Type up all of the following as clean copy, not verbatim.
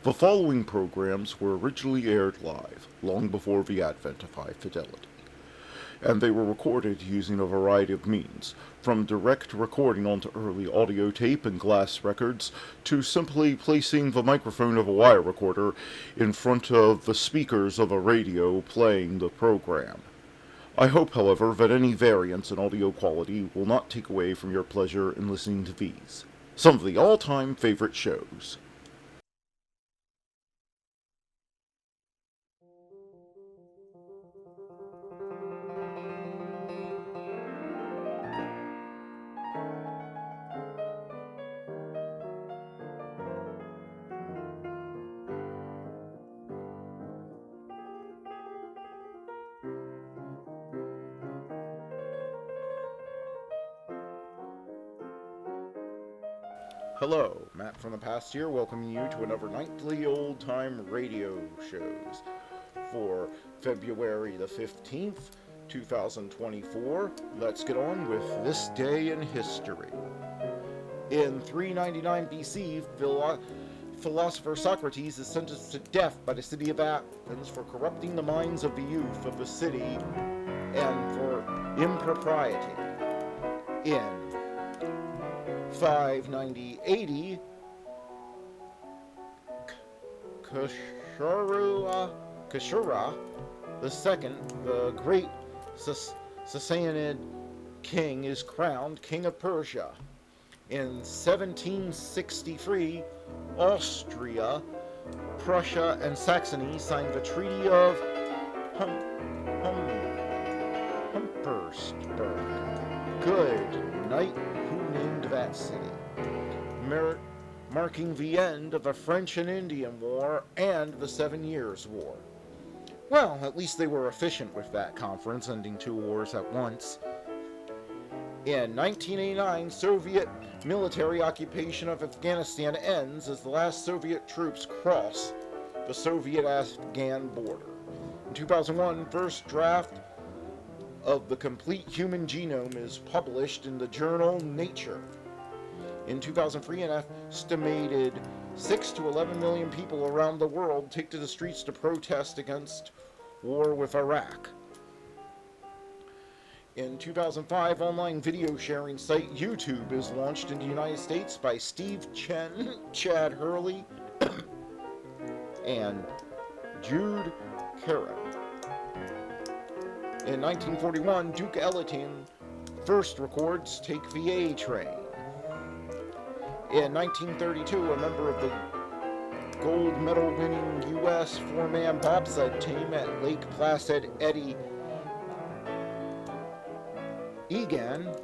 The following programs were originally aired live, long before the advent of high fidelity, and they were recorded using a variety of means, from direct recording onto early audio tape and glass records, to simply placing the microphone of a wire recorder in front of the speakers of a radio playing the program. I hope, however, that any variance in audio quality will not take away from your pleasure in listening to these, some of the all-time favorite shows. Hello, Matt from the past here, welcoming you to another nightly old-time radio shows for February the 15th, 2024. Let's get on with this day in history. In 399 BC, philosopher Socrates is sentenced to death by the city of Athens for corrupting the minds of the youth of the city and for impropriety. In 590 AD, Kashura II, the great Sassanid king, is crowned king of Persia. In 1763, Austria, Prussia, and Saxony signed the Treaty of Humpersburg. Good night. Named that city, marking the end of the French and Indian War and the 7 Years' War. Well, at least they were efficient with that conference, ending 2 wars at once. In 1989, Soviet military occupation of Afghanistan ends as the last Soviet troops cross the Soviet-Afghan border. In 2001, first draft of the complete human genome is published in the journal Nature. In 2003, an estimated 6 to 11 million people around the world take to the streets to protest against war with Iraq. In 2005, online video sharing site YouTube is launched in the United States by Steve Chen, Chad Hurley, and Jude Karen. In 1941, Duke Ellington first records Take the A Train. In 1932, a member of the gold medal winning U.S. 4-man bobsled team at Lake Placid, Eddie Egan,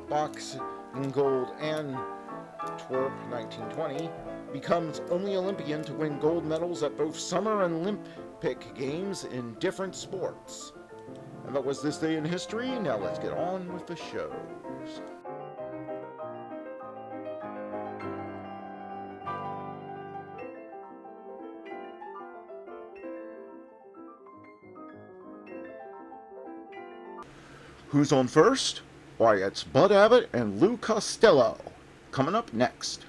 box in gold, Antwerp 1920, becomes only Olympian to win gold medals at both Summer and Olympic Games in different sports. And that was this day in history. Now let's get on with the shows. Who's on first? Why, it's Bud Abbott and Lou Costello. Coming up next.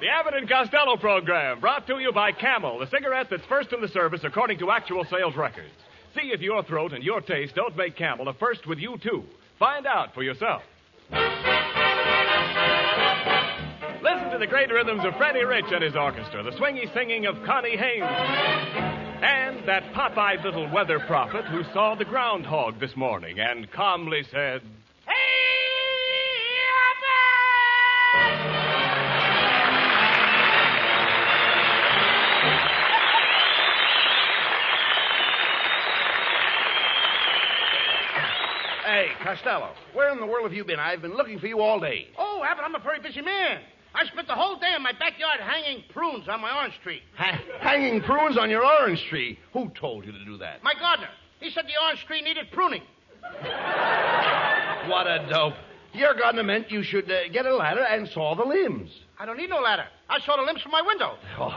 The Abbott and Costello program, brought to you by Camel, the cigarette that's first in the service according to actual sales records. See if your throat and your taste don't make Camel a first with you, too. Find out for yourself. Listen to the great rhythms of Freddie Rich and his orchestra, the swingy singing of Connie Haynes, and that pop-eyed little weather prophet who saw the groundhog this morning and calmly said, Hey, Costello, where in the world have you been? I've been looking for you all day. Oh, Abbott, I'm a very busy man. I spent the whole day in my backyard hanging prunes on my orange tree. Hanging prunes on your orange tree? Who told you to do that? My gardener. He said the orange tree needed pruning. What a dope. Your gardener meant you should get a ladder and saw the limbs. I don't need no ladder. I saw the limbs from my window. Oh,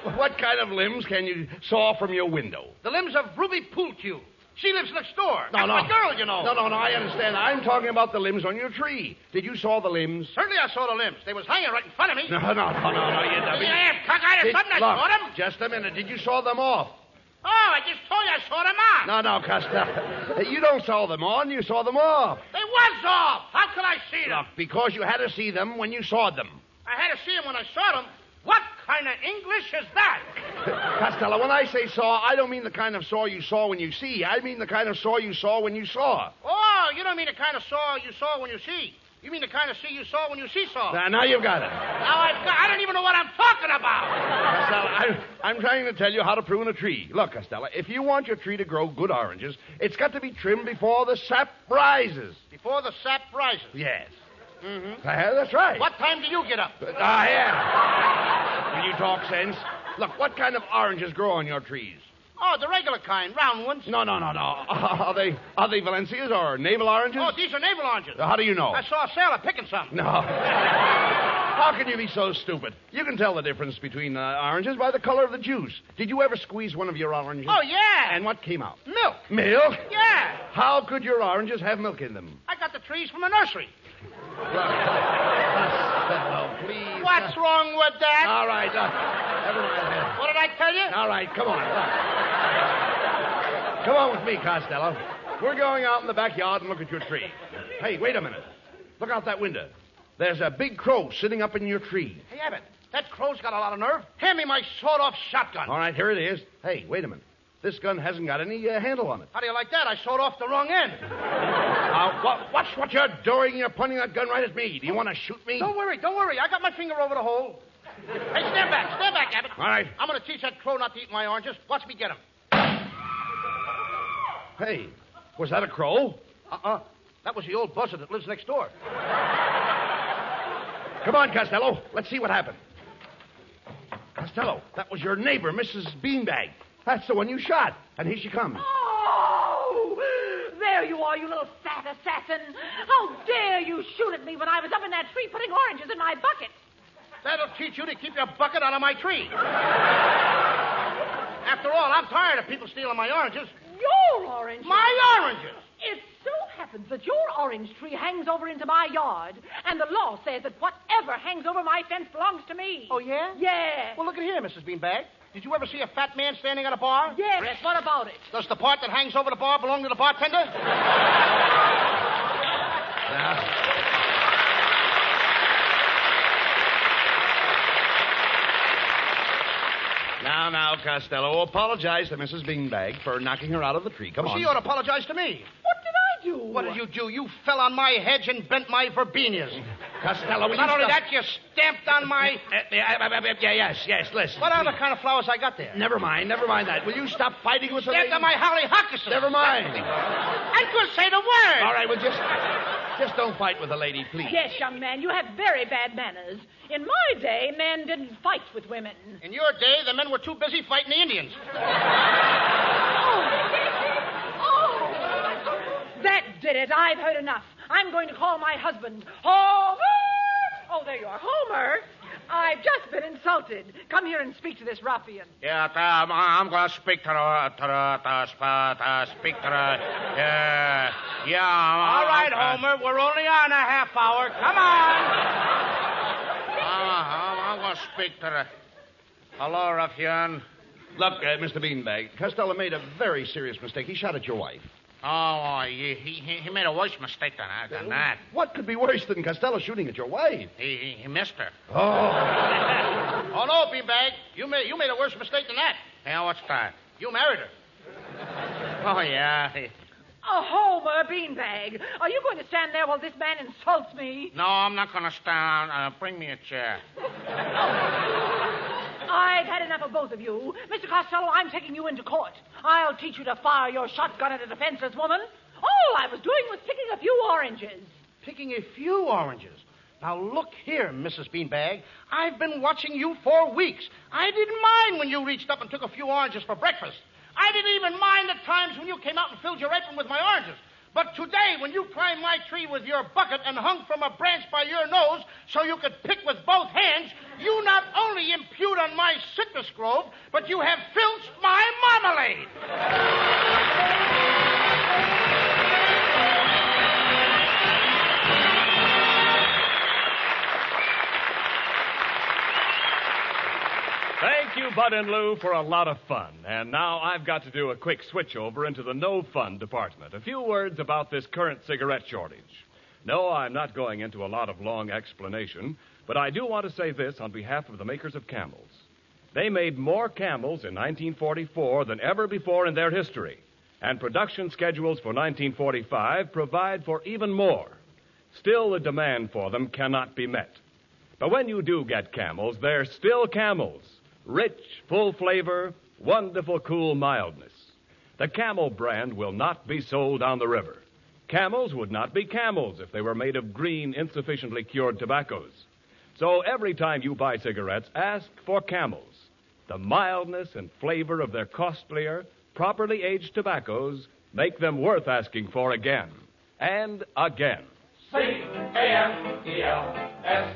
look. What kind of limbs can you saw from your window? The limbs of Ruby Poolcue. She lives next door. No, That's no. my girl, you know. No, I understand. I'm talking about the limbs on your tree. Did you saw the limbs? Certainly I saw the limbs. They was hanging right in front of me. No, you dummy. Yeah, cockeyed or something. I saw them. Just a minute. Did you saw them off? Oh, I just told you I saw them on. No, Costello. You don't saw them on. You saw them off. They was off. How could I see them? Look, because you had to see them when you saw them. I had to see them when I saw them. What kind of English is that? Costello, when I say saw, I don't mean the kind of saw you saw when you see. I mean the kind of saw you saw when you saw. Oh, you don't mean the kind of saw you saw when you see. You mean the kind of see you saw when you see saw. Now you've got it. I don't even know what I'm talking about. Costello, I'm trying to tell you how to prune a tree. Look, Costello, if you want your tree to grow good oranges, it's got to be trimmed before the sap rises. Before the sap rises. Yes. Mm-hmm. That's right. What time do you get up? Yeah. Will you talk sense? Look, what kind of oranges grow on your trees? Oh, the regular kind, round ones. No. Are they Valencias or navel oranges? Oh, these are navel oranges. How do you know? I saw a sailor picking some. No. How can you be so stupid? You can tell the difference between oranges by the color of the juice. Did you ever squeeze one of your oranges? Oh, yeah. And what came out? Milk. Milk? Yeah. How could your oranges have milk in them? I got the trees from the nursery. Costello, please. What's wrong with that? All right. Never mind. What did I tell you? All right, come on. Come on with me, Costello. We're going out in the backyard and look at your tree. Hey, wait a minute. Look out that window. There's a big crow sitting up in your tree. Hey, Abbott, that crow's got a lot of nerve. Hand me my sawed-off shotgun. All right, here it is. Hey, wait a minute. This gun hasn't got any handle on it. How do you like that? I sawed off the wrong end. Watch what you're doing. You're pointing that gun right at me. Do you want to shoot me? Don't worry. I got my finger over the hole. Hey, stand back, Abbott. All right. I'm going to teach that crow not to eat my oranges. Watch me get him. Hey, was that a crow? That was the old buzzard that lives next door. Come on, Costello. Let's see what happened. Costello, that was your neighbor, Mrs. Beanbag. That's the one you shot. And here she comes. Oh! There you are, you little fat assassin. How dare you shoot at me when I was up in that tree putting oranges in my bucket? That'll teach you to keep your bucket out of my tree. After all, I'm tired of people stealing my oranges. Your oranges? My oranges! It so happens that your orange tree hangs over into my yard, and the law says that whatever hangs over my fence belongs to me. Oh, yeah? Yeah. Well, look at here, Mrs. Beanbag. Did you ever see a fat man standing at a bar? Yes. What about it? Does the part that hangs over the bar belong to the bartender? Now, Costello, apologize to Mrs. Beanbag for knocking her out of the tree. Come on. She ought to apologize to me. What did I do? What did you do? You fell on my hedge and bent my verbenias. Costello, will Not you only stop- that, you stamped on my... Yes, listen. What other kind of flowers I got there? Never mind that. Will you stop fighting with the Stamped lady? on my hollyhockuses. Never mind. I couldn't say the word. All right, well, just don't fight with the lady, please. Yes, young man, you have very bad manners. In my day, men didn't fight with women. In your day, the men were too busy fighting the Indians. That did it. I've heard enough. I'm going to call my husband. Homer! Oh, there you are. Homer, I've just been insulted. Come here and speak to this ruffian. Yeah, I'm going to speak to the. All right, Homer, we're only on a half hour. Come on. I'm going to speak to the. Hello, ruffian. Look, Mr. Beanbag, Costello made a very serious mistake. He shot at your wife. Oh, he made a worse mistake than that. What could be worse than Costello shooting at your wife? He missed her. Oh. Oh, no, Beanbag. You made a worse mistake than that. Yeah, what's that? You married her. Oh, yeah. Oh, Homer Beanbag, are you going to stand there while this man insults me? No, I'm not going to stand. Bring me a chair. I've had enough of both of you. Mr. Costello, I'm taking you into court. I'll teach you to fire your shotgun at a defenseless woman. All I was doing was picking a few oranges. Picking a few oranges. Now, look here, Mrs. Beanbag. I've been watching you for weeks. I didn't mind when you reached up and took a few oranges for breakfast. I didn't even mind the times when you came out and filled your apron with my oranges. But today, when you climbed my tree with your bucket and hung from a branch by your nose so you could pick with both hands, you not only impute on my citrus grove, but you have filched my marmalade. Thank you, Bud and Lou, for a lot of fun. And now I've got to do a quick switch over into the no fun department. A few words about this current cigarette shortage. No, I'm not going into a lot of long explanation, but I do want to say this on behalf of the makers of Camels. They made more Camels in 1944 than ever before in their history, and production schedules for 1945 provide for even more. Still, the demand for them cannot be met. But when you do get Camels, they're still Camels. Rich, full flavor, wonderful, cool mildness. The Camel brand will not be sold on the river. Camels would not be Camels if they were made of green, insufficiently cured tobaccos. So every time you buy cigarettes, ask for Camels. The mildness and flavor of their costlier, properly aged tobaccos make them worth asking for again and again. C-A-M-E-L-S.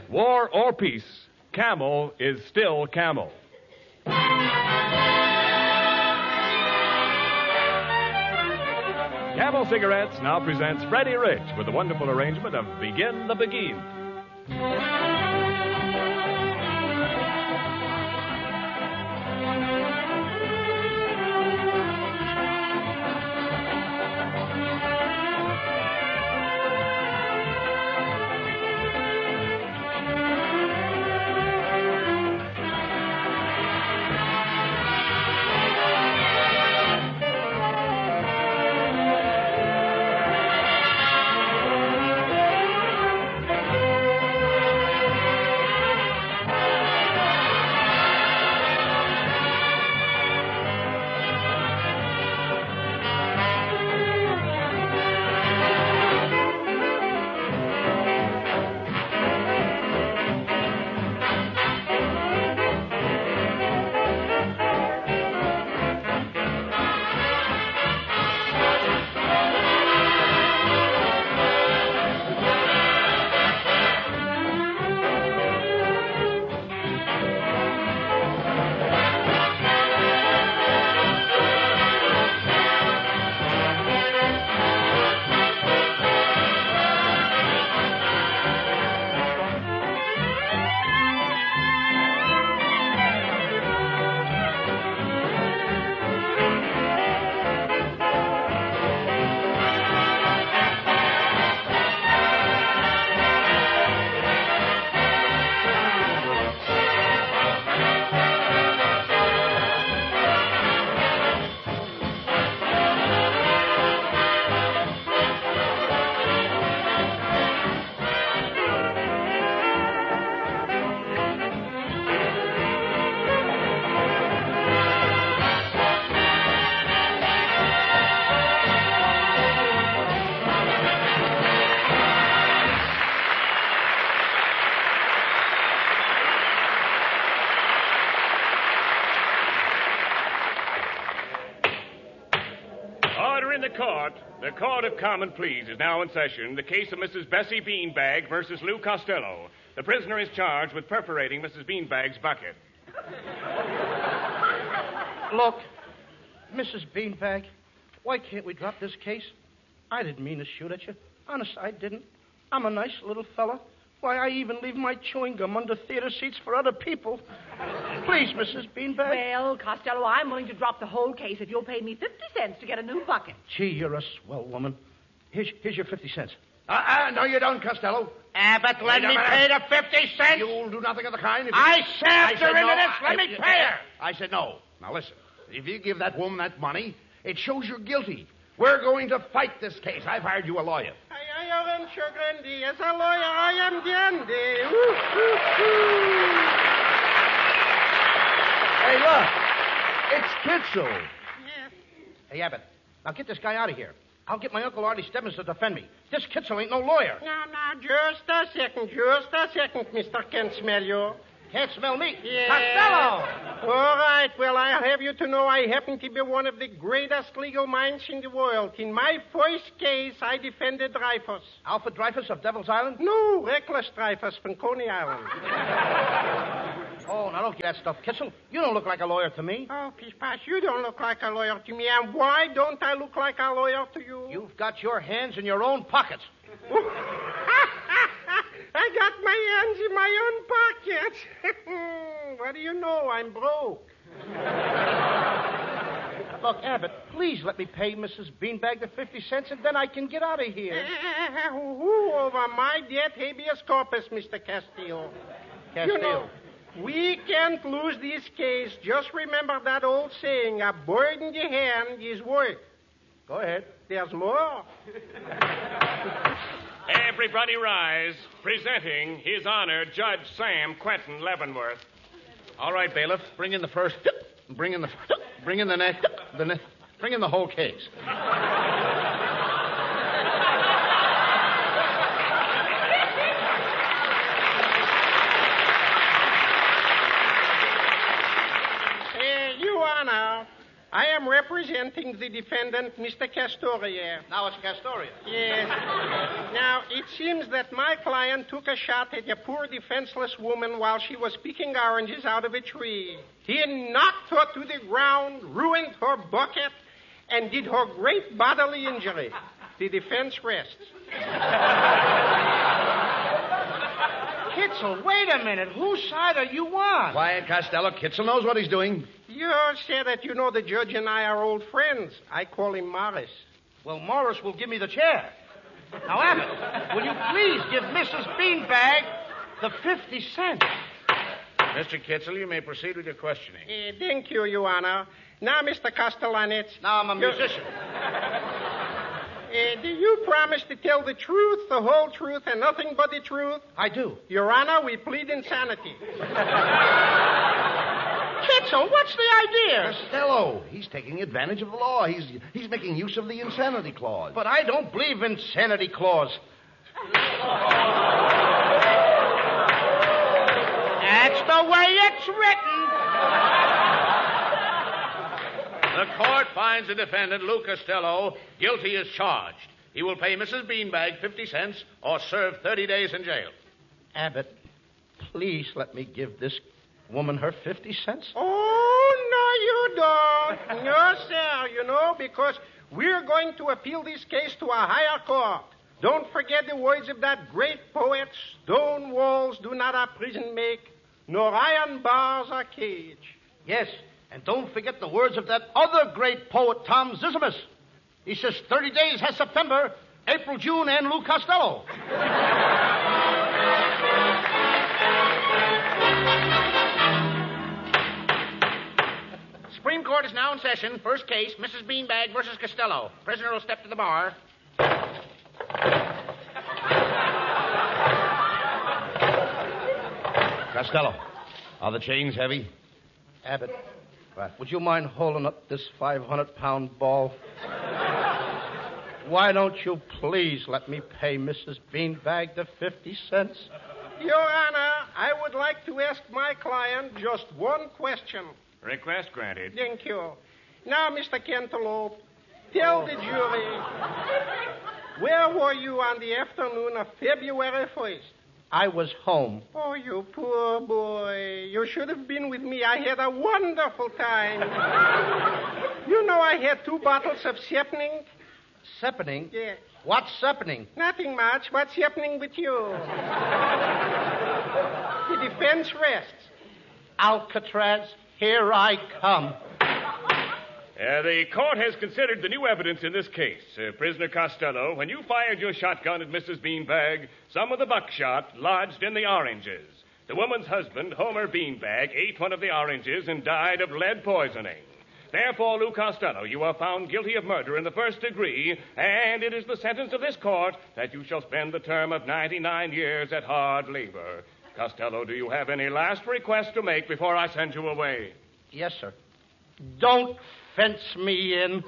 War or peace, Camel is still Camel. Camel Cigarettes now presents Freddie Rich with the wonderful arrangement of Begin the Beguine. The Court of Common Pleas is now in session. The case of Mrs. Bessie Beanbag versus Lou Costello. The prisoner is charged with perforating Mrs. Beanbag's bucket. Look, Mrs. Beanbag, why can't we drop this case? I didn't mean to shoot at you. Honest, I didn't. I'm a nice little fella. Why, I even leave my chewing gum under theater seats for other people. Please, Mrs. Beanbag. Well, Costello, I'm willing to drop the whole case if you'll pay me 50 cents to get a new bucket. Gee, you're a swell woman. Here's your 50 cents. No, you don't, Costello. But let me pay the 50 cents. You'll do nothing of the kind. I shaft her into this. Let me pay her. I said no. Now, listen. If you give that woman that money, it shows you're guilty. We're going to fight this case. I've hired you a lawyer. I am Grandi. As a lawyer, I am dandy. Hey, look. It's Kitzel. Yes. Hey, Abbott, now get this guy out of here. I'll get my Uncle Artie Stebbins to defend me. This Kitzel ain't no lawyer. Now, just a second, Mr. Can't smell you. can't smell meat. Yeah. Costello! All right, well, I'll have you to know I happen to be one of the greatest legal minds in the world. In my first case, I defended Dreyfus. Alfred Dreyfus of Devil's Island? No, reckless Dreyfus from Coney Island. Oh, now don't get that stuff, Kitzel. You don't look like a lawyer to me. Oh, Pish-Posh, you don't look like a lawyer to me. And why don't I look like a lawyer to you? You've got your hands in your own pockets. I got my hands in my own pockets. What do you know? I'm broke. Look, Abbott, please let me pay Mrs. Beanbag the 50 cents, and then I can get out of here. Who over my debt habeas corpus, Mr. Castillo? You know, we can't lose this case. Just remember that old saying, a bird in the hand is worth. Go ahead. There's more. Everybody rise. Presenting His Honor, Judge Sam Quentin Leavenworth. All right, bailiff. Bring in the first. Bring in the next. Bring in the whole case. Your Honor, I am representing the defendant, Mr. Castoria. Now it's Castoria. Yes. Now, it seems that my client took a shot at a poor defenseless woman while she was picking oranges out of a tree. He knocked her to the ground, ruined her bucket, and did her great bodily injury. The defense rests. Kitzel, wait a minute. Whose side are you on? Quiet, Costello. Kitzel knows what he's doing. You say that you know the judge and I are old friends. I call him Morris. Well, Morris will give me the chair. Now, Abbott, will you please give Mrs. Beanbag the 50 cents? Mr. Kitzel, you may proceed with your questioning. Thank you, Your Honor. Now, Mr. Castellanets. Now I'm a musician. Do you promise to tell the truth, the whole truth, and nothing but the truth? I do. Your Honor, we plead insanity. Kitzel, what's the idea? Costello, he's taking advantage of the law. He's making use of the insanity clause. But I don't believe in insanity clause. That's the way it's written. The court finds the defendant, Lou Costello, guilty as charged. He will pay Mrs. Beanbag 50 cents or serve 30 days in jail. Abbott, please let me give this woman her 50 cents. Oh, no, you don't. No, sir, you know, because we're going to appeal this case to a higher court. Don't forget the words of that great poet, stone walls do not a prison make, nor iron bars a cage. Yes, and don't forget the words of that other great poet, Tom Zisimus. He says 30 days has September, April, June, and Lou Costello. Supreme Court is now in session. First case, Mrs. Beanbag versus Costello. Prisoner will step to the bar. Costello, are the chains heavy? Abbott, would you mind holding up this 500-pound ball? Why don't you please let me pay Mrs. Beanbag the 50 cents? Your Honor, I would like to ask my client just one question. Request granted. Thank you. Now, Mr. Cantaloupe, tell the jury, where were you on the afternoon of February 1st? I was home. Oh, you poor boy. You should have been with me. I had a wonderful time. You know I had 2 bottles of Sepning. Seppening? Yes. What's seppening? Nothing much. What's happening with you? The defense rests. Alcatraz, here I come. The court has considered the new evidence in this case. Prisoner Costello, when you fired your shotgun at Mrs. Beanbag, some of the buckshot lodged in the oranges. The woman's husband, Homer Beanbag, ate one of the oranges and died of lead poisoning. Therefore, Lou Costello, you are found guilty of murder in the first degree, and it is the sentence of this court that you shall spend the term of 99 years at hard labor. Costello, do you have any last request to make before I send you away? Yes, sir. Don't fence me in.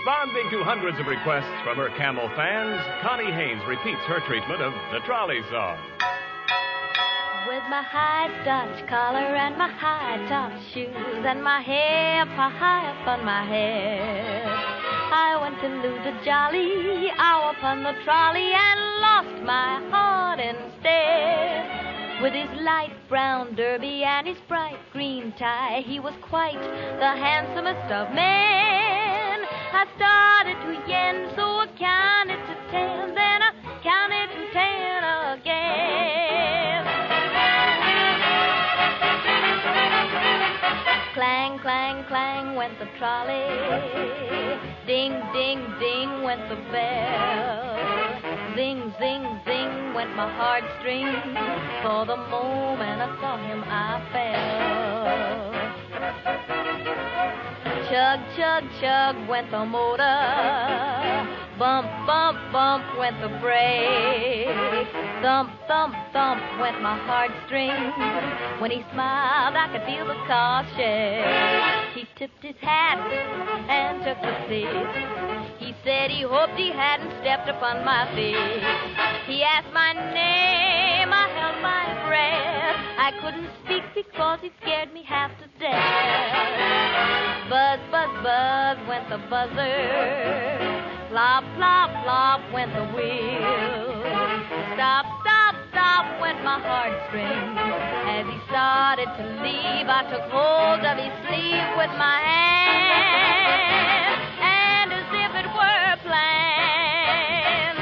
Responding to hundreds of requests from her Camel fans, Connie Haynes repeats her treatment of the trolley song. With my high starch collar and my high top shoes and my hair high up on my head, I went to lose a jolly hour upon the trolley and lost my heart instead. With his light brown derby and his bright green tie, he was quite the handsomest of men. I started to yen, so I counted to 10, then I counted to 10 again. Clang, clang, clang went the trolley. Ding, ding, ding went the bell. Zing, zing, zing went my heartstrings. For the moment I saw him, I fell. Chug, chug, chug went the motor. Bump, bump, bump went the brake. Thump, thump, thump went my heartstrings. When he smiled, I could feel the car shake. He tipped his hat and took the seat. He said he hoped he hadn't stepped upon my feet. He asked my name, I held my breath. I couldn't speak because he scared me half to death. Buzz, buzz, buzz went the buzzer. Plop, plop, plop went the wheel. Stop, stop, stop went my heartstrings. As he started to leave, I took hold of his sleeve with my hand. And as if it were planned,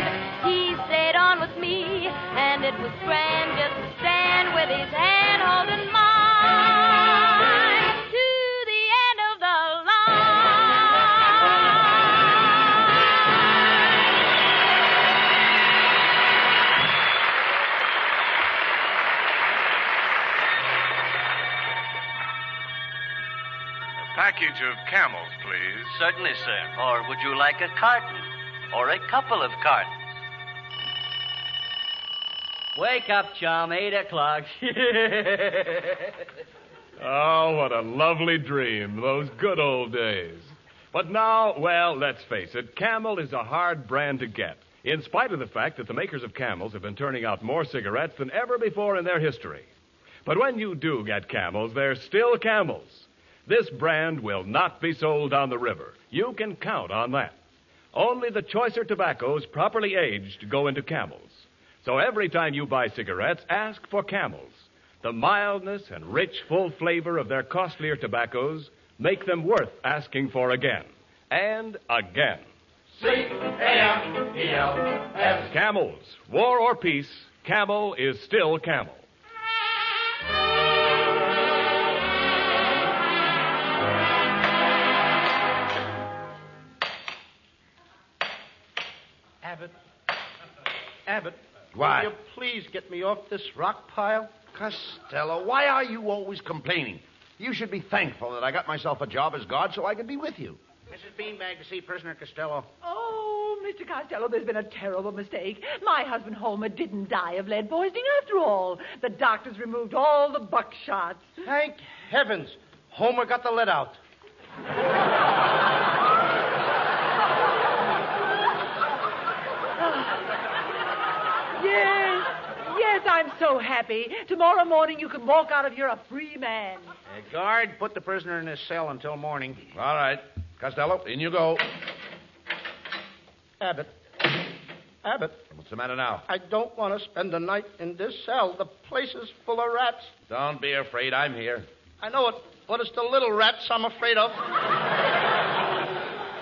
he stayed on with me, and it was grand just to stand with his hand holding mine to the end of the line. Package of Camels, please. Certainly, sir. Or would you like a carton? Or a couple of cartons? Wake up, chum. 8 o'clock. Oh, what a lovely dream. Those good old days. But now, well, let's face it, Camel is a hard brand to get, in spite of the fact that the makers of Camels have been turning out more cigarettes than ever before in their history. But when you do get Camels, they're still Camels. This brand will not be sold down the river. You can count on that. Only the choicer tobaccos, properly aged, go into Camels. So every time you buy cigarettes, ask for Camels. The mildness and rich, full flavor of their costlier tobaccos make them worth asking for again and again. C-A-M-E-L-S. Camels. War or peace, Camel is still Camel. Abbott, Why? will you please get me off this rock pile? Costello, why are you always complaining? You should be thankful that I got myself a job as guard so I could be with you. Mrs. Beanbag to see prisoner Costello. Oh, Mr. Costello, there's been a terrible mistake. My husband Homer didn't die of lead poisoning after all. The doctors removed all the buckshots. Thank heavens. Homer got the lead out. Yes, I'm so happy. Tomorrow morning you can walk out of here a free man. Guard, put the prisoner in his cell until morning. All right. Costello, in you go. Abbott. What's the matter now? I don't want to spend the night in this cell. The place is full of rats. Don't be afraid. I'm here. I know it, but it's the little rats I'm afraid of.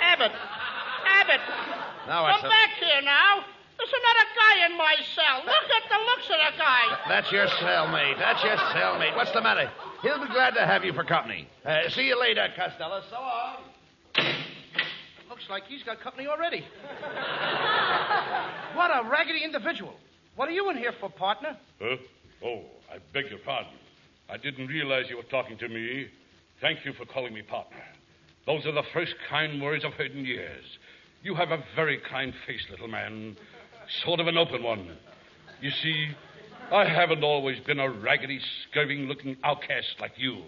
Abbott! Now, Come back here now. There's another guy in my cell. Look at the looks of the guy. That's your cellmate. What's the matter? He'll be glad to have you for company. See you later, Costello. So long. Looks like he's got company already. What a raggedy individual. What are you in here for, partner? Huh? Oh, I beg your pardon. I didn't realize you were talking to me. Thank you for calling me partner. Those are the first kind words I've heard in years. You have a very kind face, little man. Sort of an open one. You see, I haven't always been a raggedy, scurvy-looking outcast like you.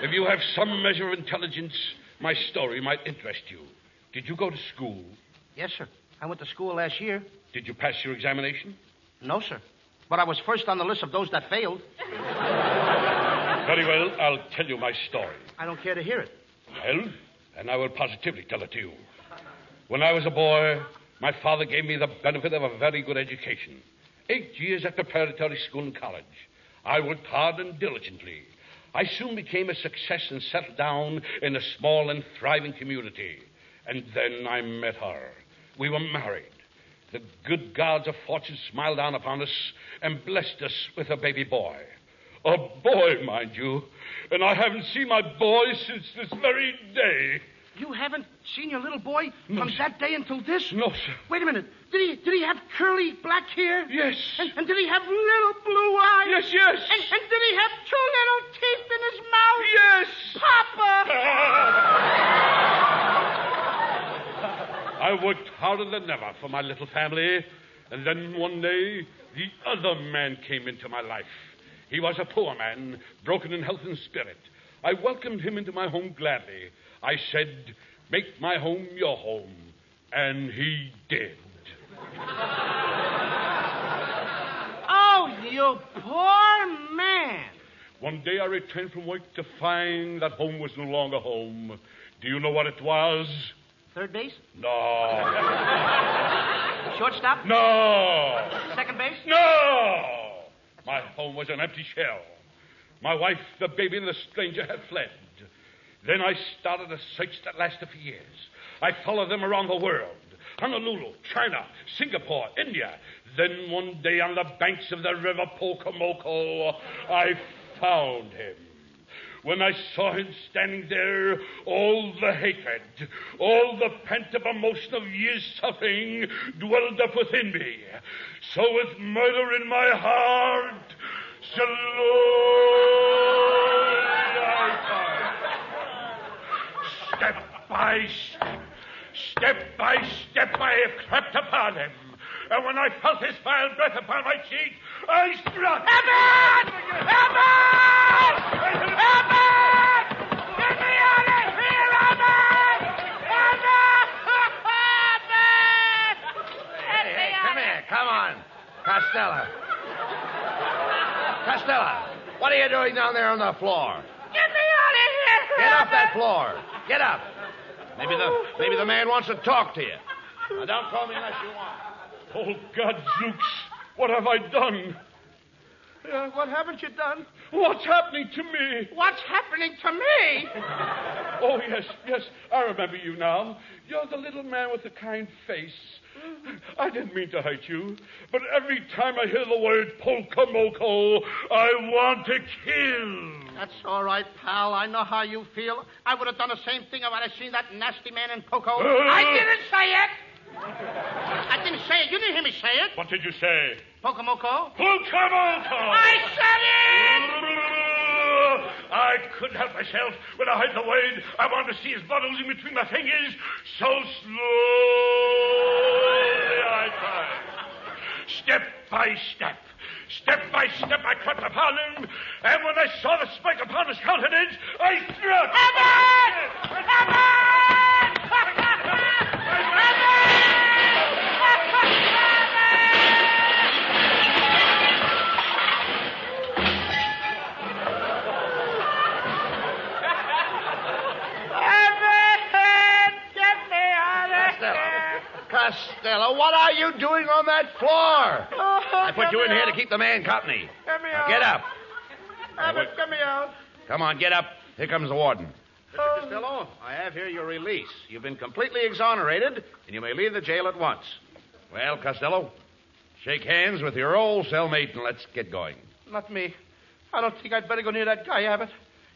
If you have some measure of intelligence, my story might interest you. Did you go to school? Yes, sir. I went to school last year. Did you pass your examination? No, sir. But I was first on the list of those that failed. Very well, I'll tell you my story. I don't care to hear it. Well, and I will positively tell it to you. When I was a boy, my father gave me the benefit of a very good education. 8 years at preparatory school and college. I worked hard and diligently. I soon became a success and settled down in a small and thriving community. And then I met her. We were married. The good gods of fortune smiled down upon us and blessed us with a baby boy. A boy, mind you. And I haven't seen my boy since this very day. You haven't seen your little boy from that day until this? No, sir. Wait a minute. Did he have curly black hair? Yes. And did he have little blue eyes? Yes, yes. And did he have 2 little teeth in his mouth? Yes. Papa! I worked harder than ever for my little family. And then one day, the other man came into my life. He was a poor man, broken in health and spirit. I welcomed him into my home gladly. I said, make my home your home. And he did. Oh, you poor man. One day I returned from work to find that home was no longer home. Do you know what it was? Third base? No. Shortstop? No. Second base? No. My home was an empty shell. My wife, the baby, and the stranger had fled. Then I started a search that lasted for years. I followed them around the world. Honolulu, China, Singapore, India. Then one day on the banks of the river Pocomoco, I found him. When I saw him standing there, all the hatred, all the pent-up emotion of years' suffering dwelled up within me. So with murder in my heart, step by step, I have crept upon him. And when I felt his vile breath upon my cheek, I struck. Abbott! Abbott! Abbott! Get me out of here, Abbott! Abbott! Hey, come here. Come on. Costello. Costello, what are you doing down there on the floor? Get me out of here! Get off that floor. Get up. Maybe the man wants to talk to you. Now, don't call me unless you want. Oh, Gadzooks, what have I done? What haven't you done? What's happening to me? What's happening to me? Oh, yes, I remember you now. You're the little man with the kind face. I didn't mean to hurt you, but every time I hear the word Pocomoco, I want to kill. That's all right, pal. I know how you feel. I would have done the same thing if I'd have seen that nasty man in Poco. I didn't say it. I didn't say it. You didn't hear me say it. What did you say? Pocomoco. Pocomoco! I said it! I couldn't help myself. When I heard the word, I wanted to see his blood oozing between my fingers. So slowly I tried. Step by step, I crept upon him, and when I saw the spike upon his countenance, I struck. Abbott! Abbott! Costello, what are you doing on that floor? I put you in here to keep the man company. Get me Now out. get up. Abbott, get me out. Come on, get up. Here comes the warden. Mr. Costello, I have here your release. You've been completely exonerated, and you may leave the jail at once. Well, Costello, shake hands with your old cellmate and let's get going. Not me. I don't think I'd better go near that guy, Abbott.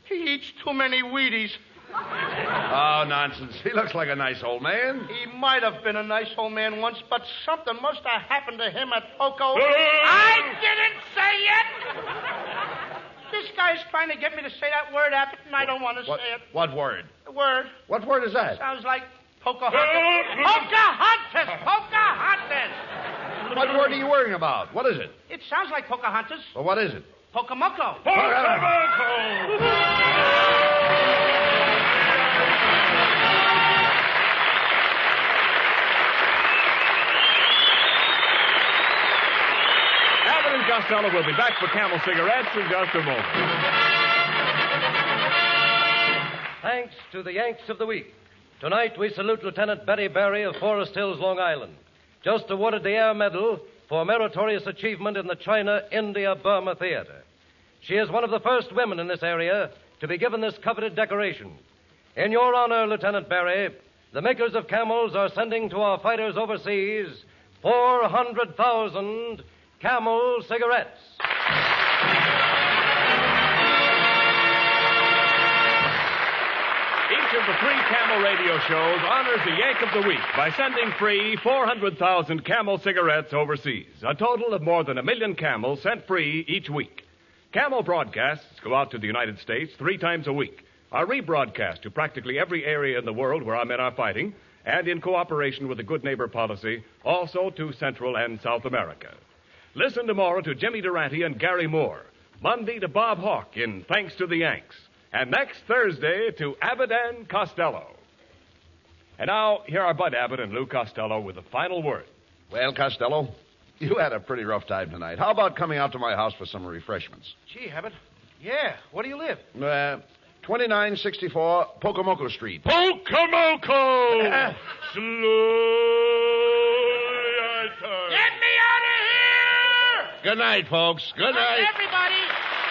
He eats too many Wheaties. Oh, nonsense. He looks like a nice old man. He might have been a nice old man once, but something must have happened to him at Poco. I didn't say it! This guy's trying to get me to say that word, Abbott, and I don't want to say it. What word? The word What word is that? sounds like Pocahontas. Pocahontas! Pocahontas! What word are you worrying about? What is it? It sounds like Pocahontas. Well, what is it? Pocomoco. Pocomoco! Costello will be back for Camel cigarettes in just a moment. Thanks to the Yanks of the Week. Tonight we salute Lieutenant Betty Barry of Forest Hills, Long Island, just awarded the Air Medal for meritorious achievement in the China-India-Burma Theater. She is one of the first women in this area to be given this coveted decoration. In your honor, Lieutenant Barry, the makers of Camels are sending to our fighters overseas 400,000 Camel cigarettes. Each of the 3 Camel radio shows honors the Yank of the Week by sending free 400,000 Camel cigarettes overseas. A total of more than 1 million Camels sent free each week. Camel broadcasts go out to the United States 3 times a week, are rebroadcast to practically every area in the world where our men are fighting, and in cooperation with the Good Neighbor policy, also to Central and South America. Listen tomorrow to Jimmy Durante and Gary Moore. Monday to Bob Hawke in Thanks to the Yanks. And next Thursday to Abbott and Costello. And now, here are Bud Abbott and Lou Costello with the final word. Well, Costello, you had a pretty rough time tonight. How about coming out to my house for some refreshments? Gee, Abbott. Yeah, where do you live? 2964 Pocomoco Street. Pocomoco! Slowly I turn. Get me out of here! Good night, folks. Good night. Everybody.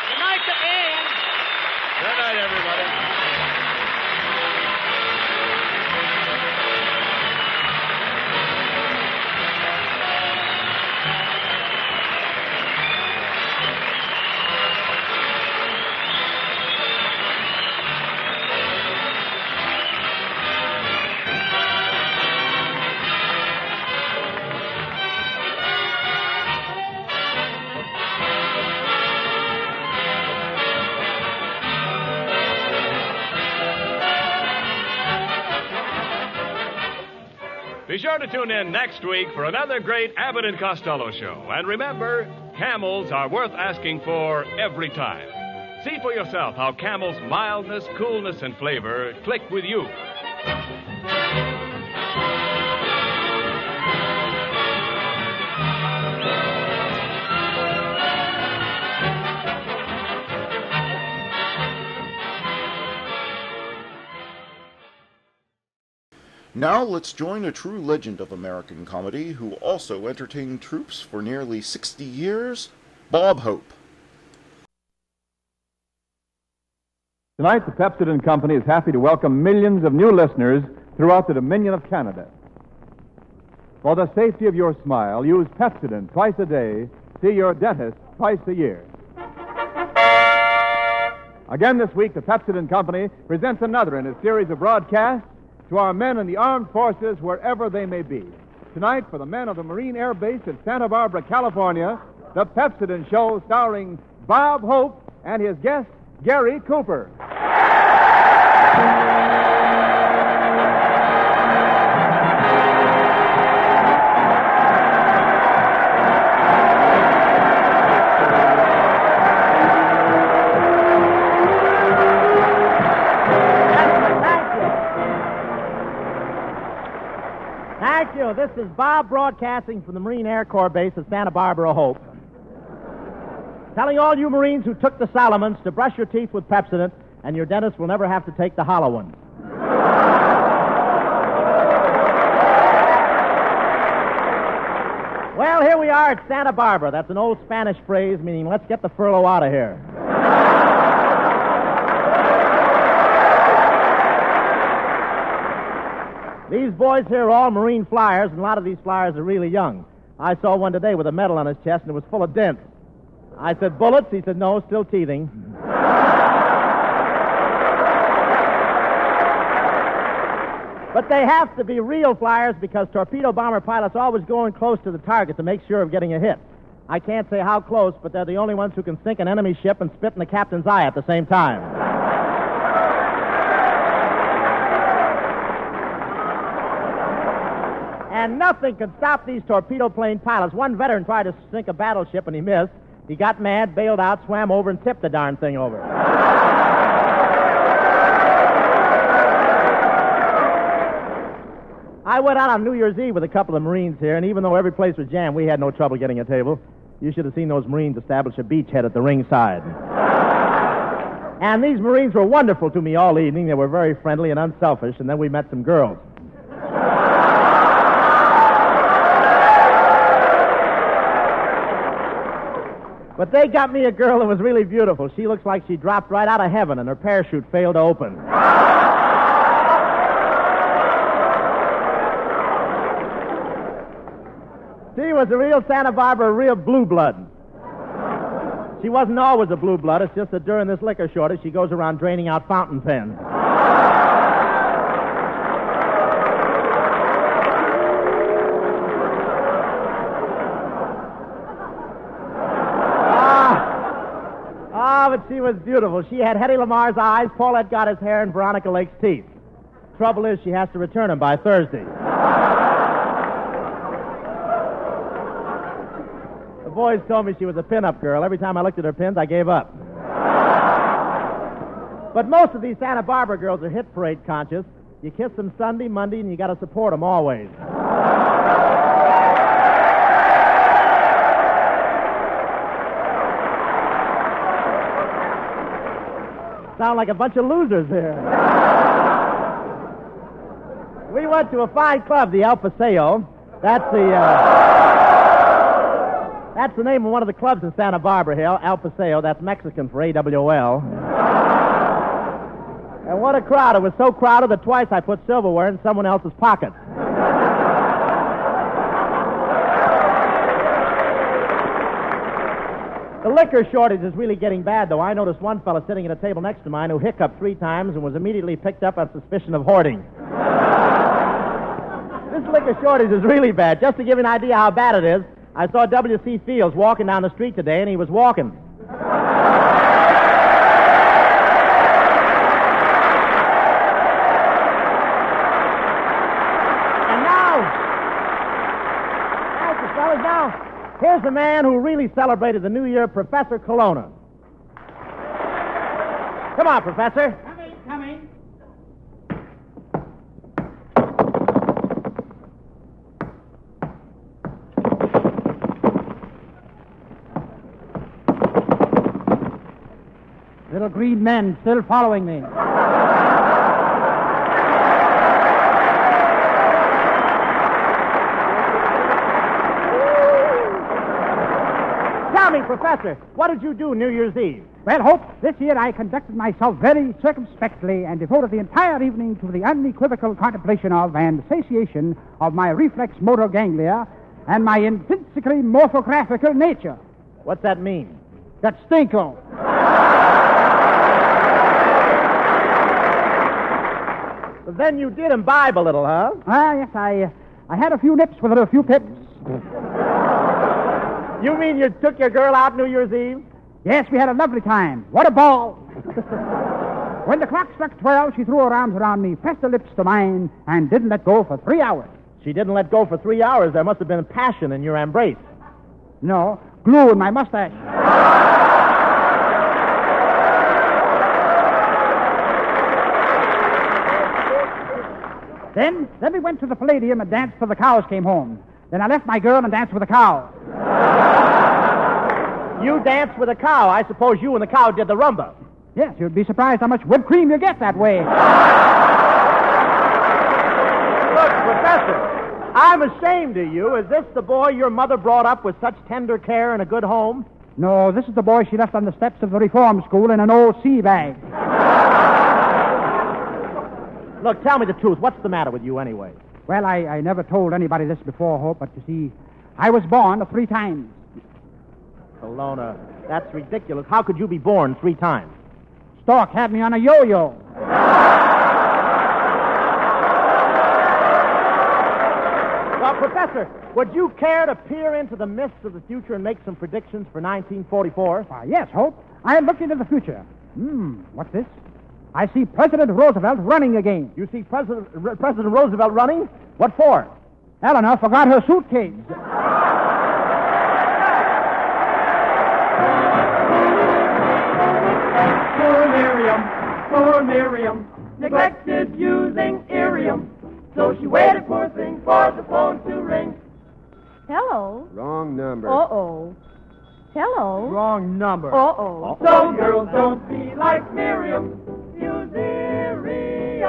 Good night to Ann. Good night, everybody. Be sure to tune in next week for another great Abbott and Costello show. And remember, Camels are worth asking for every time. See for yourself how Camel's mildness, coolness, and flavor click with you. Now let's join a true legend of American comedy who also entertained troops for nearly 60 years, Bob Hope. Tonight, the Pepsodent Company is happy to welcome millions of new listeners throughout the Dominion of Canada. For the safety of your smile, use Pepsodent twice a day. See your dentist twice a year. Again this week, the Pepsodent Company presents another in a series of broadcasts to our men in the armed forces wherever they may be. Tonight, for the men of the Marine Air Base at Santa Barbara, California, the Pepsodent Show starring Bob Hope and his guest, Gary Cooper. Thank you. This is Bob broadcasting from the Marine Air Corps Base at Santa Barbara, Hope. Telling all you Marines who took the Solomons to brush your teeth with Pepsodent, and your dentist will never have to take the hollow ones. Well, here we are at Santa Barbara. That's an old Spanish phrase meaning let's get the furlough out of here. These boys here are all Marine flyers, and a lot of these flyers are really young. I saw one today with a medal on his chest, and it was full of dents. I said, bullets? He said, no, still teething. But they have to be real flyers because torpedo bomber pilots are always going close to the target to make sure of getting a hit. I can't say how close, but they're the only ones who can sink an enemy ship and spit in the captain's eye at the same time. And nothing can stop these torpedo plane pilots. One veteran tried to sink a battleship and he missed. He got mad, bailed out, swam over, and tipped the darn thing over. I went out on New Year's Eve with a couple of Marines here, and even though every place was jammed, we had no trouble getting a table. You should have seen those Marines establish a beachhead at the ringside. And these Marines were wonderful to me all evening. They were very friendly and unselfish, and then we met some girls. But they got me a girl that was really beautiful. She looks like she dropped right out of heaven, and her parachute failed to open. She was a real Santa Barbara, real blue blood. She wasn't always a blue blood. It's just that during this liquor shortage, she goes around draining out fountain pens. But she was beautiful. She had Hedy Lamar's eyes, Paulette Gotti's hair, and Veronica Lake's teeth. Trouble is, she has to return them by Thursday. The boys told me she was a pin-up girl. Every time I looked at her pins, I gave up. But most of these Santa Barbara girls are hit parade conscious. You kiss them Sunday, Monday, and you got to support them always. Sound like a bunch of losers here. We went to a fine club, the El Paseo. That's the name of one of the clubs in Santa Barbara here, El Paseo. That's Mexican for AWL. And what a crowd. It was so crowded that twice I put silverware in someone else's pocket. The liquor shortage is really getting bad, though. I noticed one fellow sitting at a table next to mine who hiccuped 3 times and was immediately picked up on suspicion of hoarding. This liquor shortage is really bad. Just to give you an idea how bad it is, I saw W.C. Fields walking down the street today, and he was walking. And now, thank you, fellas. Now, here's the man who really celebrated the New Year, Professor Colonna. Come on, Professor. Coming. Little green men still following me. Tell me, Professor, what did you do New Year's Eve? Well, Hope, this year I conducted myself very circumspectly and devoted the entire evening to the unequivocal contemplation of and satiation of my reflex motor ganglia and my intrinsically morphographical nature. What's that mean? That's stinko. Then you did imbibe a little, huh? Yes, I had a few nips with a few pips. You mean you took your girl out New Year's Eve? Yes, we had a lovely time. What a ball. When the clock struck 12, she threw her arms around me, pressed her lips to mine, and didn't let go for 3 hours. She didn't let go for 3 hours. There must have been passion in your embrace. No, glue in my mustache. Then we went to the Palladium and danced till the cows came home. Then I left my girl and danced with a cow. You danced with a cow. I suppose you and the cow did the rumba. Yes, you'd be surprised how much whipped cream you get that way. Look, Professor, I'm ashamed of you. Is this the boy your mother brought up with such tender care in a good home? No, this is the boy she left on the steps of the reform school in an old sea bag. Look, tell me the truth. What's the matter with you anyway? Well, I never told anybody this before, Hope, but you see, I was born 3 times. Colonna, that's ridiculous. How could you be born 3 times? Stork had me on a yo-yo. Well, Professor, would you care to peer into the mists of the future and make some predictions for 1944? Yes, Hope. I look into the future. What's this? I see President Roosevelt running again. You see President Roosevelt running? What for? Eleanor forgot her suitcase. Poor Miriam, neglected using Irium. So she waited, poor thing, for the phone to ring. Hello. Wrong number. Uh-oh. Hello. Wrong number. Uh-oh. So girls, don't be like Miriam. Use Irium.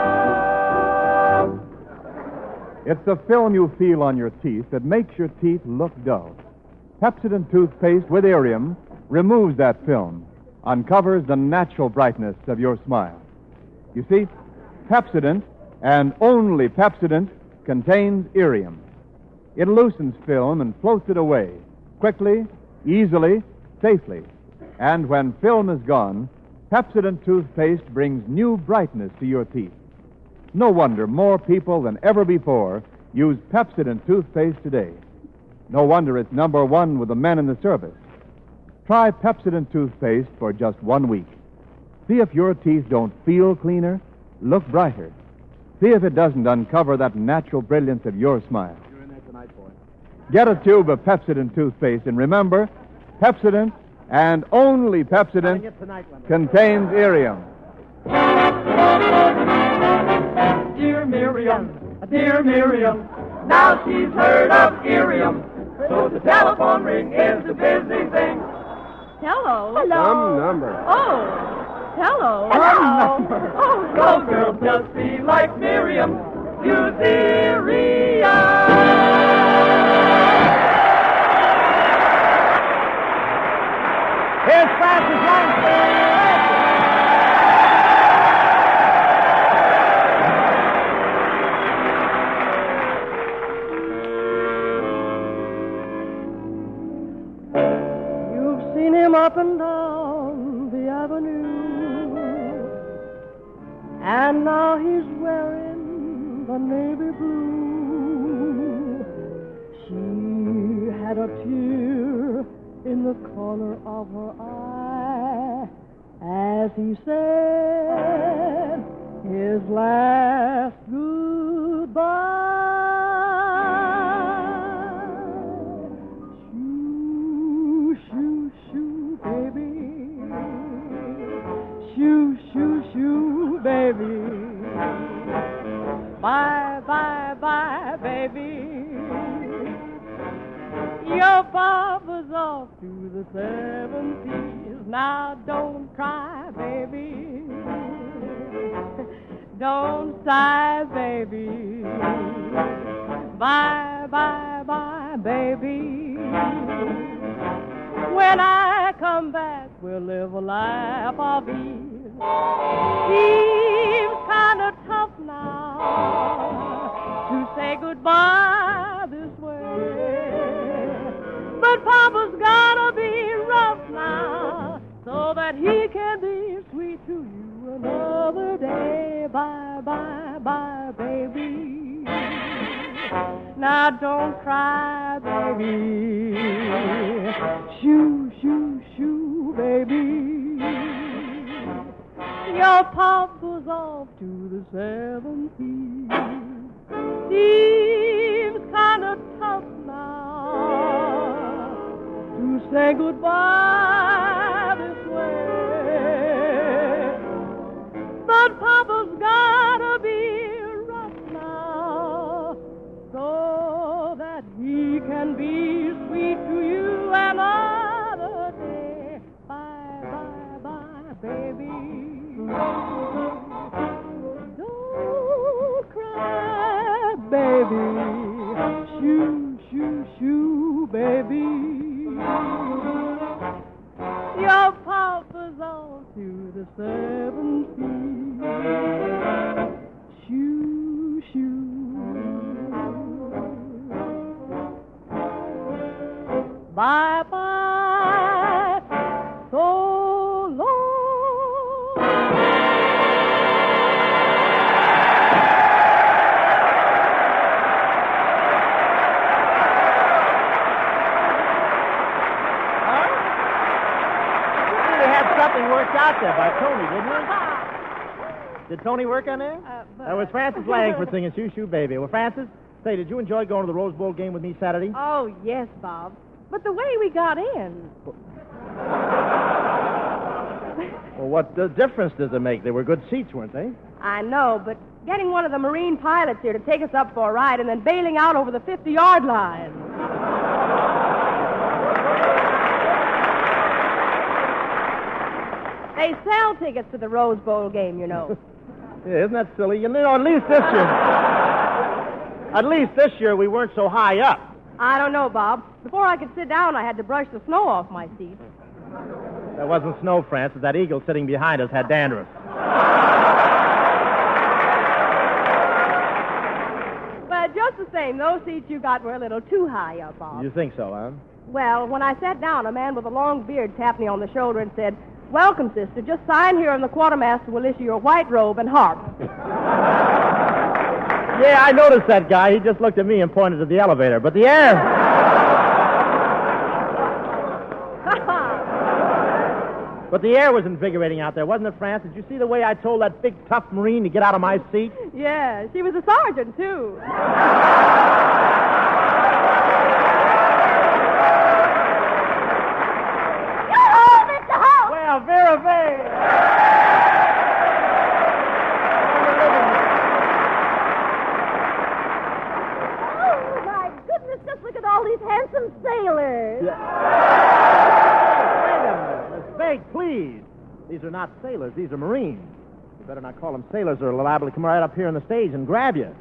It's the film you feel on your teeth that makes your teeth look dull. Pepsodent toothpaste with Irium removes that film, uncovers the natural brightness of your smile. You see, Pepsodent, and only Pepsodent, contains Irium. It loosens film and floats it away, quickly, easily, safely. And when film is gone, Pepsodent toothpaste brings new brightness to your teeth. No wonder more people than ever before use Pepsodent toothpaste today. No wonder it's number one with the men in the service. Try Pepsodent toothpaste for just 1 week. See if your teeth don't feel cleaner, look brighter. See if it doesn't uncover that natural brilliance of your smile. You're in there tonight, boy. Get a tube of Pepsodent toothpaste, and remember, Pepsodent, and only Pepsodent, contains Irium. Dear Miriam, now she's heard of Irium. So the telephone ring is a busy thing. Hello. Some number. Oh. Hello. Oh, so girls, just be like Miriam. Use Irium. Here's Francis Langston. You've seen him up and down the avenue, and now he's wearing the navy blue. She had a tear in the corner of her eye as he said his last goodbye. Shoo, shoo, shoo, baby. Shoo, shoo, shoo, baby. Bye, bye, bye, baby. Your papa's off to the 70s. Now don't cry, baby. Don't sigh, baby. Bye, bye, bye, baby. When I come back, we'll live a life of ease. Seems kind of tough now to say goodbye this way. But Papa's gotta be rough now so that he can be sweet to you another day. Bye, bye, bye, baby. Now don't cry, baby. Shoo, shoo, shoo, baby. Your Papa's off to the 70s. Seems kind of tough now to say goodbye this way. But Papa's gotta be rough now so that he can be sweet to you another day. Bye, bye, bye, baby. Don't cry, baby. Shoo, shoo, shoo, baby. Your Papa's off to the 70s. Shoo, shoo. Bye, bye. So long. Something worked out there by Tony, didn't it? Did Tony work on there? That was Francis Langford singing Shoo Shoo Baby. Well, Francis, say, did you enjoy going to the Rose Bowl game with me Saturday? Oh, yes, Bob. But the way we got in. Well, what difference does it make? They were good seats, weren't they? I know, but getting one of the Marine pilots here to take us up for a ride and then bailing out over the 50-yard line. They sell tickets to the Rose Bowl game, you know. Yeah, isn't that silly? You know, at least this year... At least this year we weren't so high up. I don't know, Bob. Before I could sit down, I had to brush the snow off my seat. That wasn't snow, Francis. That eagle sitting behind us had dandruff. But just the same, those seats you got were a little too high up, Bob. You think so, huh? Well, when I sat down, a man with a long beard tapped me on the shoulder and said, "Welcome, sister. Just sign here and the quartermaster will issue your white robe and harp." Yeah, I noticed that guy. He just looked at me and pointed to the elevator. But the air... But the air was invigorating out there, wasn't it, France? Did you see the way I told that big, tough Marine to get out of my seat? Yeah, she was a sergeant, too. Yoo-hoo, Mr. Hope! Well, Vera Vane! Oh, my goodness, just look at all these handsome sailors. Beg, please. These are not sailors. These are Marines. You better not call them sailors or they're liable to come right up here on the stage and grab you.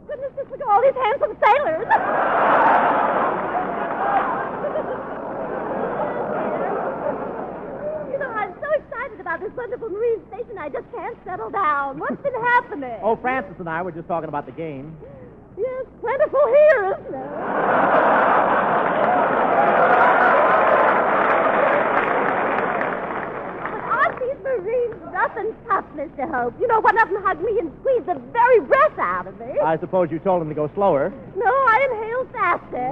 Goodness, just look at all these handsome sailors. You know, I'm so excited about this wonderful Marine station, I just can't settle down. What's been happening? Oh, Francis and I were just talking about the game. Yes, plentiful here, isn't it? Marines, rough and tough, Mr. Hope. You know, one of them hugged me and squeezed the very breath out of me. I suppose you told him to go slower. No, I inhaled faster.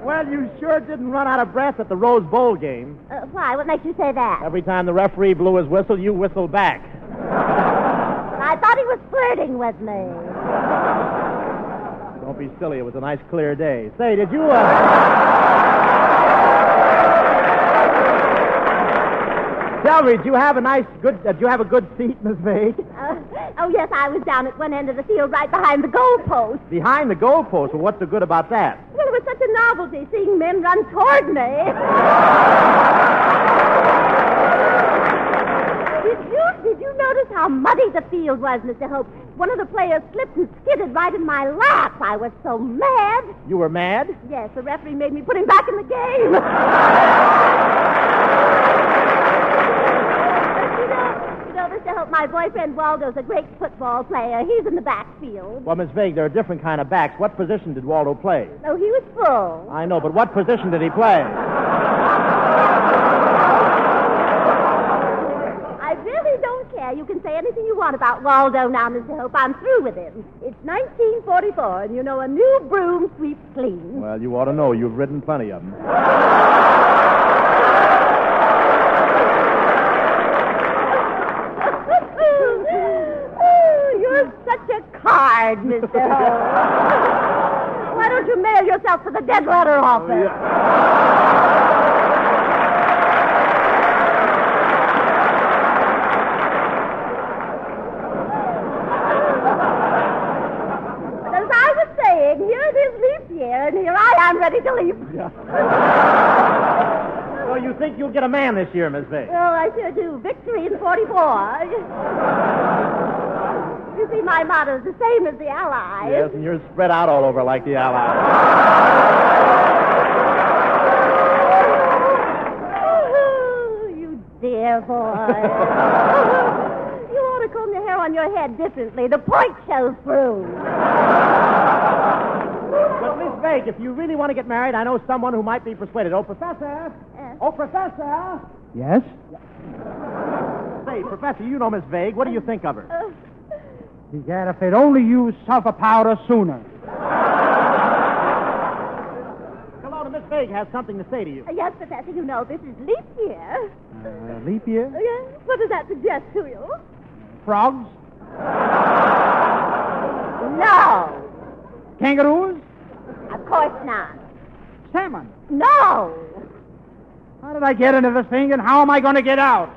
Well, you sure didn't run out of breath at the Rose Bowl game. Why? What makes you say that? Every time the referee blew his whistle, you whistled back. I thought he was flirting with me. Don't be silly. It was a nice, clear day. Say, did you, Tell me, do you have a good seat, Miss Vague? Oh, yes, I was down at one end of the field right behind the goalpost. Behind the goalpost? Well, what's so good about that? Well, it was such a novelty seeing men run toward me. Did you notice how muddy the field was, Mr. Hope? One of the players slipped and skidded right in my lap. I was so mad. You were mad? Yes, the referee made me put him back in the game. You know, Mr. Hope, my boyfriend Waldo's a great football player. He's in the backfield. Well, Miss Vague, there are different kind of backs. What position did Waldo play? Oh, he was full. I know, but what position did he play? I really don't care. You can say anything you want about Waldo now, Mr. Hope. I'm through with him. It's 1944, and you know a new broom sweeps clean. Well, you ought to know. You've ridden plenty of them. You're such a card, Mr. Hope. Why don't you mail yourself to the dead letter office? Oh, yeah. Here it is leap year, and here I am ready to leap. Yeah. So you think you'll get a man this year, Miss Vague? Oh, I sure do. Victory in 44. You see, my motto is the same as the Allies. Yes, and you're spread out all over like the Allies. Oh, you dear boy. You ought to comb the hair on your head differently. The point shows through. Well, Miss Vague, if you really want to get married, I know someone who might be persuaded. Oh, Professor! Oh, Professor! Yes? Say, Professor, you know Miss Vague. What do you think of her? Begad, if they'd only used sulfur powder sooner. Hello, Miss Vague has something to say to you. Yes, Professor, you know this is leap year. Leap year? Yes? What does that suggest to you? Frogs? No. Kangaroos? Of course not. Salmon? No. How did I get into this thing, and how am I going to get out?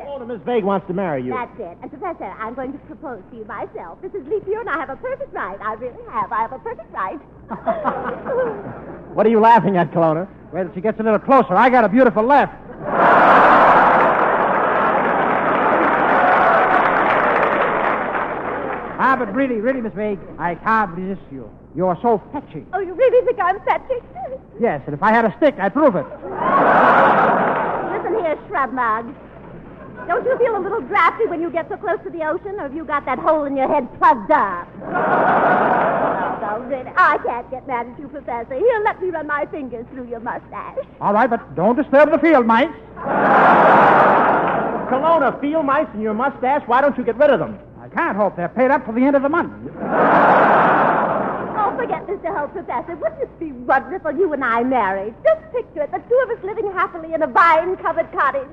Oh, Miss Vague wants to marry you. That's it. And, Professor, I'm going to propose to you myself. This is leap year, and I have a perfect right. I really have. I have a perfect right. What are you laughing at, Kelowna? Wait till she gets a little closer. I got a beautiful left. But really, Miss Vague, I can't resist you. You're so fetching. Oh, you really think I'm fetching? Yes, and if I had a stick, I'd prove it. Listen here, Shrub Mug. Don't you feel a little drafty when you get so close to the ocean, or have you got that hole in your head plugged up? Oh, really, I can't get mad at you, Professor. Here, let me run my fingers through your mustache. All right, but don't disturb the field mice. Kelowna, field mice in your mustache? Why don't you get rid of them? I can't hope they're paid up for the end of the month. Oh, forget Mr. Holt, Professor. Wouldn't it be wonderful, you and I married? Just picture it, the two of us living happily in a vine-covered cottage.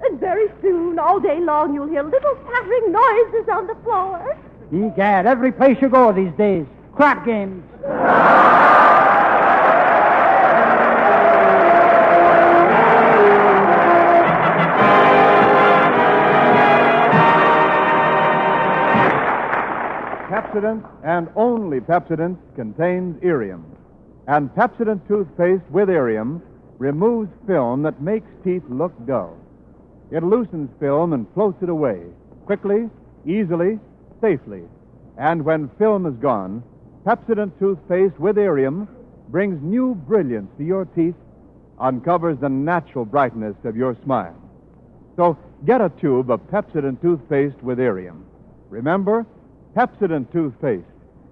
And very soon, all day long, you'll hear little pattering noises on the floor. Egad, every place you go these days. Crap games. Pepsodent and only Pepsodent contains Irium. And Pepsodent toothpaste with Irium removes film that makes teeth look dull. It loosens film and floats it away, quickly, easily, safely. And when film is gone, Pepsodent toothpaste with Irium brings new brilliance to your teeth, uncovers the natural brightness of your smile. So get a tube of Pepsodent toothpaste with Irium. Remember, Pepsodent toothpaste,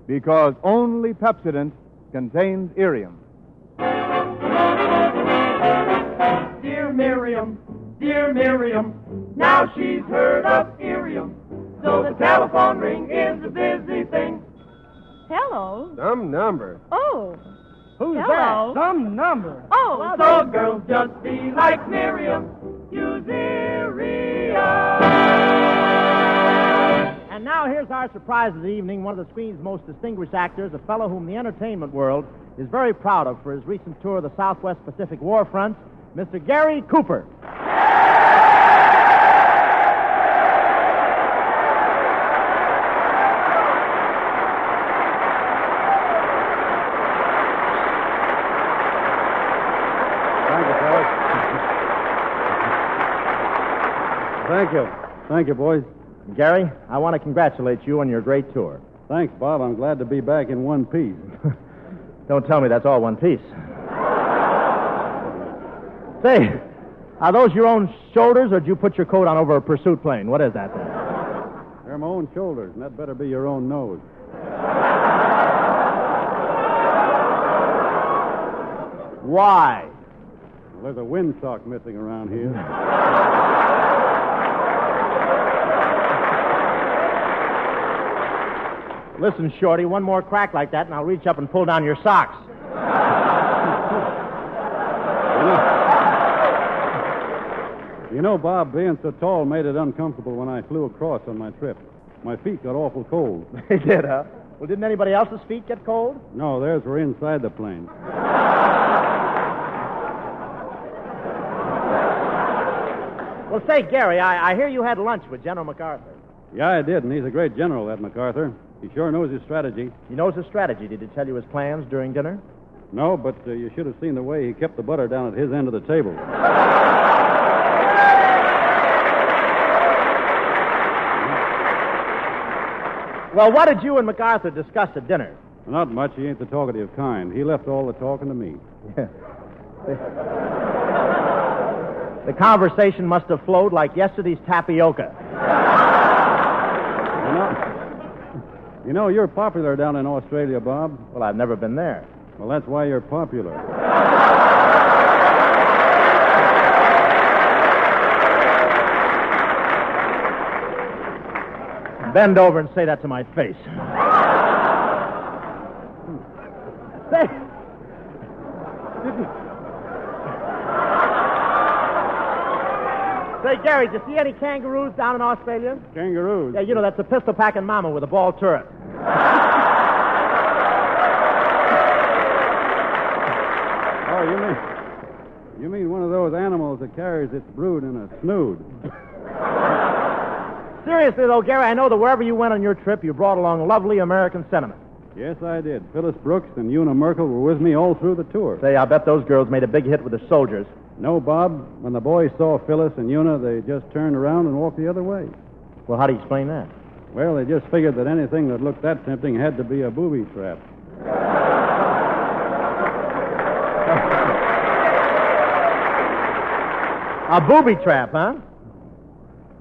because only Pepsodent contains Irium. Dear Miriam, now she's heard of Irium, so the telephone ring is a busy thing. Hello. Some number. Oh. Who's Hello. that? Some number. Oh, So girls just be like Miriam, use Irium. And now here's our surprise of the evening, one of the screen's most distinguished actors, a fellow whom the entertainment world is very proud of for his recent tour of the Southwest Pacific war fronts, Mr. Gary Cooper. Thank you, boys. Gary, I want to congratulate you on your great tour. Thanks, Bob. I'm glad to be back in one piece. Don't tell me that's all one piece. Say, are those your own shoulders, or did you put your coat on over a pursuit plane? What is that then? They're my own shoulders, and that better be your own nose. Why? Well, there's a windsock missing around here. Listen, Shorty, one more crack like that, and I'll reach up and pull down your socks. You know, Bob, being so tall made it uncomfortable when I flew across on my trip. My feet got awful cold. They did, huh? Well, didn't anybody else's feet get cold? No, theirs were inside the plane. Well, say, Gary, I hear you had lunch with General MacArthur. Yeah, I did, and he's a great general, that MacArthur. He sure knows his strategy. He knows his strategy. Did he tell you his plans during dinner? No, but you should have seen the way he kept the butter down at his end of the table. Well, what did you and MacArthur discuss at dinner? Not much. He ain't the talkative kind. He left all the talking to me. Yeah. The conversation must have flowed like yesterday's tapioca. You know, you're popular down in Australia, Bob. Well, I've never been there. Well, that's why you're popular. Bend over and say that to my face. Say, Gary, did you see any kangaroos down in Australia? Kangaroos? Yeah, you know, that's a pistol-packing mama with a ball turret. Oh, you mean one of those animals that carries its brood in a snood? Seriously, though, Gary, I know that wherever you went on your trip, you brought along lovely American sentiment. Yes, I did. Phyllis Brooks and Una Merkel were with me all through the tour. Say, I bet those girls made a big hit with the soldiers. No, Bob. When the boys saw Phyllis and Una, they just turned around and walked the other way. Well, how do you explain that? Well, they just figured that anything that looked that tempting had to be a booby trap. A booby trap, huh?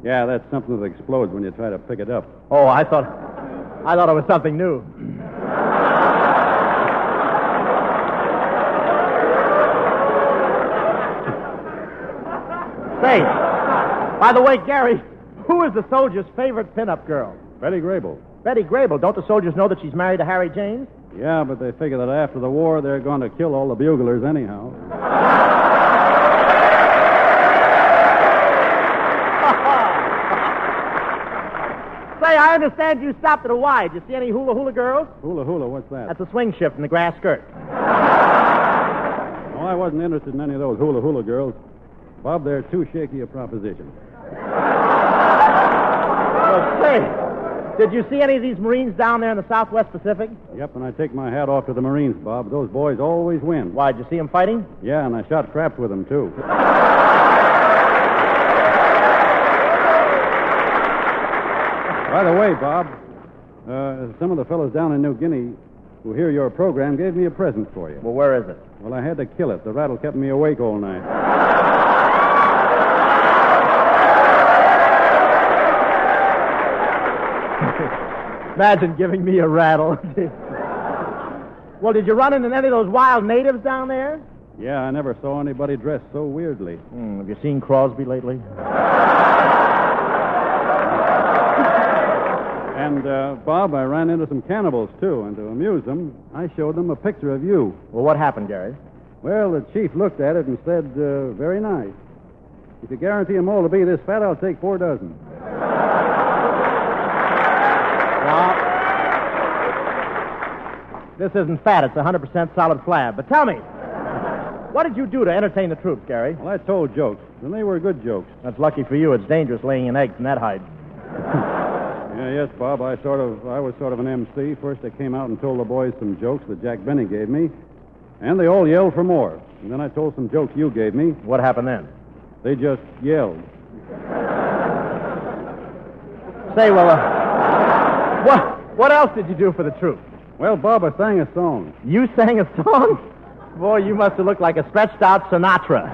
Yeah, that's something that explodes when you try to pick it up. Oh, I thought it was something new. Say, by the way, Gary, who is the soldier's favorite pinup girl? Betty Grable. Betty Grable. Don't the soldiers know that she's married to Harry James? Yeah, but they figure that after the war, they're going to kill all the buglers anyhow. Say, I understand you stopped at a Y. Did you see any hula hula girls? Hula hula, what's that? That's a swing shift in the grass skirt. Oh, I wasn't interested in any of those hula hula girls. Bob, they're too shaky a proposition. Well, say, did you see any of these Marines down there in the Southwest Pacific? Yep, and I take my hat off to the Marines, Bob. Those boys always win. Why, did you see them fighting? Yeah, and I shot craps with them, too. By the way, Bob, some of the fellows down in New Guinea who hear your program gave me a present for you. Well, where is it? Well, I had to kill it. The rattle kept me awake all night. Imagine giving me a rattle. Well, did you run into any of those wild natives down there? Yeah, I never saw anybody dressed so weirdly. Have you seen Crosby lately? And, Bob, I ran into some cannibals, too, and to amuse them, I showed them a picture of you. Well, what happened, Gary? Well, the chief looked at it and said, very nice. If you guarantee them all to be this fat, I'll take 4 dozen. Well, this isn't fat. It's 100% solid flab. But tell me, what did you do to entertain the troops, Gary? Well, I told jokes, and they were good jokes. That's lucky for you. It's dangerous laying in eggs in that height. Yes, Bob, I was sort of an MC. First I came out and told the boys some jokes that Jack Benny gave me, and they all yelled for more. And then I told some jokes you gave me. What happened then? They just yelled. Say, well, what else did you do for the troops? Well, Bob, I sang a song. You sang a song? Boy, you must have looked like a stretched-out Sinatra.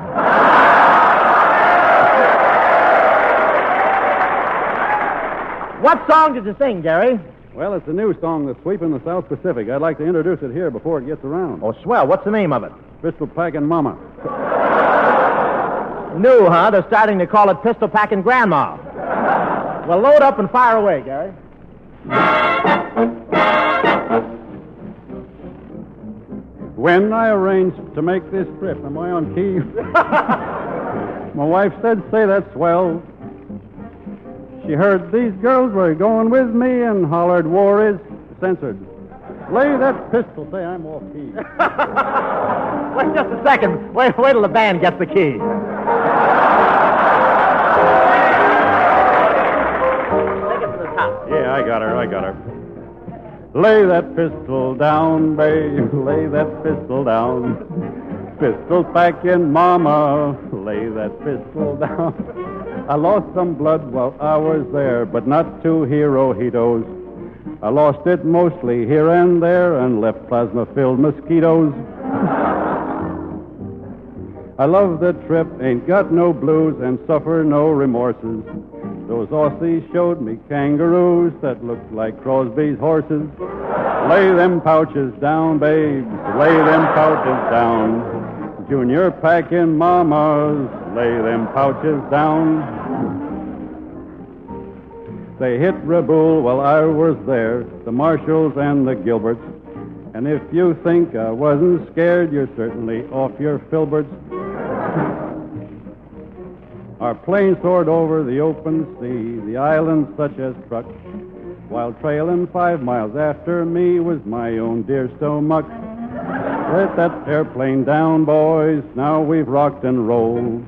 What song did you sing, Gary? Well, it's a new song that's sweeping the South Pacific. I'd like to introduce it here before it gets around. Oh, swell. What's the name of it? Pistol Packin' Mama. New, huh? They're starting to call it Pistol Packin' Grandma. Well, load up and fire away, Gary. When I arranged to make this trip, am I on key? My wife said, say that's swell. She heard these girls were going with me and hollered, war is censored. Lay that pistol. Say, I'm off key. Wait just a second. Wait till the band gets the key. Take it to the top. Yeah, I got her. Lay that pistol down, babe. Lay that pistol down. Pistol packing, mama. Lay that pistol down. I lost some blood while I was there, but not to Hirohitos. I lost it mostly here and there and left plasma-filled mosquitoes. I love the trip, ain't got no blues, and suffer no remorses. Those Aussies showed me kangaroos that looked like Crosby's horses. Lay them pouches down, babes, lay them pouches down. Junior packing mamas, lay them pouches down. They hit Raboul while I was there, the Marshalls and the Gilberts. And if you think I wasn't scared, you're certainly off your filberts. Our plane soared over the open sea, the islands such as Truk, while trailing 5 miles after me was my own dear stomach. Let that airplane down, boys, now we've rocked and rolled.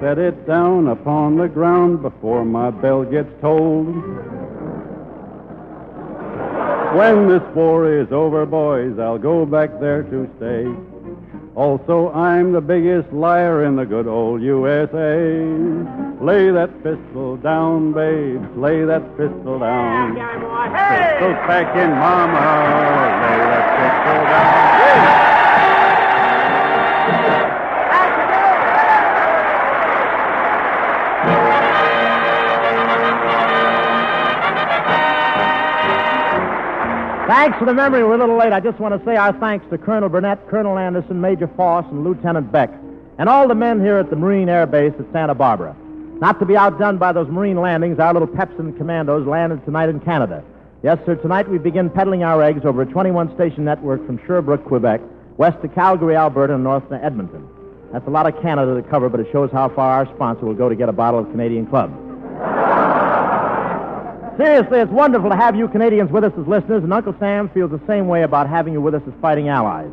Set it down upon the ground before my bell gets tolled. When this war is over, boys, I'll go back there to stay. Also, I'm the biggest liar in the good old USA. Lay that pistol down, babes, lay that pistol down. Pistols back in, mama, lay that pistol down. Thanks for the memory. We're a little late. I just want to say our thanks to Colonel Burnett, Colonel Anderson, Major Foss, and Lieutenant Beck, and all the men here at the Marine Air Base at Santa Barbara. Not to be outdone by those Marine landings, our little Pepsin commandos landed tonight in Canada. Yes, sir, tonight we begin peddling our eggs over a 21-station network from Sherbrooke, Quebec, west to Calgary, Alberta, and north to Edmonton. That's a lot of Canada to cover, but it shows how far our sponsor will go to get a bottle of Canadian Club. Seriously, it's wonderful to have you Canadians with us as listeners, and Uncle Sam feels the same way about having you with us as fighting allies.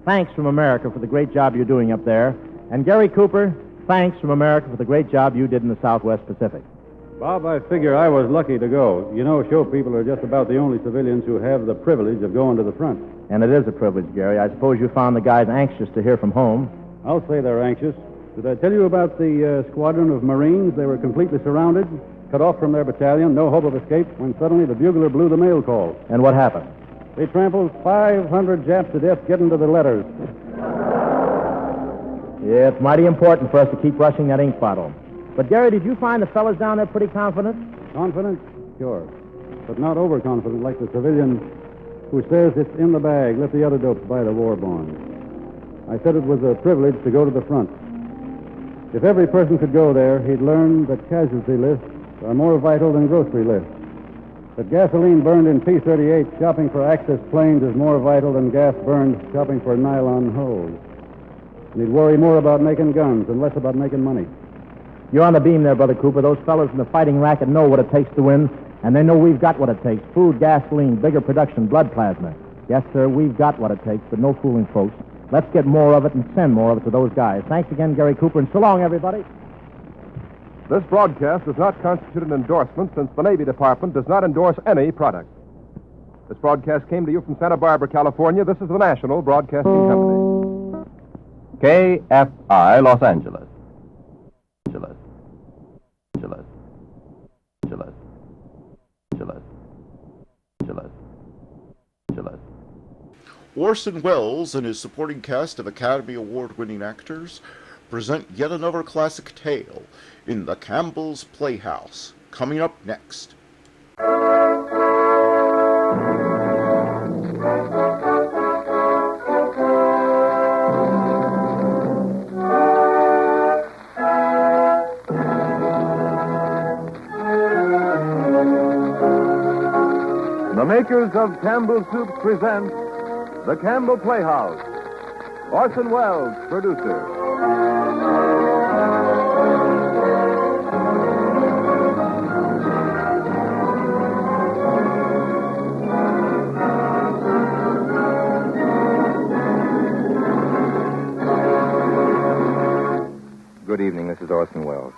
Thanks from America for the great job you're doing up there. And Gary Cooper, thanks from America for the great job you did in the Southwest Pacific. Bob, I figure I was lucky to go. You know, show people are just about the only civilians who have the privilege of going to the front. And it is a privilege, Gary. I suppose you found the guys anxious to hear from home. I'll say they're anxious. Did I tell you about the squadron of Marines? They were completely surrounded, cut off from their battalion, no hope of escape, when suddenly the bugler blew the mail call. And what happened? They trampled 500 Japs to death getting to the letters. Yeah, it's mighty important for us to keep rushing that ink bottle. But, Gary, did you find the fellas down there pretty confident? Confident? Sure. But not overconfident like the civilian who says it's in the bag, let the other dopes buy the war bond. I said it was a privilege to go to the front. If every person could go there, he'd learn that casualty lists are more vital than grocery lists. That gasoline burned in P-38 shopping for Axis planes is more vital than gas burned shopping for nylon hose. And he'd worry more about making guns and less about making money. You're on the beam there, Brother Cooper. Those fellas in the fighting racket know what it takes to win, and they know we've got what it takes. Food, gasoline, bigger production, blood plasma. Yes, sir, we've got what it takes, but no fooling, folks. Let's get more of it and send more of it to those guys. Thanks again, Gary Cooper, and so long, everybody. This broadcast does not constitute an endorsement, since the Navy Department does not endorse any product. This broadcast came to you from Santa Barbara, California. This is the National Broadcasting Company. KFI, Los Angeles. Angeles. Angeles. Angeles. Angeles. Angeles. Angeles. Orson Welles and his supporting cast of Academy Award-winning actors present yet another classic tale in The Campbell's Playhouse, coming up next. The makers of Campbell Soup present The Campbell Playhouse. Orson Welles, producer. Good evening, this is Orson Welles.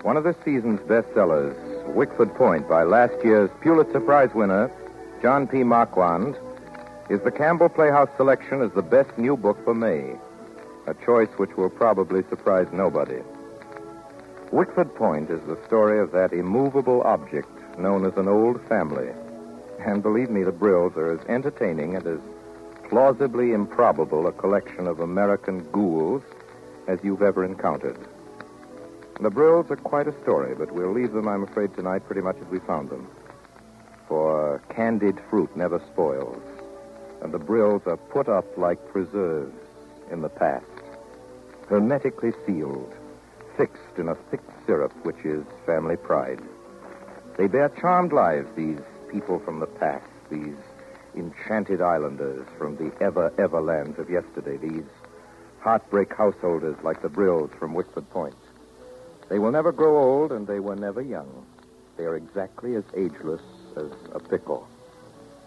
One of this season's bestsellers, Wickford Point, by last year's Pulitzer Prize winner, John P. Marquand, is the Campbell Playhouse selection as the best new book for May, a choice which will probably surprise nobody. Wickford Point is the story of that immovable object known as an old family. And believe me, the Brills are as entertaining and as plausibly improbable a collection of American ghouls as you've ever encountered. The Brills are quite a story, but we'll leave them, I'm afraid, tonight pretty much as we found them. For candied fruit never spoils, and the Brills are put up like preserves in the past, hermetically sealed, fixed in a thick syrup which is family pride. They bear charmed lives, these people from the past, these enchanted islanders from the ever lands of yesterday, these heartbreak householders like the Brills from Wickford Point. They will never grow old, and they were never young. They are exactly as ageless as a pickle.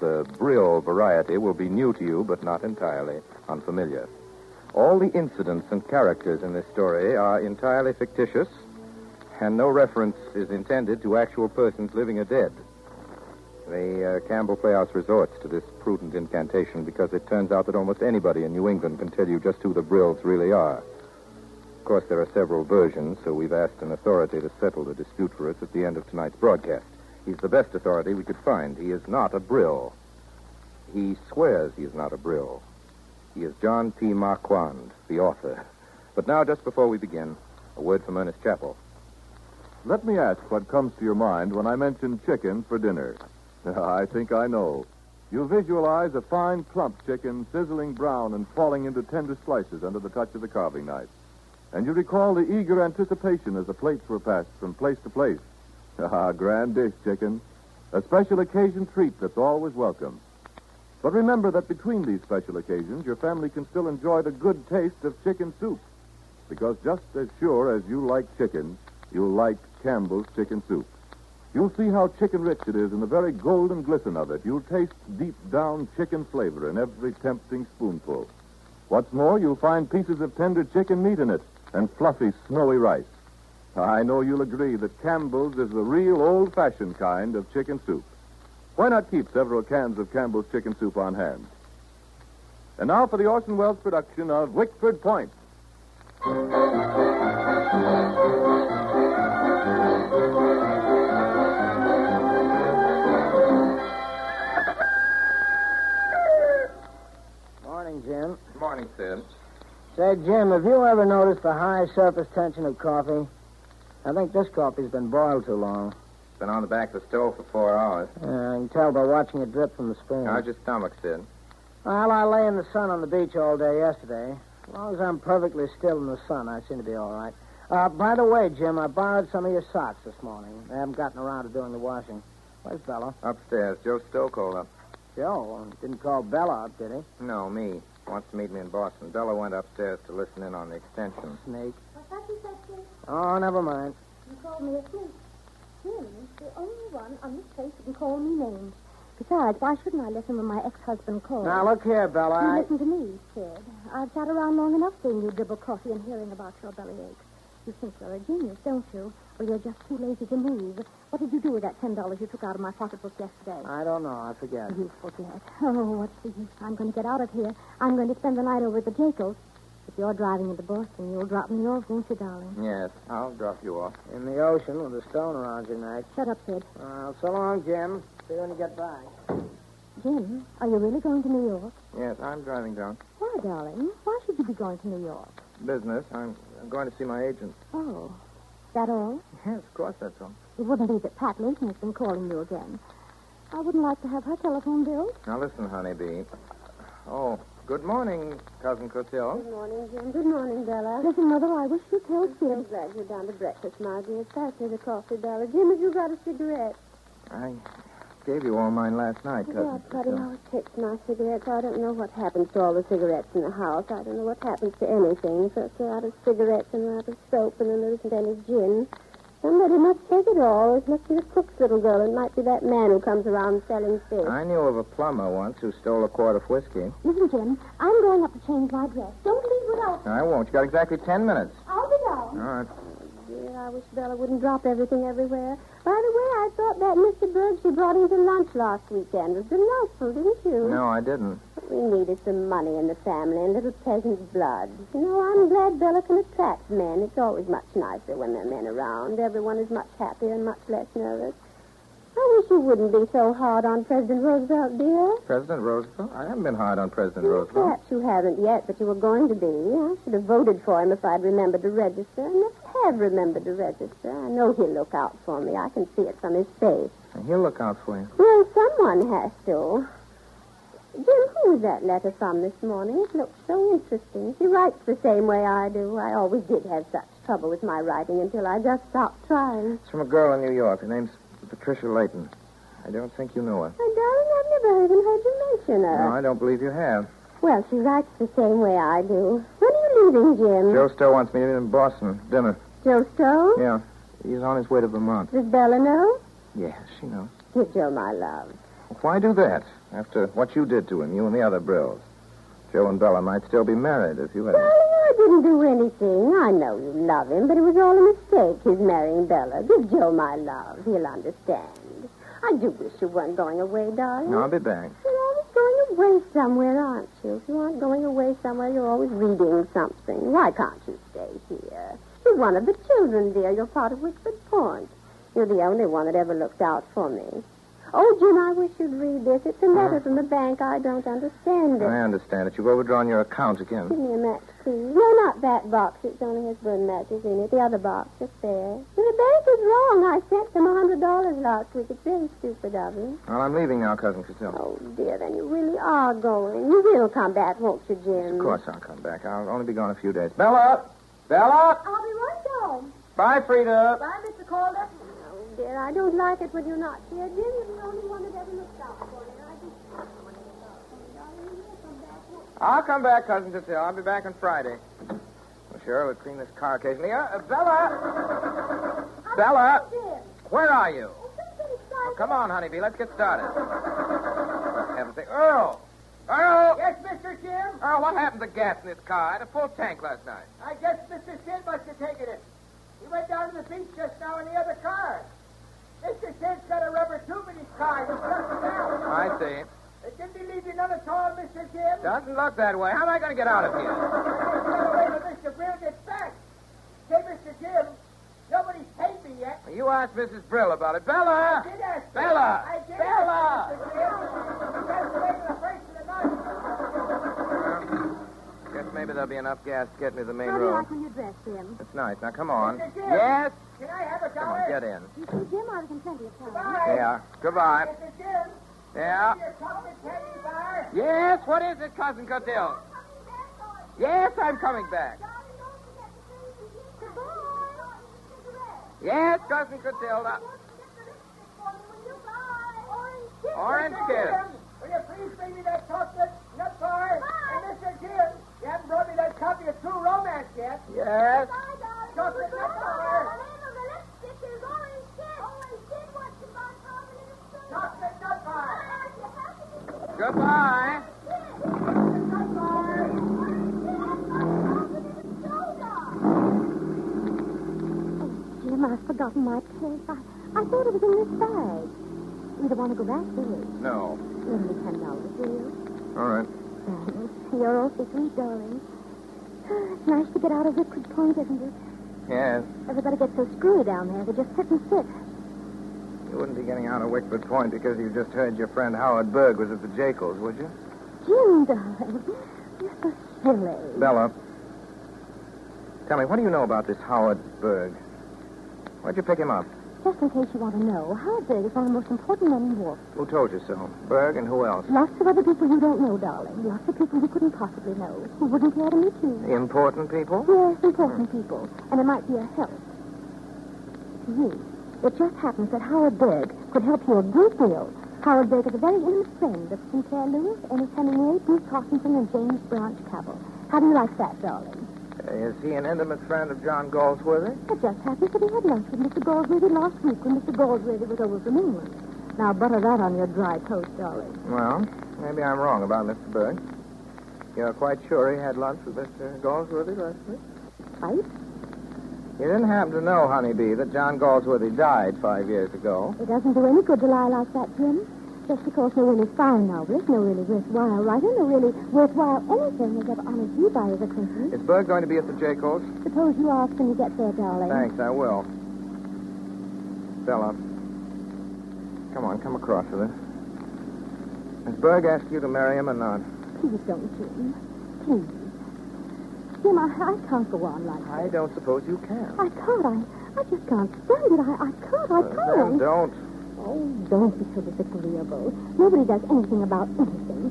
The Brill variety will be new to you, but not entirely unfamiliar. All the incidents and characters in this story are entirely fictitious, and no reference is intended to actual persons living or dead. The Campbell Playhouse resorts to this prudent incantation because it turns out that almost anybody in New England can tell you just who the Brills really are. Of course, there are several versions, so we've asked an authority to settle the dispute for us at the end of tonight's broadcast. He's the best authority we could find. He is not a Brill. He swears he is not a Brill. He is John P. Marquand, the author. But now, just before we begin, a word from Ernest Chappell. Let me ask what comes to your mind when I mention chicken for dinner. I think I know. You visualize a fine, plump chicken sizzling brown and falling into tender slices under the touch of the carving knife. And you recall the eager anticipation as the plates were passed from place to place. Grand dish, chicken. A special occasion treat that's always welcome. But remember that between these special occasions, your family can still enjoy the good taste of chicken soup. Because just as sure as you like chicken, you'll like Campbell's chicken soup. You'll see how chicken-rich it is in the very golden glisten of it. You'll taste deep-down chicken flavor in every tempting spoonful. What's more, you'll find pieces of tender chicken meat in it and fluffy, snowy rice. I know you'll agree that Campbell's is the real old-fashioned kind of chicken soup. Why not keep several cans of Campbell's chicken soup on hand? And now for the Orson Welles production of Wickford Point. Morning, Jim. Morning, Sid. Say, Jim, have you ever noticed the high surface tension of coffee? I think this coffee's been boiled too long. It's been on the back of the stove for 4 hours. I can tell by watching it drip from the spoon. How's your stomach, Sid? Well, I lay in the sun on the beach all day yesterday. As long as I'm perfectly still in the sun, I seem to be all right. By the way, Jim, I borrowed some of your socks this morning. I haven't gotten around to doing the washing. Where's Bella? Upstairs. Joe Stowe called up. Joe? Didn't call Bella up, did he? No, me. Wants to meet me in Boston. Bella went upstairs to listen in on the extension. Snake. I thought you said Jim. Oh, never mind. You called me a snake. Jim, the only one on this place who can call me names. Besides, why shouldn't I listen when my ex-husband calls? Now, look here, Bella. You listen to me, Sid. I've sat around long enough seeing you dribble coffee and hearing about your bellyache. You think you're a genius, don't you? Well, you're just too lazy to move. What did you do with that $10 you took out of my pocketbook yesterday? I don't know. I forget. You forget. Oh, what's the use? I'm going to get out of here. I'm going to spend the night over at the Jacobs. If you're driving into Boston, you'll drop me off, won't you, darling? Yes, I'll drop you off. In the ocean with a stone around your neck. Shut up, Sid. Well, so long, Jim. See you when you get back. Jim, are you really going to New York? Yes, I'm driving down. Why, darling? Why should you be going to New York? Business. I'm going to see my agent. Oh, that all? Yes, of course, that's all. It wouldn't be that Pat Lincoln has been calling you again. I wouldn't like to have her telephone bill. Now, listen, honeybee. Oh, good morning, Cousin Cotille. Good morning, Jim. Good morning, Bella. Listen, Mother, I wish you'd tell I'm Sid. glad you're down to breakfast, my dear. Pass me the coffee, Bella. Jim, have you got a cigarette? I gave you all mine last night, Cousin Yeah, Buddy always takes my cigarettes. I don't know what happens to all the cigarettes in the house. I don't know what happens to anything. First they're out of cigarettes and they're out of soap, and then there isn't any gin. Somebody must take it all. It must be the cook's little girl. It might be that man who comes around selling fish. I knew of a plumber once who stole a quart of whiskey. Listen, Jim, I'm going up to change my dress. Don't leave without me. I won't. You got exactly 10 minutes. I'll be down. All right. Dear, I wish Bella wouldn't drop everything everywhere. By the way, I thought that Mr. Berg she brought into lunch last weekend was delightful, didn't you? No, I didn't. We needed some money in the family and little peasant blood. You know, I'm glad Bella can attract men. It's always much nicer when there are men around. Everyone is much happier and much less nervous. I wish you wouldn't be so hard on President Roosevelt, dear. President Roosevelt? I haven't been hard on President Roosevelt. Perhaps you haven't yet, but you were going to be. I should have voted for him if I'd remembered to register. And I have remembered to register. I know he'll look out for me. I can see it from his face. And he'll look out for you. Well, someone has to. Jim, who was that letter from this morning? It looks so interesting. She writes the same way I do. I always did have such trouble with my writing until I just stopped trying. It's from a girl in New York. Her name's Patricia Layton. I don't think you know her. Oh, darling, I've never even heard you mention her. No, I don't believe you have. Well, she writes the same way I do. When are you leaving, Jim? Joe Stowe wants me in Boston. Dinner. Joe Stowe? Yeah. He's on his way to Vermont. Does Bella know? Yes, she knows. Give Joe my love. Why do that? After what you did to him, you and the other Brills. Joe and Bella might still be married if you had... Darling, I didn't do anything. I know you love him, but it was all a mistake, his marrying Bella. Give Joe my love. He'll understand. I do wish you weren't going away, darling. No, I'll be back. You're always going away somewhere, aren't you? If you aren't going away somewhere, you're always reading something. Why can't you stay here? You're one of the children, dear. You're part of Wickford Point. You're the only one that ever looked out for me. Oh, Jim, I wish you'd read this. It's a letter from the bank. I don't understand it. I understand it. You've overdrawn your account again. Give me a match, please. No, not that box. It's only has burn matches in it. The other box, just there. The bank is wrong. I sent them $100 last week. It's very stupid of you. Well, I'm leaving now, Cousin Costello. Oh, dear, then you really are going. You will come back, won't you, Jim? Of course I'll come back. I'll only be gone a few days. Bella! Bella! I'll be right home. Bye, Frida. Bye, Mr. Calder. Oh, dear, I don't like it when you're not here. Jim, you're the only one that ever looks out for me. I just don't want to look out for me, darling. You will come back, won't you? I'll come back, Cousin Costello. I'll be back on Friday. Well, sure, we'll clean this car occasionally. Bella! Bella! Where are you? Oh, come on, honeybee. Let's get started. For heaven's sake. Earl! Earl! Yes, Mr. Jim? Earl, what happened to gas in this car? I had a full tank last night. I guess Mr. Sid must have taken it. He went down to the beach just now in the other car. Mr. Sid's got a rubber tube in his car. He's just down. I see. Didn't he leave you none at all, Mr. Jim? Doesn't look that way. How am I going to get out of here? Wait till Mr. Brill gets back. Say, Mr. Jim, nobody's paid me yet. You asked Mrs. Brill about it. Bella! I did ask her. Bella! I did Bella! ask her, Mr. Jim. He has to wait till the first of the month. Guess maybe there'll be enough gas to get me to the main How do you road. like when you dress, Jim? It's nice. Now, come on. Mr. Jim. Yes? Can I have a Come dollar? on, get in. You see, Jim, I was in plenty of time. Goodbye. Yeah. Goodbye. Mr. Jim. Yeah. Your coffee candy bar. Yes, what is it, Cousin Cotille? Yes, I'm coming back. Yes, Cousin Cotille. Orange kiss. Will you please bring me that chocolate nut bar? And Mr. Jim, you haven't brought me that copy of True Romance yet. Yes. Chocolate nut bar. Chocolate nut bar. Goodbye. Jim, I've forgotten my purse. I thought it was in this bag. You don't want to go back, do you? No. Lend me $10, will you? All right. Thanks. You're awfully sweet, darling. It's nice to get out of Wickford Point, isn't it? Yes. Everybody gets so screwy down there. They just sit and sit. You wouldn't be getting out of Wickford Point because you just heard your friend Howard Berg was at the Jacobs, would you? Jim, darling. You're so silly. Bella, tell me, what do you know about this Howard Berg? Where'd you pick him up? Just in case you want to know, Howard Berg is one of the most important men in war. Who told you so? Berg and who else? Lots of other people you don't know, darling. Lots of people you couldn't possibly know. Who wouldn't care to meet you. Important people? Yes, important people. And it might be a help to you. It just happens that Howard Berg could help you a great deal. Howard Berg is a very intimate friend of Sinclair Lewis, Ernest Hemingway, Bruce Hoskington, and James Branch Cabell. How do you like that, darling? Is he an intimate friend of John Galsworthy? It just happens that he had lunch with Mr. Galsworthy last week when Mr. Galsworthy was over from England. Now, butter that on your dry toast, darling. Well, maybe I'm wrong about Mr. Berg. You're quite sure he had lunch with Mr. Galsworthy last week? Right? You didn't happen to know, Honeybee, that John Galsworthy died 5 years ago. It doesn't do any good to lie like that, Jim. Just because no really fine novelist, no really worthwhile writer, no really worthwhile anything has ever honored you by his acquaintance. Is Berg going to be at the Jacobs? Suppose you ask when you get there, darling. Thanks, I will. Bella, come on, come across with us. Has Berg asked you to marry him or not? Please don't, Jim. Please. Jim, I can't go on like I don't suppose you can. I can't. I just can't stand it. I can't. I Then can't. don't. Oh, don't be so disagreeable. Nobody does anything about anything.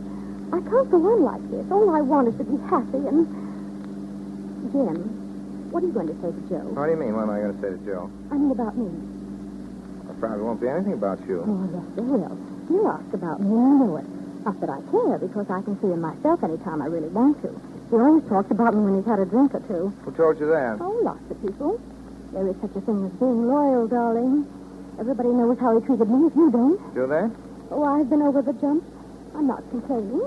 I can't go on like this. All I want is to be happy and... Jim, what are you going to say to Joe? What do you mean? What am I going to say to Joe? I mean about me. There probably won't be anything about you. Oh, yes, there will. He'll ask about me and you know it. Not that I care, because I can see him myself any time I really want to. He always talks about me when he's had a drink or two. Who told you that? Oh, lots of people. There is such a thing as being loyal, darling. Everybody knows how he treated me if you don't. Do they? Oh, I've been over the jump. I'm not complaining.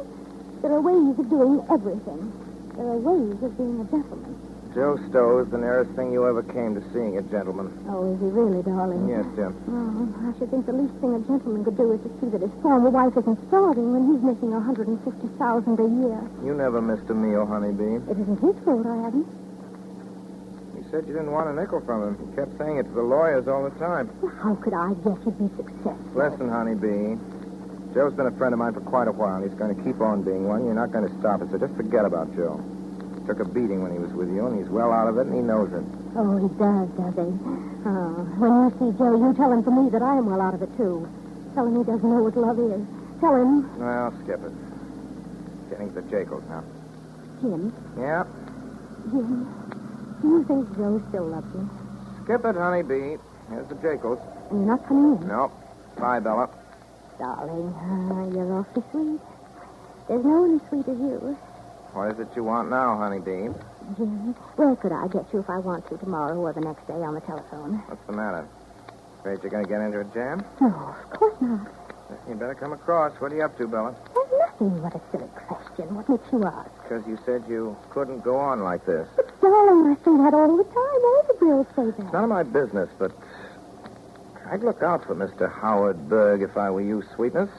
There are ways of doing everything. There are ways of being a gentleman. Joe Stowe's the nearest thing you ever came to seeing a gentleman. Oh, is he really, darling? Yes, Jim. Oh, I should think the least thing a gentleman could do is to see that his former wife isn't starving when he's making $150,000 a year. You never missed a meal, honeybee. It isn't his fault, I haven't. You said you didn't want a nickel from him. You kept saying it to the lawyers all the time. Well, how could I guess he'd be successful? Listen, honeybee. Joe's been a friend of mine for quite a while, and he's going to keep on being one. You're not going to stop it, so just forget about Joe. He took a beating when he was with you, and he's well out of it, and he knows it. Oh, he does he? Oh, when you see Joe, you tell him for me that I am well out of it, too. Tell him he doesn't know what love is. Tell him... Well, skip it. Getting to the Jacobs now. Jim. Yeah? Jim, do you think Joe still loves you? Skip it, honeybee. Here's the Jacobs. And you're not coming in? Nope. Bye, Bella. Darling, you're awfully sweet. There's no one as sweet as you. What is it you want now, honeybee? Jim, where could I get you if I want to tomorrow or the next day on the telephone? What's the matter? Afraid you're going to get into a jam? No, of course not. You better come across. What are you up to, Bella? There's nothing but a silly question. What makes you ask? Because you said you couldn't go on like this. But, darling, I say that all the time. All the girls say that. It's none of my business, but I'd look out for Mr. Howard Berg if I were you, sweetness.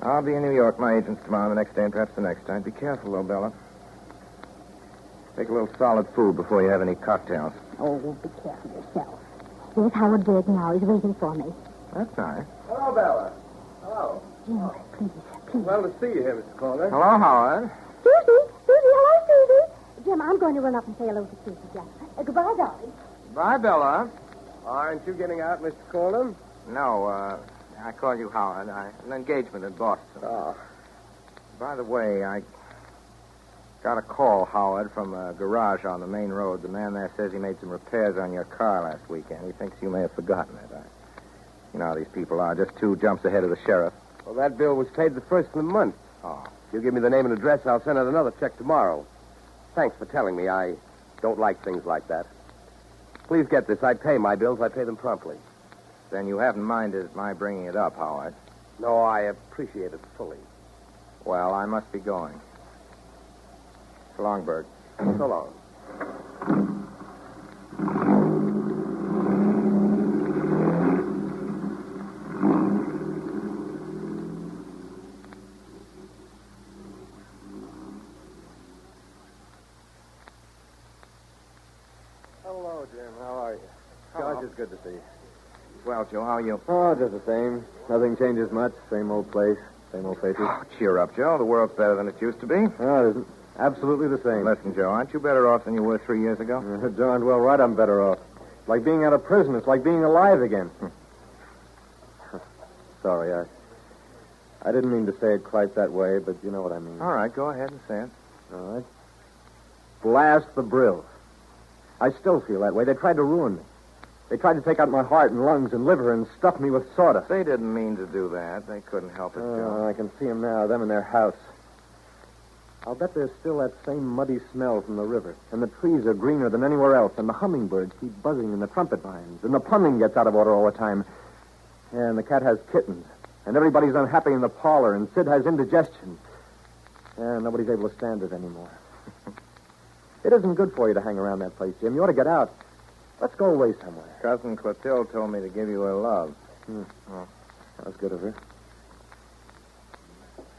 I'll be in New York, my agents, tomorrow, the next day, and perhaps the next time. Be careful, though, Bella. Take a little solid food before you have any cocktails. Oh, be careful yourself. Here's Howard Berg now. He's waiting for me. That's nice. Hello, Bella. Hello. Jim, please. Well to see you here, Mr. Calder. Hello, Howard. Susie, hello, Susie. Jim, I'm going to run up and say hello to Susie, Jack. Goodbye, darling. Bye, Bella. Aren't you getting out, Mr. Calder? No, I called you Howard. An engagement in Boston. Oh. By the way, I got a call, Howard, from a garage on the main road. The man there says he made some repairs on your car last weekend. He thinks you may have forgotten it. You know how these people are, just 2 jumps ahead of the sheriff. Well, that bill was paid the first of the month. Oh. If you give me the name and address, I'll send out another check tomorrow. Thanks for telling me. I don't like things like that. Please get this. I pay my bills. I pay them promptly. Then you haven't minded my bringing it up, Howard. No, I appreciate it fully. Well, I must be going. So long, Berg. So long. Hello, Jim. How are you? Gosh, it's good to see you. Well, Joe, how are you? Oh, just the same. Nothing changes much. Same old place. Same old faces. Oh, cheer up, Joe. The world's better than it used to be. No, it isn't. Absolutely the same. Listen, Joe, aren't you better off than you were 3 years ago? You're darned well right I'm better off. It's like being out of prison. It's like being alive again. Sorry, I didn't mean to say it quite that way, but you know what I mean. All right, go ahead and say it. All right. Blast the Brills. I still feel that way. They tried to ruin me. They tried to take out my heart and lungs and liver and stuff me with sawdust. They didn't mean to do that. They couldn't help it, Joe. I can see them now, them in their house. I'll bet there's still that same muddy smell from the river. And the trees are greener than anywhere else. And the hummingbirds keep buzzing in the trumpet vines. And the plumbing gets out of order all the time. And the cat has kittens. And everybody's unhappy in the parlor. And Sid has indigestion. And nobody's able to stand it anymore. It isn't good for you to hang around that place, Jim. You ought to get out. Let's go away somewhere. Cousin Clotilde told me to give you her love. Oh, that's good of her.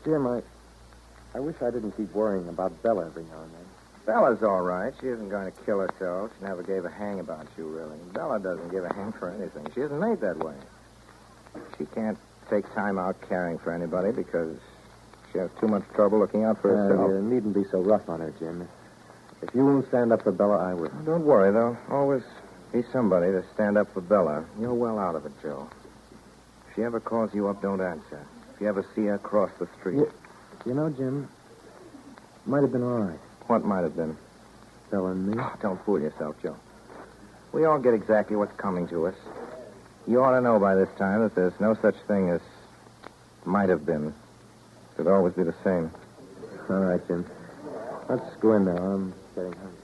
Jim, I wish I didn't keep worrying about Bella every now and then. Bella's all right. She isn't going to kill herself. She never gave a hang about you, really. Bella doesn't give a hang for anything. She isn't made that way. She can't take time out caring for anybody because she has too much trouble looking out for herself. You needn't be so rough on her, Jim. If you won't stand up for Bella, I will. Don't worry, though. Always be somebody to stand up for Bella. You're well out of it, Joe. If she ever calls you up, don't answer. If you ever see her cross the street. You know, Jim, it might have been all right. What might have been? Bella and me. Oh, don't fool yourself, Joe. We all get exactly what's coming to us. You ought to know by this time that there's no such thing as might have been. It should always be the same. All right, Jim. Let's go in now. I'm getting hungry.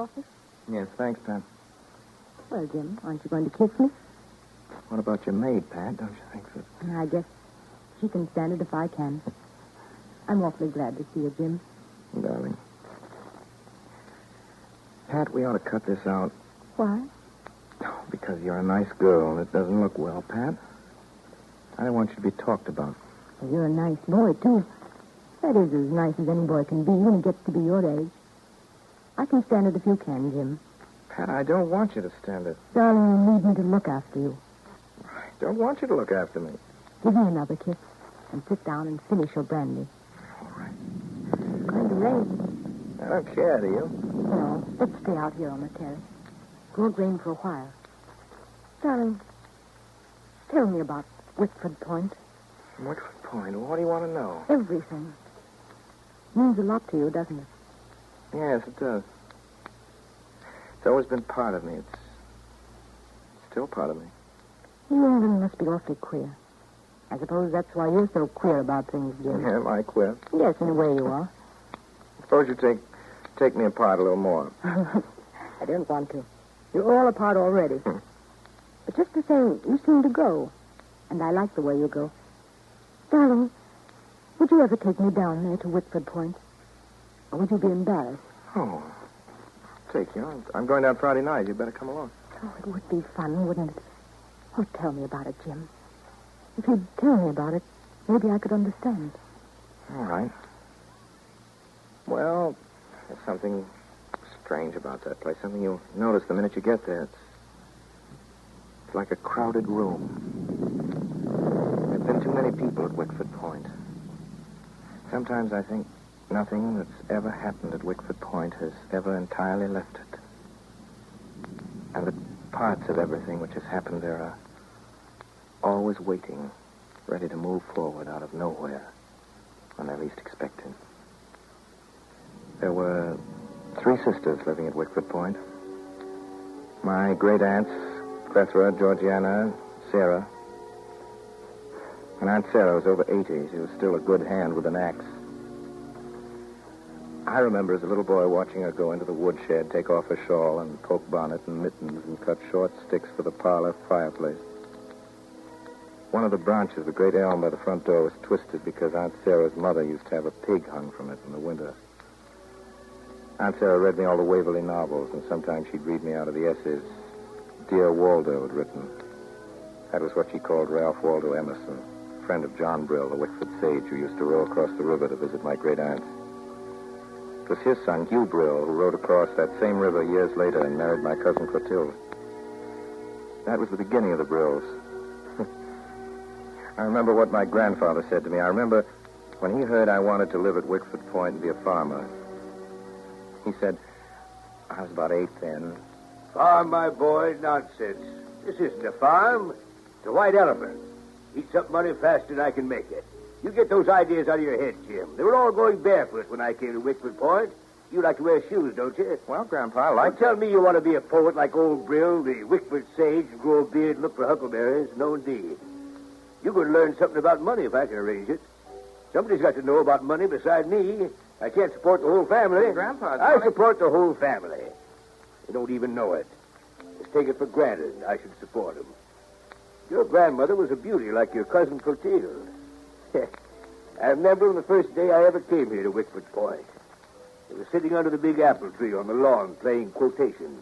coffee? Yes, thanks, Pat. Well, Jim, aren't you going to kiss me? What about your maid, Pat? Don't you think so? I guess she can stand it if I can. I'm awfully glad to see you, Jim. Darling. Pat, we ought to cut this out. Why? Because you're a nice girl and it doesn't look well, Pat. I don't want you to be talked about. Well, you're a nice boy, too. That is as nice as any boy can be when he gets to be your age. I can stand it if you can, Jim. Pat, I don't want you to stand it. Darling, you need me to look after you. I don't want you to look after me. Give me another kiss and sit down and finish your brandy. All right. It's going to rain. I don't care, do you? No, let's stay out here on the terrace. It won't rain for a while. Darling, tell me about Wickford Point. Wickford Point? What do you want to know? Everything. Means a lot to you, doesn't it? Yes, it does. It's always been part of me. It's still part of me. New England must be awfully queer. I suppose that's why you're so queer about things, Jim. Am I queer? Yes, in a way you are. Suppose you take me apart a little more. I don't want to. You're all apart already. But just the same, you seem to go. And I like the way you go. Darling, would you ever take me down there to Wickford Point? Or would you be embarrassed? Oh, take you. I'm going down Friday night. You better come along. Oh, it would be fun, wouldn't it? Oh, tell me about it, Jim. If you'd tell me about it, maybe I could understand. All right. Well, there's something strange about that place. Something you'll notice the minute you get there. It's like a crowded room. There have been too many people at Wickford Point. Sometimes I think nothing that's ever happened at Wickford Point has ever entirely left it. And that parts of everything which has happened there are always waiting, ready to move forward out of nowhere when they're least expected. There were 3 sisters living at Wickford Point. My great aunts, Clethra, Georgiana, Sarah. And Aunt Sarah was over 80. She was still a good hand with an axe. I remember as a little boy watching her go into the woodshed, take off her shawl and poke bonnet and mittens and cut short sticks for the parlor fireplace. One of the branches of the great elm by the front door was twisted because Aunt Sarah's mother used to have a pig hung from it in the winter. Aunt Sarah read me all the Waverly novels, and sometimes she'd read me out of the essays Dear Waldo had written. That was what she called Ralph Waldo Emerson, friend of John Brill, the Wickford sage who used to row across the river to visit my great aunts. It was his son, Hugh Brill, who rowed across that same river years later and married my cousin Clotilde. That was the beginning of the Brills. I remember what my grandfather said to me. I remember when he heard I wanted to live at Wickford Point and be a farmer. He said, I was about 8 then. Farm, my boy, nonsense. This isn't a farm. It's a white elephant. Eats up money faster than I can make it. You get those ideas out of your head, Jim. They were all going barefoot when I came to Wickford Point. You like to wear shoes, don't you? Well, Grandpa, I like... Don't tell me you want to be a poet like old Brill, the Wickford sage, and grow a beard and look for huckleberries. No, indeed. You're going to learn something about money if I can arrange it. Somebody's got to know about money beside me. I can't support the whole family. Hey, Grandpa, I support the whole family. They don't even know it. Just take it for granted I should support them. Your grandmother was a beauty like your cousin Clotilde. I remember the first day I ever came here to Wickford Point. They were sitting under the big apple tree on the lawn playing quotations.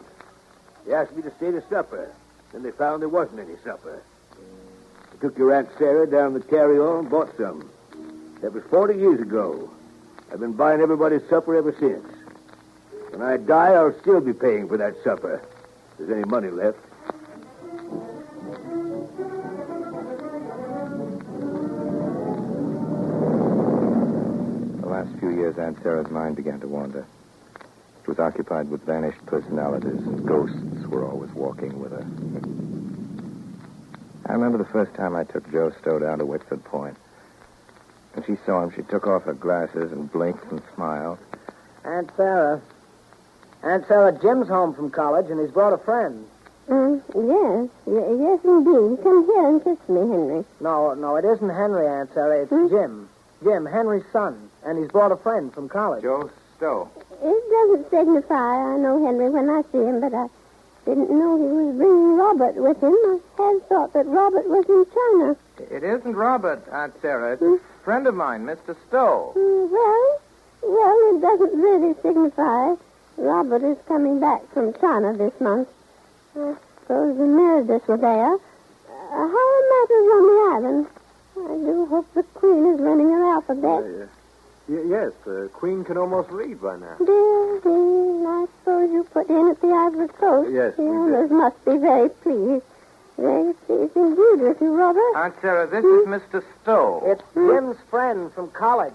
They asked me to stay to supper. Then they found there wasn't any supper. I took your Aunt Sarah down the carry-on and bought some. That was 40 years ago. I've been buying everybody's supper ever since. When I die, I'll still be paying for that supper. If there's any money left. The last few years, Aunt Sarah's mind began to wander. She was occupied with vanished personalities, and ghosts were always walking with her. I remember the first time I took Joe Stowe down to Wickford Point. When she saw him, she took off her glasses and blinked and smiled. Aunt Sarah, Jim's home from college, and he's brought a friend. Yes, indeed. Come here and kiss me, Henry. No, it isn't Henry, Aunt Sarah. It's Jim. Jim, Henry's son. And he's brought a friend from college. Joe Stowe? It doesn't signify. I know Henry when I see him, but I didn't know he was bringing Robert with him. I had thought that Robert was in China. It isn't Robert, Aunt Sarah. It's a friend of mine, Mr. Stowe. Well, it doesn't really signify. Robert is coming back from China this month. I suppose the Merediths were there. How are matters on the island? I do hope the Queen is learning her alphabet. Yes, the Queen can almost read by now. Dear, I suppose you put in at the Ivory Coast. Yes, The we did. owners must be very pleased. Very pleased indeed with you, Robert. Aunt Sarah, this is Mr. Stowe. It's Jim's friend from college.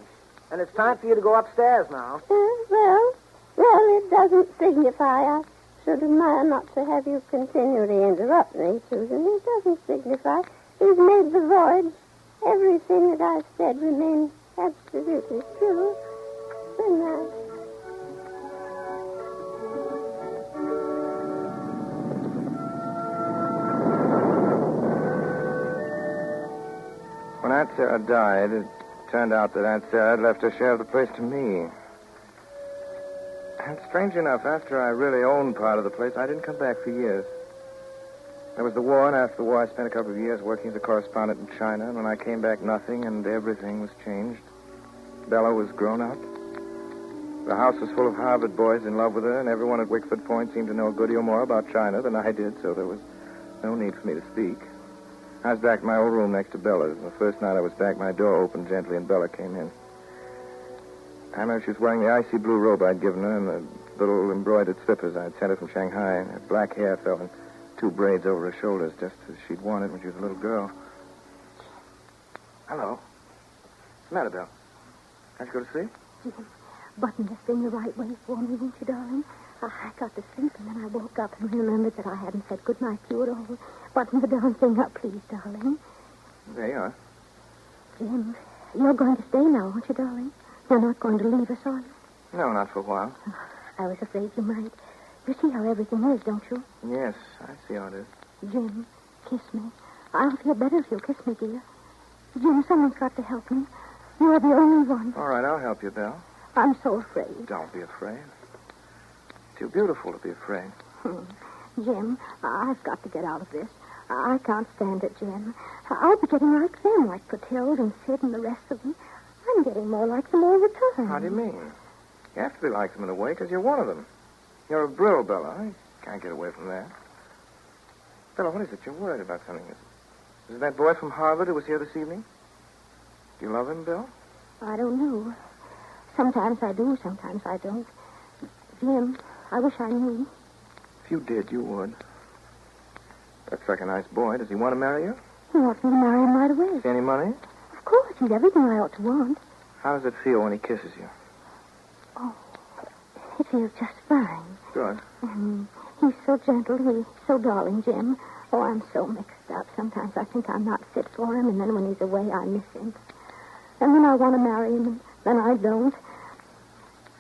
And it's time for you to go upstairs now. Well, it doesn't signify. I should admire not to have you continually interrupt me, Susan. It doesn't signify. He's made the voyage. Everything that I've said remains absolutely true. Good night. When Aunt Sarah died, it turned out that Aunt Sarah had left her share of the place to me. And strange enough, after I really owned part of the place, I didn't come back for years. There was the war, and after the war, I spent a couple of years working as a correspondent in China. And when I came back, nothing and everything was changed. Bella was grown up. The house was full of Harvard boys in love with her, and everyone at Wickford Point seemed to know a good deal more about China than I did, so there was no need for me to speak. I was back in my old room next to Bella's, and the first night I was back, my door opened gently, and Bella came in. I remember she was wearing the icy blue robe I'd given her and the little embroidered slippers I'd sent her from Shanghai. And her black hair fell in 2 braids over her shoulders, just as she'd worn it when she was a little girl. Hello. What's the matter, Belle? Can't you go to sleep? Button this thing the right way for me, won't you, darling? I got to sleep, and then I woke up and remembered that I hadn't said good night to you at all. Button the darn thing up, please, darling. There you are. Jim, you're going to stay now, aren't you, darling? You're not going to leave us, are you? No, not for a while. I was afraid you might. You see how everything is, don't you? Yes, I see how it is. Jim, kiss me. I'll feel better if you'll kiss me, dear. Jim, someone's got to help me. You're the only one. All right, I'll help you, Belle. I'm so afraid. Don't be afraid. Too beautiful to be afraid. Jim, I've got to get out of this. I can't stand it, Jim. I'll be getting like them, like Clotilde and Sid and the rest of them. I'm getting more like them all the time. How do you mean? You have to be like them in a way because you're one of them. You're a Brill, Bella. You can't get away from that. Bella, what is it? You're worried about something. Is it that boy from Harvard who was here this evening? Do you love him, Bill? I don't know. Sometimes I do, sometimes I don't. Jim, I wish I knew. If you did, you would. Looks like a nice boy. Does he want to marry you? He wants me to marry him right away. See any money? Of course, he's everything I ought to want. How does it feel when he kisses you? Oh, it feels just fine. Good. He's so gentle. He's so darling, Jim. Oh, I'm so mixed up. Sometimes I think I'm not fit for him, and then when he's away, I miss him. And then I want to marry him, and then I don't.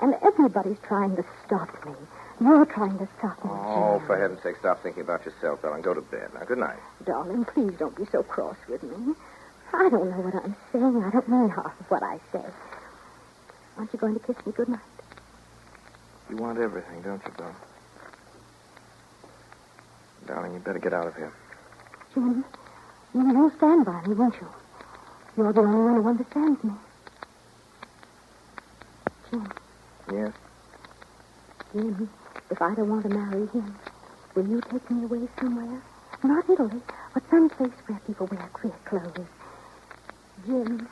And everybody's trying to stop me. You're trying to stop me, Oh, Jim. for heaven's sake, stop thinking about yourself, Bella, and go to bed. Now, good night. Darling, please don't be so cross with me. I don't know what I'm saying. I don't mean half of what I say. Aren't you going to kiss me good night? You want everything, don't you, Bella? Darling, you better get out of here. Jim, you'll stand by me, won't you? You're the only one who understands me. Jim, Yes? Jim, if I don't want to marry him, will you take me away somewhere? Not Italy, but some place where people wear queer clothes. Jim,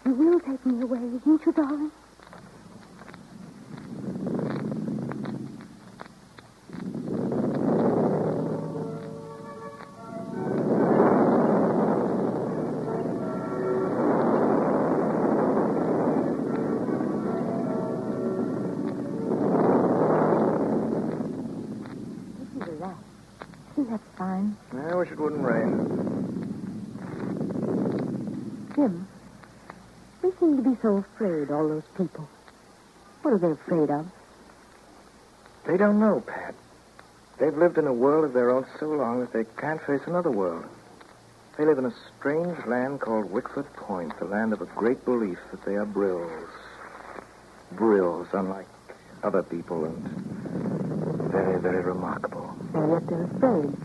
you will take me away, won't you, darling? See, that's fine. I wish it wouldn't rain. Jim, they seem to be so afraid, all those people. What are they afraid of? They don't know, Pat. They've lived in a world of their own so long that they can't face another world. They live in a strange land called Wickford Point, the land of a great belief that they are Brills. Brills, unlike other people and very, very remarkable. And yet they're afraid.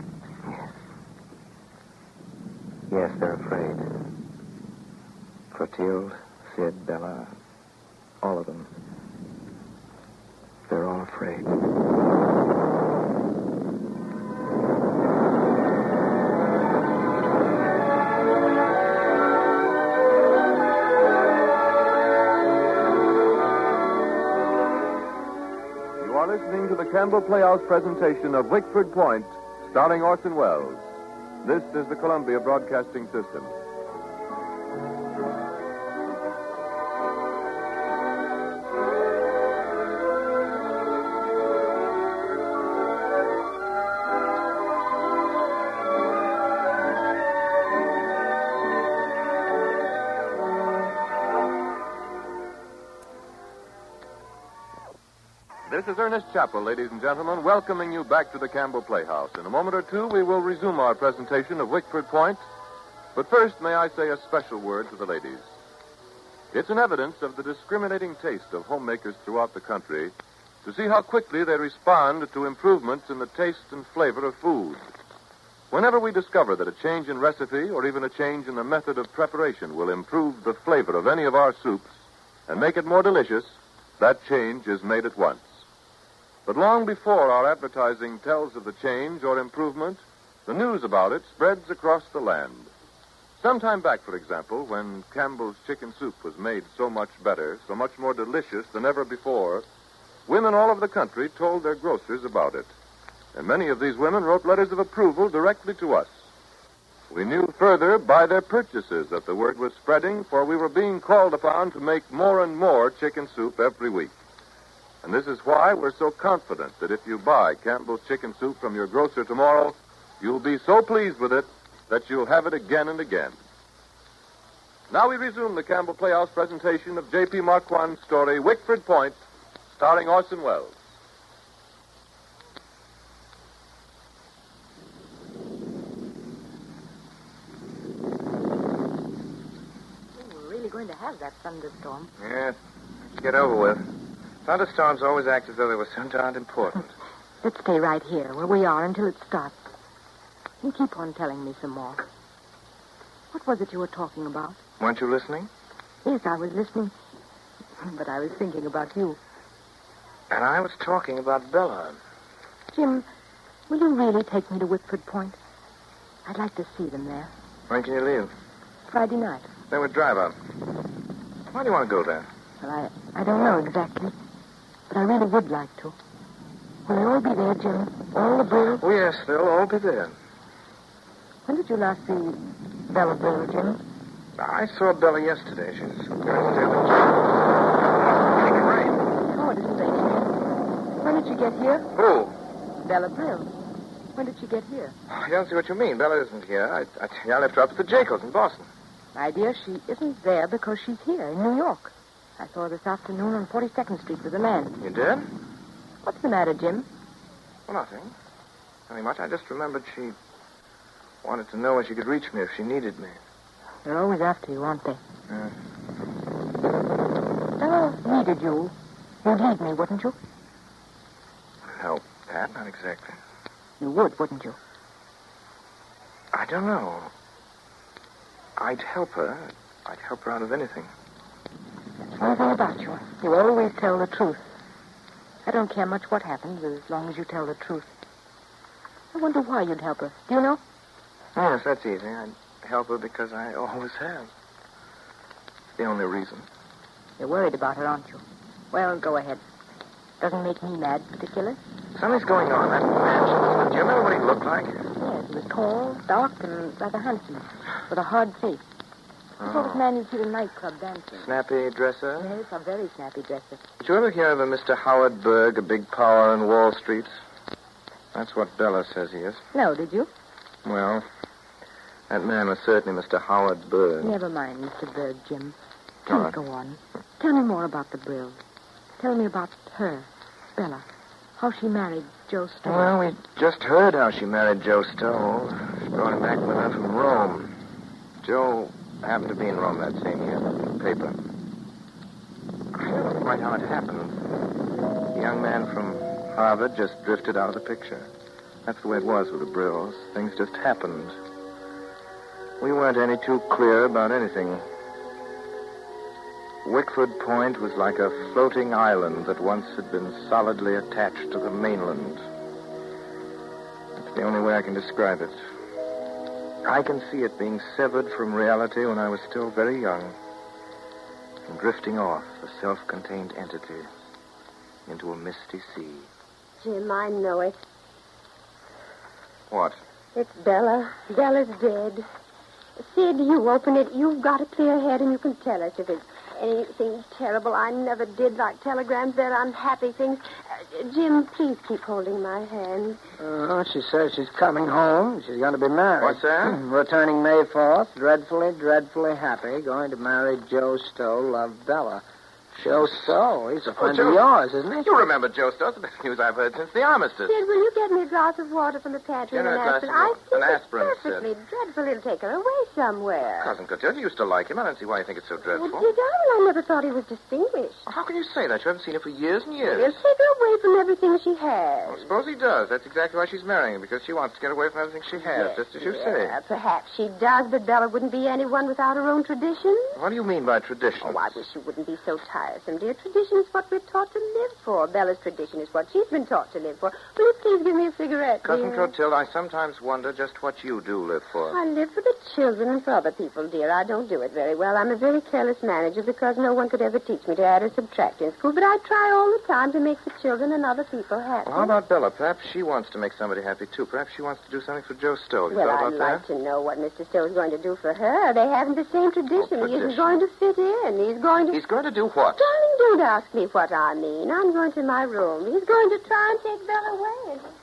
Yes, they're afraid. Clotilde, Sid, Bella, all of them. They're all afraid. You are listening to the Campbell Playhouse presentation of Wickford Point, starring Orson Welles. This is the Columbia Broadcasting System. This is Ernest Chappell, ladies and gentlemen, welcoming you back to the Campbell Playhouse. In a moment or two, we will resume our presentation of Wickford Point. But first, may I say a special word to the ladies. It's an evidence of the discriminating taste of homemakers throughout the country to see how quickly they respond to improvements in the taste and flavor of food. Whenever we discover that a change in recipe or even a change in the method of preparation will improve the flavor of any of our soups and make it more delicious, that change is made at once. But long before our advertising tells of the change or improvement, the news about it spreads across the land. Some time back, for example, when Campbell's chicken soup was made so much better, so much more delicious than ever before, women all over the country told their grocers about it. And many of these women wrote letters of approval directly to us. We knew further by their purchases that the word was spreading, for we were being called upon to make more and more chicken soup every week. And this is why we're so confident that if you buy Campbell's chicken soup from your grocer tomorrow, you'll be so pleased with it that you'll have it again and again. Now we resume the Campbell Playhouse presentation of J.P. Marquand's story, Wickford Point, starring Orson Welles. We're really going to have that thunderstorm. Yes, let's get over with. Thunderstorms always act as though they were so darned important. Let's stay right here where we are until it stops. You keep on telling me some more. What was it you were talking about? Weren't you listening? Yes, I was listening. But I was thinking about you. And I was talking about Bella. Jim, will you really take me to Wickford Point? I'd like to see them there. When can you leave? Friday night. Then we'd drive up. Why do you want to go there? Well, I don't know exactly. But I really would like to. Will they all be there, Jim? All the Brills? Oh, yes, they'll all be there. When did you last see Bella Brill, Jim? I saw Bella yesterday. She's going to stay with Oh, it isn't raining. When did she get here? Who? Bella Brill. When did she get here? I don't see what you mean. Bella isn't here. I left her up at the Jacobs in Boston. My dear, she isn't there because she's here in New York. I saw her this afternoon on 42nd Street with a man. You did? What's the matter, Jim? Well, nothing. Nothing much. I just remembered she wanted to know where she could reach me if she needed me. They're always after you, aren't they? Yeah. Bella needed you. You'd leave me, wouldn't you? No, Pat, not exactly. You would, wouldn't you? I don't know. I'd help her. I'd help her out of anything. That's one thing about you. You always tell the truth. I don't care much what happens as long as you tell the truth. I wonder why you'd help her. Do you know? Yes, that's easy. I'd help her because I always have. It's the only reason. You're worried about her, aren't you? Well, go ahead. Doesn't make me mad, particular. Something's going on. That man, do you remember what he looked like? Yes, he was tall, dark, and rather handsome, with a hard face. The sort of man you see in a nightclub dancing. Snappy dresser? Yes, a very snappy dresser. Did you ever hear of a Mr. Howard Berg, a big power on Wall Street? That's what Bella says he is. No, did you? Well, that man was certainly Mr. Howard Berg. Never mind, Mr. Berg, Jim. All Please right. go on. Tell me more about the Brills. Tell me about her, Bella. How she married Joe Stowe. Well, we just heard how she married Joe Stowe. She brought him back with her from Rome. Joe happened to be in Rome that same year. The paper. I don't know quite how it happened. The young young man from Harvard just drifted out of the picture. That's the way it was with the Brills. Things just happened. We weren't any too clear about anything. Wickford Point was like a floating island that once had been solidly attached to the mainland. That's the only way I can describe it. I can see it being severed from reality when I was still very young and drifting off, a self-contained entity, into a misty sea. Jim, I know it. What? It's Bella. Bella's dead. Sid, you open it. You've got a clear head, and you can tell us if it's anything terrible. I never did like telegrams. They're unhappy things. Jim, please keep holding my hand. Oh, she says she's coming home. She's going to be married. What's that? Returning May 4th. Dreadfully, dreadfully happy. Going to marry Joe Stowe, love Bella. Joe Stowe? He's a friend of yours, isn't he? You remember Joe Stowe. It's the best news I've heard since the armistice. Sid, will you get me a glass of water from the pantry? Get her a glass of I water. think An it's aspirin, Sid. perfectly dreadful. It'll take her away somewhere. Cousin Clotilde, you used to like him. I don't see why you think it's so dreadful. Well, did I? Well, I never thought he was distinguished. How can you say that? You haven't seen him for years and years. He'll take her away from everything she has. Well, suppose he does. That's exactly why she's marrying him, because she wants to get away from everything she has, just as you say. Perhaps she does, but Bella wouldn't be anyone without her own traditions. What do you mean by tradition? Oh, I wish you wouldn't be so tiresome, dear. Tradition is what we're taught to live for. Bella's tradition is what she's been taught to live for. Will you please give me a cigarette, Cousin dear? Clotilde, I sometimes wonder just what you do live for. I live for the children and for other people, dear. I don't do it very well. I'm a very careless manager because no one could ever teach me to add or subtract in school, but I try all the time to make the children and other people happy. Well, how about Bella? Perhaps she wants to make somebody happy, too. Perhaps she wants to do something for Joe Stowe. You Well, thought I'd about like to know what Mr. Stowe's going to do for her. They haven't the same tradition. He isn't going to fit in. He's going to... He's going to do what? Darling, don't ask me what I mean. I'm going to my room. He's going to try and take Bella away. And it's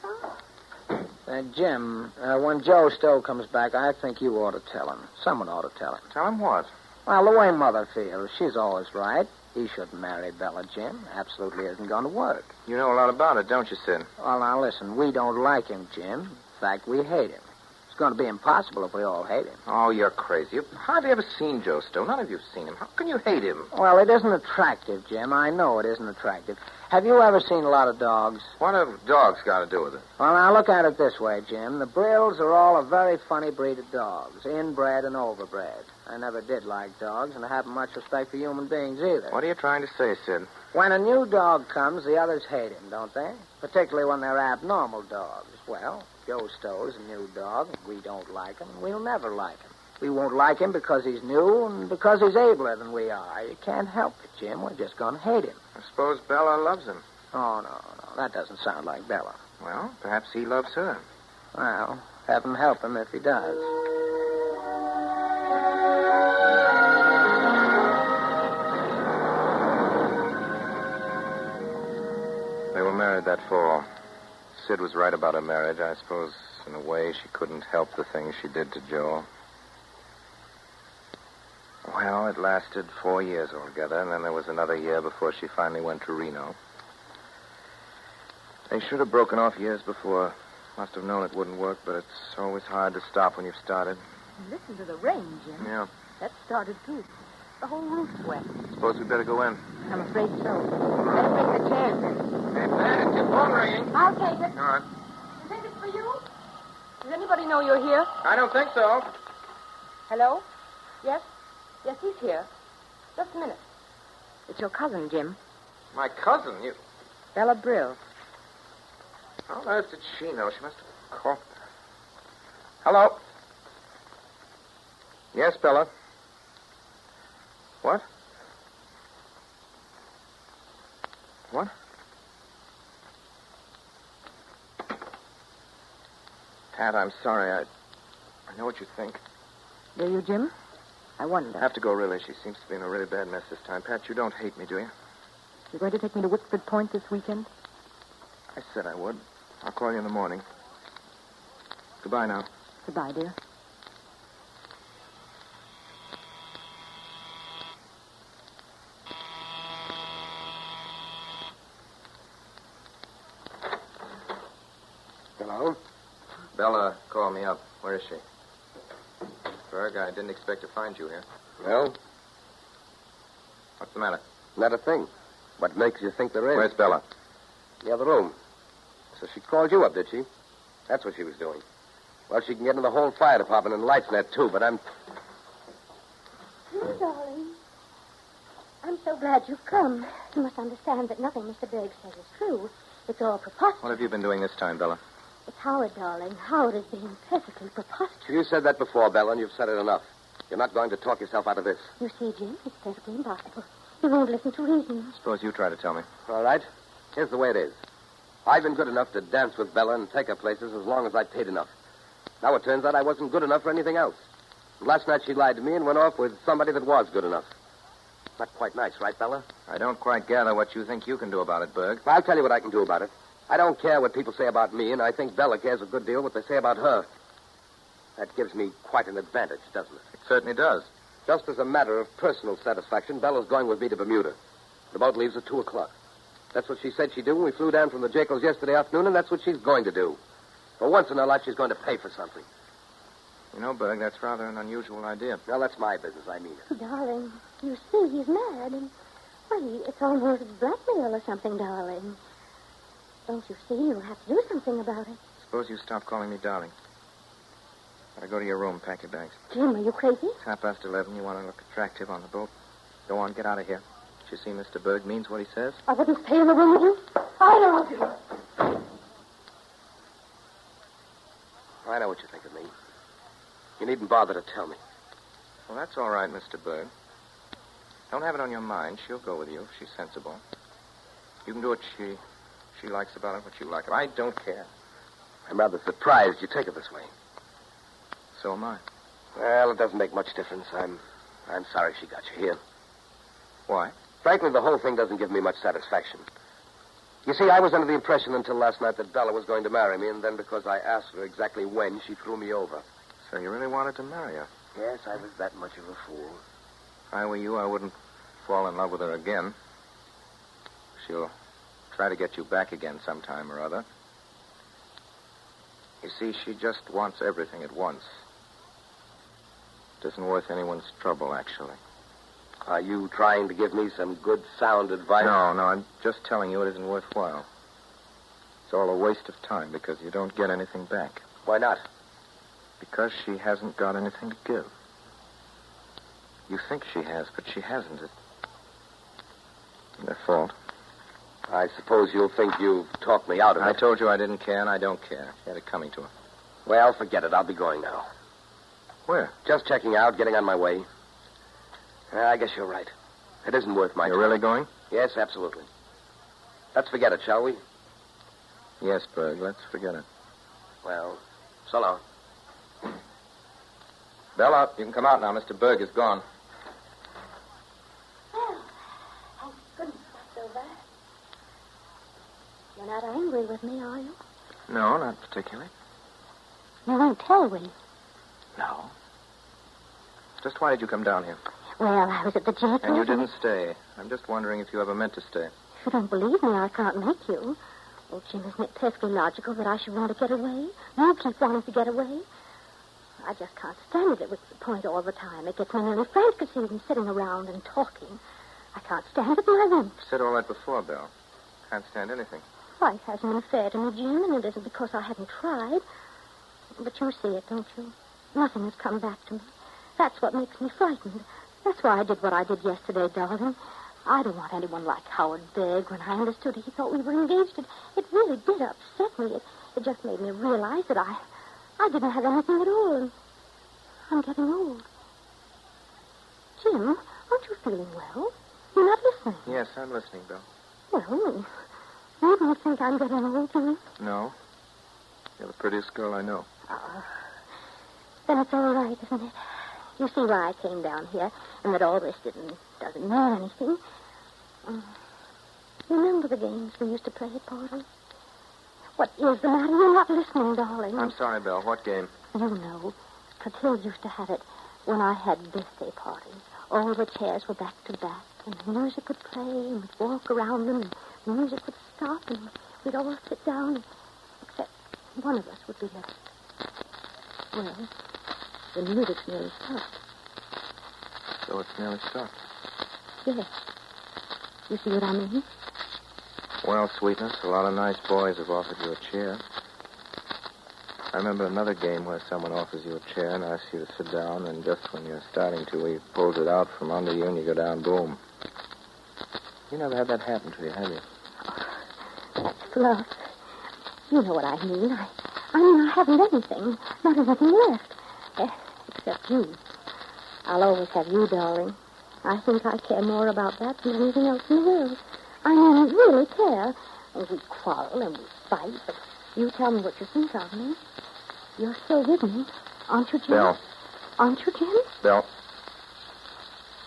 fine. Jim, when Joe Stowe comes back, I think you ought to tell him. Someone ought to tell him. Tell him what? Well, the way Mother feels. She's always right. He shouldn't marry Bella, Jim. Absolutely isn't going to work. You know a lot about it, don't you, Sid? Well, now, listen. We don't like him, Jim. In fact, we hate him. It's going to be impossible if we all hate him. Oh, you're crazy. You've hardly ever seen Joe Stowe. None of you've seen him. How can you hate him? Well, it isn't attractive, Jim. I know it isn't attractive. Have you ever seen a lot of dogs? What have dogs got to do with it? Well, now, look at it this way, Jim. The Brills are all a very funny breed of dogs, inbred and overbred. I never did like dogs, and I haven't much respect for human beings either. What are you trying to say, Sid? When a new dog comes, the others hate him, don't they? Particularly when they're abnormal dogs. Well, Joe Stowe's a new dog, and we don't like him, and we'll never like him. We won't like him because he's new and because he's abler than we are. You can't help it, Jim. We're just going to hate him. I suppose Bella loves him. Oh, no. That doesn't sound like Bella. Well, perhaps he loves her. Well, heaven help him if he does. They were married that fall. Sid was right about her marriage. I suppose, in a way, she couldn't help the things she did to Joe. Well, it lasted 4 years altogether, and then there was another year before she finally went to Reno. They should have broken off years before. Must have known it wouldn't work, but it's always hard to stop when you've started. Listen to the rain, Jim. Yeah. That started, too. The whole roof's wet. Suppose we'd better go in. I'm afraid so. Better bring the chairs in. Hey, Pat, your phone ringing. I'll take it. All right. You think it's for you? Does anybody know you're here? I don't think so. Hello? Yes? Yes, he's here. Just a minute. It's your cousin, Jim. My cousin? You... Bella Brill. How on earth did she know? She must have called. Hello? Yes, Bella. What? What? Pat, I'm sorry. I know what you think. Do you, Jim? I wonder. I have to go, really. She seems to be in a really bad mess this time. Pat, you don't hate me, do you? You're going to take me to Wickford Point this weekend? I said I would. I'll call you in the morning. Goodbye now. Goodbye, dear. Hello? Bella called me up. Where is she? Berg, I didn't expect to find you here. Well? What's the matter? Not a thing. What makes you think there is? Where's Bella? In the other room. So she called you up, did she? That's what she was doing. Well, she can get into the whole fire department and lights net, too, but I'm... Oh, darling. I'm so glad you've come. You must understand that nothing Mr. Berg says is true. It's all preposterous. What have you been doing this time, Bella? It's Howard, darling. Howard is being perfectly preposterous. You said that before, Bella, and you've said it enough. You're not going to talk yourself out of this. You see, Jim, it's perfectly impossible. He won't listen to reason. Suppose you try to tell me. All right. Here's the way it is. I've been good enough to dance with Bella and take her places as long as I paid enough. Now it turns out I wasn't good enough for anything else. And last night she lied to me and went off with somebody that was good enough. Not quite nice, right, Bella? I don't quite gather what you think you can do about it, Berg. I'll tell you what I can do about it. I don't care what people say about me, and I think Bella cares a good deal what they say about her. That gives me quite an advantage, doesn't it? It certainly does. Just as a matter of personal satisfaction, Bella's going with me to Bermuda. The boat leaves at 2 o'clock. That's what she said she'd do when we flew down from the Jacobs yesterday afternoon, and that's what she's going to do. For once in her life, she's going to pay for something. You know, Berg, that's rather an unusual idea. Well, that's my business, I mean it. Darling, you see, he's mad, and, well, it's almost blackmail or something, darling. Don't you see? You'll have to do something about it. Suppose you stop calling me darling. Gotta go to your room, pack your bags. Jim, are you crazy? It's 11:30. You want to look attractive on the boat. Go on, get out of here. Did you see Mr. Berg means what he says? I wouldn't stay in the room with you. I don't. I know what you think of me. You needn't bother to tell me. Well, that's all right, Mr. Berg. Don't have it on your mind. She'll go with you if she's sensible. You can do what she likes about it, what you like. I don't care. I'm rather surprised you take it this way. So am I. Well, it doesn't make much difference. I'm sorry she got you here. Why? Frankly, the whole thing doesn't give me much satisfaction. You see, I was under the impression until last night that Bella was going to marry me, and then because I asked her exactly when, she threw me over. So you really wanted to marry her? Yes, I was that much of a fool. If I were you, I wouldn't fall in love with her again. She'll try to get you back again sometime or other. You see, she just wants everything at once. It isn't worth anyone's trouble, actually. Are you trying to give me some good, sound advice? No, I'm just telling you it isn't worthwhile. It's all a waste of time because you don't get anything back. Why not? Because she hasn't got anything to give. You think she has, but she hasn't. It's their fault. I suppose you'll think you've talked me out of it. I told you I didn't care, and I don't care. She had it coming to her. Well, forget it. I'll be going now. Where? Just checking out, getting on my way. I guess you're right. It isn't worth my time. You're really going? Yes, absolutely. Let's forget it, shall we? Yes, Berg, let's forget it. Well, so long. Bella, you can come out now. Mr. Berg is gone. Well, thank goodness that's over. You're not angry with me, are you? No, not particularly. You won't tell, will you? No. Just why did you come down here? Well, I was at the Jacobs. And you didn't stay. I'm just wondering if you ever meant to stay. If you don't believe me, I can't make you. Oh, Jim, isn't it perfectly logical that I should want to get away? You keep wanting to get away. I just can't stand it. It was the point all the time. It gets me nearly frantic to see them sitting around and talking. I can't stand it, and I won't. You've said all that before, Belle. Can't stand anything. Life hasn't been fair to me, Jim, and it isn't because I haven't tried. But you see it, don't you? Nothing has come back to me. That's what makes me frightened. That's why I did what I did yesterday, darling. I don't want anyone like Howard Berg. When I understood he thought we were engaged, it really did upset me. It just made me realize that I didn't have anything at all. And I'm getting old. Jim, aren't you feeling well? You're not listening. Yes, I'm listening, Belle. Well, you don't think I'm getting old, do you? No. You're the prettiest girl I know. Oh, then it's all right, isn't it? You see why I came down here, and that all this doesn't mean anything. Remember the games we used to play at parties? What is the matter? You're not listening, darling. I'm sorry, Belle. What game? You know, Clotilde used to have it when I had birthday parties. All the chairs were back to back, and the music would play, and we'd walk around them, and the music would stop, and we'd all sit down, except one of us would be left. Well, the music's nearly stopped. So it's nearly stopped. Yes. You see what I mean? Well, sweetness, a lot of nice boys have offered you a chair. I remember another game where someone offers you a chair and asks you to sit down, and just when you're starting to, he pulls it out from under you and you go down, boom. You never had that happen to you, have you? That's fluff. You know what I mean. I mean, I haven't anything. Not anything left. Except you. I'll always have you, darling. I think I care more about that than anything else in the world. I mean, really care. And we quarrel and we fight, but you tell me what you think of me. You're still with me, aren't you, Jim? Belle. Aren't you, Jim? Belle,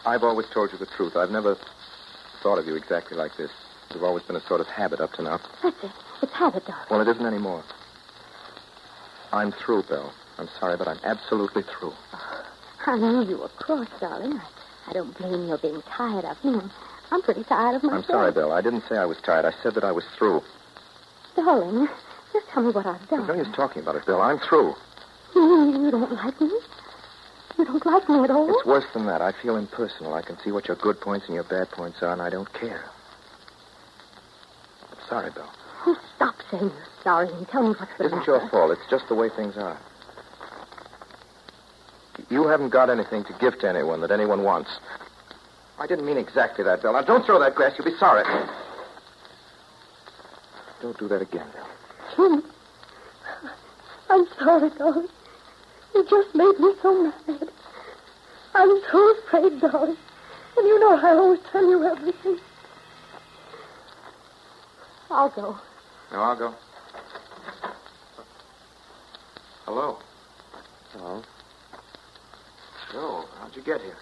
I've always told you the truth. I've never thought of you exactly like this. You've always been a sort of habit up to now. That's it. It's habit, darling. Well, it isn't anymore. I'm through, Belle. I'm sorry, but I'm absolutely through. I knew you were cross, darling. I don't blame you for being tired of me. I'm pretty tired of myself. I'm sorry, Belle. I didn't say I was tired. I said that I was through. Darling, just tell me what I've done. There's no use talking about it, Belle. I'm through. You don't like me? You don't like me at all? It's worse than that. I feel impersonal. I can see what your good points and your bad points are, and I don't care. I'm sorry, Belle. Oh, stop saying you're sorry and tell me what's the It isn't matter. your fault. It's just the way things are. You haven't got anything to give to anyone that anyone wants. I didn't mean exactly that, Belle. Now, don't throw that glass. You'll be sorry. Don't do that again, Belle. Jim, I'm sorry, darling. You just made me so mad. I'm so afraid, darling. And you know I always tell you everything. I'll go. No, I'll go. Hello. Hello. Joe, how'd you get here?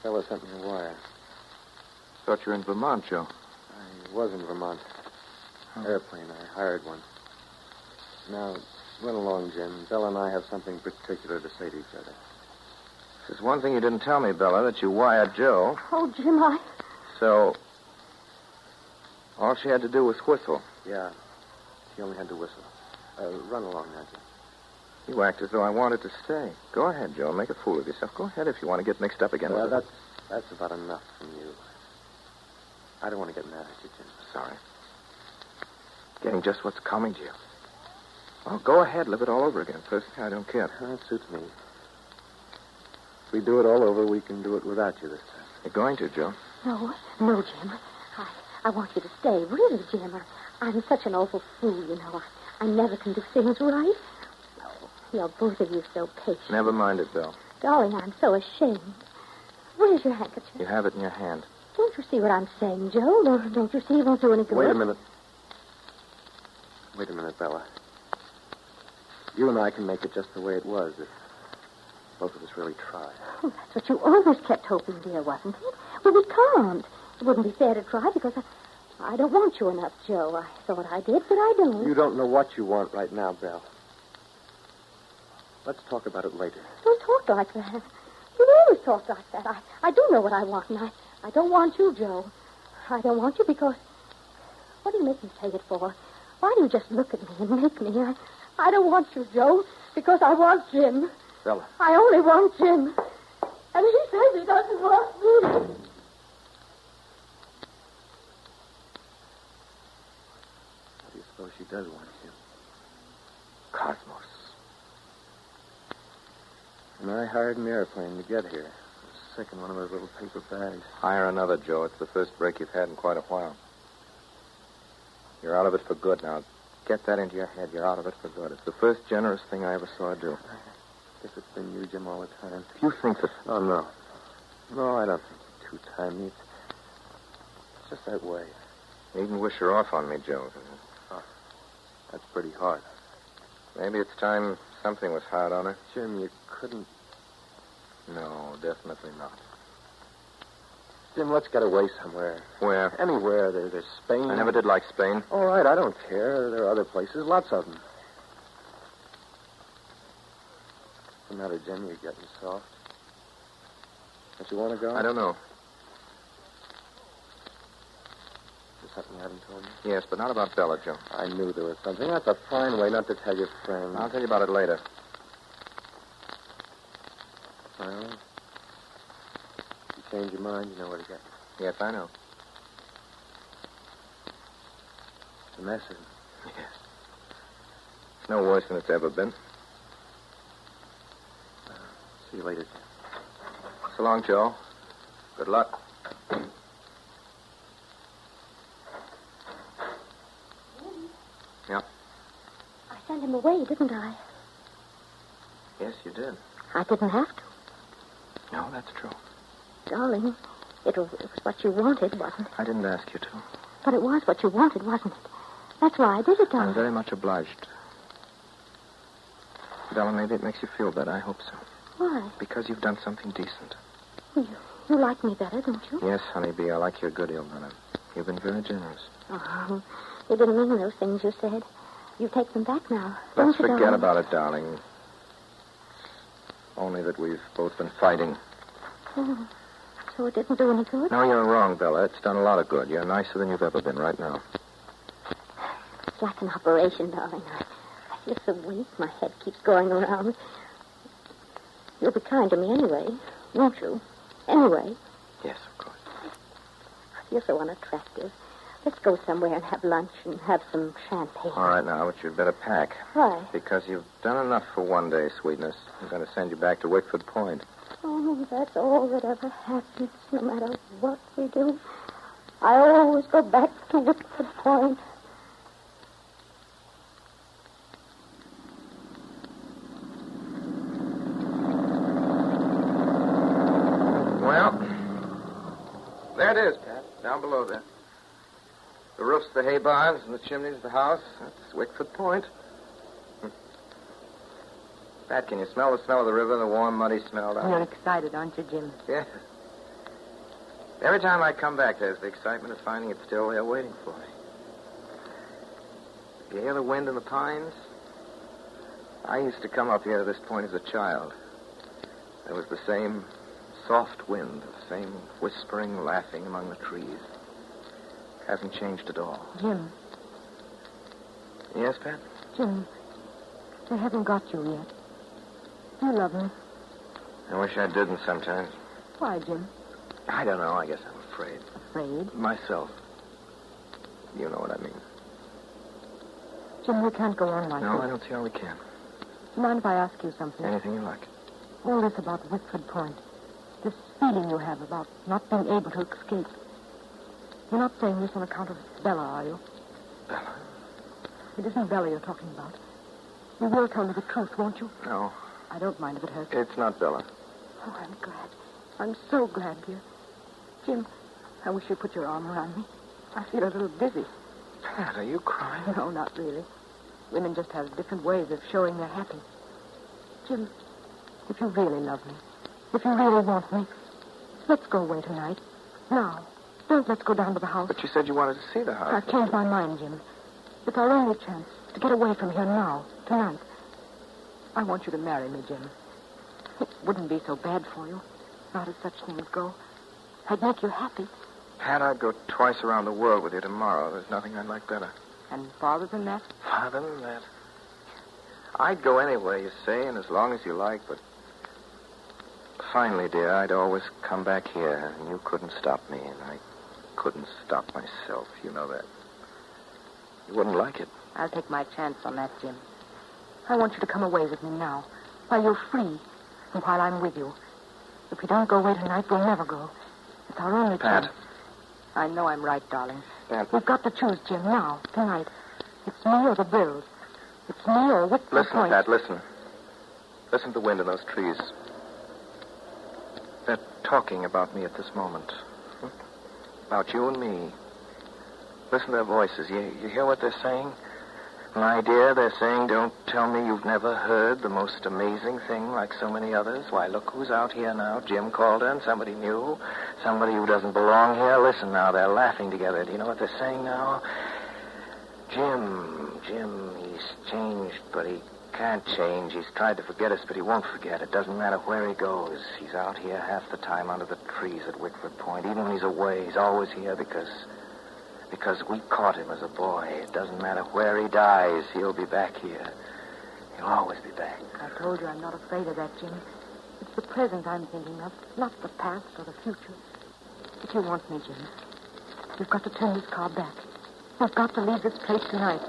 Fella sent me a wire. Thought you were in Vermont, Joe. I was in Vermont. Airplane. I hired one. Now, run along, Jim. Bella and I have something particular to say to each other. There's one thing you didn't tell me, Bella, that you wired Joe. Oh, Jim, So, all she had to do was whistle. Yeah. She only had to whistle. Run along now, Jim. You act as though I wanted to stay. Go ahead, Joe. Make a fool of yourself. Go ahead if you want to get mixed up again. Well, with it. that's about enough from you. I don't want to get mad at you, Jim. Sorry. Getting just what's coming to you. Well, go ahead. Live it all over again. Personally, I don't care. That suits me. If we do it all over, we can do it without you this time. You're going to, Joe. No, Jim. I want you to stay. Really, Jim. I'm such an awful fool, you know. I never can do things right. Oh, you're both of you so patient. Never mind it, Bill. Darling, I'm so ashamed. Where's your handkerchief? You have it in your hand. Don't you see what I'm saying, Joe? Don't you see it won't do any good? Wait a minute. Wait a minute, Bella. You and I can make it just the way it was if both of us really try. Oh, that's what you always kept hoping, dear, wasn't it? Well, we can't. It wouldn't be fair to try because I don't want you enough, Joe. I thought I did, but I don't. You don't know what you want right now, Belle. Let's talk about it later. Don't talk like that. You always talk like that. I do know what I want, and I don't want you, Joe. I don't want you because... What do you make me say it for? Why do you just look at me and make me? I don't want you, Joe, because I want Jim. Bella. I only want Jim. And he says he doesn't want me. What do you suppose she does want, Jim? Cosmos. And I hired an airplane to get here. I was sick in one of those little paper bags. Hire another, Joe. It's the first break you've had in quite a while. You're out of it for good now. Get that into your head. You're out of it for good. It's the first generous thing I ever saw do. I guess it's been you, Jim, all the time. You think that... Oh, no. No, I don't think you're too timely. It's just that way. You needn't wish her off on me, Joe. Oh, that's pretty hard. Maybe it's time something was hard on her. Jim, you couldn't... No, definitely not. Jim, let's get away somewhere. Where? Anywhere. There's Spain. I never did like Spain. All right, I don't care. There are other places, lots of them. What's the matter, Jim? You're getting soft. Don't you want to go? I don't know. There's something you haven't told me? Yes, but not about Bella, Joe. I knew there was something. That's a fine way not to tell your friend. I'll tell you about it later. Well, if you change your mind, you know where to get me. Yes, I know. a mess, isn't it? Yes. It's no worse than it's ever been. See you later. So long, Joe. Good luck. Yeah. I sent him away, didn't I? Yes, you did. I didn't have to. No, that's true. Darling, it was what you wanted, wasn't it? I didn't ask you to. But it was what you wanted, wasn't it? That's why I did it, darling. I'm very much obliged. Bella, maybe it makes you feel better. I hope so. Why? Because you've done something decent. You like me better, don't you? Yes, honeybee, I like you a good deal better. You've been very generous. Oh, you didn't mean those things you said. You take them back now. Let's don't you, forget darling? about it, darling. Only that we've both been fighting. Oh, so it didn't do any good? No, you're wrong, Bella. It's done a lot of good. You're nicer than you've ever been right now. It's like an operation, darling. I feel so weak. My head keeps going around. You'll be kind to me anyway, won't you? Anyway. Yes, of course. I feel so unattractive. Let's go somewhere and have lunch and have some champagne. All right, now, but you'd better pack. Why? Because you've done enough for one day, sweetness. I'm going to send you back to Wickford Point. Oh, that's all that ever happens, no matter what we do. I always go back to Wickford Point. Well, there it is, Pat. Down below there. The roof's the hay barns and the chimney's the house. That's Wickford Point. Pat, can you smell the smell of the river, the warm, muddy smell down You're there? excited, aren't you, Jim? Yes. Every time I come back, there's the excitement of finding it still there waiting for me. You hear the wind in the pines? I used to come up here to this point as a child. There was the same soft wind, the same whispering, laughing among the trees. Hasn't changed at all. Jim. Yes, Pat? Jim, they haven't got you yet. Do you love me? I wish I didn't sometimes. Why, Jim? I don't know. I guess I'm afraid. Afraid? Myself. You know what I mean. Jim, we can't go on like No, this. I don't see how we can. Do you mind if I ask you something? Anything you like. All this about Wickford Point. This feeling you have about not being able to escape. You're not saying this on account of Bella, are you? Bella? It isn't Bella you're talking about. You will tell me the truth, won't you? No. I don't mind if it hurts. It's not Bella. Oh, I'm glad. I'm so glad, dear. Jim, I wish you'd put your arm around me. I feel a little dizzy. Pat, are you crying? No, not really. Women just have different ways of showing they're happy. Jim, if you really love me, if you really want me, let's go away tonight. Now. Don't let's go down to the house. But you said you wanted to see the house. I've changed my mind, Jim. It's our only chance to get away from here now, tonight. I want you to marry me, Jim. It wouldn't be so bad for you, not as such things go. I'd make you happy. Pat, I'd go twice around the world with you tomorrow. There's nothing I'd like better. And farther than that? Farther than that? I'd go anywhere you say, and as long as you like, but finally, dear, I'd always come back here, and you couldn't stop me, and I couldn't stop myself. You know that. You wouldn't like it. I'll take my chance on that, Jim. I want you to come away with me now, while you're free, and while I'm with you. If we don't go away tonight, we'll never go. It's our only Pat. chance. I know I'm right, darling. Pat. We've got to choose, Jim, now, tonight. It's me or the bills. It's me or Wickford Listen, Point. Pat, listen. Listen to the wind in those trees. They're talking about me at this moment. About you and me. Listen to their voices. You hear what they're saying? My dear, they're saying, don't tell me you've never heard the most amazing thing like so many others. Why, look who's out here now. Jim Calder and somebody new. Somebody who doesn't belong here. Listen now, they're laughing together. Do you know what they're saying now? Jim, he's changed, but he can't change. He's tried to forget us, but he won't forget. It doesn't matter where he goes. He's out here half the time under the trees at Wickford Point. Even when he's away, he's always here because we caught him as a boy. It doesn't matter where he dies, he'll be back here. He'll always be back. I told you I'm not afraid of that, Jim. It's the present I'm thinking of, not the past or the future. If you want me, Jim, you've got to turn this car back I've got to leave this place tonight.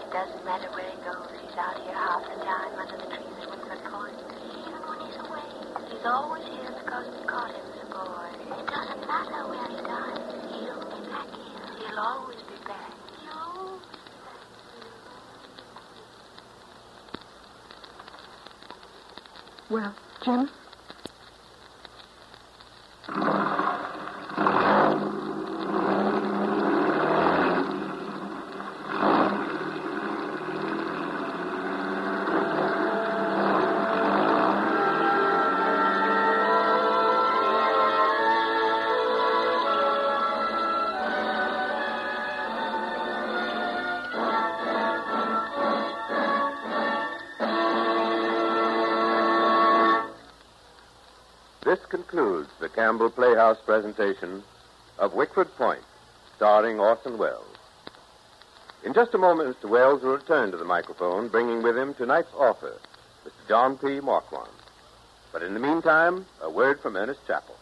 It doesn't matter where he goes. He's out here half the time under the trees at Wickford Point. Even when he's away, he's always here because we caught him as a boy. It doesn't matter where he goes. He'll be back here. He'll always be back. He'll Well, Jim? This concludes the Campbell Playhouse presentation of Wickford Point, starring Orson Welles. In just a moment, Mr. Welles will return to the microphone, bringing with him tonight's author, Mr. John P. Marquand. But in the meantime, a word from Ernest Chappell.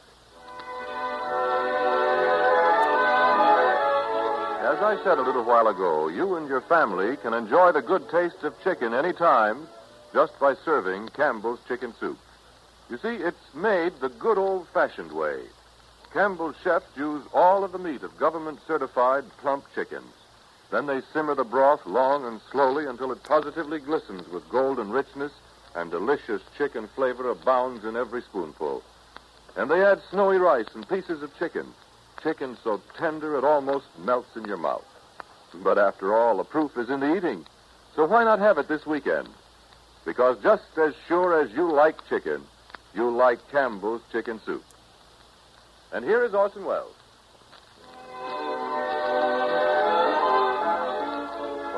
As I said a little while ago, you and your family can enjoy the good taste of chicken any time just by serving Campbell's Chicken Soup. You see, it's made the good old-fashioned way. Campbell's chefs use all of the meat of government-certified plump chickens. Then they simmer the broth long and slowly until it positively glistens with golden richness and delicious chicken flavor abounds in every spoonful. And they add snowy rice and pieces of chicken so tender it almost melts in your mouth. But after all, the proof is in the eating. So why not have it this weekend? Because just as sure as you like chicken, you like Campbell's Chicken Soup. And here is Orson Welles.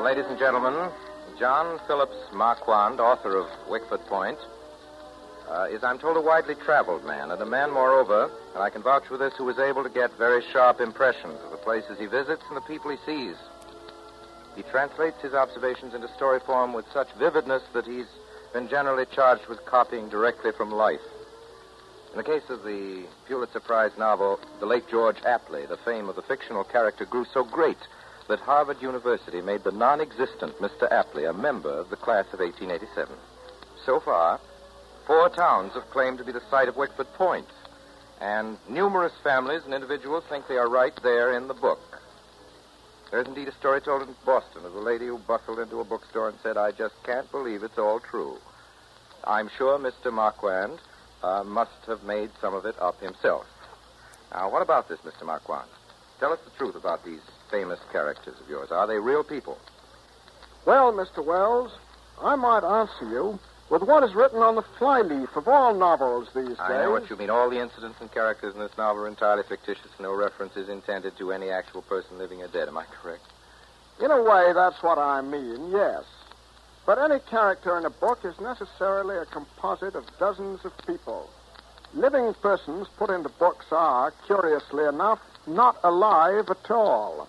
Ladies and gentlemen, John Phillips Marquand, author of Wickford Point, is, I'm told, a widely traveled man, and a man, moreover, and I can vouch for this, who is able to get very sharp impressions of the places he visits and the people he sees. He translates his observations into story form with such vividness that he's been generally charged with copying directly from life. In the case of the Pulitzer Prize novel, The Late George Apley, the fame of the fictional character grew so great that Harvard University made the non-existent Mr. Apley a member of the class of 1887. So far, 4 towns have claimed to be the site of Wickford Point, and numerous families and individuals think they are right there in the book. There's indeed a story told in Boston of a lady who bustled into a bookstore and said, "I just can't believe it's all true." I'm sure Mr. Marquand must have made some of it up himself. Now, what about this, Mr. Marquand? Tell us the truth about these famous characters of yours. Are they real people? Well, Mr. Wells, I might answer you with what is written on the flyleaf of all novels these days. I know what you mean. All the incidents and characters in this novel are entirely fictitious. No reference is intended to any actual person living or dead. Am I correct? In a way, that's what I mean, yes. But any character in a book is necessarily a composite of dozens of people. Living persons put into books are, curiously enough, not alive at all.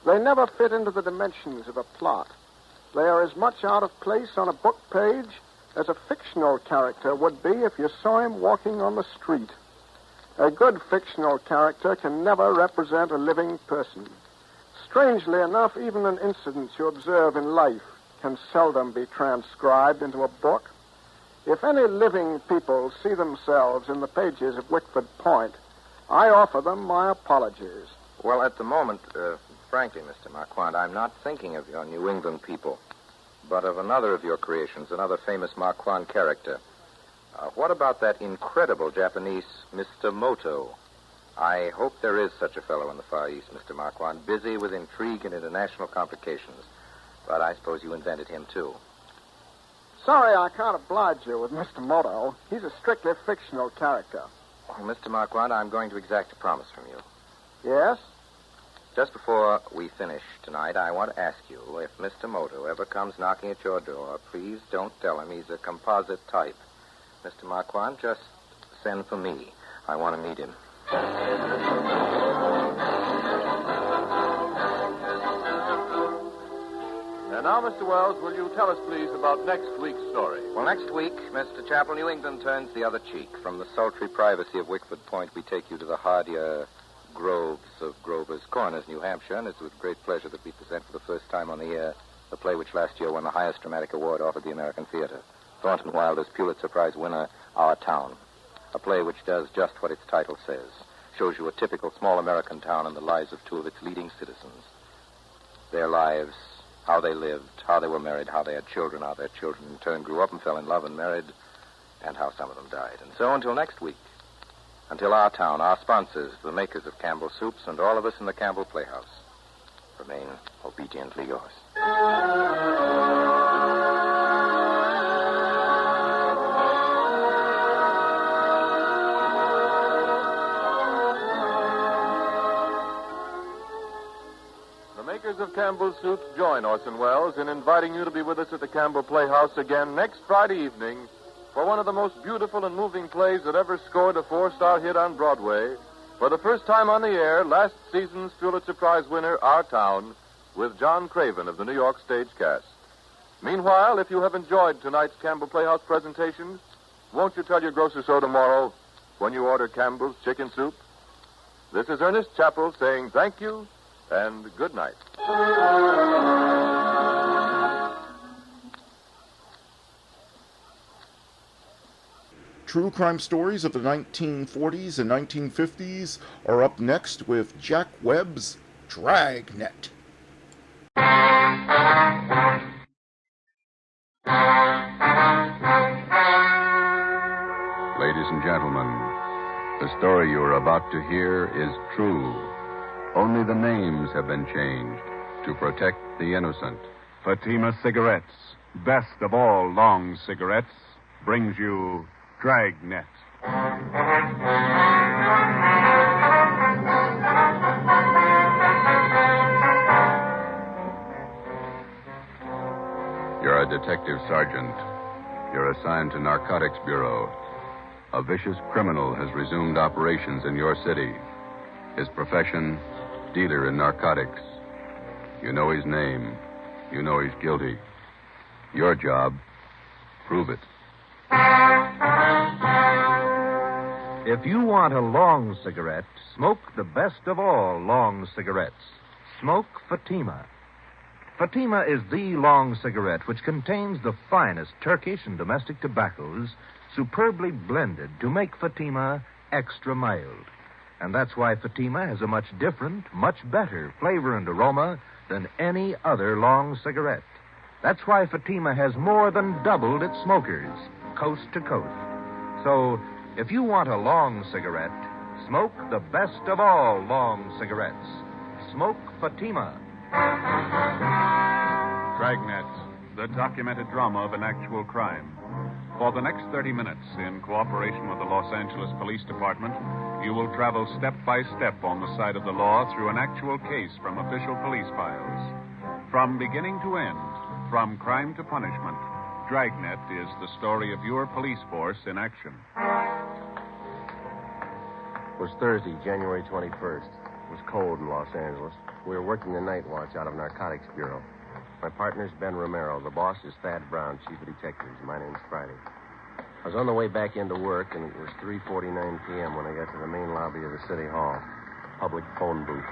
They never fit into the dimensions of a plot. They are as much out of place on a book page as a fictional character would be if you saw him walking on the street. A good fictional character can never represent a living person. Strangely enough, even an incident you observe in life can seldom be transcribed into a book. If any living people see themselves in the pages of Wickford Point, I offer them my apologies. Well, at the moment, frankly, Mr. Marquand, I'm not thinking of your New England people, but of another of your creations, another famous Marquand character. What about that incredible Japanese Mr. Moto? I hope there is such a fellow in the Far East, Mr. Marquand, busy with intrigue and international complications. But I suppose you invented him, too. Sorry I can't oblige you with Mr. Moto. He's a strictly fictional character. Well, Mr. Marquand, I'm going to exact a promise from you. Yes? Just before we finish tonight, I want to ask you, if Mr. Moto ever comes knocking at your door, please don't tell him he's a composite type. Mr. Marquand, just send for me. I want to meet him. And now, Mr. Wells, will you tell us, please, about next week's story? Well, next week, Mr. Chappell, New England turns the other cheek. From the sultry privacy of Wickford Point, we take you to the hardier groves of Grover's Corners, New Hampshire, and it's with great pleasure that we present for the first time on the air the play which last year won the highest dramatic award offered the American theater. Thornton Wilder's Pulitzer Prize winner, Our Town. A play which does just what its title says. Shows you a typical small American town and the lives of two of its leading citizens. Their lives, how they lived, how they were married, how they had children, how their children in turn grew up and fell in love and married, and how some of them died. And so until next week, until Our Town, our sponsors, the makers of Campbell Soups, and all of us in the Campbell Playhouse, remain obediently yours. The makers of Campbell Soups join Orson Welles in inviting you to be with us at the Campbell Playhouse again next Friday evening for one of the most beautiful and moving plays that ever scored a 4-star hit on Broadway. For the first time on the air, last season's Pulitzer Prize winner, Our Town, with John Craven of the New York Stage Cast. Meanwhile, if you have enjoyed tonight's Campbell Playhouse presentation, won't you tell your grocer so tomorrow when you order Campbell's Chicken Soup? This is Ernest Chappell saying thank you and good night. True crime stories of the 1940s and 1950s are up next with Jack Webb's Dragnet. Ladies and gentlemen, the story you are about to hear is true. Only the names have been changed to protect the innocent. Fatima Cigarettes, best of all long cigarettes, brings you Dragnet. You're a detective sergeant. You're assigned to Narcotics Bureau. A vicious criminal has resumed operations in your city. His profession, dealer in narcotics. You know his name. You know he's guilty. Your job, prove it. If you want a long cigarette, smoke the best of all long cigarettes. Smoke Fatima. Fatima is the long cigarette which contains the finest Turkish and domestic tobaccos superbly blended to make Fatima extra mild. And that's why Fatima has a much different, much better flavor and aroma than any other long cigarette. That's why Fatima has more than doubled its smokers, coast to coast. So, if you want a long cigarette, smoke the best of all long cigarettes. Smoke Fatima. Dragnet, the documented drama of an actual crime. For the next 30 minutes, in cooperation with the Los Angeles Police Department, you will travel step by step on the side of the law through an actual case from official police files. From beginning to end, from crime to punishment, Dragnet is the story of your police force in action. It was Thursday, January 21st. It was cold in Los Angeles. We were working the night watch out of Narcotics Bureau. My partner's Ben Romero. The boss is Thad Brown, chief of detectives. My name's Friday. I was on the way back into work, and it was 3:49 p.m. when I got to the main lobby of the city hall. Public phone booth.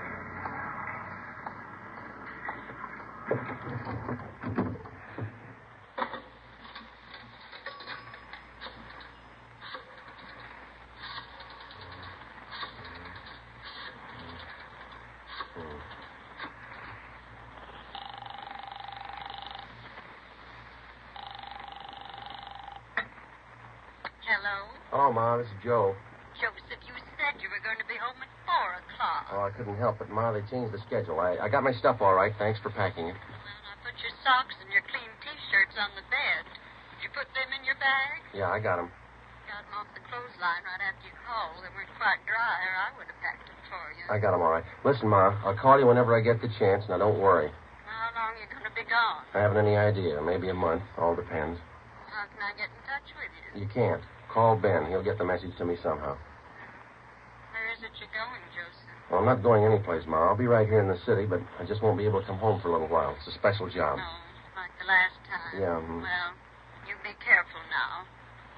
Hello? Oh, Ma, this is Joe. Joseph, you said you were going to be home at 4 o'clock. Oh, I couldn't help it, Ma. They changed the schedule. I got my stuff all right. Thanks for packing it. Well, I put your socks and your clean T-shirts on the bed. Did you put them in your bag? Yeah, I got them. Got them off the clothesline right after you called. They weren't quite dry, or I would have packed them for you. I got them all right. Listen, Ma, I'll call you whenever I get the chance. Now, don't worry. How long are you going to be gone? I haven't any idea. Maybe a month. All depends. How can I get in touch with you? You can't. Call Ben. He'll get the message to me somehow. Where is it you're going, Joseph? Well, I'm not going anyplace, Ma. I'll be right here in the city, but I just won't be able to come home for a little while. It's a special job. No. the last time. Yeah. Well, you be careful now.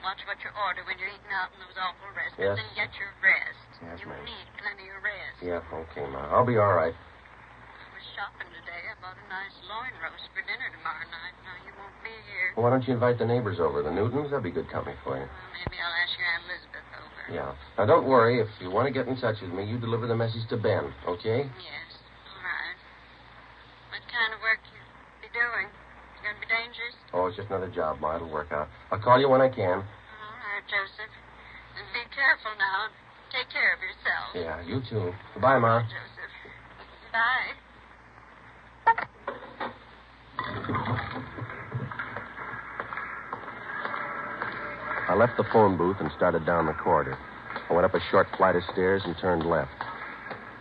Watch what you order when you're eating out in those awful restaurants, Yes. and get your rest. Yes, you ma'am. need plenty of rest. Yeah, okay, Ma. I'll be all right. I was shopping today. I bought a nice loin roast for dinner tomorrow night. Now, you won't be here. Well, why don't you invite the neighbors over, the Newtons? That'd be good company for you. Well, maybe I'll ask your Aunt Elizabeth over. Yeah. Now, don't worry. If you want to get in touch with me, you deliver the message to Ben, okay? Yes, all right. What kind of work you be doing? You going to be dangerous? Oh, it's just another job, Ma. It'll work out. I'll call you when I can. All right, Joseph. And be careful now. Take care of yourself. Yeah, you too. Goodbye, Ma. Joseph. Bye. I left the phone booth and started down the corridor. I went up a short flight of stairs and turned left.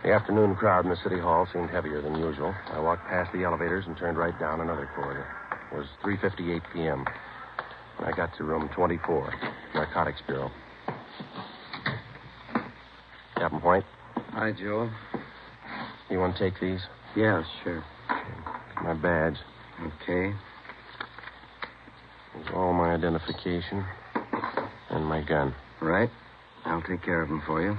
The afternoon crowd in the city hall seemed heavier than usual. I walked past the elevators and turned right down another corridor. It was 3:58 p.m. when I got to room 24, Narcotics Bureau. Captain White? Hi, Joe. You want to take these? Yeah, sure. My badge. Okay. There's all my identification and my gun. Right. I'll take care of them for you.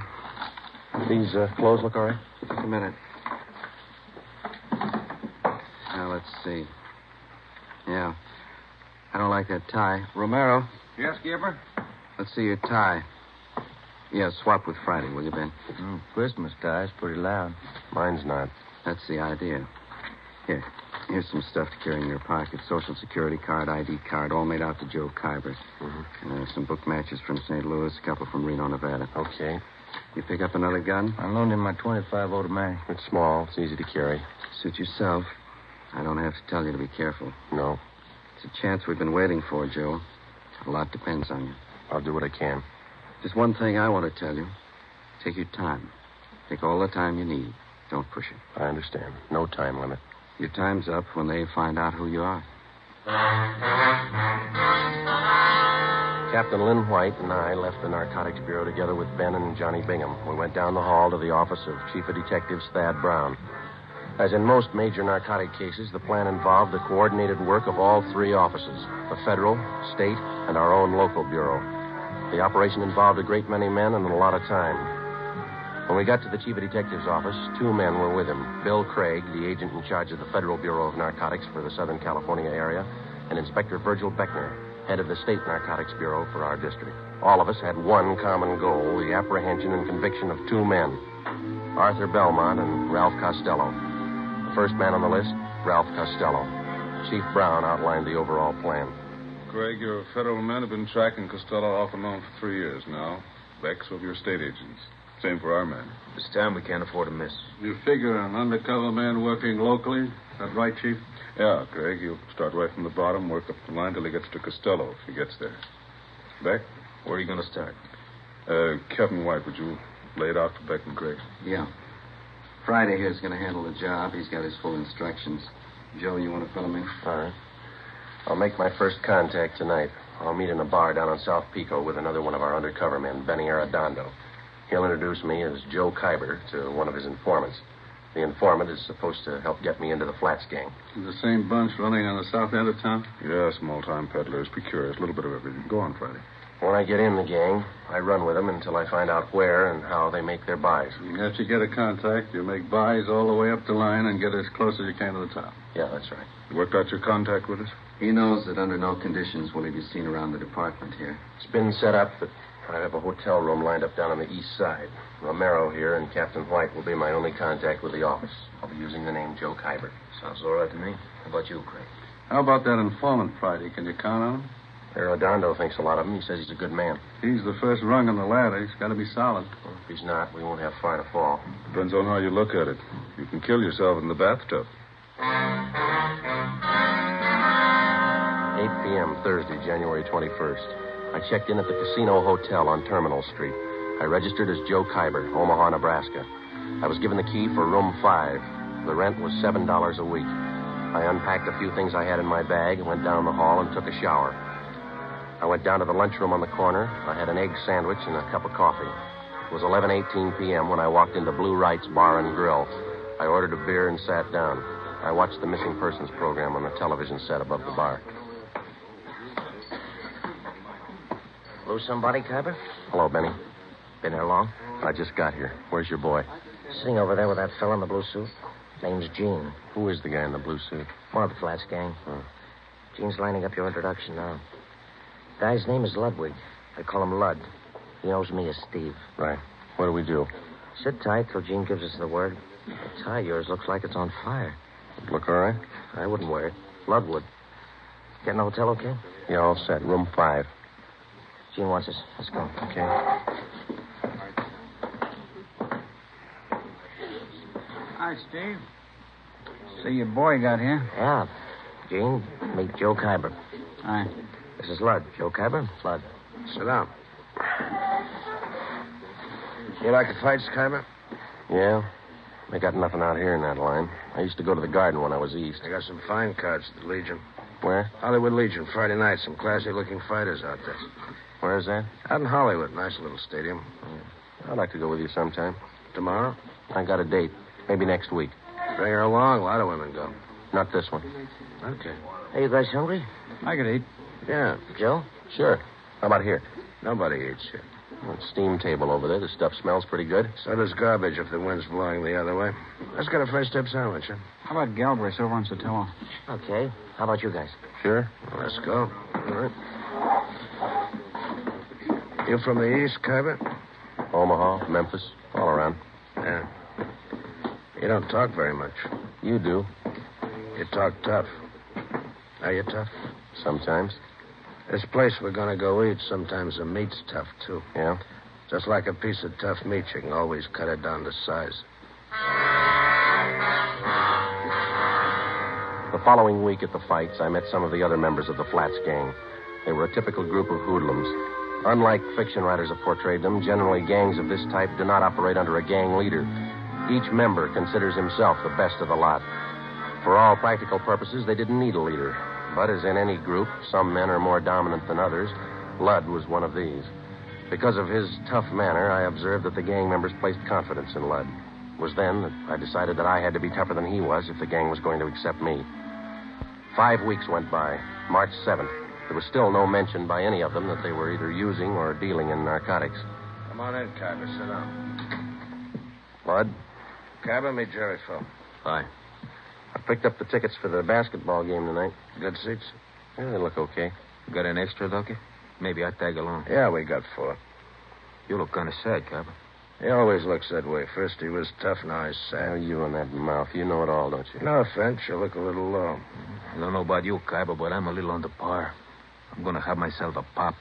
These clothes look all right? Just a minute. Now, let's see. Yeah. I don't like that tie. Romero, Yes, Skipper? let's see your tie. Yeah, swap with Friday, will you, Ben? Christmas tie's pretty loud. Mine's not. That's the idea. Here. Here's some stuff to carry in your pocket. Social Security card, ID card, all made out to Joe Kyber. Mm-hmm. Some book matches from St. Louis, a couple from Reno, Nevada. Okay. You pick up another gun? I loaned him my .25 automatic. It's small. It's easy to carry. Suit yourself. I don't have to tell you to be careful. No. It's a chance we've been waiting for, Joe. A lot depends on you. I'll do what I can. Just one thing I want to tell you. Take your time. Take all the time you need. Don't push it. I understand. No time limit. Your time's up when they find out who you are. Captain Lynn White and I left the Narcotics Bureau together with Ben and Johnny Bingham. We went down the hall to the office of Chief of Detectives Thad Brown. As in most major narcotic cases, the plan involved the coordinated work of all three offices, the federal, state, and our own local bureau. The operation involved a great many men and a lot of time. When we got to the Chief of Detectives office, two men were with him. Bill Craig, the agent in charge of the Federal Bureau of Narcotics for the Southern California area, and Inspector Virgil Beckner, head of the State Narcotics Bureau for our district. All of us had one common goal, the apprehension and conviction of two men, Arthur Belmont and Ralph Costello. The first man on the list, Ralph Costello. Chief Brown outlined the overall plan. Craig, your federal men have been tracking Costello off and on for 3 years now. Beck's of your state agents. Same for our men. This time we can't afford to miss. You figure an undercover man working locally? Is that right, Chief? Yeah, Craig. He'll start right from the bottom, work up the line till he gets to Costello, if he gets there. Beck? Where are you going to start? Captain White, would you lay it out for Beck and Craig? Yeah. Friday here's going to handle the job. He's got his full instructions. Joe, you want to fill him in? All right. I'll make my first contact tonight. I'll meet in a bar down on South Pico with another one of our undercover men, Benny Arredondo. He'll introduce me as Joe Kyber to one of his informants. The informant is supposed to help get me into the Flats gang. The same bunch running on the south end of town? Yeah, small-time peddlers, precurious, a little bit of everything. Go on, Friday. When I get in the gang, I run with them until I find out where and how they make their buys. After you get a contact, you make buys all the way up the line and get as close as you can to the top. Yeah, that's right. You worked out your contact with us? He knows that under no conditions will he be seen around the department here. It's been set up that I have a hotel room lined up down on the east side. Romero here and Captain White will be my only contact with the office. I'll be using the name Joe Kyber. Sounds all right to me. How about you, Craig? How about that informant, Friday? Can you count on him? Arredondo thinks a lot of him. He says he's a good man. He's the first rung on the ladder. He's got to be solid. Well, if he's not, we won't have far to fall. Depends on how you look at it. You can kill yourself in the bathtub. 8 p.m., Thursday, January 21st. I checked in at the Casino Hotel on Terminal Street. I registered as Joe Kyber, Omaha, Nebraska. I was given the key for room 5. The rent was $7 a week. I unpacked a few things I had in my bag and went down the hall and took a shower. I went down to the lunchroom on the corner. I had an egg sandwich and a cup of coffee. It was 11:18 p.m. when I walked into Blue Wright's Bar and Grill. I ordered a beer and sat down. I watched the missing persons program on the television set above the bar. Lose somebody, Carver? Hello, Benny. Been here long? I just got here. Where's your boy? Sitting over there with that fellow in the blue suit. Name's Gene. Who is the guy in the blue suit? One of the Flats gang. Oh. Gene's lining up your introduction now. Guy's name is Ludwig. I call him Lud. He knows me as Steve. Right. What do we do? Sit tight till Gene gives us the word. The tie of yours looks like it's on fire. Look all right? I wouldn't wear it. Lud would. Get in the hotel, okay? Yeah, all set. Room 5. Gene wants us. Let's go. Okay. Hi, Steve. See your boy got here. Yeah. Gene, meet Joe Kyber. Hi. This is Lud. Joe Kyber, Lud. Sit down. You like the fights, Kyber? Yeah. They got nothing out here in that line. I used to go to the Garden when I was east. I got some fine cards at the Legion. Where? Hollywood Legion, Friday night. Some classy-looking fighters out there. Where is that? Out in Hollywood. Nice little stadium. I'd like to go with you sometime. Tomorrow? I got a date. Maybe next week. Bring her along. A lot of women go. Not this one. Okay. Hey, you guys hungry? I could eat. Yeah. Joe? Sure. How about here? Nobody eats here. Well, steam table over there. The stuff smells pretty good. So does garbage if the wind's blowing the other way. Let's get a fresh dip sandwich, huh? How about Galbraith over on Sotelo? Okay. How about you guys? Sure. Well, let's go. All right. You from the East, Kyber? Omaha, Memphis, all around. Yeah. You don't talk very much. You do. You talk tough. Are you tough? Sometimes. This place we're going to go eat, sometimes the meat's tough, too. Yeah? Just like a piece of tough meat, you can always cut it down to size. The following week at the fights, I met some of the other members of the Flats gang. They were a typical group of hoodlums. Unlike fiction writers have portrayed them, generally gangs of this type do not operate under a gang leader. Each member considers himself the best of the lot. For all practical purposes, they didn't need a leader. But as in any group, some men are more dominant than others. Lud was one of these. Because of his tough manner, I observed that the gang members placed confidence in Lud. It was then that I decided that I had to be tougher than he was if the gang was going to accept me. 5 weeks went by. March 7th. There was still no mention by any of them that they were either using or dealing in narcotics. Come on in, Kyber. Sit down. Lud? Kyber, meet Jerry Phil. Hi. I picked up the tickets for the basketball game tonight. Good seats? Yeah, they look okay. Got an extra, Donkey? Maybe I'd tag along. Yeah, we got 4. You look kind of sad, Captain. He always looks that way. First he was tough, now he's sad. Oh, you and that mouth. You know it all, don't you? No offense. You look a little low. I don't know about you, Kaiba, but I'm a little under par. I'm going to have myself a pop.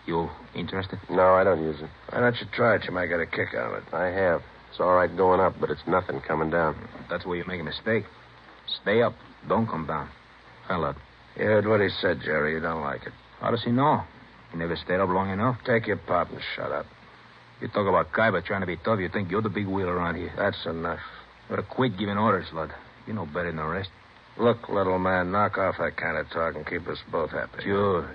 You interested? No, I don't use it. Why don't you try it? You might get a kick out of it. I have. It's all right going up, but it's nothing coming down. That's where you make a mistake. Stay up. Don't come down. Lud. You heard what he said, Jerry. You don't like it. How does he know? He never stayed up long enough. Take your pop and shut up. You talk about Kaiba trying to be tough. You think you're the big wheel around here. That's enough. You better quit giving orders, Lud. You know better than the rest. Look, little man, knock off that kind of talk and keep us both happy. Sure.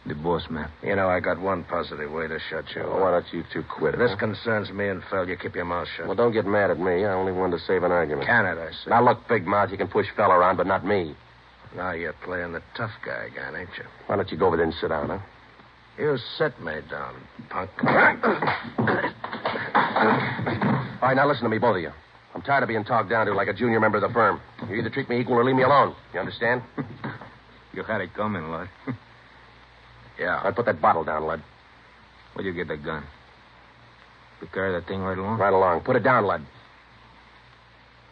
The boss, man. You know, I got one positive way to shut you up. Why don't you two quit? This concerns me and Phil. You keep your mouth shut. Well, don't get mad at me. I only wanted to save an argument. Can it, I say. Now, look, big mouth, you can push Phil around, but not me. Now you're playing the tough guy again, ain't you? Why don't you go over there and sit down, huh? You sit me down, punk. All right, now listen to me, both of you. I'm tired of being talked down to like a junior member of the firm. You either treat me equal or leave me alone. You understand? You had it coming, Lud. Yeah. I'll put that bottle down, Lud. Where'd you get that gun? You carry that thing right along? Right along. Put it down, Lud.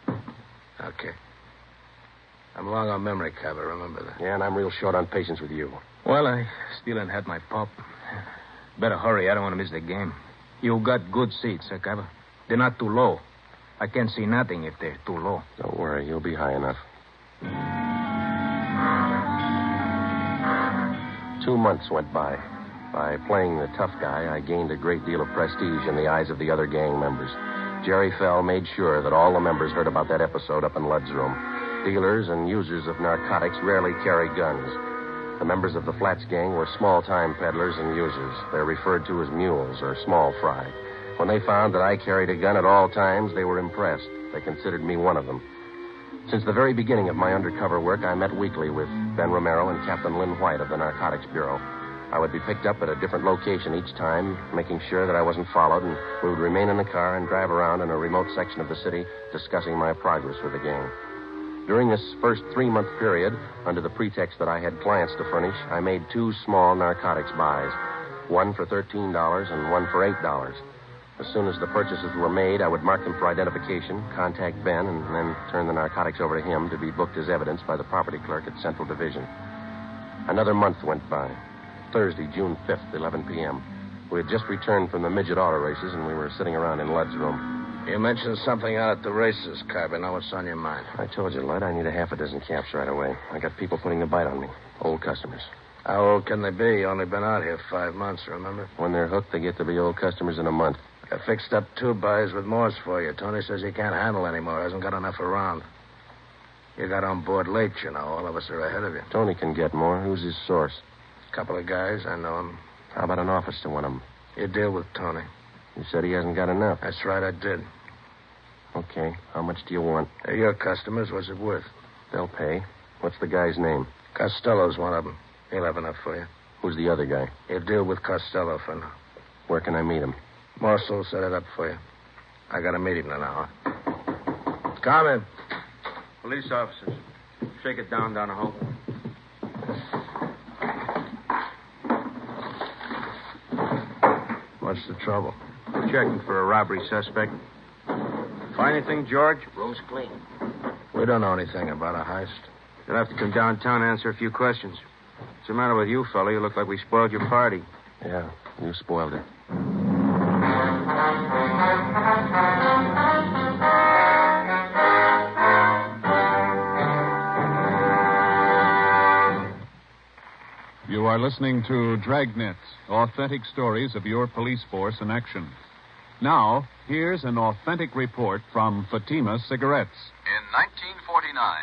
Okay. I'm long on memory, Cabot. Remember that. Yeah, and I'm real short on patience with you. Well, I still ain't had my pop. Better hurry. I don't want to miss the game. You got good seats, Cabot. They're not too low. I can't see nothing if they're too low. Don't worry. You'll be high enough. 2 months went by. By playing the tough guy, I gained a great deal of prestige in the eyes of the other gang members. Jerry Fell made sure that all the members heard about that episode up in Lud's room. Dealers and users of narcotics rarely carry guns. The members of the Flats gang were small-time peddlers and users. They're referred to as mules or small fry. When they found that I carried a gun at all times, they were impressed. They considered me one of them. Since the very beginning of my undercover work, I met weekly with Ben Romero and Captain Lynn White of the Narcotics Bureau. I would be picked up at a different location each time, making sure that I wasn't followed, and we would remain in the car and drive around in a remote section of the city discussing my progress with the gang. During this first 3-month period, under the pretext that I had clients to furnish, I made 2 small narcotics buys, one for $13 and one for $8. As soon as the purchases were made, I would mark them for identification, contact Ben, and then turn the narcotics over to him to be booked as evidence by the property clerk at Central Division. Another month went by. Thursday, June 5th, 11 p.m. We had just returned from the midget auto races, and we were sitting around in Ludd's room. You mentioned something out at the races, Carver. Now what's on your mind? I told you, Ludd, I need a half a dozen caps right away. I got people putting the bite on me. Old customers. How old can they be? Only been out here 5 months, remember? When they're hooked, they get to be old customers in a month. I fixed up 2 buys with Morse for you. Tony says he can't handle anymore. Hasn't got enough around. You got on board late, you know. All of us are ahead of you. Tony can get more. Who's his source? Couple of guys. I know him. How about an office to one of them? You deal with Tony. You said he hasn't got enough. That's right, I did. Okay. How much do you want? They're your customers. What's it worth? They'll pay. What's the guy's name? Costello's one of them. He'll have enough for you. Who's the other guy? You deal with Costello for now. Where can I meet him? Morse will set it up for you. I got to meet him in an hour. Come in. Police officers. Shake it down, Donahoe. What's the trouble? We're checking for a robbery suspect. Find anything, George? Room's clean. We don't know anything about a heist. You'll have to come downtown and answer a few questions. What's the matter with you, fella? You look like we spoiled your party. Yeah, you spoiled it. You are listening to Dragnet, authentic stories of your police force in action. Now, here's an authentic report from Fatima Cigarettes. In 1949,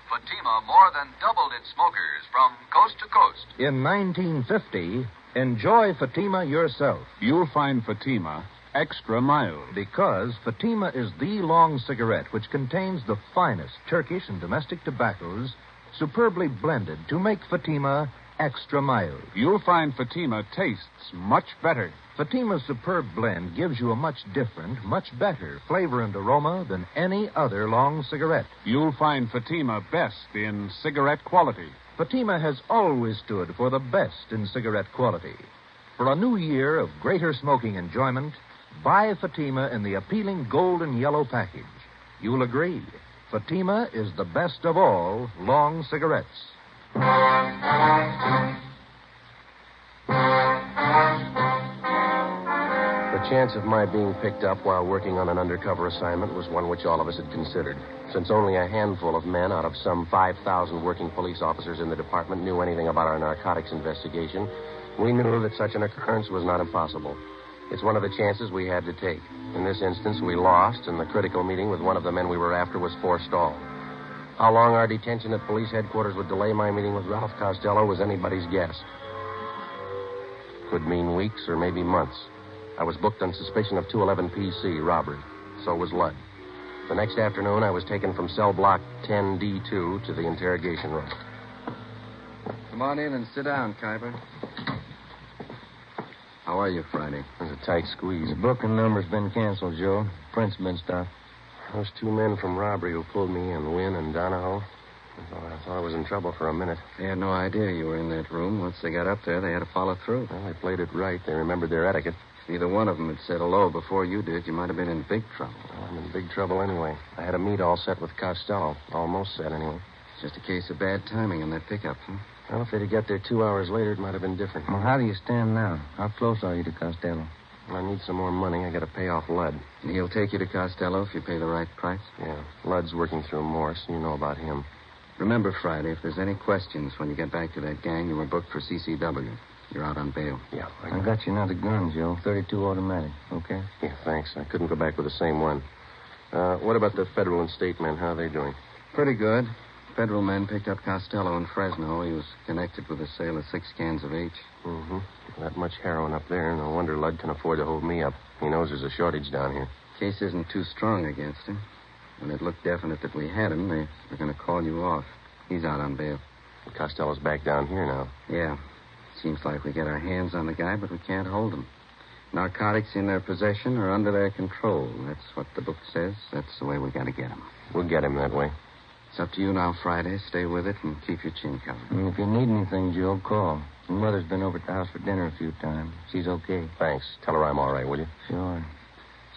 Fatima more than doubled its smokers from coast to coast. In 1950, enjoy Fatima yourself. You'll find Fatima extra mild. Because Fatima is the long cigarette which contains the finest Turkish and domestic tobaccos superbly blended to make Fatima extra mild. You'll find Fatima tastes much better. Fatima's superb blend gives you a much different, much better flavor and aroma than any other long cigarette. You'll find Fatima best in cigarette quality. Fatima has always stood for the best in cigarette quality. For a new year of greater smoking enjoyment, buy Fatima in the appealing gold and yellow package. You'll agree, Fatima is the best of all long cigarettes. The chance of my being picked up while working on an undercover assignment was one which all of us had considered. Since only a handful of men out of some 5,000 working police officers in the department knew anything about our narcotics investigation, we knew that such an occurrence was not impossible. It's one of the chances we had to take. In this instance, we lost, and the critical meeting with one of the men we were after was forestalled. How long our detention at police headquarters would delay my meeting with Ralph Costello was anybody's guess. Could mean weeks or maybe months. I was booked on suspicion of 211 PC robbery. So was Ludd. The next afternoon, I was taken from cell block 10D2 to the interrogation room. Come on in and sit down, Kuiper. How are you, Friday? There's a tight squeeze. The booking number's been canceled, Joe. Print's been stopped. Those 2 men from robbery who pulled me in, Wynn and Donahoe, I thought I was in trouble for a minute. They had no idea you were in that room. Once they got up there, they had to follow through. Well, they played it right. They remembered their etiquette. If either one of them had said hello before you did, you might have been in big trouble. Well, I'm in big trouble anyway. I had a meet all set with Costello. Almost set, anyway. It's just a case of bad timing on that pickup, huh? Well, if they'd have got there 2 hours later, it might have been different. Well, how do you stand now? How close are you to Costello? Well, I need some more money. I got to pay off Ludd. And he'll take you to Costello if you pay the right price? Yeah. Ludd's working through Morse. You know about him. Remember, Friday, if there's any questions when you get back to that gang, you were booked for CCW. You're out on bail. Yeah. I got you another gun, Joe. 32 automatic. Okay? Yeah, thanks. I couldn't go back with the same one. What about the federal and state men? How are they doing? Pretty good. Federal men picked up Costello in Fresno. He was connected with the sale of 6 cans of H. Mm-hmm. That much heroin up there. No wonder Ludd can afford to hold me up. He knows there's a shortage down here. Case isn't too strong against him. When it looked definite that we had him, they were going to call you off. He's out on bail. Costello's back down here now. Yeah. Seems like we get our hands on the guy, but we can't hold him. Narcotics in their possession or under their control. That's what the book says. That's the way we got to get him. We'll get him that way. It's up to you now, Friday. Stay with it and keep your chin covered. If you need anything, Joe, call. Your mother's been over at the house for dinner a few times. She's okay. Thanks. Tell her I'm all right, will you? Sure.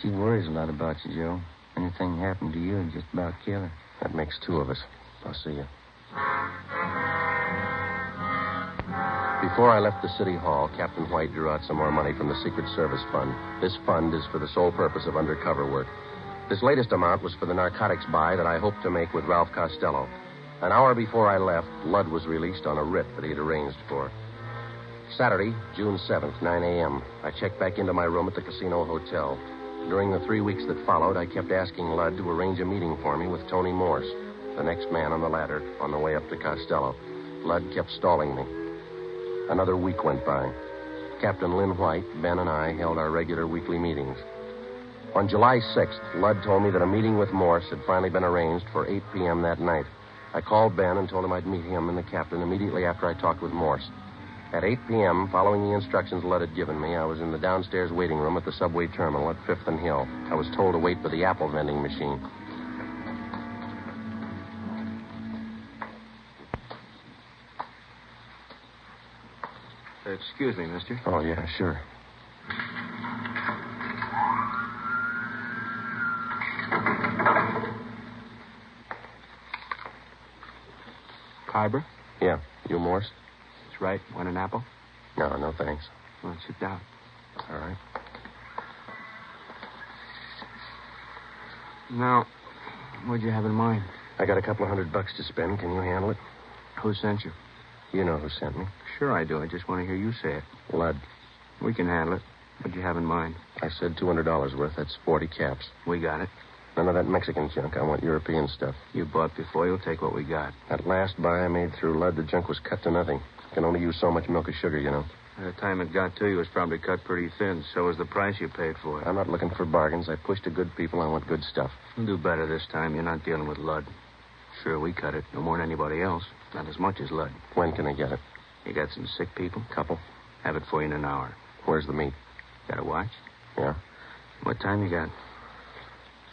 She worries a lot about you, Joe. Anything happened to you, it'd just about kill her. That makes two of us. I'll see you. Before I left the city hall, Captain White drew out some more money from the Secret Service Fund. This fund is for the sole purpose of undercover work. This latest amount was for the narcotics buy that I hoped to make with Ralph Costello. An hour before I left, Ludd was released on a writ that he had arranged for. Saturday, June 7th, 9 a.m. I checked back into my room at the Casino Hotel. During the 3 weeks that followed, I kept asking Ludd to arrange a meeting for me with Tony Morse, the next man on the ladder, on the way up to Costello. Ludd kept stalling me. Another week went by. Captain Lynn White, Ben, and I held our regular weekly meetings. On July 6th, Ludd told me that a meeting with Morse had finally been arranged for 8 p.m. that night. I called Ben and told him I'd meet him and the captain immediately after I talked with Morse. At 8 p.m., following the instructions Ludd had given me, I was in the downstairs waiting room at the subway terminal at 5th and Hill. I was told to wait for the apple vending machine. Excuse me, mister. Oh, yeah, sure. Kyber? Yeah. You, Morse? That's right. Want an apple? No, thanks. Well, sit down. All right. Now, what'd you have in mind? I got a couple of $100 to spend. Can you handle it? Who sent you? You know who sent me. Sure I do. I just want to hear you say it. Ludd. We can handle it. What'd you have in mind? I said $200 worth. That's 40 caps. We got it. None of that Mexican junk. I want European stuff. You bought before. You'll take what we got. That last buy I made through Ludd, the junk was cut to nothing. Can only use so much milk of sugar, you know. By the time it got to you, it was probably cut pretty thin. So was the price you paid for it. I'm not looking for bargains. I push to good people. I want good stuff. You'll do better this time. You're not dealing with Ludd. Sure, we cut it. No more than anybody else. Not as much as Ludd. When can I get it? You got some sick people? Couple. Have it for you in an hour. Where's the meat? Got a watch? Yeah. What time you got?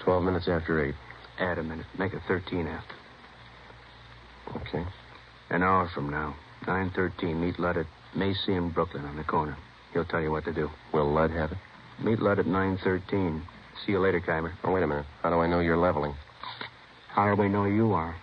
12 minutes after 8. Add a minute. Make it 13 after. Okay. An hour from now. 9:13. Meet Ludd at Macy in Brooklyn on the corner. He'll tell you what to do. Will Ludd have it? Meet Ludd at 9:13. See you later, Kyber. Oh, wait a minute. How do I know you're leveling? How do we know you are?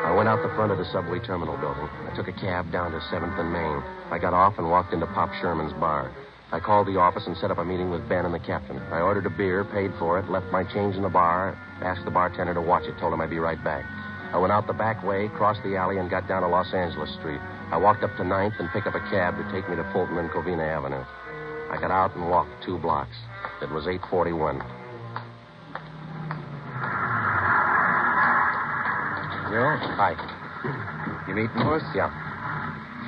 I went out the front of the subway terminal building. I took a cab down to 7th and Main. I got off and walked into Pop Sherman's bar. I called the office and set up a meeting with Ben and the captain. I ordered a beer, paid for it, left my change in the bar, asked the bartender to watch it, told him I'd be right back. I went out the back way, crossed the alley, and got down to Los Angeles Street. I walked up to 9th and picked up a cab to take me to Fulton and Covina Avenue. I got out and walked 2 blocks. It was 8:41. Joe? Hi. You meet Morse? Yeah.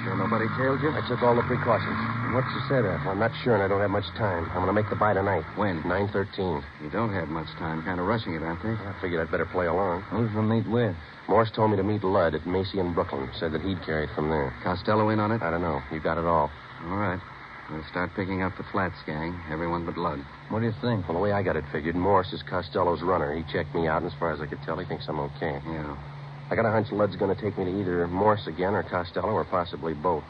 Sure nobody tailed you? I took all the precautions. What's you said of? I'm not sure, and I don't have much time. I'm going to make the buy tonight. When? 9:13. You don't have much time. Kind of rushing it, aren't they? I figured I'd better play along. Who's the meet with? Morse told me to meet Ludd at Macy in Brooklyn. Said that he'd carry it from there. Costello in on it? I don't know. You got it all. All right. We'll start picking up the Flats gang. Everyone but Ludd. What do you think? Well, the way I got it figured, Morse is Costello's runner. He checked me out, and as far as I could tell, he thinks I'm okay. Yeah. I got a hunch Ludd's going to take me to either Morse again or Costello or possibly both.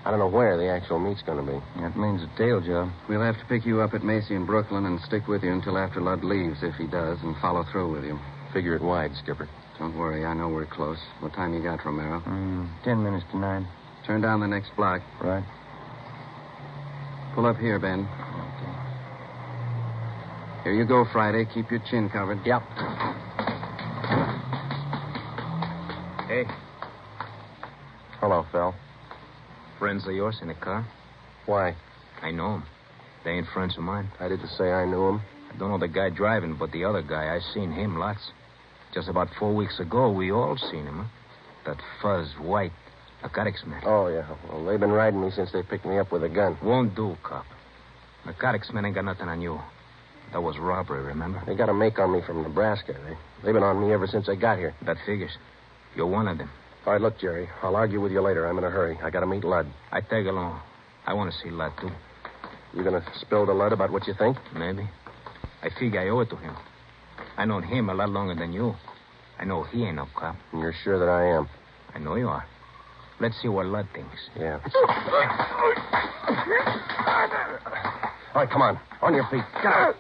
I don't know where the actual meet's going to be. That means a tail job. We'll have to pick you up at Macy in Brooklyn and stick with you until after Ludd leaves, if he does, and follow through with you. Figure it wide, Skipper. Don't worry, I know we're close. What time you got, Romero? 10 minutes to 9. Turn down the next block. Right. Pull up here, Ben. Okay. Here you go, Friday. Keep your chin covered. Yep. Hey. Hello, Phil. Friends of yours in the car? Why? I know them. They ain't friends of mine. I didn't say I knew him. I don't know the guy driving, but the other guy, I seen him lots. Just about 4 weeks ago, we all seen him, huh? That fuzz, white, narcotics man. Oh, yeah. Well, they've been riding me since they picked me up with a gun. Won't do, cop. Narcotics man ain't got nothing on you. That was robbery, remember? They got a make on me from Nebraska. They've been on me ever since I got here. That figures. You're one of them. All right, look, Jerry. I'll argue with you later. I'm in a hurry. I got to meet Ludd. I tag along. I want to see Ludd, too. You going to spill to Ludd about what you think? Maybe. I figure I owe it to him. I known him a lot longer than you. I know he ain't no cop. And you're sure that I am? I know you are. Let's see what Ludd thinks. Yeah. All right, come on. On your feet. Get out.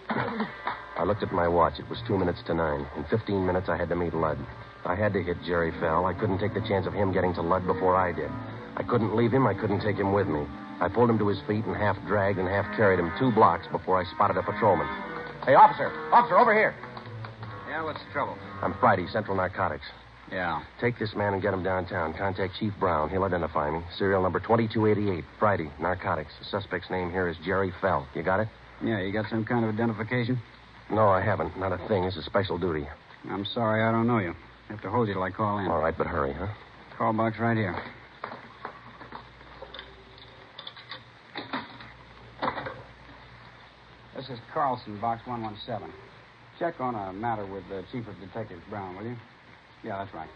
I looked at my watch. It was 2 minutes to 9. In 15 minutes, I had to meet Ludd. I had to hit Jerry Fell. I couldn't take the chance of him getting to Ludd before I did. I couldn't leave him. I couldn't take him with me. I pulled him to his feet and half dragged and half carried him 2 blocks before I spotted a patrolman. Hey, officer! Officer, over here! Yeah, what's the trouble? I'm Friday, Central Narcotics. Yeah. Take this man and get him downtown. Contact Chief Brown. He'll identify me. Serial number 2288. Friday, Narcotics. The suspect's name here is Jerry Fell. You got it? Yeah, you got some kind of identification? No, I haven't. Not a thing. This is special duty. I'm sorry, I don't know you. I have to hold you till I call in. All right, but hurry, huh? Call box right here. This is Carlson, box 117. Check on a matter with the Chief of Detectives, Brown, will you? Yeah, that's right.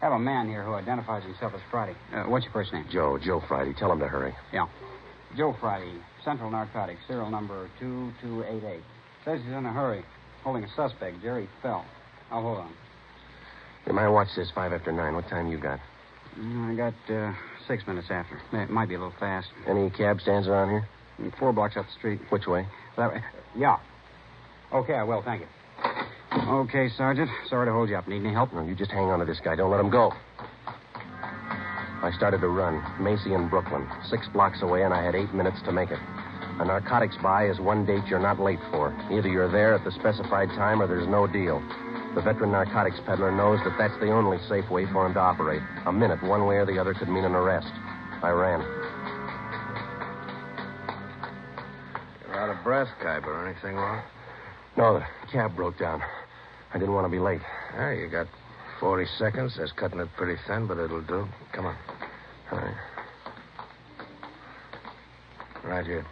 Have a man here who identifies himself as Friday. What's your first name? Joe Friday. Tell him to hurry. Yeah. Joe Friday, Central Narcotics, serial number 2288. Says he's in a hurry, holding a suspect, Jerry Fell. I'll hold on. Yeah, my watch says 5 after 9. What time you got? I got 6 minutes after. It might be a little fast. Any cab stands around here? 4 blocks up the street. Which way? That way. Yeah. Okay, I will. Thank you. Okay, Sergeant. Sorry to hold you up. Need any help? No, you just hang on to this guy. Don't let him go. I started to run. Macy and Brooklyn. 6 blocks away, and I had 8 minutes to make it. A narcotics buy is one date you're not late for. Either you're there at the specified time or there's no deal. The veteran narcotics peddler knows that that's the only safe way for him to operate. A minute, one way or the other, could mean an arrest. I ran. You're out of breath, Khyber. Anything wrong? No, the cab broke down. I didn't want to be late. Yeah, you got 40 seconds. That's cutting it pretty thin, but it'll do. Come on. All right. Right here.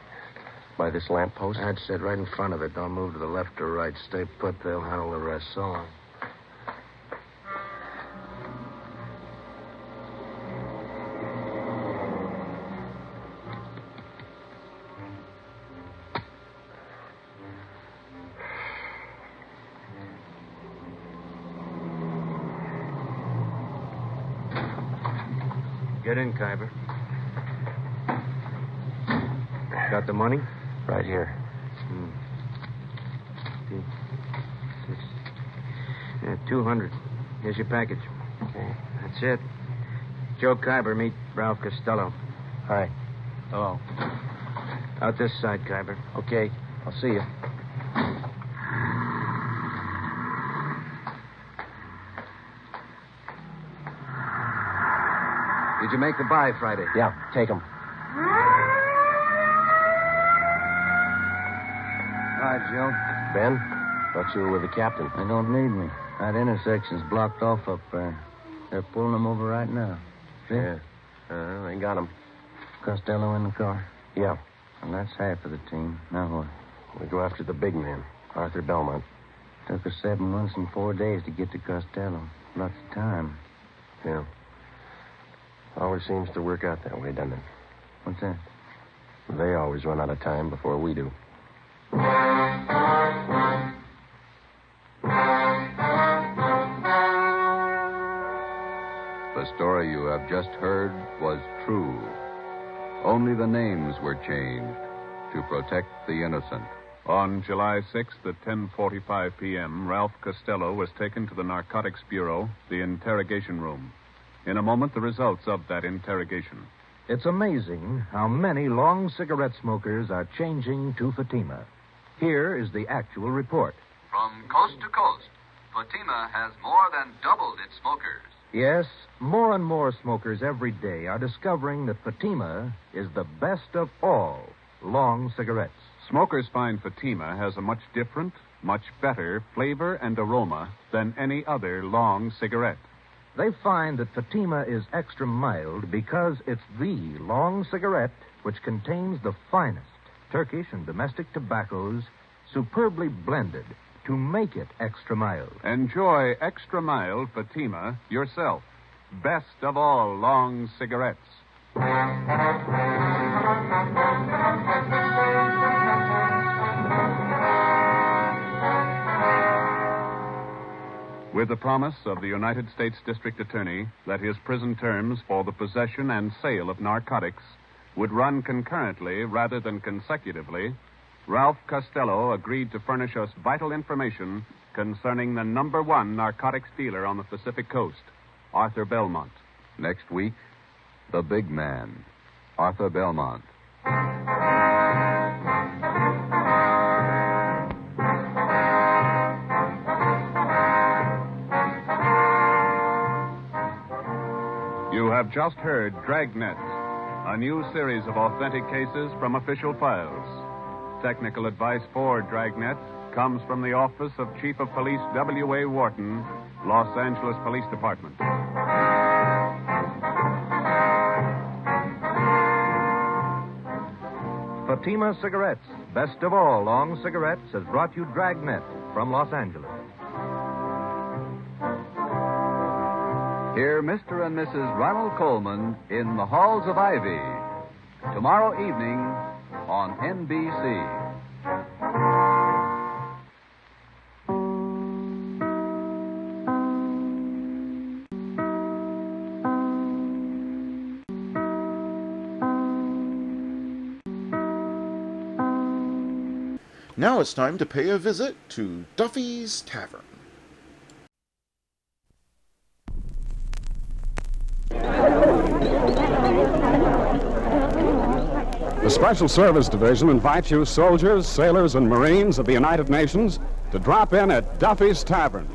By this lamppost? That's it, right in front of it. Don't move to the left or right. Stay put. They'll handle the rest. So long. Get in, Khyber. Got the money? Right here. 200. Here's your package. Okay. That's it. Joe Khyber, meet Ralph Costello. Hi. Hello. Out this side, Khyber. Okay. I'll see you. Did you make the buy Friday? Yeah, take him. Hi, Joe. Ben, thought you were with the captain. They don't need me. That intersection's blocked off up there. They're pulling them over right now. See? Yeah. They got him. Costello in the car? Yeah. And that's half of the team. Now what? We go after the big man, Arthur Belmont. Took us 7 months and 4 days to get to Costello. Lots of time. Yeah. Always seems to work out that way, doesn't it? What's that? They always run out of time before we do. The story you have just heard was true. Only the names were changed to protect the innocent. On July 6th at 10:45 p.m., Ralph Costello was taken to the Narcotics Bureau, the interrogation room. In a moment, the results of that interrogation. It's amazing how many long cigarette smokers are changing to Fatima. Here is the actual report. From coast to coast, Fatima has more than doubled its smokers. Yes, more and more smokers every day are discovering that Fatima is the best of all long cigarettes. Smokers find Fatima has a much different, much better flavor and aroma than any other long cigarette. They find that Fatima is extra mild because it's the long cigarette which contains the finest Turkish and domestic tobaccos superbly blended to make it extra mild. Enjoy extra mild Fatima yourself. Best of all long cigarettes. With the promise of the United States District Attorney that his prison terms for the possession and sale of narcotics would run concurrently rather than consecutively, Ralph Costello agreed to furnish us vital information concerning the #1 narcotics dealer on the Pacific Coast, Arthur Belmont. Next week, the big man, Arthur Belmont. You have just heard Dragnet, a new series of authentic cases from official files. Technical advice for Dragnet comes from the Office of Chief of Police W.A. Wharton, Los Angeles Police Department. Fatima Cigarettes, best of all long cigarettes, has brought you Dragnet from Los Angeles. Hear Mr. and Mrs. Ronald Coleman in the Halls of Ivy tomorrow evening on NBC. Now it's time to pay a visit to Duffy's Tavern. The Special Service Division invites you, soldiers, sailors, and Marines of the United Nations, to drop in at Duffy's Tavern.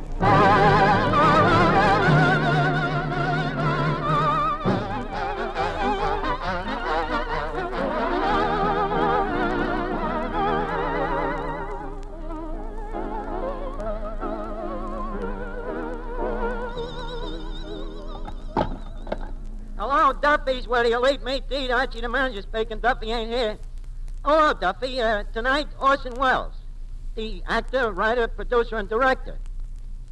Hello, Duffy's, where the elite meet to eat. Archie the manager speaking. Duffy ain't here. Hello, Duffy. Tonight, Orson Welles, the actor, writer, producer, and director.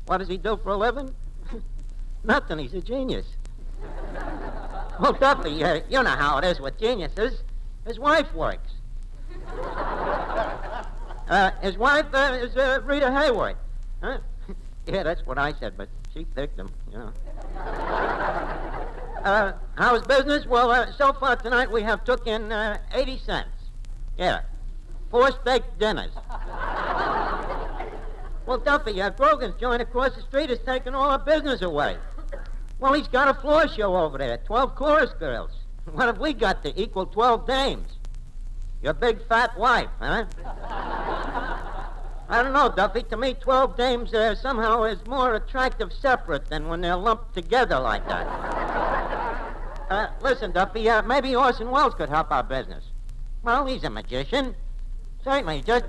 What does he do for a living? Nothing. He's a genius. Well, Duffy, you know how it is with geniuses. His wife works. His wife is Rita Hayworth. Huh? Yeah, that's what I said, but she picked him, you know. How's business? Well, so far tonight we have took in 80 cents. Yeah. 4 steak dinners. Well, Duffy, Grogan's joint across the street is taking all our business away. Well, he's got a floor show over there, 12 chorus girls. What have we got to equal 12 dames? Your big fat wife, huh? I don't know, Duffy. To me, 12 dames somehow is more attractive separate than when they're lumped together like that. Listen, Duffy, maybe Orson Welles could help our business. Well, he's a magician. Certainly. Just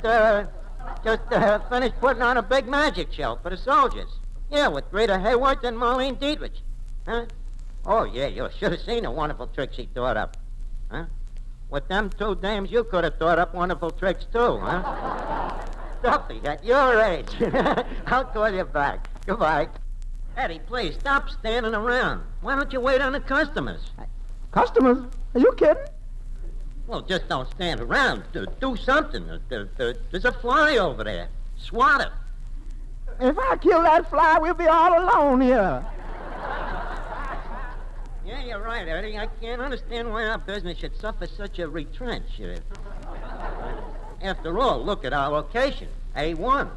finished putting on a big magic show for the soldiers. Yeah, with Rita Hayworth and Marlene Dietrich. Huh? Oh, yeah, you should have seen the wonderful tricks he thought up. Huh? With them 2 dames, you could have thought up wonderful tricks, too, huh? Duffy, at your age. I'll call you back. Goodbye. Eddie, please, stop standing around. Why don't you wait on the customers? Customers? Are you kidding? Well, just don't stand around. Do something. There's a fly over there. Swat it. If I kill that fly, we'll be all alone here. Yeah, you're right, Eddie. I can't understand why our business should suffer such a retrench. After all, look at our location. A1.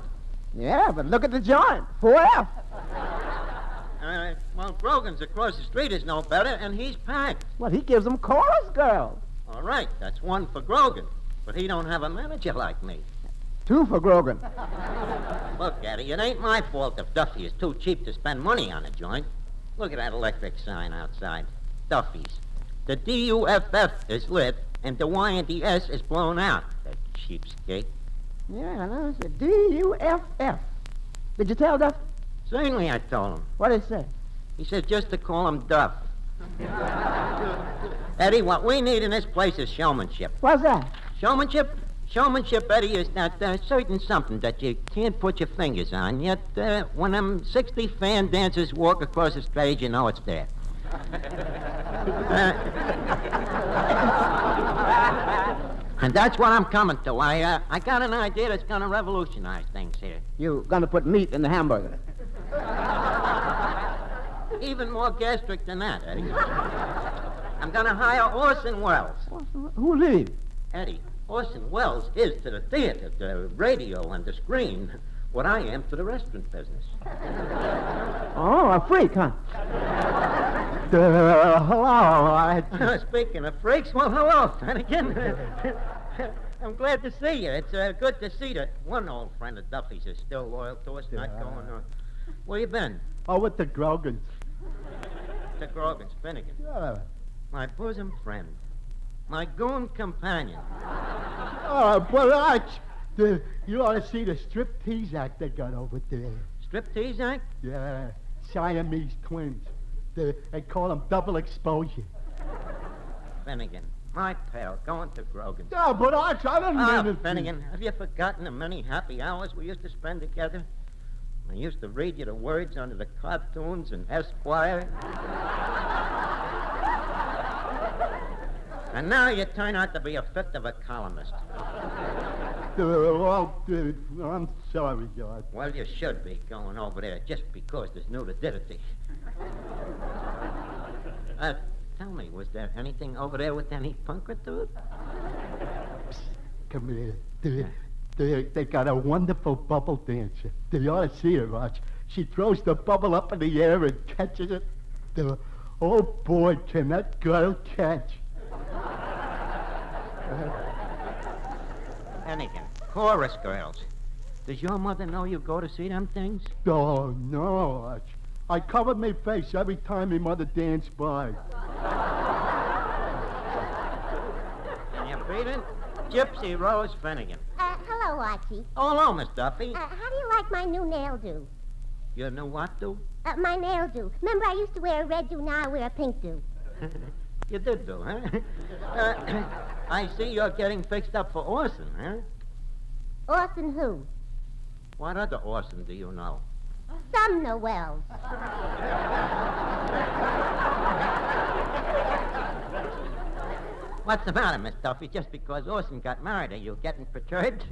Yeah, but look at the joint. 4F. Well, Grogan's across the street is no better, and he's packed. Well, he gives them chorus girls. All right, that's 1 for Grogan. But he don't have a manager like me. 2 for Grogan. Look, Eddie, it ain't my fault if Duffy is too cheap to spend money on a joint. Look at that electric sign outside. Duffy's. The DUFF is lit, and the Y and the S is blown out. That cheapskate. Yeah, that's the DUFF. Did you tell Duff? Certainly I told him. What did he say? He said just to call him Duff. Eddie, what we need in this place is showmanship. What's that? Showmanship? Showmanship, Eddie, is that certain something that you can't put your fingers on, yet when them 60 fan dancers walk across the stage, you know it's there. And that's what I'm coming to. I got an idea that's going to revolutionize things here. You gonna put meat in the hamburger? Even more gastric than that, Eddie. I'm going to hire Orson Welles. Who's he? Eddie, Orson Welles is to the theater, the radio, and the screen what I am to the restaurant business. Oh, a freak, huh? Hello. Speaking of freaks, well, hello, Finnegan. I'm glad to see you. It's good to see that one old friend of Duffy's is still loyal to us, not going on. Where you been? Oh, with the Grogans. The Grogans, Finnegan. Yeah. My bosom friend. My goon companion. Oh, but you ought to see the striptease act they got over there. Striptease act? Yeah, Siamese twins. They call them double exposure. Finnegan, my pal, going to Grogan's. Yeah, but I didn't mean it. Finnegan, have you forgotten the many happy hours we used to spend together? I used to read you the words under the cartoons and Esquire. And now you turn out to be a fifth of a columnist. I'm sorry, George. Well, you should be going over there just because there's nudity. Tell me, was there anything over there with any punctude? Come here. They got a wonderful bubble dancer. You ought to see her, Arch. She throws the bubble up in the air and catches it. Oh, boy, can that girl catch. Finnegan, chorus girls. Does your mother know you go to see them things? Oh, no, Arch. I covered my face every time my mother danced by. Can you beat it? Gypsy Rose Finnegan. Hello, Archie. Oh, hello, Miss Duffy. How do you like my new nail do? Your new what do? My nail do. Remember I used to wear a red do, now I wear a pink do. You did do, huh? I see you're getting fixed up for Orson, huh? Orson who? What other Orson do you know? Sumner Wells. What's the matter, Miss Duffy? Just because Orson got married, are you getting perturbed?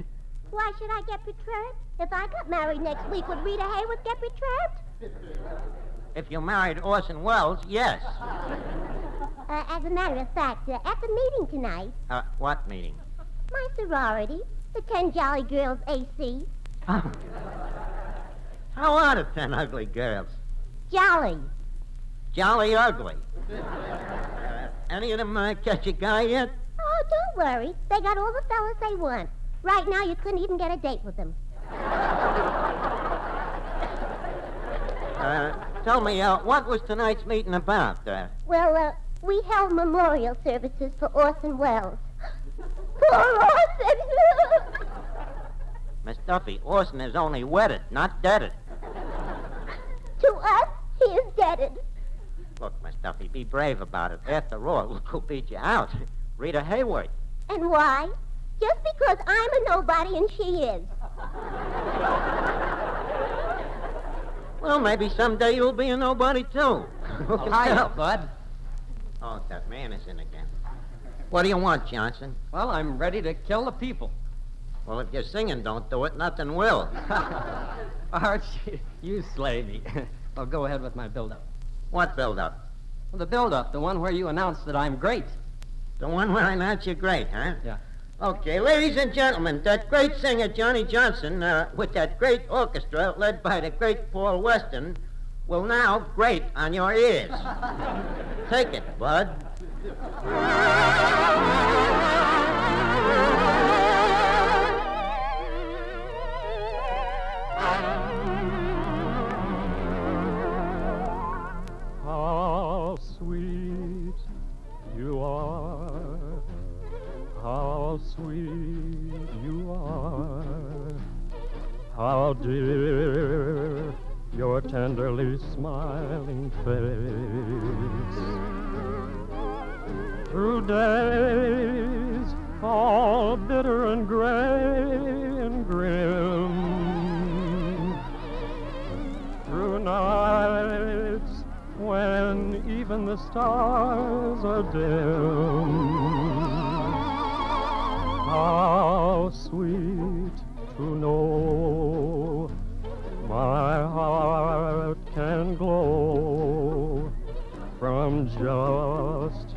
Why should I get perturbed? If I got married next week, would Rita Hayworth get perturbed? If you married Orson Welles, yes. As a matter of fact, at the meeting tonight... What meeting? My sorority, the 10 Jolly Girls AC. Oh. How are the 10 ugly girls? Jolly. Jolly ugly. Any of them catch a guy yet? Oh, don't worry. They got all the fellas they want. Right now, you couldn't even get a date with them. Tell me, what was tonight's meeting about? Well, we held memorial services for Orson Welles. Poor Orson! Miss Duffy, Orson is only wedded, not deaded. To us, he is deaded. Look, Miss Duffy, be brave about it. After all, look who beat you out. Rita Hayworth. And why? Just because I'm a nobody and she is. Well, maybe someday you'll be a nobody, too. Hiya, Bud. Oh, that man is in again. What do you want, Johnson? Well, I'm ready to kill the people. Well, if your singing don't do it, nothing will. Archie, you slay me. Well, go ahead with my build-up. What build-up? Well, the build-up, the one where you announce that I'm great. The one where I announce you're great, huh? Yeah. Okay, ladies and gentlemen, that great singer, Johnny Johnson, with that great orchestra led by the great Paul Weston, will now grate on your ears. Take it, Bud. How sweet you are, how sweet you are, how dear your tenderly smiling face. Through days all bitter and gray and grim. Through nights when even the stars are dim, how sweet to know my heart can glow from just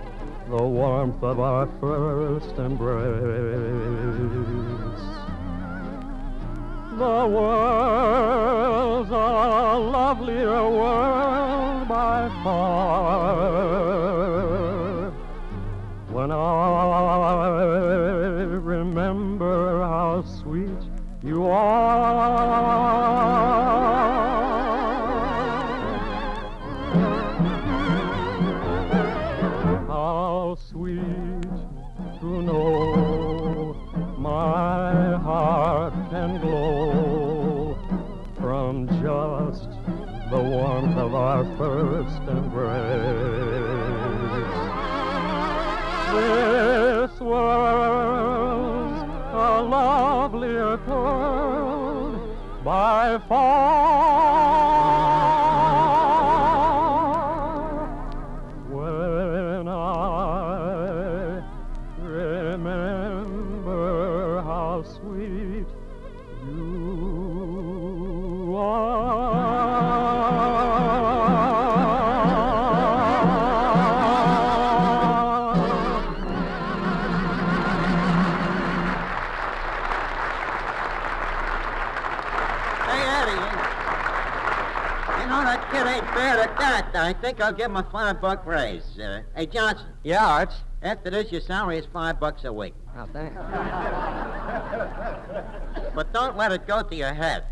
the warmth of our first embrace. The world's a lovelier world by far when I remember how sweet you are. How sweet to know my heart can glow from just the warmth of our first embrace. This world's a lovelier world by far. When I remember how sweet you I think I'll give him a $5 raise. Hey, Johnson. Yeah, Arch? After this, your salary is $5 a week. Oh, thanks. But don't let it go to your head.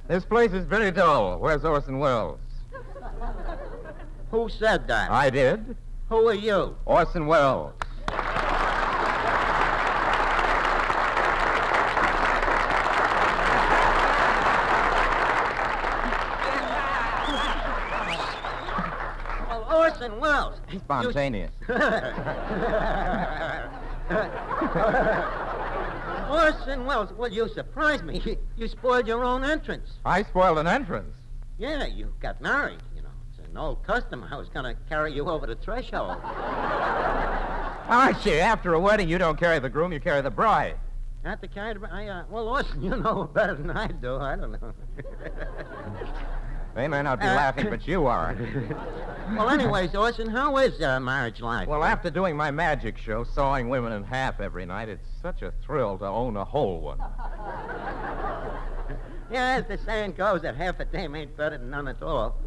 This place is very dull. Where's Orson Welles? Who said that? I did. Who are you? Orson Welles. Orson Welles. Spontaneous. Orson Welles. Well, you surprised me. You spoiled your own entrance. I spoiled an entrance. Yeah, you got married. You know, it's an old custom. I was going to carry you over the threshold. Archie, after a wedding, you don't carry the groom, you carry the bride. Not to carry the bride? Well, Orson, you know better than I do. I don't know. They may not be laughing, but you are. Well, anyways, Orson, how is marriage life? Well, after doing my magic show, sawing women in half every night, it's such a thrill to own a whole one. Yeah, as the saying goes, that half a dame ain't better than none at all.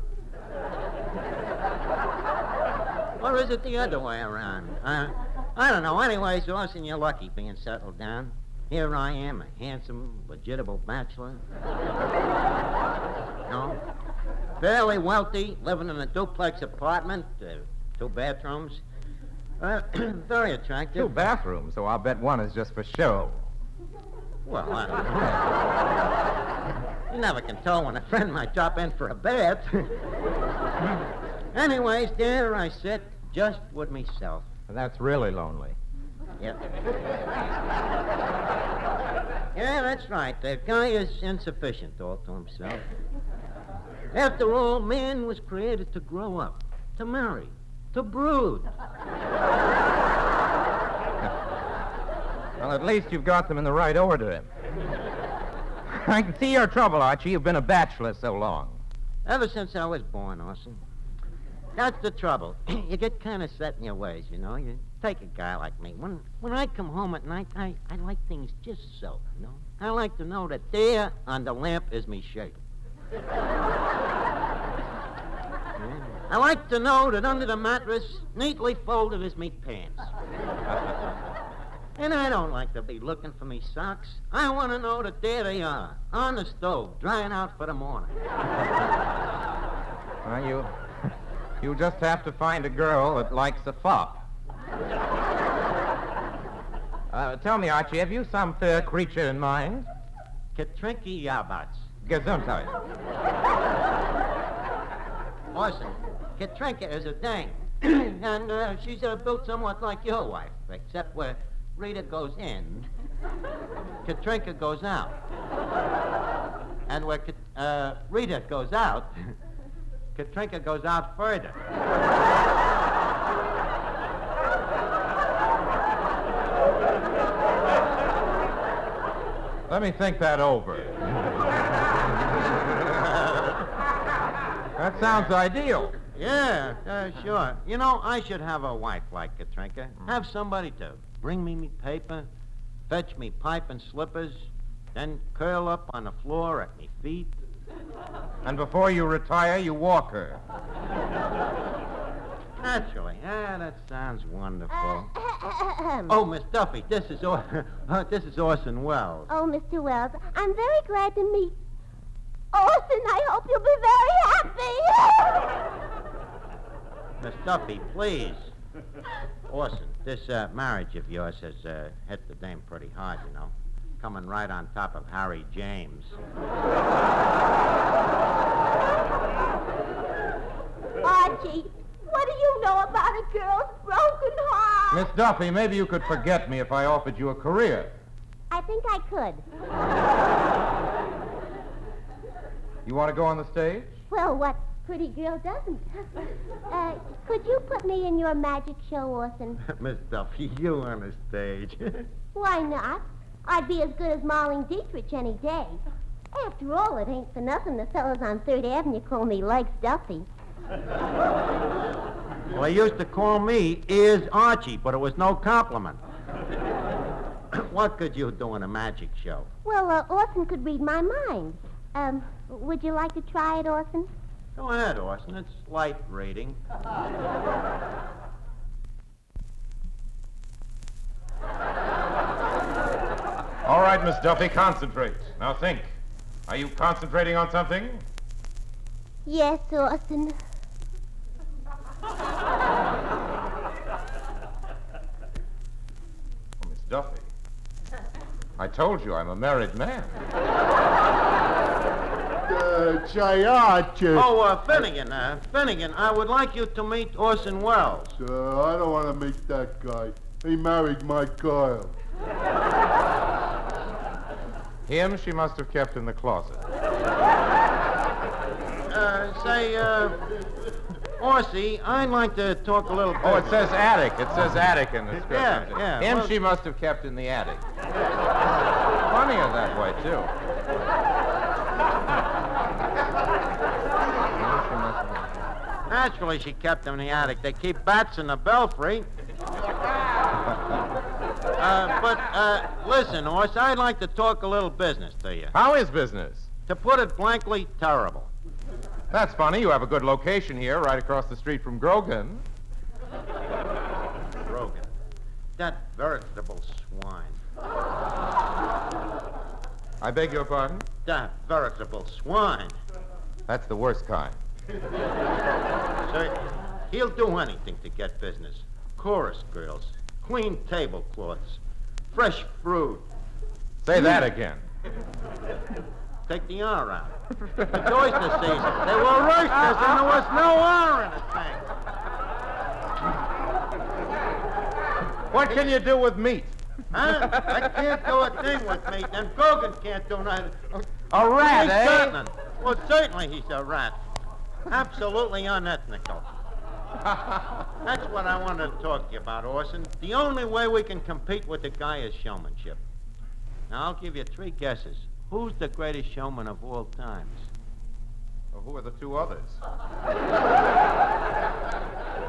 Or is it the other way around? I don't know. Anyways, Orson, you're lucky being settled down. Here I am, a handsome, legitimate bachelor. No? Fairly wealthy, living in a duplex apartment, 2 bathrooms. Very attractive. 2 bathrooms, so I'll bet one is just for show. Well, I don't know. You never can tell when a friend might drop in for a bath. Anyways, there I sit, just with myself. That's really lonely. Yep. Yeah, that's right. The guy is insufficient all to himself. After all, man was created to grow up, to marry, to brood. Well, at least you've got them in the right order. I can see your trouble, Archie. You've been a bachelor so long. Ever since I was born, Orson. That's the trouble. You get kind of set in your ways, you know. You take a guy like me. When I come home at night, I like things just so, you know. I like to know that there on the lamp is me shirt. I like to know that under the mattress, neatly folded, is me pants. And I don't like to be looking for me socks. I want to know that there they are, on the stove, drying out for the morning. Well, you just have to find a girl that likes a fop. Tell me, Archie, have you some fair creature in mind? Katrinki Yabats. Gesundheit. Orson, Katrinka is a dame. And she's built somewhat like your wife, except where Rita goes in, Katrinka goes out. And where Rita goes out, Katrinka goes out further. Let me think that over. That sounds ideal. Yeah, sure. You know, I should have a wife like Katrinka. Have somebody to bring me paper, fetch me pipe and slippers, then curl up on the floor at me feet. And before you retire, you walk her. Naturally. Yeah, that sounds wonderful. Oh, Miss Duffy, this is Orson Welles. Oh, Mr. Wells, I'm very glad to meet Orson. I hope you'll be very happy. Miss Duffy, please. Orson, this marriage of yours has hit the dame pretty hard, you know. Coming right on top of Harry James. Archie, what do you know about a girl's broken heart? Miss Duffy, maybe you could forget me if I offered you a career. I think I could. You want to go on the stage? Well, what pretty girl doesn't? Could you put me in your magic show, Orson? Miss Duffy, you on the stage. Why not? I'd be as good as Marlene Dietrich any day. After all, it ain't for nothing the fellas on 3rd Avenue call me Legs Duffy. Well, they used to call me Ears Archie, but it was no compliment. What could you do in a magic show? Well, Orson could read my mind. Would you like to try it, Orson? Go ahead, Orson. It's light reading. All right, Miss Duffy, concentrate. Now think. Are you concentrating on something? Yes, Orson. Oh, Miss Duffy, I told you I'm a married man. Archie. Oh, Finnegan, I would like you to meet Orson Welles. I don't want to meet that guy. He married my girl. Him she must have kept in the closet. Orsie, I'd like to talk a little bit. Oh, it says attic. It says attic in the script. Yeah. Him Well, she must have kept in the attic. Funnier that way, too. Naturally, she kept him in the attic. They keep bats in the belfry. Listen, Orson, I'd like to talk a little business to you. How is business? To put it blankly, terrible. That's funny. You have a good location here, right across the street from Grogan. Grogan. That veritable swine. I beg your pardon? That veritable swine. That's the worst kind. Sir, he'll do anything to get business. Chorus girls, clean tablecloths, fresh fruit. Say that again. Take the R out. It's oyster season. They were roosters and there was no R in the thing. What can you do with meat? Huh? I can't do a thing with meat, and Grogan can't do nothing. A rat, He's eh? certain. Well, certainly he's a rat. Absolutely unethnical. That's what I wanted to talk to you about, Orson. The only way we can compete with the guy is showmanship. Now, I'll give you 3 guesses. Who's the greatest showman of all times? Well, who are the 2 others?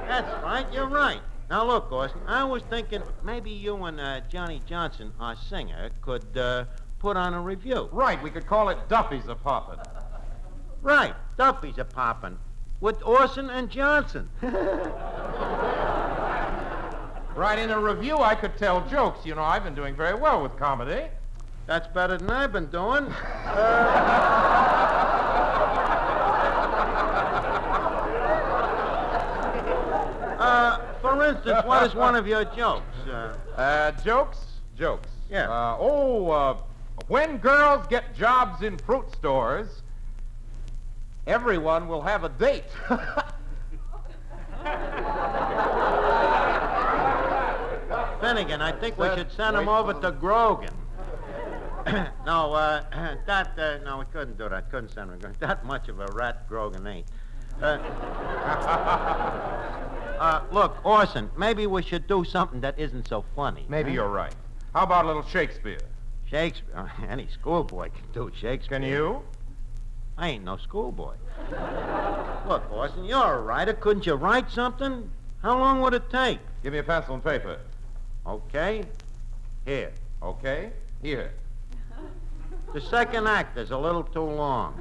That's right, you're right. Now, look, Orson, I was thinking maybe you and Johnny Johnson, our singer, could put on a review. Right, we could call it Duffy's a Poppin'. Right, Duffy's a poppin'. With Orson and Johnson. Right, in a review, I could tell jokes. You know, I've been doing very well with comedy. That's better than I've been doing. For instance, what is one of your jokes? Jokes? Jokes. Yeah. When girls get jobs in fruit stores, everyone will have a date. Finnegan, I think we should send him over to Grogan. No, we couldn't do that. Couldn't send him. That much of a rat Grogan ain't. Look, Orson, maybe we should do something that isn't so funny. Maybe you're right. How about a little Shakespeare? Shakespeare? Any schoolboy can do Shakespeare. Can you? I ain't no schoolboy. Look, Orson, you're a writer. Couldn't you write something? How long would it take? Give me a pencil and paper. Okay. Here. Okay. Here. The second act is a little too long.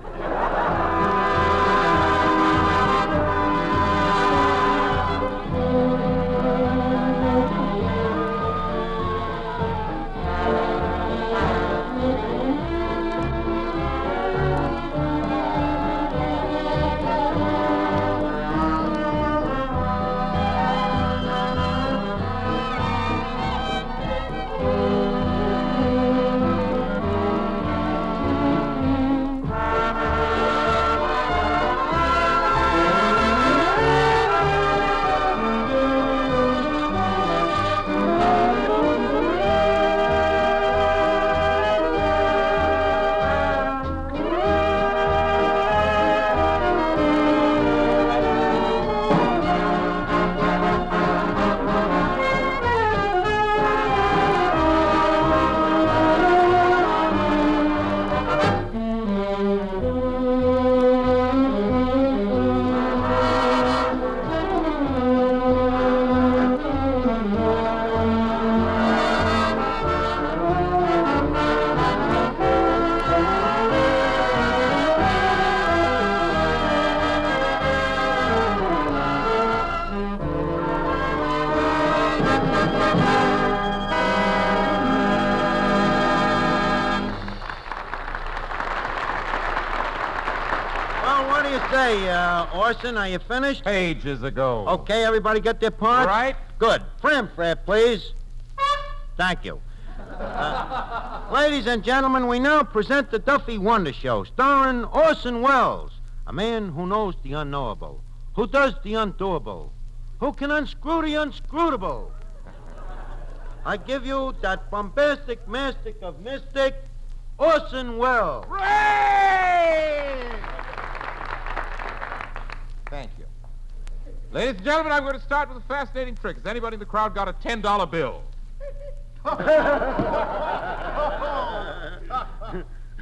Orson, are you finished? Ages ago. Okay, everybody get their parts? All right. Good. Frame, please. Thank you. Ladies and gentlemen, we now present the Duffy Wonder Show, starring Orson Welles, a man who knows the unknowable, who does the undoable, who can unscrew the unscrutable. I give you that bombastic mastic of mystic, Orson Welles. Thank you. Ladies and gentlemen, I'm going to start with a fascinating trick. Has anybody in the crowd got a $10 bill?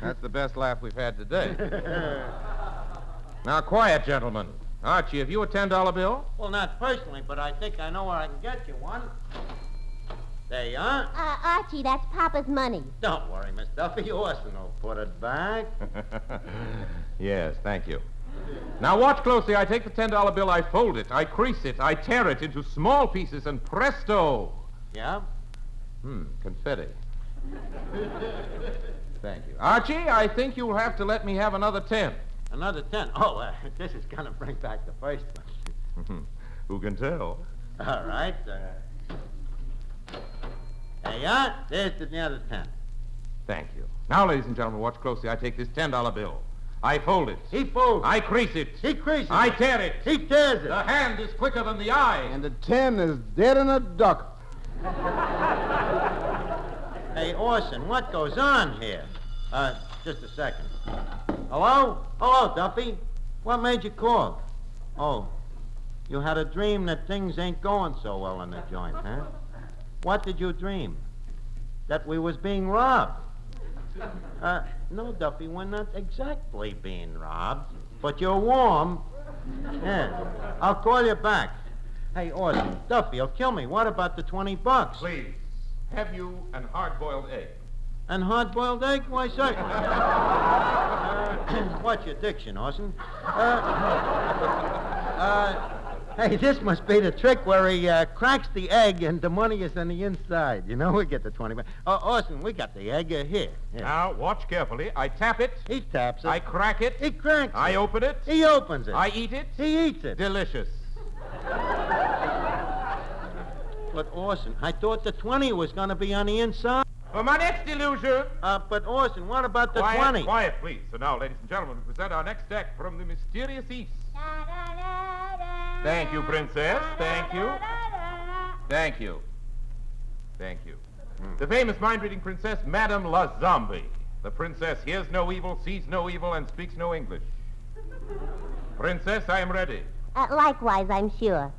That's the best laugh we've had today. Now, quiet, gentlemen. Archie, have you a $10 bill? Well, not personally, but I think I know where I can get you one. There you are. Archie, that's Papa's money. Don't worry, Miss Duffy. Orson will put it back. Yes, thank you. Now, watch closely. I take the $10 bill, I fold it, I crease it, I tear it into small pieces, and presto! Yeah? Confetti. Thank you. Archie, I think you'll have to let me have another 10. Another 10? Oh, this is going to bring back the first one. Who can tell? All right. There you are. There's the other 10. Thank you. Now, ladies and gentlemen, watch closely. I take this $10 bill. I fold it. He folds it. I crease it. He creases it. I tear it. He tears it. The hand is quicker than the eye. And the 10 is dead in a duck. Hey, Orson, what goes on here? Just a second. Hello? Hello, Duffy. What made you call? Oh, you had a dream that things ain't going so well in the joint, huh? What did you dream? That we was being robbed. No, Duffy, we're not exactly being robbed, but you're warm. Yeah, I'll call you back. Hey, Orson, Duffy, you'll kill me. What about the $20? Please, have you an hard-boiled egg? An hard-boiled egg? Why, sir. What's your diction, Orson? Hey, this must be the trick where he cracks the egg and the money is on the inside. You know, we get the $20. Orson, we got the egg here. Now, watch carefully. I tap it. He taps it. I crack it. He cracks it. I open it. He opens it. I eat it. He eats it. Delicious. But, Orson, I thought the 20 was going to be on the inside. For my next illusion. But, Orson, what about the 20? Quiet, please. So now, ladies and gentlemen, we present our next act from the mysterious East. Thank you, Princess. Thank you. Thank you. Thank you. The famous mind-reading princess, Madame La Zombie. The princess hears no evil, sees no evil, and speaks no English. Princess, I am ready. Likewise, I'm sure.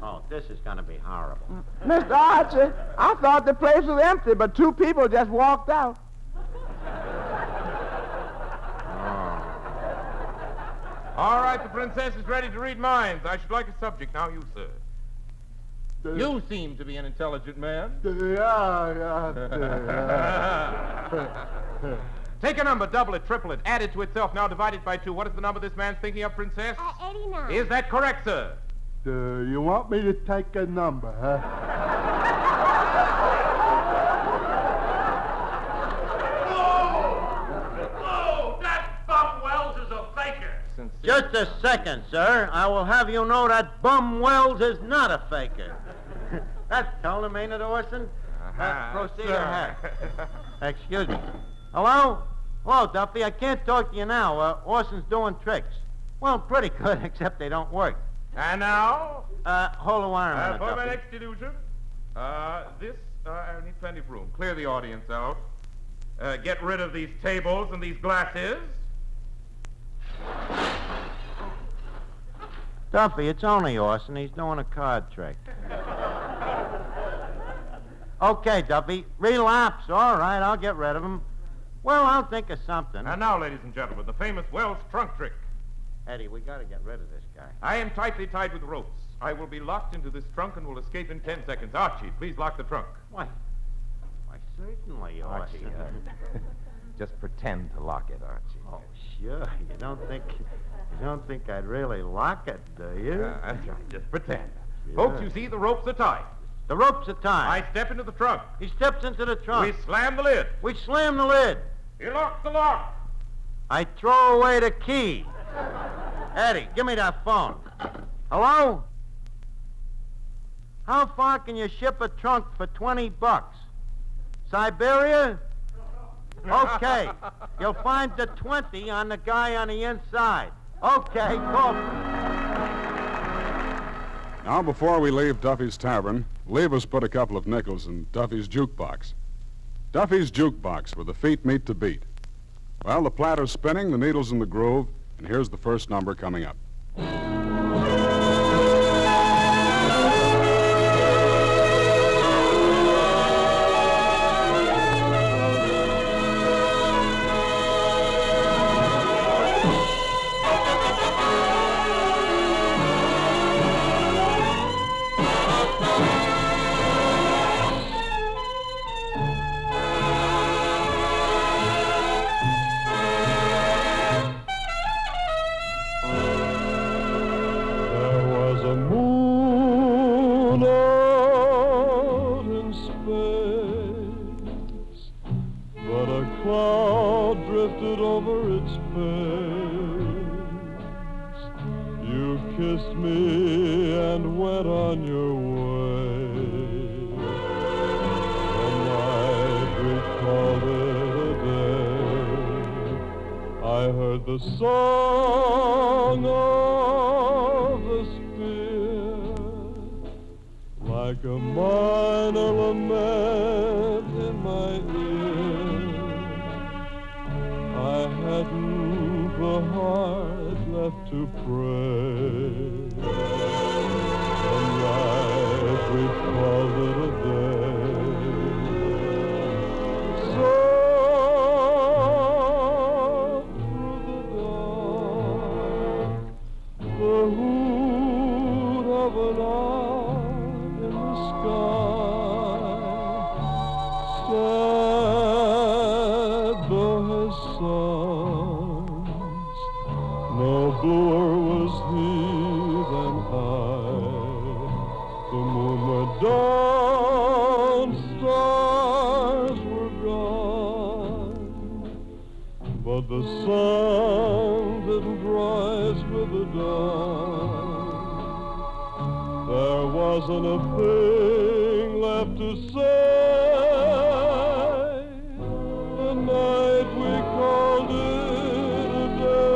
Oh, this is going to be horrible. Mr. Archie, I thought the place was empty, but 2 people just walked out. All right, the princess is ready to read minds. I should like a subject. Now you, sir. You seem to be an intelligent man. Take a number, double it, triple it, add it to itself, now divide it by 2. What is the number this man's thinking of, princess? 89. Is that correct, sir? You want me to take a number, huh? Oh, that Bum Wells is a faker. Just a second, sir. I will have you know that Bum Wells is not a faker. That's told him, ain't it, Orson? Proceed ahead. Excuse me. Hello? Hello, Duffy. I can't talk to you now. Orson's doing tricks. Well, pretty good, except they don't work. And now? Hold the wire a minute, For my Duffy. next illusion, I need plenty of room. Clear the audience out. Get rid of these tables and these glasses. Duffy, it's only Orson. He's doing a card trick. Okay, Duffy. Relapse. All right, I'll get rid of him. Well, I'll think of something. And now, ladies and gentlemen, the famous Wells trunk trick. Eddie, we got to get rid of this guy. I am tightly tied with ropes. I will be locked into this trunk and will escape in 10 seconds. Archie, please lock the trunk. Why, certainly, Archie, Orson. Just pretend to lock it, Archie. Oh, sure. You don't think I'd really lock it, do you? That's right. Just pretend. Sure. Folks, you see, the ropes are tied. The ropes are tied. I step into the trunk. He steps into the trunk. We slam the lid. We slam the lid. He locks the lock. I throw away the key. Eddie, give me that phone. Hello? How far can you ship a trunk for $20? Siberia? Okay. You'll find the 20 on the guy on the inside. Okay, go. Now, before we leave Duffy's Tavern, leave us put a couple of nickels in Duffy's jukebox. Duffy's jukebox, where the feet meet to beat. Well, the platter's spinning, the needle's in the groove, and here's the first number coming up. The song of the spear, like a minor lament in my ear. I hadn't the heart left to pray. The night we called it a day. So the hoot of an owl in the sky, sad though his songs, no bluer was he than I. The moon went down, stars were gone, but the sun didn't rise with the dawn. There wasn't a thing left to say. The night we called it a day.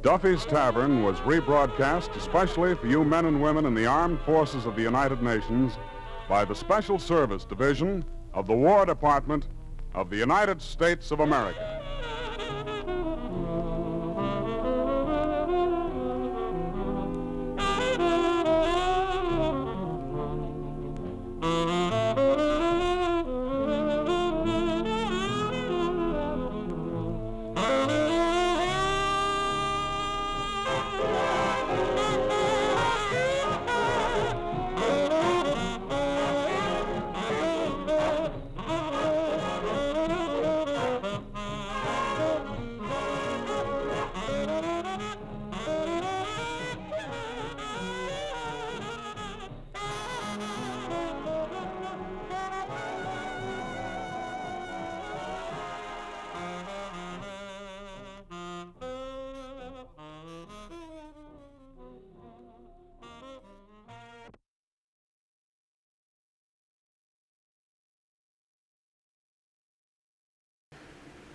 Duffy's Tavern was rebroadcast especially for you men and women in the armed forces of the United Nations by the Special Service Division of the War Department of the United States of America.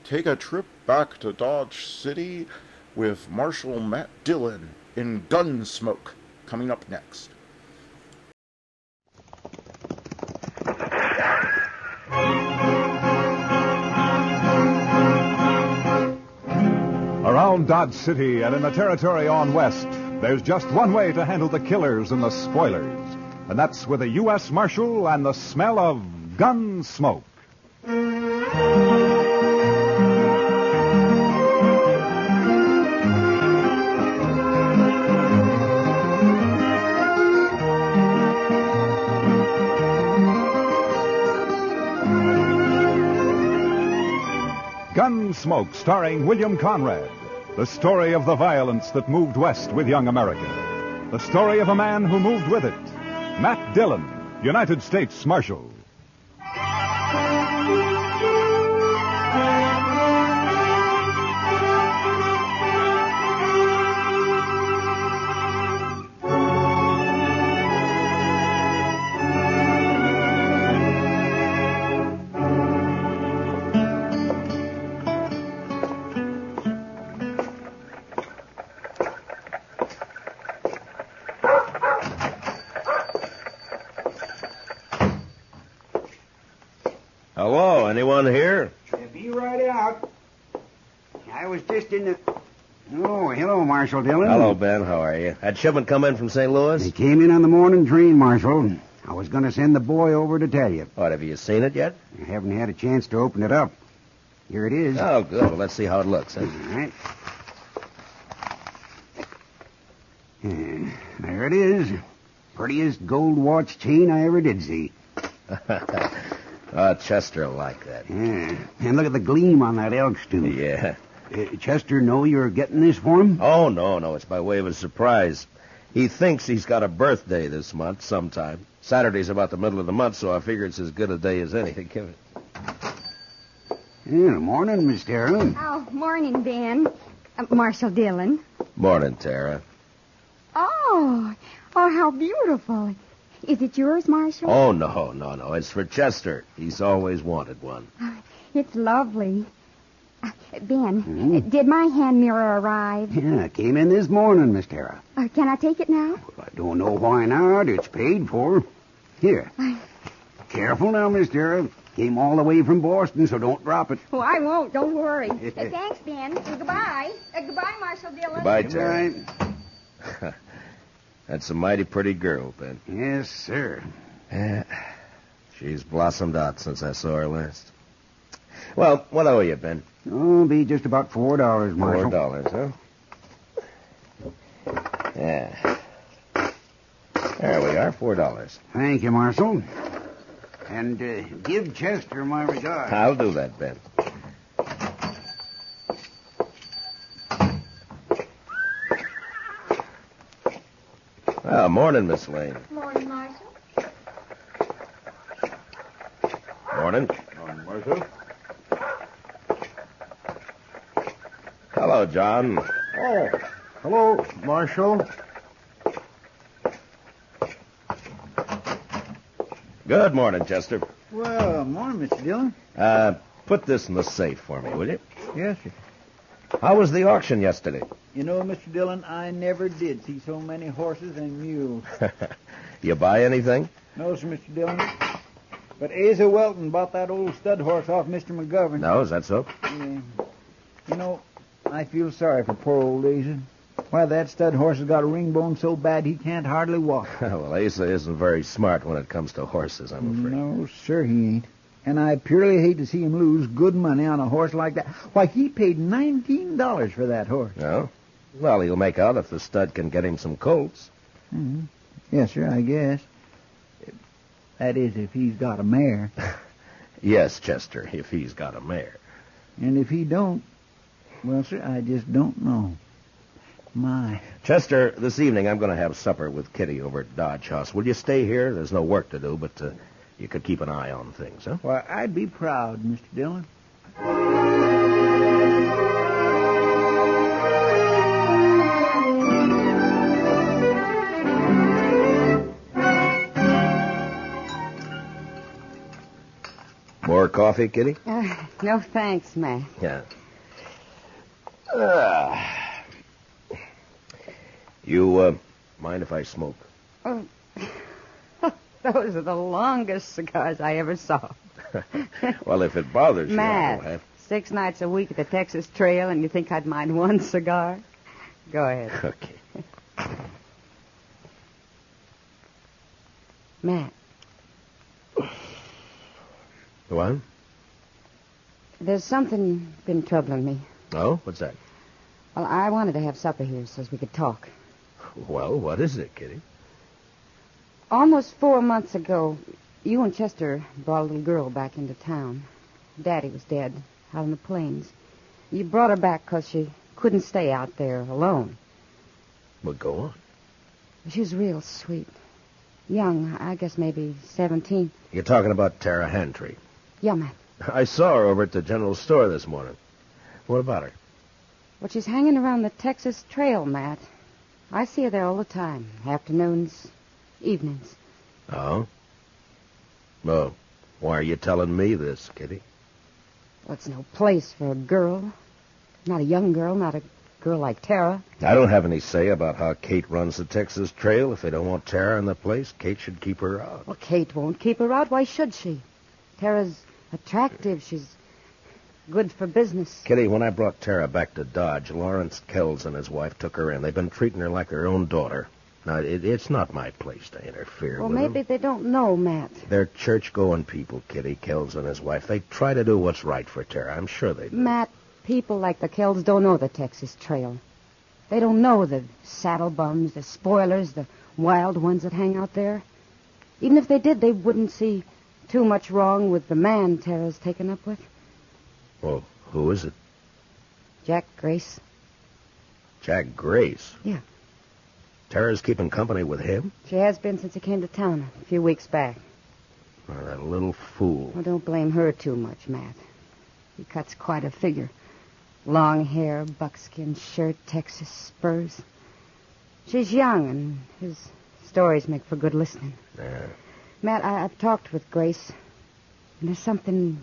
Take a trip back to Dodge City with Marshal Matt Dillon in Gunsmoke, coming up next. Around Dodge City and in the territory on west, there's just one way to handle the killers and the spoilers, and that's with a U.S. Marshal and the smell of gun smoke. Gunsmoke, starring William Conrad. The story of the violence that moved west with young America. The story of a man who moved with it. Matt Dillon, United States Marshal. Hello, anyone here? Be right out. I was just in the... Oh, hello, Marshal Dillon. Hello, Ben. How are you? That shipment come in from St. Louis? They came in on the morning train, Marshal. I was going to send the boy over to tell you. What, have you seen it yet? I haven't had a chance to open it up. Here it is. Oh, good. Well, let's see how it looks. All right. There it is. Prettiest gold watch chain I ever did see. Chester will like that. Yeah. And look at the gleam on that elk's tooth. Yeah. Chester know you're getting this for him? Oh, no. It's by way of a surprise. He thinks he's got a birthday this month sometime. Saturday's about the middle of the month, so I figure it's as good a day as any to give it. Yeah, morning, Miss Tara. Oh, morning, Ben. Marshal Dillon. Morning, Tara. Oh, how beautiful. Is it yours, Marshal? Oh, no. It's for Chester. He's always wanted one. It's lovely. Ben, did my hand mirror arrive? Yeah, it came in this morning, Miss Tara. Can I take it now? Well, I don't know why not. It's paid for. Here. Careful now, mister. Came all the way from Boston, so don't drop it. Oh, I won't. Don't worry. Thanks, Ben. Goodbye. Goodbye, Marshal Dillon. Goodbye, Terry. That's a mighty pretty girl, Ben. Yes, sir. Yeah. She's blossomed out since I saw her last. Well, what owe you, Ben? Oh, be just about $4, Marshal. $4, huh? Yeah. There we are, $4. Thank you, Marshal. And give Chester my regards. I'll do that, Ben. Well, morning, Miss Lane. Morning, Marshal. Morning. Morning, Marshal. Hello, John. Oh, hello, Marshal. Good morning, Chester. Well, morning, Mr. Dillon. Put this in the safe for me, will you? Yes, sir. How was the auction yesterday? You know, Mr. Dillon, I never did see so many horses and mules. You buy anything? No, sir, Mr. Dillon. But Asa Welton bought that old stud horse off Mr. McGovern. No, is that so? Yeah. You know, I feel sorry for poor old Asa. Why, that stud horse has got a ring bone so bad he can't hardly walk. Well, Asa isn't very smart when it comes to horses, I'm afraid. No, sir, he ain't. And I purely hate to see him lose good money on a horse like that. Why, he paid $19 for that horse. No? Well, he'll make out if the stud can get him some colts. Mm-hmm. Yes, sir, I guess. That is, if he's got a mare. Yes, Chester, if he's got a mare. And if he don't, well, sir, I just don't know. My. Chester, this evening I'm going to have supper with Kitty over at Dodge House. Will you stay here? There's no work to do, but you could keep an eye on things, huh? Why, I'd be proud, Mr. Dillon. More coffee, Kitty? No thanks, Matt. Yeah. You mind if I smoke? Oh, those are the longest cigars I ever saw. Well, if it bothers you, Matt, I'll have... 6 nights a week at the Texas Trail, and you think I'd mind one cigar? Go ahead. Okay. Matt. What? There's something been troubling me. Oh? What's that? Well, I wanted to have supper here so we could talk. Well, what is it, Kitty? Almost 4 months ago, you and Chester brought a little girl back into town. Daddy was dead, out on the plains. You brought her back because she couldn't stay out there alone. Well, go on. She was real sweet. Young, I guess maybe 17. You're talking about Tara Hantry. Yeah, Matt. I saw her over at the general store this morning. What about her? Well, she's hanging around the Texas Trail, Matt. I see her there all the time. Afternoons, evenings. Oh? Well, why are you telling me this, Kitty? Well, it's no place for a girl. Not a young girl, not a girl like Tara. I don't have any say about how Kate runs the Texas Trail. If they don't want Tara in the place, Kate should keep her out. Well, Kate won't keep her out. Why should she? Tara's attractive. She's good for business. Kitty, when I brought Tara back to Dodge, Lawrence Kells and his wife took her in. They've been treating her like her own daughter. Now, it's not my place to interfere Well, with maybe them. they don't know, Matt. They're church-going people, Kitty, Kells and his wife. They try to do what's right for Tara. I'm sure they do. Matt, people like the Kells don't know the Texas Trail. They don't know the saddle bums, the spoilers, the wild ones that hang out there. Even if they did, they wouldn't see too much wrong with the man Tara's taken up with. Well, who is it? Jack Grace. Jack Grace? Yeah. Tara's keeping company with him? She has been since he came to town a few weeks back. Oh, that little fool. Well, don't blame her too much, Matt. He cuts quite a figure. Long hair, buckskin shirt, Texas spurs. She's young, and his stories make for good listening. Yeah. Matt, I've talked with Grace, and there's something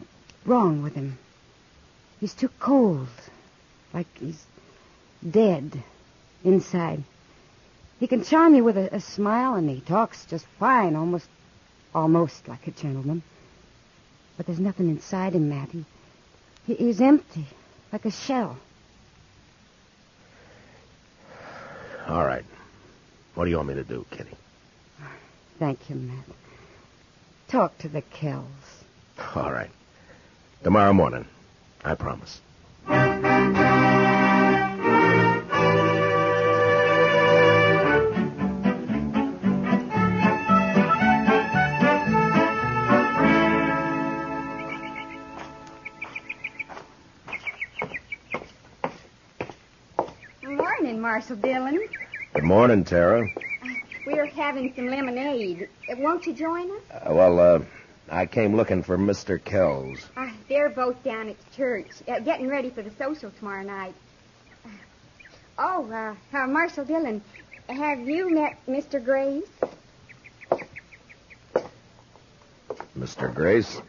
wrong with him. He's too cold, like he's dead inside. He can charm you with a smile, and he talks just fine, almost almost like a gentleman. But there's nothing inside him, Matt. He's empty, like a shell. All right. What do you want me to do, Kitty? Thank you, Matt. Talk to the Kells. All right. Tomorrow morning. I promise. Morning, Marshal Dillon. Good morning, Tara. We're having some lemonade. Won't you join us? I came looking for Mr. Kells. They're both down at church, getting ready for the social tomorrow night. Marshal Dillon, have you met Mr. Grace? Mr. Grace?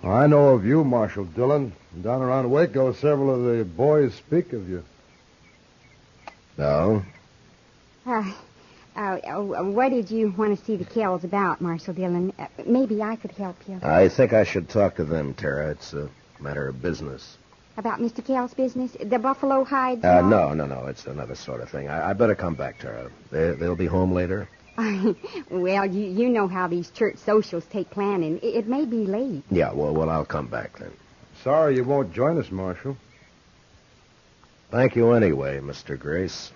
I know of you, Marshal Dillon. Down around Waco, several of the boys speak of you. No? What did you want to see the Kells about, Marshal Dillon? Maybe I could help you. I think I should talk to them, Tara. It's a matter of business. About Mr. Kells' business? The buffalo hides? No. It's another sort of thing. I better come back, Tara. They'll be home later? Well, you know how these church socials take planning. It may be late. Yeah, well, I'll come back then. Sorry you won't join us, Marshal. Thank you anyway, Mr. Grace.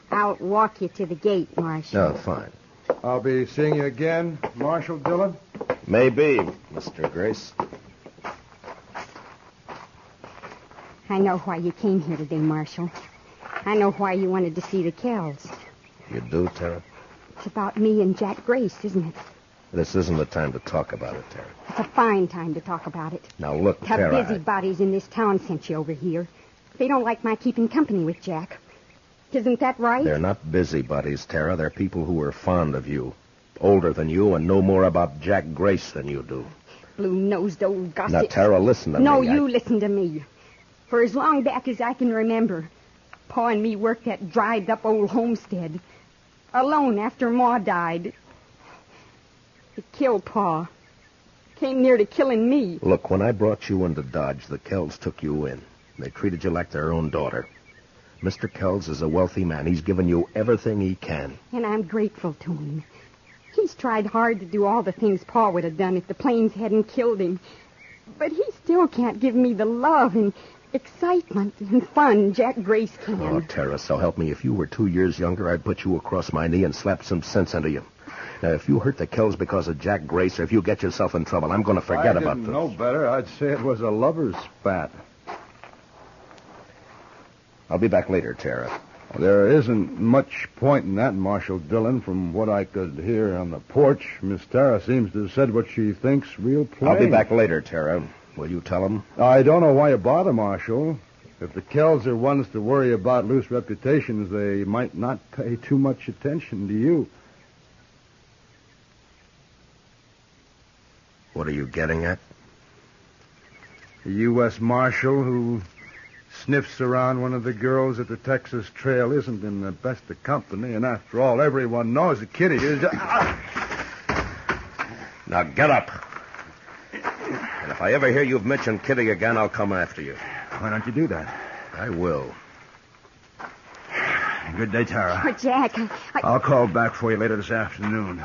I'll walk you to the gate, Marshal. Oh, fine. I'll be seeing you again, Marshal Dillon? Maybe, Mr. Grace. I know why you came here today, Marshal. I know why you wanted to see the Kells. You do, Tara? It's about me and Jack Grace, isn't it? This isn't the time to talk about it, Tara. It's a fine time to talk about it. Now, look, The Tara... busybodies in this town sent you over here. They don't like my keeping company with Jack. Isn't that right? They're not busybodies, Tara. They're people who are fond of you. Older than you and know more about Jack Grace than you do. Blue-nosed old gossip. Now, Tara, listen to me. No, you listen to me. For as long back as I can remember, Pa and me worked that dried-up old homestead. Alone after Ma died. It killed Pa. Came near to killing me. Look, when I brought you into Dodge, the Kells took you in. They treated you like their own daughter. Mr. Kells is a wealthy man. He's given you everything he can. And I'm grateful to him. He's tried hard to do all the things Pa would have done if the planes hadn't killed him. But he still can't give me the love and excitement and fun Jack Grace can. Oh, Tara, so help me. If you were 2 years younger, I'd put you across my knee and slap some sense into you. Now, if you hurt the Kells because of Jack Grace, or if you get yourself in trouble, I'm going to forget about this. If I didn't know better, I'd say it was a lover's spat. I'll be back later, Tara. There isn't much point in that, Marshal Dillon. From what I could hear on the porch, Miss Tara seems to have said what she thinks real plain. I'll be back later, Tara. Will you tell him? I don't know why you bother, Marshal. If the Kells are ones to worry about loose reputations, they might not pay too much attention to you. What are you getting at? A U.S. Marshal who sniffs around one of the girls at the Texas Trail isn't in the best of company, and after all, everyone knows that Kitty is... Now get up. And if I ever hear you've mentioned Kitty again, I'll come after you. Why don't you do that? I will. Good day, Tara. Oh, Jack, I'll call back for you later this afternoon.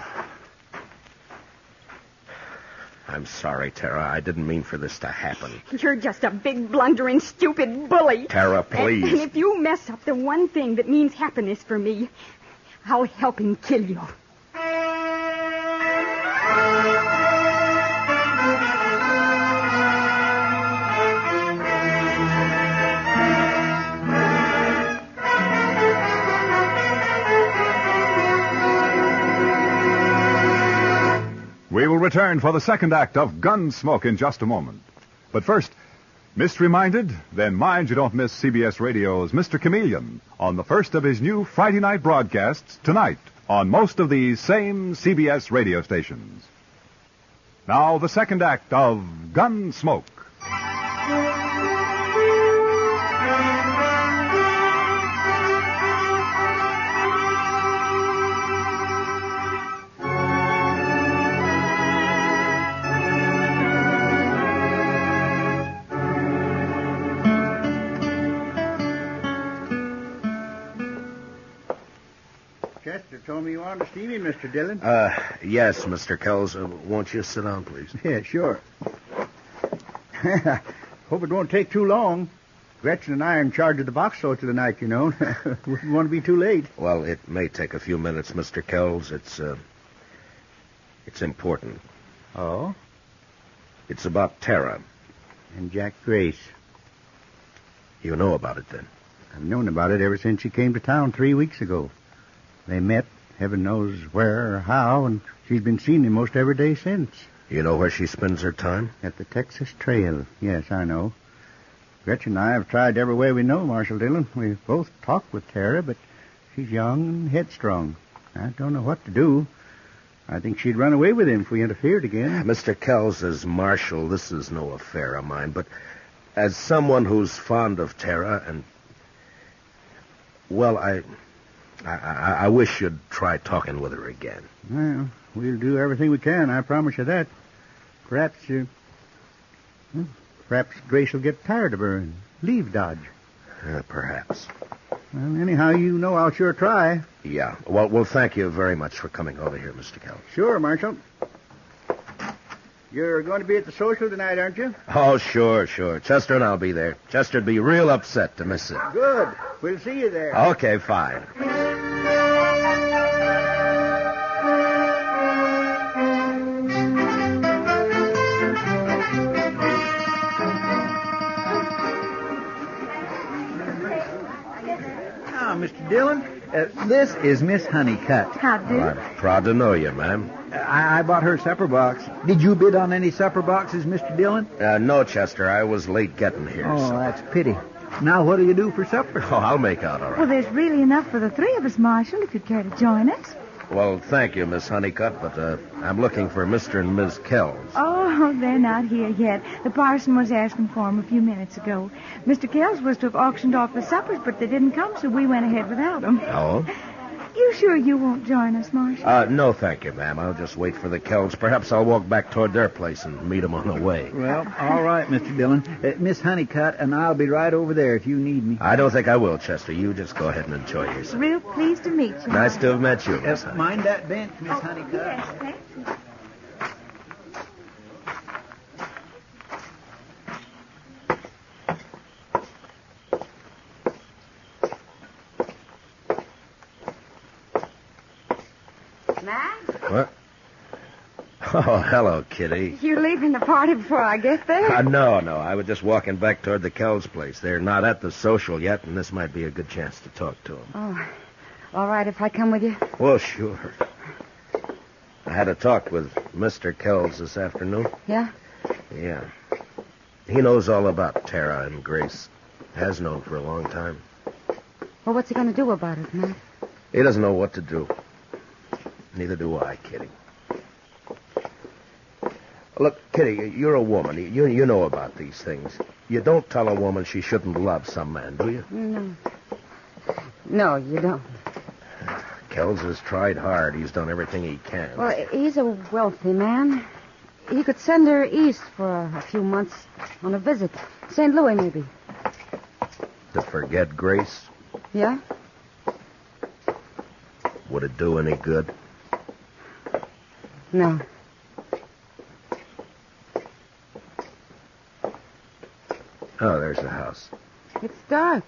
I'm sorry, Tara. I didn't mean for this to happen. You're just a big, blundering, stupid bully. Tara, please. And if you mess up the one thing that means happiness for me, I'll help him kill you. We will return for the second act of Gunsmoke in just a moment. But first, missed reminded? Then mind you don't miss CBS Radio's Mr. Chameleon on the first of his new Friday night broadcasts tonight on most of these same CBS radio stations. Now, the second act of Gunsmoke. Told me you wanted to see me, Mr. Dillon. Yes, Mr. Kells. Won't you sit down, please? Yeah, sure. Hope it won't take too long. Gretchen and I are in charge of the box show tonight, you know. Wouldn't want to be too late. Well, it may take a few minutes, Mr. Kells. It's important. Oh? It's about Tara. And Jack Grace. You know about it, then? I've known about it ever since she came to town 3 weeks ago. They met, heaven knows where or how, and she's been seeing him most every day since. You know where she spends her time? At the Texas Trail. Yes, I know. Gretchen and I have tried every way we know, Marshal Dillon. We've both talked with Tara, but she's young and headstrong. I don't know what to do. I think she'd run away with him if we interfered again. Mr. Kells, as Marshal, this is no affair of mine, but as someone who's fond of Tara and... Well, I wish you'd try talking with her again. Well, we'll do everything we can, I promise you that. Perhaps Grace will get tired of her and leave Dodge. Perhaps. Well, anyhow, you know I'll sure try. Yeah. Well, thank you very much for coming over here, Mr. Kells. Sure, Marshal. You're going to be at the social tonight, aren't you? Oh, sure. Chester and I'll be there. Chester'd be real upset to miss it. Good. We'll see you there. Okay, fine. Mr. Dillon, this is Miss Honeycutt. How do? Well, I'm proud to know you, ma'am. I bought her supper box. Did you bid on any supper boxes, Mr. Dillon? No, Chester. I was late getting here. Oh, so. That's a pity. Now, what do you do for supper? Oh, I'll make out all right. Well, there's really enough for the three of us, Marshal, if you'd care to join us. Well, thank you, Miss Honeycutt, but I'm looking for Mr. and Ms. Kells. Oh, they're not here yet. The parson was asking for them a few minutes ago. Mr. Kells was to have auctioned off the suppers, but they didn't come, so we went ahead without them. Oh? You sure you won't join us, Marshal? No, thank you, ma'am. I'll just wait for the Kells. Perhaps I'll walk back toward their place and meet them on the way. Well, all right, Mr. Dillon. Miss Honeycutt and I'll be right over there if you need me. I don't think I will, Chester. You just go ahead and enjoy yourself. Real pleased to meet you. Nice to have met you, Miss Honeycutt. Mind that bench, Miss Honeycutt. Yes, thank you. What? Oh, hello, Kitty. You leaving the party before I get there? No. I was just walking back toward the Kells place. They're not at the social yet, and this might be a good chance to talk to them. Oh, all right if I come with you? Well, sure. I had a talk with Mr. Kells this afternoon. Yeah? Yeah. He knows all about Tara and Grace. Has known for a long time. Well, what's he going to do about it, Matt? He doesn't know what to do. Neither do I, Kitty. Look, Kitty, you're a woman. You know about these things. You don't tell a woman she shouldn't love some man, do you? No. No, you don't. Kells has tried hard. He's done everything he can. Well, he's a wealthy man. He could send her east for a few months on a visit. St. Louis, maybe. To forget Grace? Yeah? Would it do any good? No. Oh, there's the house. It's dark.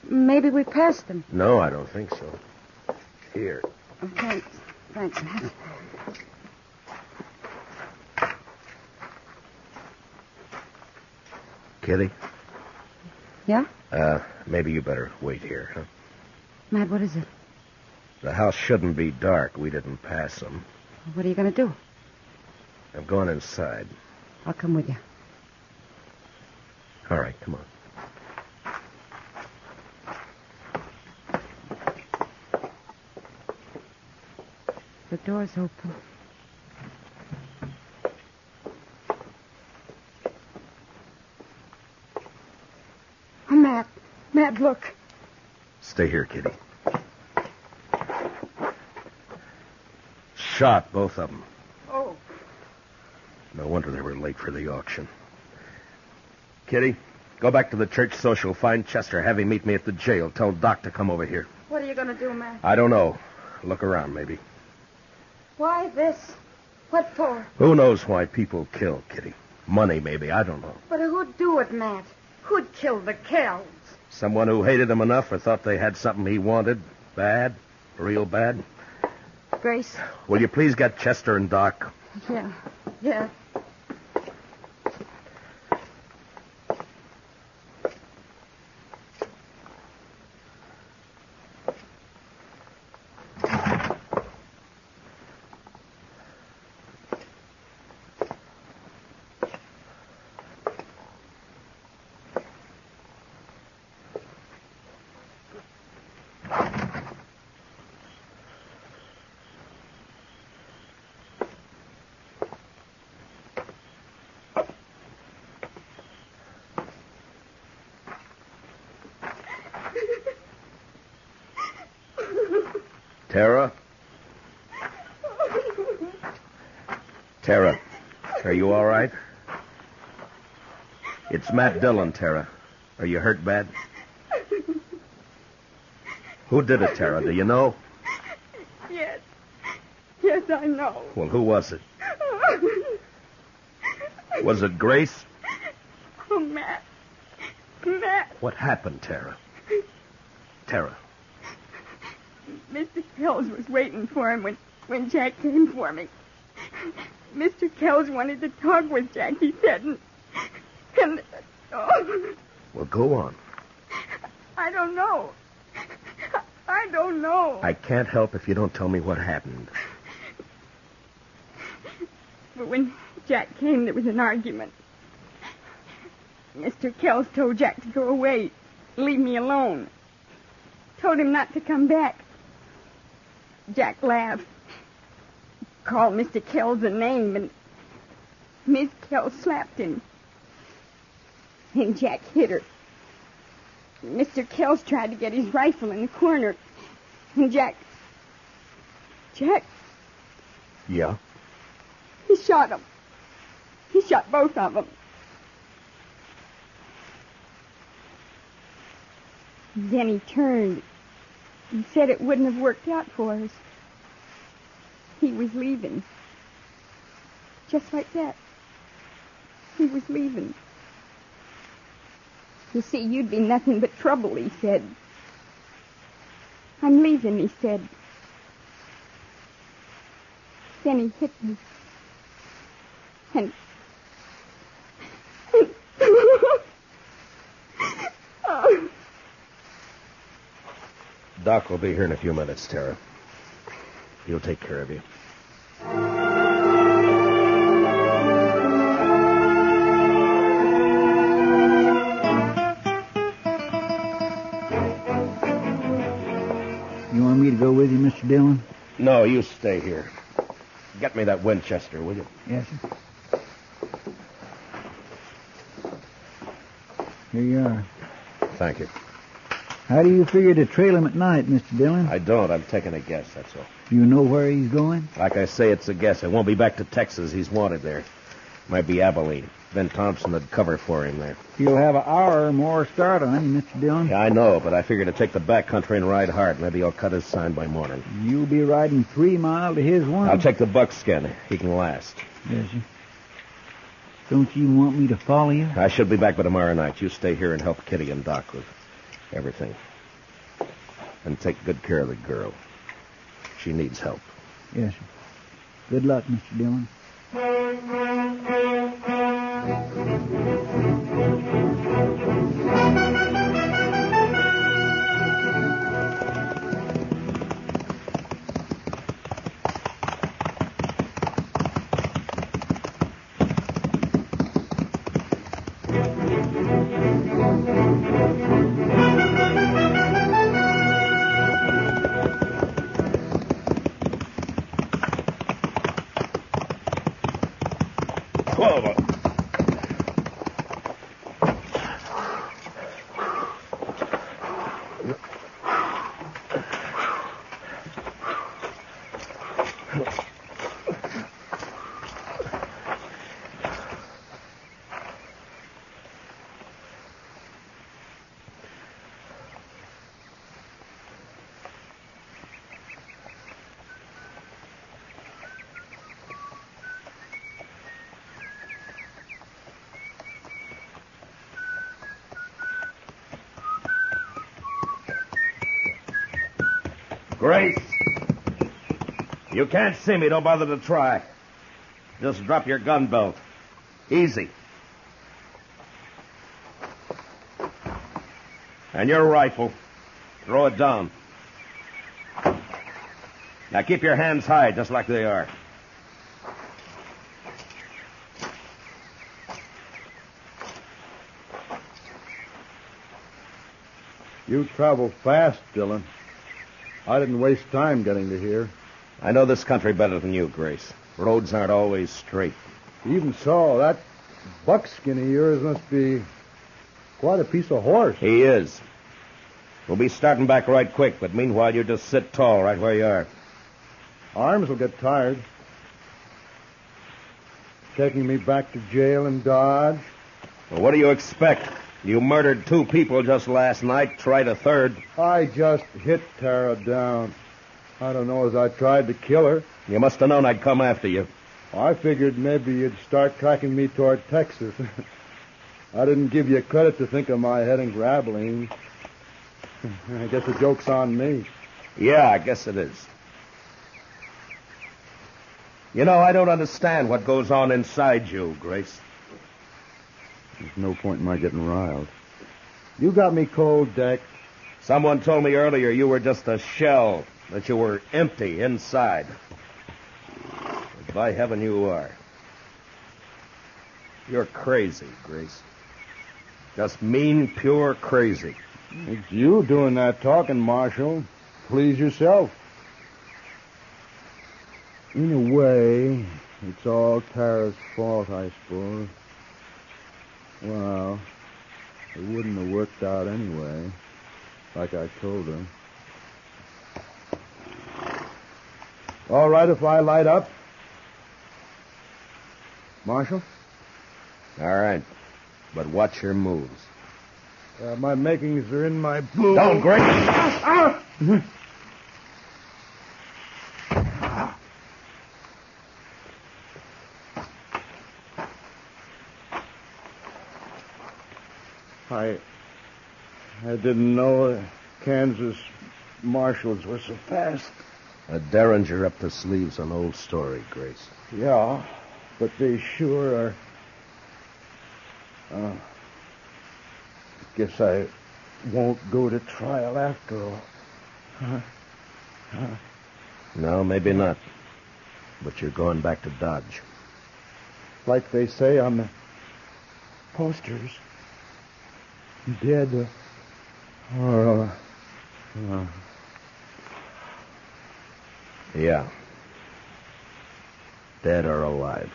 Maybe we passed them. No, I don't think so. Here. Oh, thanks. Thanks, Matt. Kitty? Yeah? Maybe you better wait here, huh? Matt, what is it? The house shouldn't be dark. We didn't pass them. What are you going to do? I'm going inside. I'll come with you. All right, come on. The door's open. Oh, Matt. Matt, look. Stay here, Kitty. Shot, both of them. Oh. No wonder they were late for the auction. Kitty, go back to the church social. Find Chester. Have him meet me at the jail. Tell Doc to come over here. What are you going to do, Matt? I don't know. Look around, maybe. Why this? What for? Who knows why people kill, Kitty? Money, maybe. I don't know. But who'd do it, Matt? Who'd kill the Kells? Someone who hated him enough or thought they had something he wanted. Bad. Real bad. Grace? Will you please get Chester and Doc? Yeah. Tara? Tara, are you all right? It's Matt Dillon, Tara. Are you hurt bad? Who did it, Tara? Do you know? Yes. Yes, I know. Well, who was it? Was it Grace? Oh, Matt. Matt. What happened, Tara? Tara. Mr. Kells was waiting for him when Jack came for me. Mr. Kells wanted to talk with Jack, he said, and Well, go on. I don't know. I don't know. I can't help if you don't tell me what happened. But when Jack came, there was an argument. Mr. Kells told Jack to go away, leave me alone. Told him not to come back. Jack laughed. Called Mr. Kells a name, and Miss Kells slapped him. And Jack hit her. Mr. Kells tried to get his rifle in the corner. And Jack... Yeah? He shot him. He shot both of them. Then he turned and said it wouldn't have worked out for us. He was leaving. Just like that. He was leaving. You see, you'd be nothing but trouble, he said. I'm leaving, he said. Then he hit me. And... oh. Doc will be here in a few minutes, Tara. He'll take care of you. You want me to go with you, Mr. Dillon? No, you stay here. Get me that Winchester, will you? Yes, sir. Here you are. Thank you. How do you figure to trail him at night, Mr. Dillon? I don't. I'm taking a guess, that's all. You know where he's going? Like I say, it's a guess. It won't be back to Texas. He's wanted there. Might be Abilene. Ben Thompson would cover for him there. He'll have an hour or more start on him, Mr. Dillon. Yeah, I know, but I figure to take the back country and ride hard. Maybe he'll cut his sign by morning. You'll be riding 3 mile to his 1. I'll take the buckskin. He can last. Yes, sir. Don't you want me to follow you? I should be back by tomorrow night. You stay here and help Kitty and Doc with everything. And take good care of the girl. She needs help. Yes, sir. Good luck, Mr. Dillon. Grace. You can't see me. Don't bother to try. Just drop your gun belt. Easy. And your rifle. Throw it down. Now keep your hands high, just like they are. You travel fast, Dillon. I didn't waste time getting to here. I know this country better than you, Grace. Roads aren't always straight. Even so, that buckskin of yours must be quite a piece of horse. He is. We'll be starting back right quick, but meanwhile you just sit tall right where you are. Arms will get tired. Taking me back to jail in Dodge. Well, what do you expect? You murdered 2 people just last night, tried a third. I just hit Tara down. I don't know as I tried to kill her. You must have known I'd come after you. I figured maybe you'd start tracking me toward Texas. I didn't give you credit to think of my heading for Abilene. I guess the joke's on me. Yeah, I guess it is. You know, I don't understand what goes on inside you, Grace. There's no point in my getting riled. You got me cold, Deck. Someone told me earlier you were just a shell, that you were empty inside. But by heaven, you are. You're crazy, Grace. Just mean, pure crazy. It's you doing that talking, Marshal. Please yourself. In a way, it's all Tara's fault, I suppose. Well, it wouldn't have worked out anyway, like I told her. All right if I light up? Marshal? All right, but watch your moves. My makings are in my boot. Don't, Grace! I didn't know the Kansas marshals were so fast. A derringer up the sleeves, an old story, Grace. Yeah, but they sure are. Guess I won't go to trial after all. No, maybe not. But you're going back to Dodge. Like they say on the posters. Dead. Yeah. Dead or alive.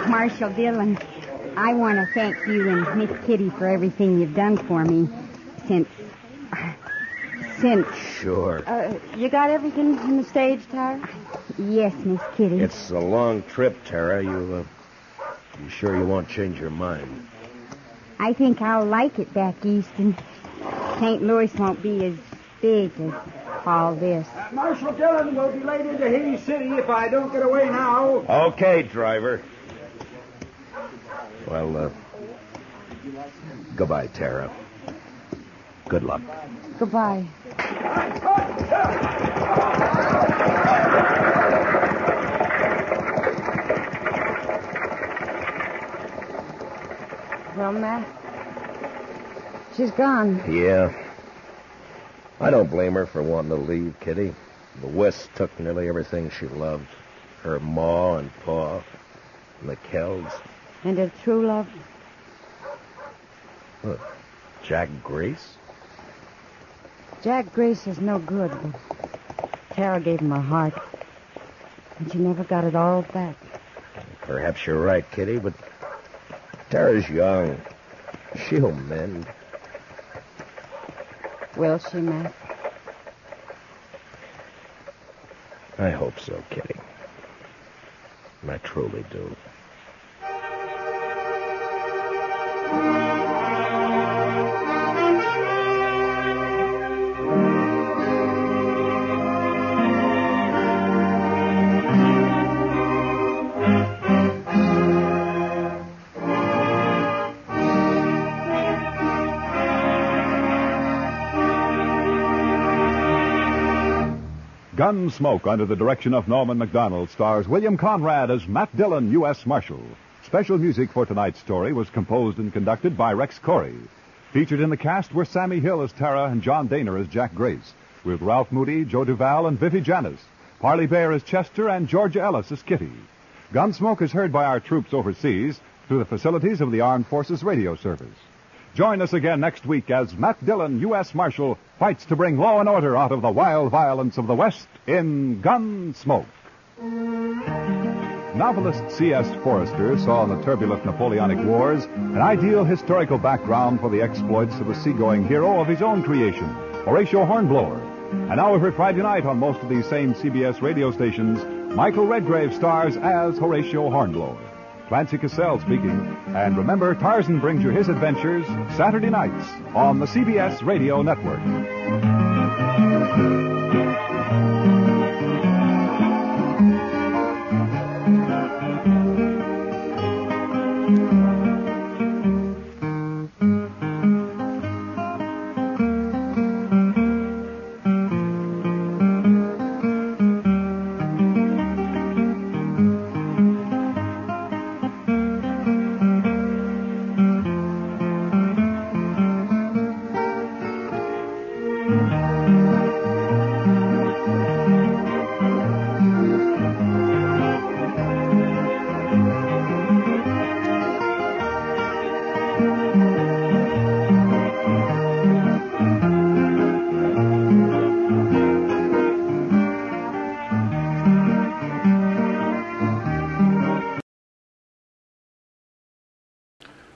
Marshal Dillon, I want to thank you and Miss Kitty for everything you've done for me since... Sure. You got everything in the stage, Tara? Yes, Miss Kitty. It's a long trip, Tara. You sure you won't change your mind? I think I'll like it back east, and St. Louis won't be as big as all this. Marshal Dillon will be late into Hays City if I don't get away now. Okay, driver. Well, goodbye, Tara. Good luck. Goodbye. Well, Matt, she's gone. Yeah. I don't blame her for wanting to leave, Kitty. The West took nearly everything she loved. Her ma and pa, and the Kells. And her true love? What, Jack Grace? Jack Grace is no good, but Tara gave him her heart. And she never got it all back. Perhaps you're right, Kitty, but Tara's young. She'll mend. Will she, Matt? I hope so, Kitty. I truly do. Gunsmoke, under the direction of Norman MacDonald, stars William Conrad as Matt Dillon, U.S. Marshal. Special music for tonight's story was composed and conducted by Rex Corey. Featured in the cast were Sammy Hill as Tara and John Daner as Jack Grace, with Ralph Moody, Joe Duval, and Vivi Janis, Parley Bear as Chester, and Georgia Ellis as Kitty. Gunsmoke is heard by our troops overseas through the facilities of the Armed Forces Radio Service. Join us again next week as Matt Dillon, U.S. Marshal, fights to bring law and order out of the wild violence of the West in Gunsmoke. Novelist C.S. Forrester saw in the turbulent Napoleonic Wars an ideal historical background for the exploits of a seagoing hero of his own creation, Horatio Hornblower. And now every Friday night on most of these same CBS radio stations, Michael Redgrave stars as Horatio Hornblower. Clancy Cassell speaking. And remember, Tarzan brings you his adventures Saturday nights on the CBS Radio Network.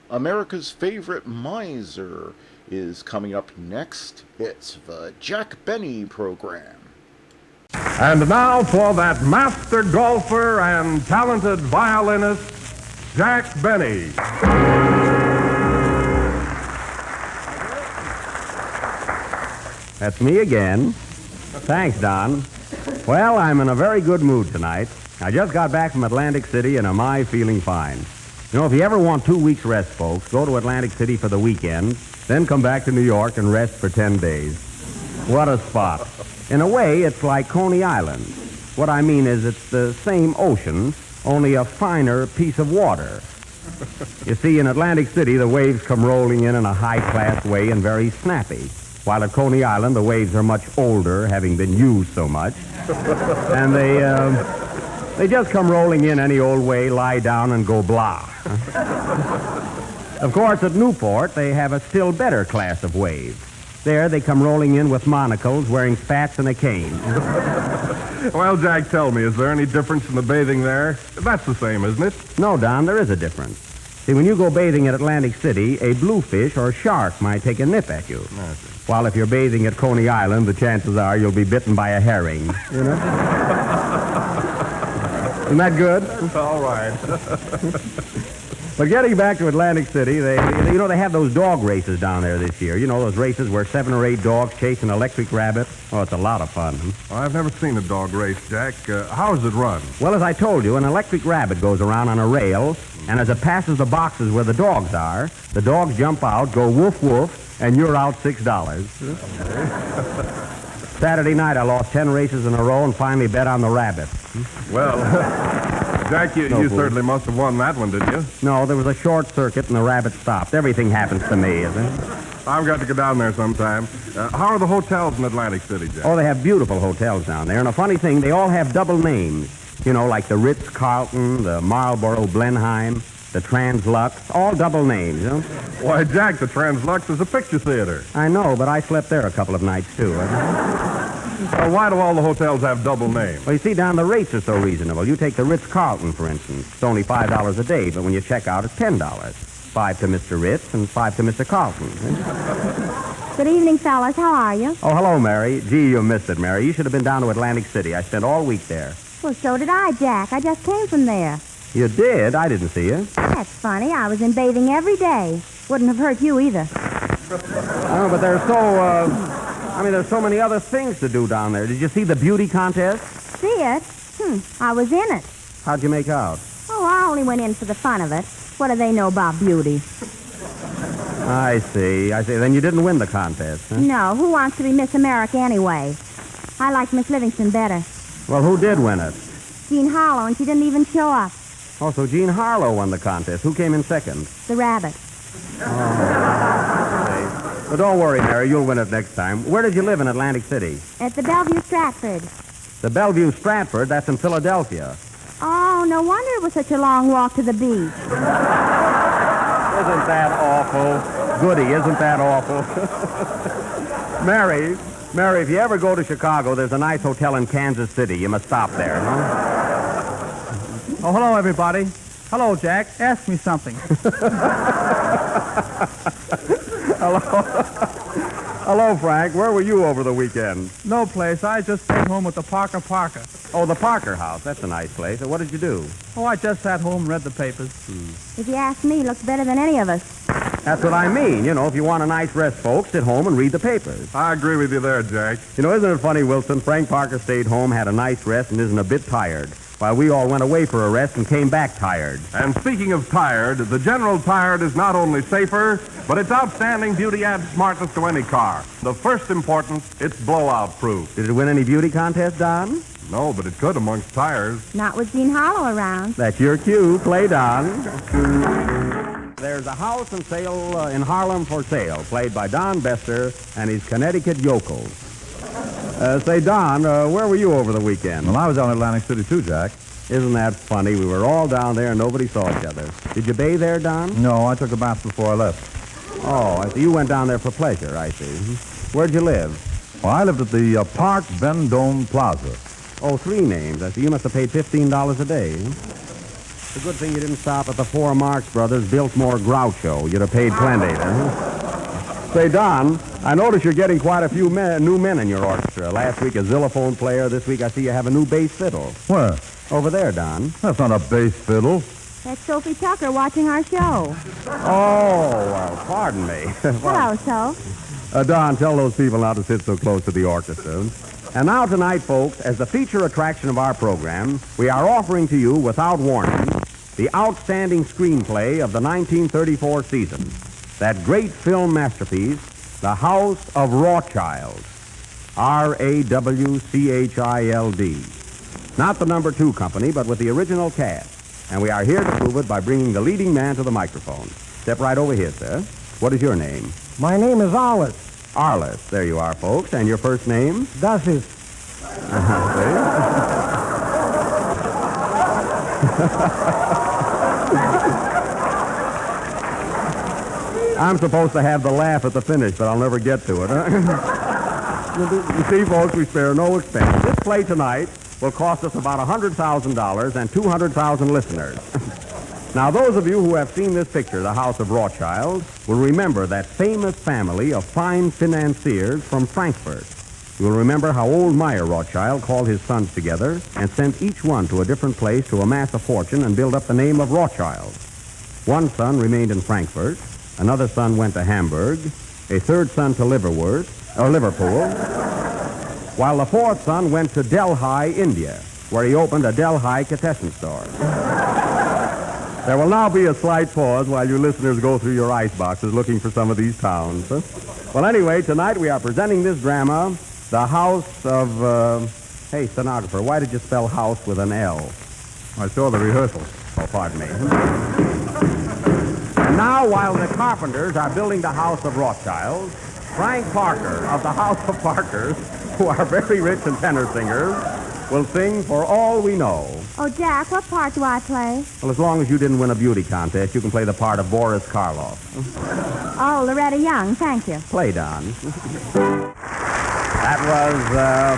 America's Favorite Miser is coming up next. It's the Jack Benny Program. And now for that master golfer and talented violinist, Jack Benny. That's me again. Thanks, Don. Well, I'm in a very good mood tonight. I just got back from Atlantic City and am I feeling fine. You know, if you ever want 2 weeks rest, folks, go to Atlantic City for the weekend, then come back to New York and rest for 10 days. What a spot. In a way, it's like Coney Island. What I mean is it's the same ocean, only a finer piece of water. You see, in Atlantic City, the waves come rolling in a high-class way and very snappy, while at Coney Island, the waves are much older, having been used so much. And they just come rolling in any old way, lie down, and go blah. Of course, at Newport, they have a still better class of waves. There, they come rolling in with monocles, wearing spats and a cane. Well, Jack, tell me, is there any difference in the bathing there? That's the same, isn't it? No, Don, there is a difference. See, when you go bathing at Atlantic City, a bluefish or shark might take a nip at you. While if you're bathing at Coney Island, the chances are you'll be bitten by a herring. You know? Isn't that good? All right. But getting back to Atlantic City, they have those dog races down there this year. You know, those races where 7 or 8 dogs chase an electric rabbit. Oh, it's a lot of fun. Well, I've never seen a dog race, Jack. How does it run? Well, as I told you, an electric rabbit goes around on a rail, and as it passes the boxes where the dogs are, the dogs jump out, go woof woof, and you're out $6. Saturday night, I lost 10 races in a row and finally bet on the rabbit. Well, Jack, you certainly must have won that one, didn't you? No, there was a short circuit and the rabbit stopped. Everything happens to me, isn't it? I've got to go down there sometime. How are the hotels in Atlantic City, Jack? Oh, they have beautiful hotels down there. And a funny thing, they all have double names. You know, like the Ritz-Carlton, the Marlboro Blenheim, the Translux, all double names, you know? Why, Jack, the Translux is a picture theater. I know, but I slept there a couple of nights, too. Well, why do all the hotels have double names? Well, you see, Don, the rates are so reasonable. You take the Ritz-Carlton, for instance. It's only $5 a day, but when you check out, it's $10. 5 to Mr. Ritz and 5 to Mr. Carlton. Good evening, fellas. How are you? Oh, hello, Mary. Gee, you missed it, Mary. You should have been down to Atlantic City. I spent all week there. Well, so did I, Jack. I just came from there. You did? I didn't see you. That's funny. I was in bathing every day. Wouldn't have hurt you either. Oh, but there's there's so many other things to do down there. Did you see the beauty contest? See it? I was in it. How'd you make out? Oh, I only went in for the fun of it. What do they know about beauty? I see. Then you didn't win the contest, huh? No, who wants to be Miss America anyway? I liked Miss Livingston better. Well, who did win it? Jean Harlow, and she didn't even show up. Oh, so Jean Harlow won the contest. Who came in second? The rabbit. Oh. But don't worry, Mary. You'll win it next time. Where did you live in Atlantic City? At the Bellevue Stratford. The Bellevue Stratford. That's in Philadelphia. Oh, no wonder it was such a long walk to the beach. Isn't that awful? Goody, isn't that awful? Mary, if you ever go to Chicago, there's a nice hotel in Kansas City. You must stop there, no? Oh, hello, everybody. Hello, Jack. Ask me something. Hello, Frank. Where were you over the weekend? No place. I just stayed home with the Parker. Oh, the Parker House. That's a nice place. What did you do? Oh, I just sat home and read the papers. If you ask me, he looks better than any of us. That's what I mean. You know, if you want a nice rest, folks, sit home and read the papers. I agree with you there, Jack. You know, isn't it funny, Wilson? Frank Parker stayed home, had a nice rest, and isn't a bit tired, while we all went away for a rest and came back tired. And speaking of tired, the General Tired is not only safer, but it's outstanding beauty adds smartness to any car. The first importance, it's blowout proof. Did it win any beauty contest, Don? No, but it could amongst tires. Not with Jean Harlow around. That's your cue. Play, Don. There's a house in sale in Harlem for sale, played by Don Bester and his Connecticut yokels. Say, Don, where were you over the weekend? Well, I was out in Atlantic City, too, Jack. Isn't that funny? We were all down there and nobody saw each other. Did you bathe there, Don? No, I took a bath before I left. Oh, I see. You went down there for pleasure, I see. Where'd you live? Well, I lived at the Park Vendome Plaza. Oh, 3 names. I see. You must have paid $15 a day. It's a good thing you didn't stop at the 4 Marx Brothers Biltmore Groucho. You'd have paid plenty. Say, Don, I notice you're getting quite a few new men in your orchestra. Last week, a xylophone player. This week, I see you have a new bass fiddle. Where? Over there, Don. That's not a bass fiddle. That's Sophie Tucker watching our show. Oh, well, pardon me. Hello, Soph. Don, tell those people not to sit so close to the orchestra. And now tonight, folks, as the feature attraction of our program, we are offering to you, without warning, the outstanding screenplay of the 1934 season. That great film masterpiece, The House of Rothschild. R-A-W-C-H-I-L-D. Not the number 2 company, but with the original cast. And we are here to prove it by bringing the leading man to the microphone. Step right over here, sir. What is your name? My name is Arliss. Arliss. There you are, folks. And your first name? Das ist. I'm supposed to have the laugh at the finish, but I'll never get to it. You see, folks, we spare no expense. This play tonight will cost us about $100,000 and 200,000 listeners. Now, those of you who have seen this picture, The House of Rothschild, will remember that famous family of fine financiers from Frankfurt. You will remember how old Meyer Rothschild called his sons together and sent each one to a different place to amass a fortune and build up the name of Rothschild. One son remained in Frankfurt, another son went to Hamburg, a third son to Liverpool, while the fourth son went to Delhi, India, where he opened a Delhi Katessen store. There will now be a slight pause while you listeners go through your ice boxes looking for some of these towns. Well, anyway, tonight we are presenting this drama, The House of... Hey, stenographer, why did you spell house with an L? I saw the rehearsal. Oh, pardon me. And now, while the carpenters are building the House of Rothschild, Frank Parker of the House of Parkers, who are very rich and tenor singers, will sing For All We Know. Oh, Jack, what part do I play? Well, as long as you didn't win a beauty contest, you can play the part of Boris Karloff. Oh, Loretta Young, thank you. Play, Don. That was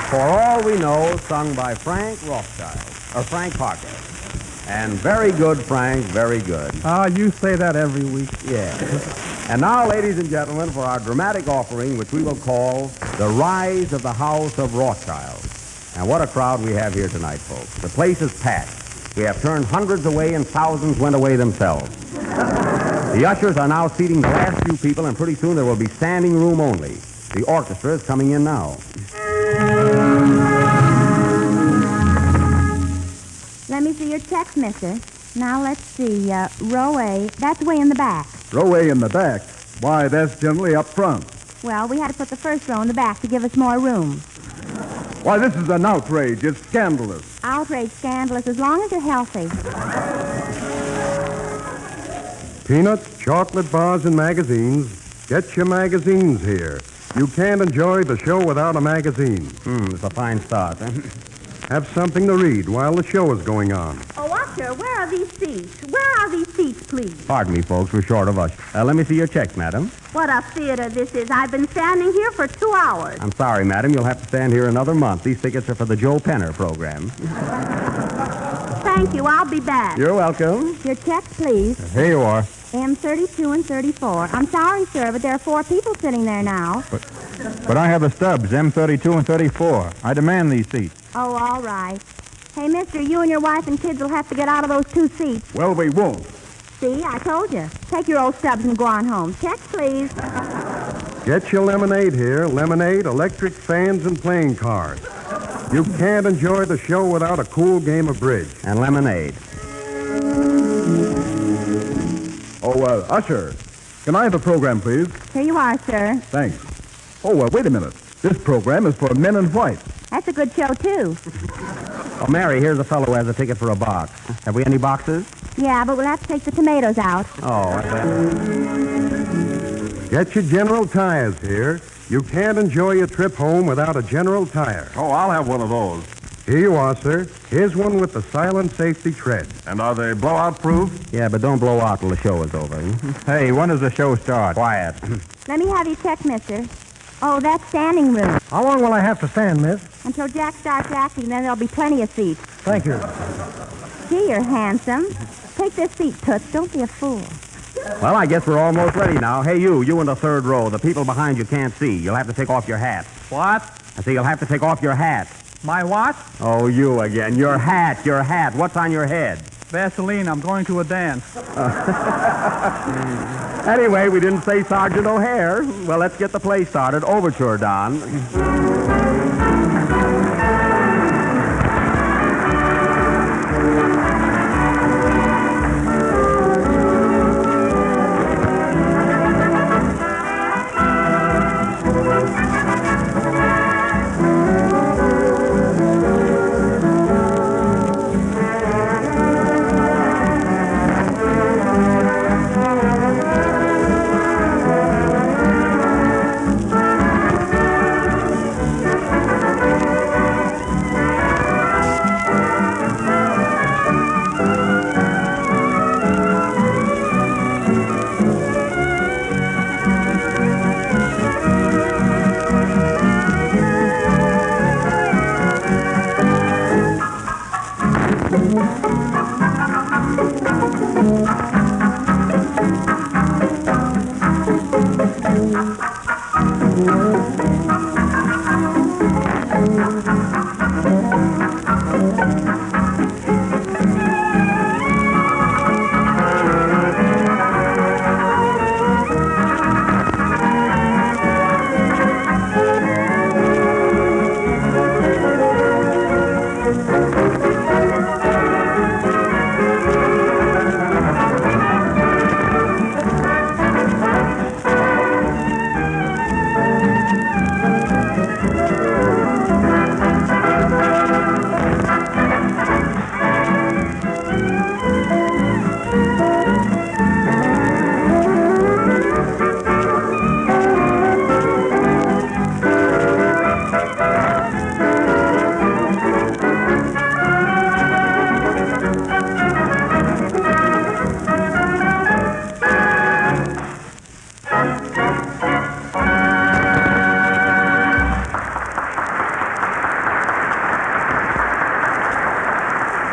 For All We Know, sung by Frank Parker. And very good, Frank, very good. You say that every week. Yeah. And now, ladies and gentlemen, for our dramatic offering, which we will call The Rise of the House of Rothschild. And what a crowd we have here tonight, folks. The place is packed. We have turned hundreds away and thousands went away themselves. The ushers are now seating the last few people, and pretty soon there will be standing room only. The orchestra is coming in now. Let me see your text, mister. Now, let's see. Row A. That's way in the back. Row A in the back? Why, that's generally up front. Well, we had to put the first row in the back to give us more room. Why, this is an outrage. It's scandalous. Outrage, scandalous, as long as you're healthy. Peanuts, chocolate bars, and magazines. Get your magazines here. You can't enjoy the show without a magazine. It's a fine start. Have something to read while the show is going on. Oh, Usher, where are these seats? Where are these seats, please? Pardon me, folks. We're short of ushers. Let me see your checks, madam. What a theater this is. I've been standing here for 2 hours. I'm sorry, madam. You'll have to stand here another month. These tickets are for the Joe Penner program. Thank you. I'll be back. You're welcome. Your checks, please. Here you are. M32 and 34. I'm sorry, sir, but there are 4 people sitting there now. But I have the stubs, M32 and 34. I demand these seats. Oh, all right. Hey, mister, you and your wife and kids will have to get out of those 2 seats. Well, we won't. See, I told you. Take your old stubs and go on home. Checks, please. Get your lemonade here. Lemonade, electric fans, and playing cards. You can't enjoy the show without a cool game of bridge. And lemonade. Oh, Usher, can I have a program, please? Here you are, sir. Thanks. Oh, wait a minute. This program is for men in white. That's a good show, too. Oh, Mary, here's a fellow who has a ticket for a box. Have we any boxes? Yeah, but we'll have to take the tomatoes out. Oh, Get your General Tires here. You can't enjoy your trip home without a General Tire. Oh, I'll have one of those. Here you are, sir. Here's one with the silent safety tread. And are they blowout proof? Yeah, but don't blow out till the show is over. Hey, when does the show start? Quiet. Let me have your check, mister. Oh, that's standing room. How long will I have to stand, miss? Until Jack starts acting, then there'll be plenty of seats. Thank you. Gee, you're handsome. Take this seat, Toots. Don't be a fool. Well, I guess we're almost ready now. Hey, you in the third row. The people behind you can't see. You'll have to take off your hat. What? I say you'll have to take off your hat. My what? Oh, you again. Your hat. What's on your head? Vaseline, I'm going to a dance. Anyway, we didn't say Sergeant O'Hare. Well, let's get the play started. Overture, Don.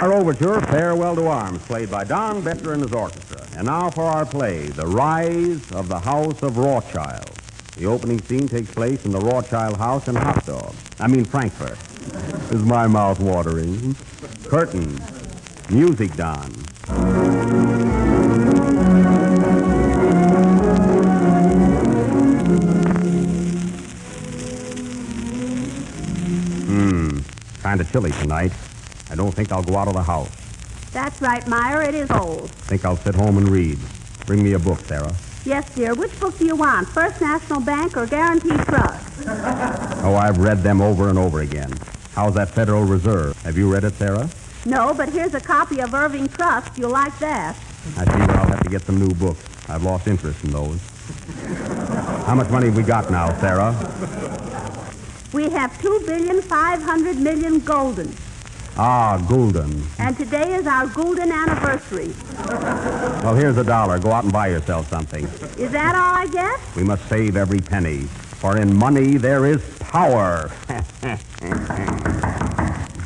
Our overture, Farewell to Arms, played by Don Bettler and his orchestra. And now for our play, The Rise of the House of Rothschild. The opening scene takes place in the Rothschild house in Frankfurt. Is my mouth watering? Curtain. Music, Don. Kind of chilly tonight. I don't think I'll go out of the house. That's right, Meyer. It is old. Think I'll sit home and read. Bring me a book, Sarah. Yes, dear. Which book do you want? First National Bank or Guaranteed Trust? Oh, I've read them over and over again. How's that Federal Reserve? Have you read it, Sarah? No, but here's a copy of Irving Trust. You'll like that. I see, but I'll have to get some new books. I've lost interest in those. How much money have we got now, Sarah? We have 2,500,000,000 gulden. Ah, gulden. And today is our gulden anniversary. Well, here's $1. Go out and buy yourself something. Is that all I get? We must save every penny, for in money there is power.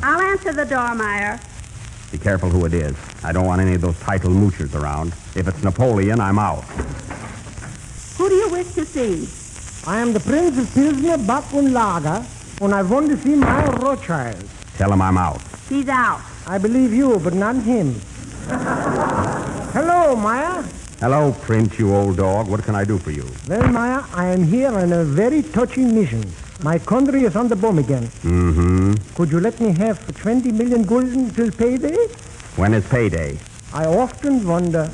I'll answer the door, Meyer. Be careful who it is. I don't want any of those title moochers around. If it's Napoleon, I'm out. Who do you wish to see? I am the Prince of Pilsner, Buck und Lager, and I want to see Meyer Rothschild. Tell him I'm out. He's out. I believe you, but not him. Hello, Meyer. Hello, Prince, you old dog. What can I do for you? Well, Meyer, I am here on a very touching mission. My country is on the bomb again. Mm-hmm. Could you let me have 20 million gulden till payday? When is payday? I often wonder.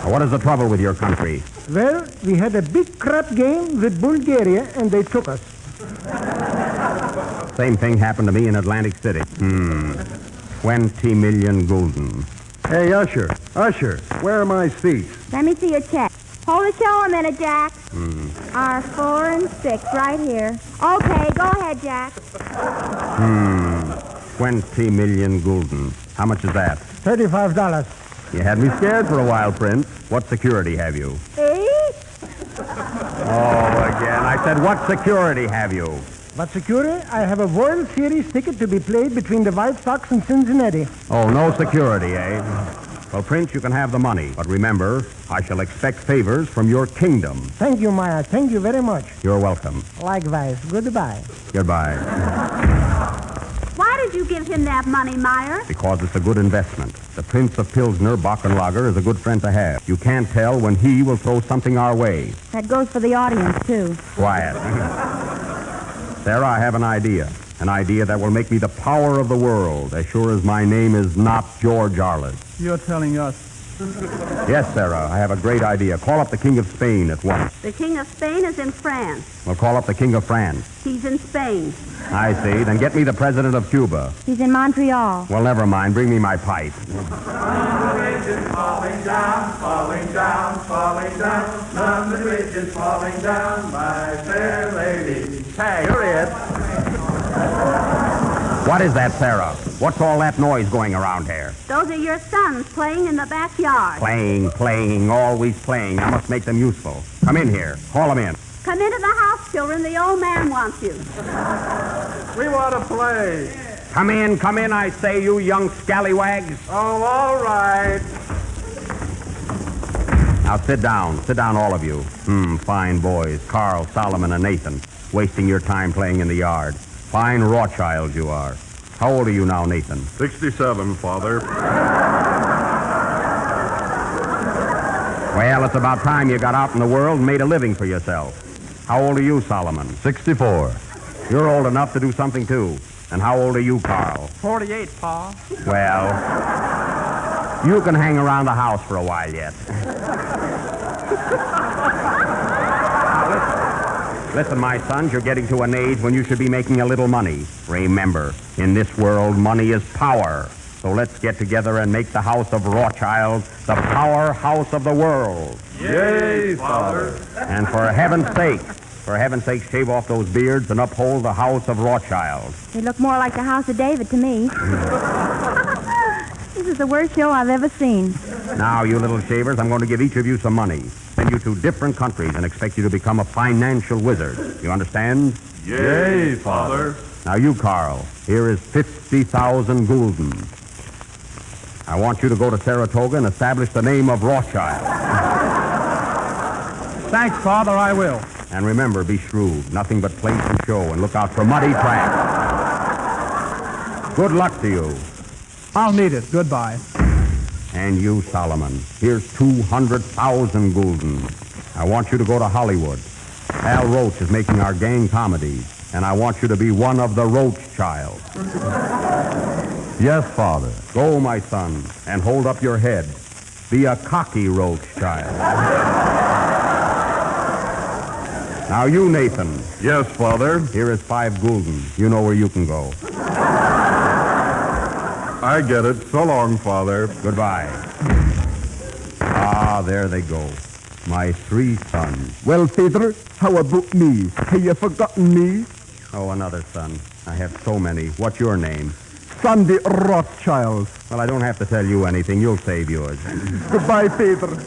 What is the trouble with your country? Well, we had a big crap game with Bulgaria, and they took us. Same thing happened to me in Atlantic City. 20 million gulden. Hey, Usher, where are my seats? Let me see your check. Hold the show a minute, Jack. Mm-hmm. Our 4 and 6 right here. Okay, go ahead, Jack. 20 million gulden. How much is that? $35. You had me scared for a while, Prince. What security have you? Oh, again. I said, what security have you? What security? I have a World Series ticket to be played between the White Sox and Cincinnati. Oh, no security, eh? Well, Prince, you can have the money. But remember, I shall expect favors from your kingdom. Thank you, Meyer. Thank you very much. You're welcome. Likewise. Goodbye. Goodbye. Why did you give him that money, Meyer? Because it's a good investment. The Prince of Pilsner, Bachenlager, is a good friend to have. You can't tell when he will throw something our way. That goes for the audience, too. Quiet. Sarah, I have an idea. An idea that will make me the power of the world, as sure as my name is not George Arliss. You're telling us. Yes, Sarah, I have a great idea. Call up the King of Spain at once. The King of Spain is in France. We'll call up the King of France. He's in Spain. I see. Then get me the President of Cuba. He's in Montreal. Well, never mind. Bring me my pipe. Falling down, falling down, falling down. London Bridge is falling down, my fair lady. Hey, you're it. What is that, Sarah? What's all that noise going around here? Those are your sons playing in the backyard. Playing, always playing. I must make them useful. Come in here. Call them in. Come into the house, children. The old man wants you. We want to play. Come in, I say, you young scallywags. Oh, all right. Now sit down, all of you. Fine boys, Carl, Solomon, and Nathan, wasting your time playing in the yard. Fine Rothschilds you are. How old are you now, Nathan? 67, Father. Well, it's about time you got out in the world and made a living for yourself. How old are you, Solomon? 64. You're old enough to do something, too. And how old are you, Carl? 48, Pa. Well, you can hang around the house for a while yet. Listen, my sons, you're getting to an age when you should be making a little money. Remember, in this world, money is power. So let's get together and make the House of Rothschild the powerhouse of the world. Yay, Father. And for heaven's sake, shave off those beards and uphold the House of Rothschild. They look more like the House of David to me. This is the worst show I've ever seen. Now, you little shavers, I'm going to give each of you some money. Send you to different countries and expect you to become a financial wizard. You understand? Yay, Father. Now, you, Carl, here is 50,000 gulden. I want you to go to Saratoga and establish the name of Rothschild. Thanks, Father, I will. And remember, be shrewd. Nothing but place and show, and look out for muddy tracks. Good luck to you. I'll need it. Goodbye. And you, Solomon, here's 200,000 gulden. I want you to go to Hollywood. Al Roach is making our gang comedy, and I want you to be one of the Rothschilds. Yes, Father. Go, my son, and hold up your head. Be a cocky Rothschild. Now you, Nathan. Yes, Father. Here is 5 gulden. You know where you can go. I get it. So long, Father. Goodbye. Ah, there they go. My 3 sons. Well, Peter, how about me? Have you forgotten me? Oh, another son. I have so many. What's your name? Sandy Rothschild. Well, I don't have to tell you anything. You'll save yours. Goodbye, Peter.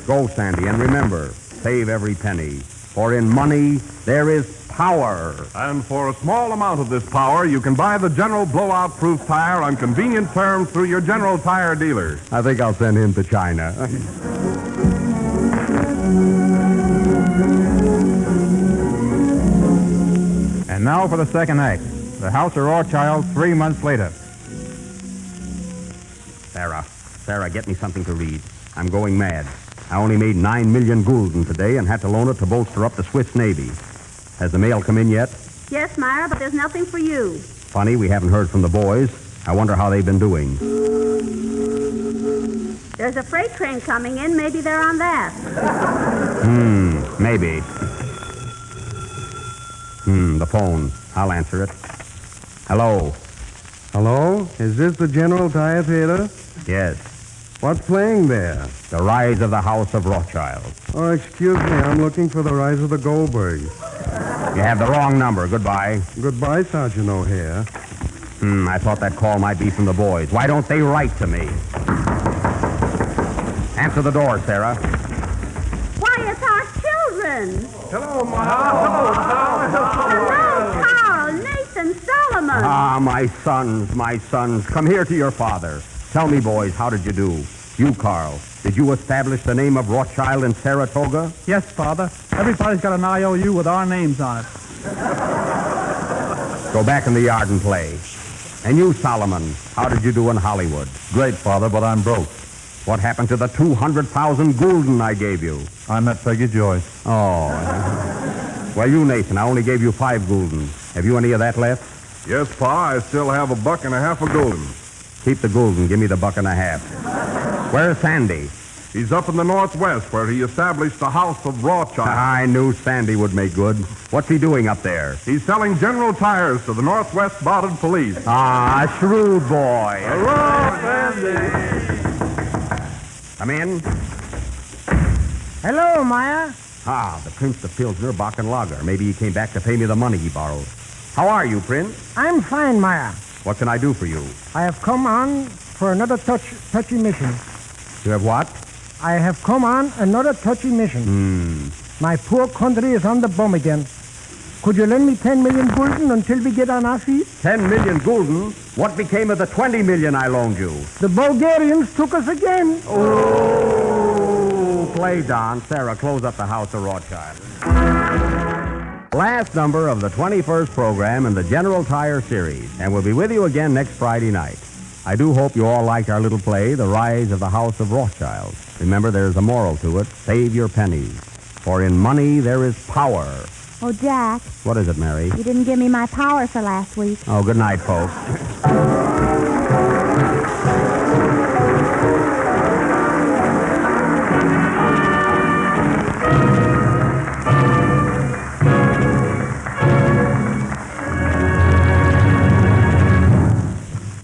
Go, Sandy, and remember, save every penny. For in money, there is power. And for a small amount of this power, you can buy the General Blowout-proof tire on convenient terms through your General Tire dealer. I think I'll send him to China. And now for the second act. The House of Rothschild 3 months later. Sarah, get me something to read. I'm going mad. I only made 9 million gulden today and had to loan it to bolster up the Swiss Navy. Has the mail come in yet? Yes, Myra, but there's nothing for you. Funny, we haven't heard from the boys. I wonder how they've been doing. There's a freight train coming in. Maybe they're on that. Maybe. The phone. I'll answer it. Hello? Hello? Is this the General Tire Theater? Yes. What's playing there? The Rise of the House of Rothschild. Oh, excuse me. I'm looking for the Rise of the Goldbergs. You have the wrong number. Goodbye. Goodbye, Sergeant O'Hare. I thought that call might be from the boys. Why don't they write to me? Answer the door, Sarah. Why, it's our children. Hello, Hello, Hello, Carl, Nathan, Solomon. Ah, my sons. Come here to your father. Tell me, boys, how did you do? You, Carl, did you establish the name of Rothschild in Saratoga? Yes, Father. Everybody's got an IOU with our names on it. Go back in the yard and play. And you, Solomon, how did you do in Hollywood? Great, Father, but I'm broke. What happened to the 200,000 gulden I gave you? I met Peggy Joyce. Oh. Well, you, Nathan, I only gave you 5 gulden. Have you any of that left? Yes, Pa, I still have $1.50 of gulden. Keep the gulden. Give me the $1.50. Where's Sandy? He's up in the Northwest where he established the House of Rothschild. I knew Sandy would make good. What's he doing up there? He's selling General Tires to the Northwest Mounted Police. Ah, shrewd boy. Hello, Sandy. Come in. Hello, Maya. Ah, the Prince of Pilsner Backenlager. Maybe he came back to pay me the money he borrowed. How are you, Prince? I'm fine, Maya. What can I do for you? I have come on for another touchy mission. You have what? I have come on another touchy mission. My poor country is on the bum again. Could you lend me 10 million gulden until we get on our feet? 10 million gulden? What became of the 20 million I loaned you? The Bulgarians took us again. Oh, play, Don. Sarah, close up the House of Rothschild. Last number of the 21st program in the General Tire series, and we'll be with you again next Friday night. I do hope you all liked our little play, The Rise of the House of Rothschild. Remember, there's a moral to it. Save your pennies. For in money, there is power. Oh, Jack. What is it, Mary? You didn't give me my power for last week. Oh, good night, folks.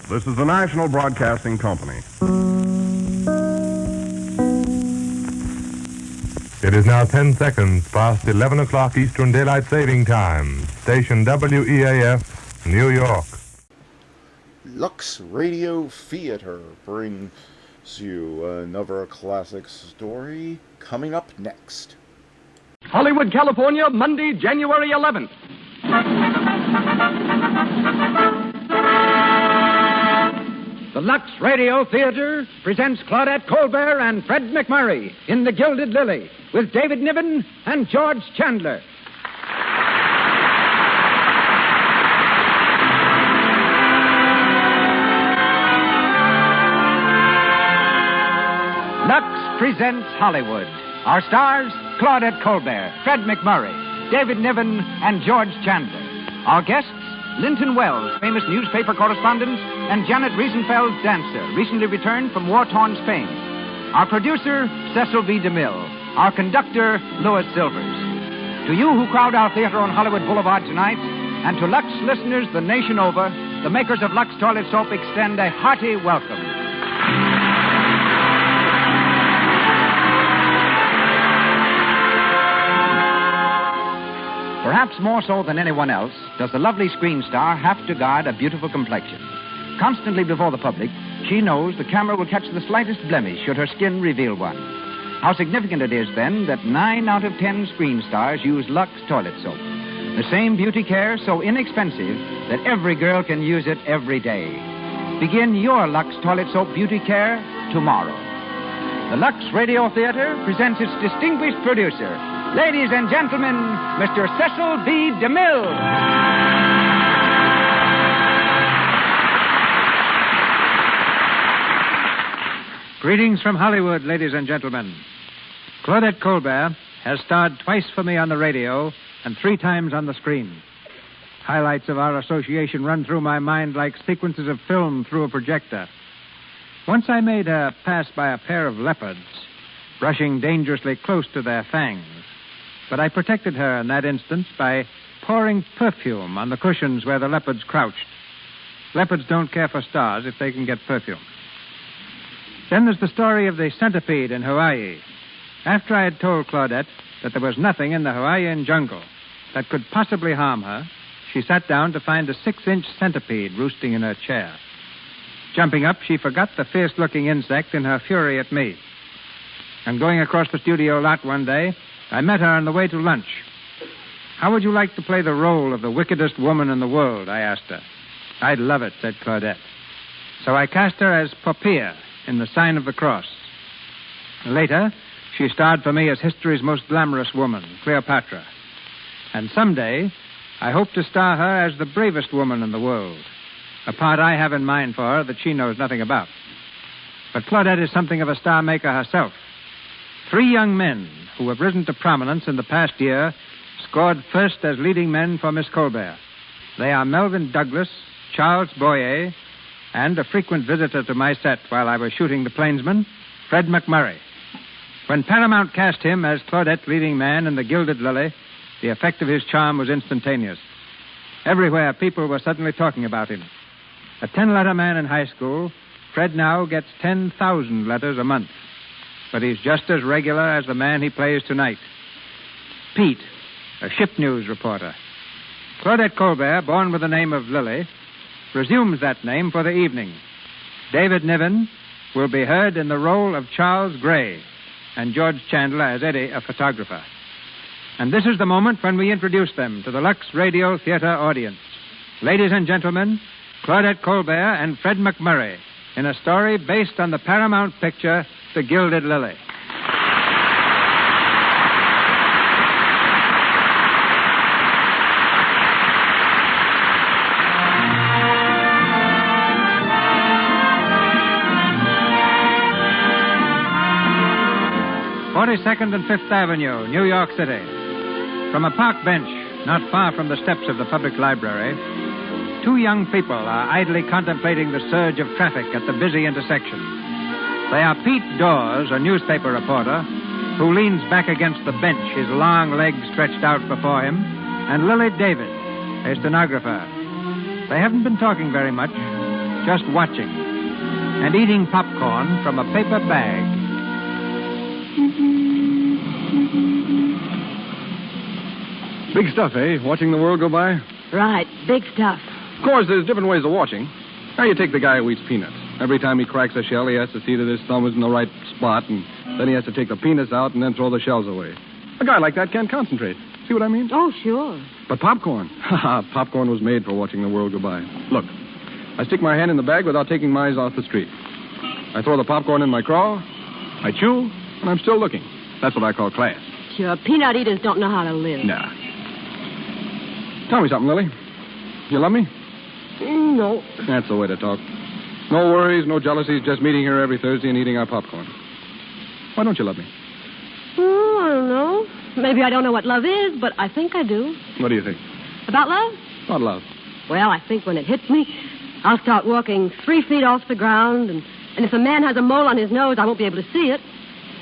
This is the National Broadcasting Company. It is now 10 seconds past 11 o'clock Eastern Daylight Saving Time. Station WEAF, New York. Lux Radio Theater brings you another classic story coming up next. Hollywood, California, Monday, January 11th. The Lux Radio Theater presents Claudette Colbert and Fred McMurray in The Gilded Lily with David Niven and George Chandler. Lux presents Hollywood. Our stars, Claudette Colbert, Fred McMurray, David Niven, and George Chandler. Our guests, Linton Wells, famous newspaper correspondent, and Janet Riesenfeld, dancer, recently returned from war-torn Spain. Our producer, Cecil B. DeMille. Our conductor, Louis Silvers. To you who crowd our theater on Hollywood Boulevard tonight, and to Lux listeners the nation over, the makers of Lux Toilet Soap extend a hearty welcome. Perhaps more so than anyone else, does the lovely screen star have to guard a beautiful complexion. Constantly before the public, she knows the camera will catch the slightest blemish should her skin reveal one. How significant it is, then, that 9 out of 10 screen stars use Lux Toilet Soap. The same beauty care so inexpensive that every girl can use it every day. Begin your Lux Toilet Soap beauty care tomorrow. The Lux Radio Theater presents its distinguished producer, ladies and gentlemen, Mr. Cecil B. DeMille. Greetings from Hollywood, ladies and gentlemen. Claudette Colbert has starred twice for me on the radio and 3 times on the screen. Highlights of our association run through my mind like sequences of film through a projector. Once I made her pass by a pair of leopards, brushing dangerously close to their fangs. But I protected her in that instance by pouring perfume on the cushions where the leopards crouched. Leopards don't care for stars if they can get perfume. Then there's the story of the centipede in Hawaii. After I had told Claudette that there was nothing in the Hawaiian jungle that could possibly harm her, she sat down to find a 6-inch centipede roosting in her chair. Jumping up, she forgot the fierce-looking insect in her fury at me. And going across the studio lot one day, I met her on the way to lunch. How would you like to play the role of the wickedest woman in the world, I asked her. I'd love it, said Claudette. So I cast her as Poppaea in The Sign of the Cross. Later, she starred for me as history's most glamorous woman, Cleopatra. And someday, I hope to star her as the bravest woman in the world, a part I have in mind for her that she knows nothing about. But Claudette is something of a star maker herself. 3 young men who have risen to prominence in the past year scored first as leading men for Miss Colbert. They are Melvyn Douglas, Charles Boyer, and a frequent visitor to my set while I was shooting The Plainsman, Fred McMurray. When Paramount cast him as Claudette's leading man in The Gilded Lily, the effect of his charm was instantaneous. Everywhere, people were suddenly talking about him. A 10-letter man in high school, Fred now gets 10,000 letters a month. But he's just as regular as the man he plays tonight. Pete, a ship news reporter. Claudette Colbert, born with the name of Lily, resumes that name for the evening. David Niven will be heard in the role of Charles Gray, and George Chandler as Eddie, a photographer. And this is the moment when we introduce them to the Lux Radio Theater audience. Ladies and gentlemen, Claudette Colbert and Fred McMurray in a story based on the Paramount picture, The Gilded Lily. Second and Fifth Avenue, New York City. From a park bench not far from the steps of the public library, 2 young people are idly contemplating the surge of traffic at the busy intersection. They are Pete Dawes, a newspaper reporter, who leans back against the bench, his long legs stretched out before him, and Lily David, a stenographer. They haven't been talking very much, just watching, and eating popcorn from a paper bag. Big stuff, eh? Watching the world go by? Right, big stuff. Of course, there's different ways of watching. Now, you take the guy who eats peanuts. Every time he cracks a shell, he has to see that his thumb is in the right spot, and then he has to take the peanuts out and then throw the shells away. A guy like that can't concentrate. See what I mean? Oh, sure. But popcorn. Popcorn was made for watching the world go by. Look, I stick my hand in the bag without taking my eyes off the street. I throw the popcorn in my craw, I chew, and I'm still looking. That's what I call class. Sure, peanut eaters don't know how to live. Nah. Tell me something, Lily. You love me? No. That's the way to talk. No worries, no jealousies, just meeting here every Thursday and eating our popcorn. Why don't you love me? Oh, I don't know. Maybe I don't know what love is, but I think I do. What do you think? About love? About love. Well, I think when it hits me, I'll start walking 3 feet off the ground, and if a man has a mole on his nose, I won't be able to see it.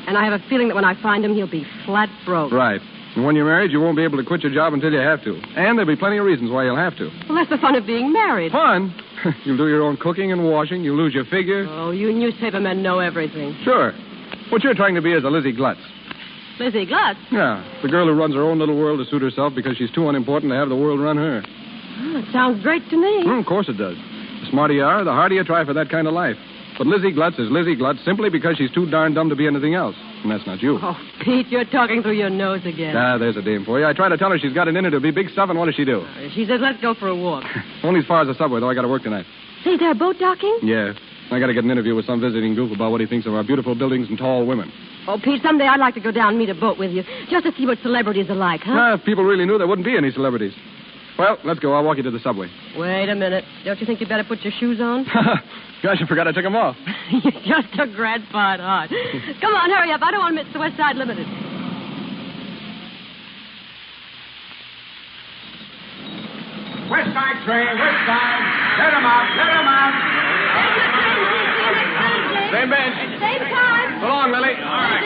And I have a feeling that when I find him, he'll be flat broke. Right. And when you're married, you won't be able to quit your job until you have to. And there'll be plenty of reasons why you'll have to. Well, that's the fun of being married. Fun? You'll do your own cooking and washing. You'll lose your figure. Oh, you newspaper men know everything. Sure. What you're trying to be is a Lizzie Glutz. Lizzie Glutz? Yeah, the girl who runs her own little world to suit herself because she's too unimportant to have the world run her. Oh, it sounds great to me. Of course it does. The smarter you are, the harder you try for that kind of life. But Lizzie Glutz is Lizzie Glutz simply because she's too darn dumb to be anything else. And that's not you. Oh, Pete, you're talking through your nose again. Ah, there's a dame for you. I try to tell her she's got it in her to be big stuff, and what does she do? She says, let's go for a walk. Only as far as the subway, though. I got to work tonight. Say, they're boat docking? Yeah. I got to get an interview with some visiting goof about what he thinks of our beautiful buildings and tall women. Oh, Pete, someday I'd like to go down and meet a boat with you, just to see what celebrities are like, huh? If people really knew, there wouldn't be any celebrities. Well, let's go. I'll walk you to the subway. Wait a minute. Don't you think you'd better put your shoes on? Gosh, I forgot I took them off. You just took Grad's part hard. Come on, hurry up. I don't want to miss the West Side Limited. West Side train, West Side. Let 'em out, let 'em out. Same bench. Same time. So long, Lily. All right,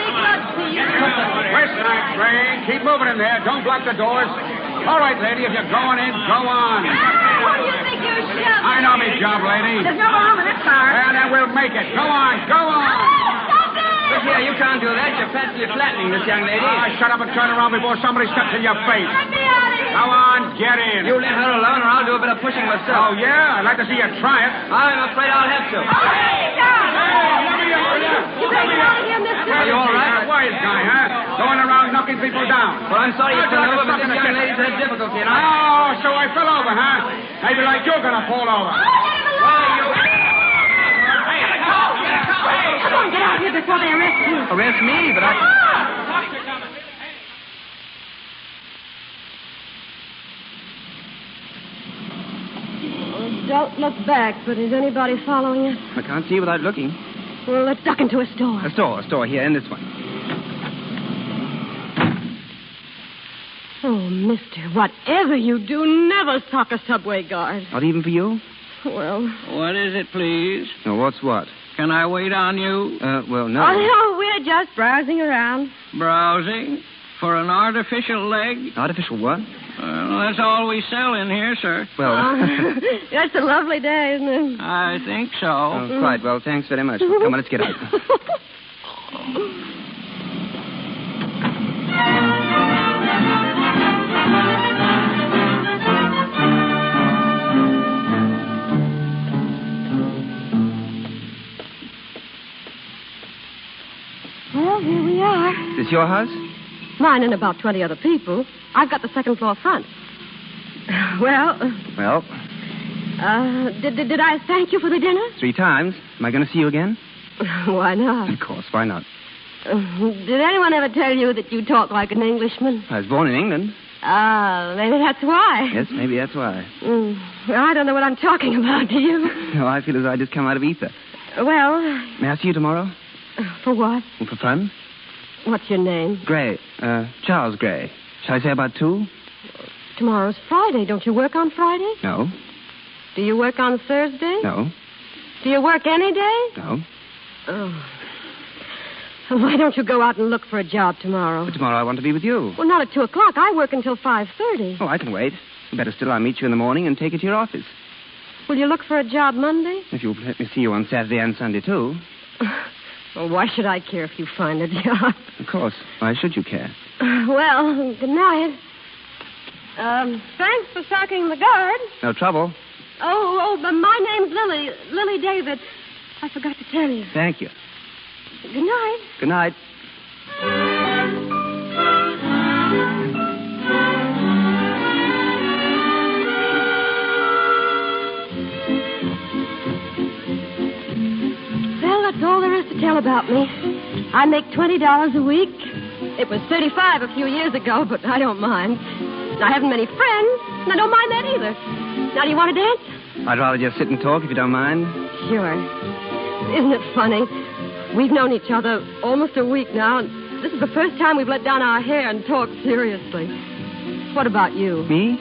West Side train. Keep moving in there. Don't block the doors. All right, lady, if you're going in, go on. What do you think you're shoving? I know me job, lady. There's no room in this car. Well, then we'll make it. Go on, go on. Stop it! Look here, you can't do that. You're practically flattening this young lady. Shut up and turn around before somebody steps in your face. Let me out of here. Come on, get in. You let her alone or I'll do a bit of pushing myself. Oh, yeah? I'd like to see you try it. I'm afraid I'll have to. Hey, down! Let me out. You better get out of here, mister. Are you all right? Wise guy, huh? Going around knocking people down. Well, I'm sorry you fell over, but this young lady's had difficulty, and Oh, so I fell over, huh? Maybe like you're gonna fall over. Come on, get out of here before they arrest you. Arrest me, but I... Don't look back, but is anybody following us? I can't see without looking. Well, let's duck into a store. A store here, in this one. Oh, mister, whatever you do, never sock a subway guard. Not even for you? Well... What is it, please? No, what's what? Can I wait on you? Well, no. Oh, no, we're just browsing around. Browsing? For an artificial leg? Artificial what? Well, that's all we sell in here, sir. Well... It's a lovely day, isn't it? I think so. Oh, quite. Well, thanks very much. Come on, let's get out. Well, here we are. Is this your house? Mine and about 20 other people. I've got the second floor front. Well... Well? Did I thank you for the dinner? 3 times. Am I going to see you again? Why not? Of course, why not? Did anyone ever tell you that you talk like an Englishman? I was born in England. Maybe that's why. Yes, maybe that's why. Well, I don't know what I'm talking about, do you? No, I feel as though I just come out of ether. Well... May I see you tomorrow? For what? For fun? What's your name? Gray. Charles Gray. Shall I say about 2? Tomorrow's Friday. Don't you work on Friday? No. Do you work on Thursday? No. Do you work any day? No. Oh. Why don't you go out and look for a job tomorrow? But tomorrow I want to be with you. Well, not at 2 o'clock. I work until 5:30. Oh, I can wait. Better still, I'll meet you in the morning and take you to your office. Will you look for a job Monday? If you'll let me see you on Saturday and Sunday, too. Well, why should I care if you find a job? Of course. Why should you care? Well, good night. Thanks for socking the guard. No trouble. But my name's Lily. Lily David. I forgot to tell you. Thank you. Good night. Good night. Well, that's all there is to tell about me. I make $20 a week. It was $35 a few years ago, but I don't mind. I haven't many friends, and I don't mind that either. Now, do you want to dance? I'd rather just sit and talk if you don't mind. Sure. Isn't it funny? We've known each other almost a week now, and this is the first time we've let down our hair and talked seriously. What about you? Me?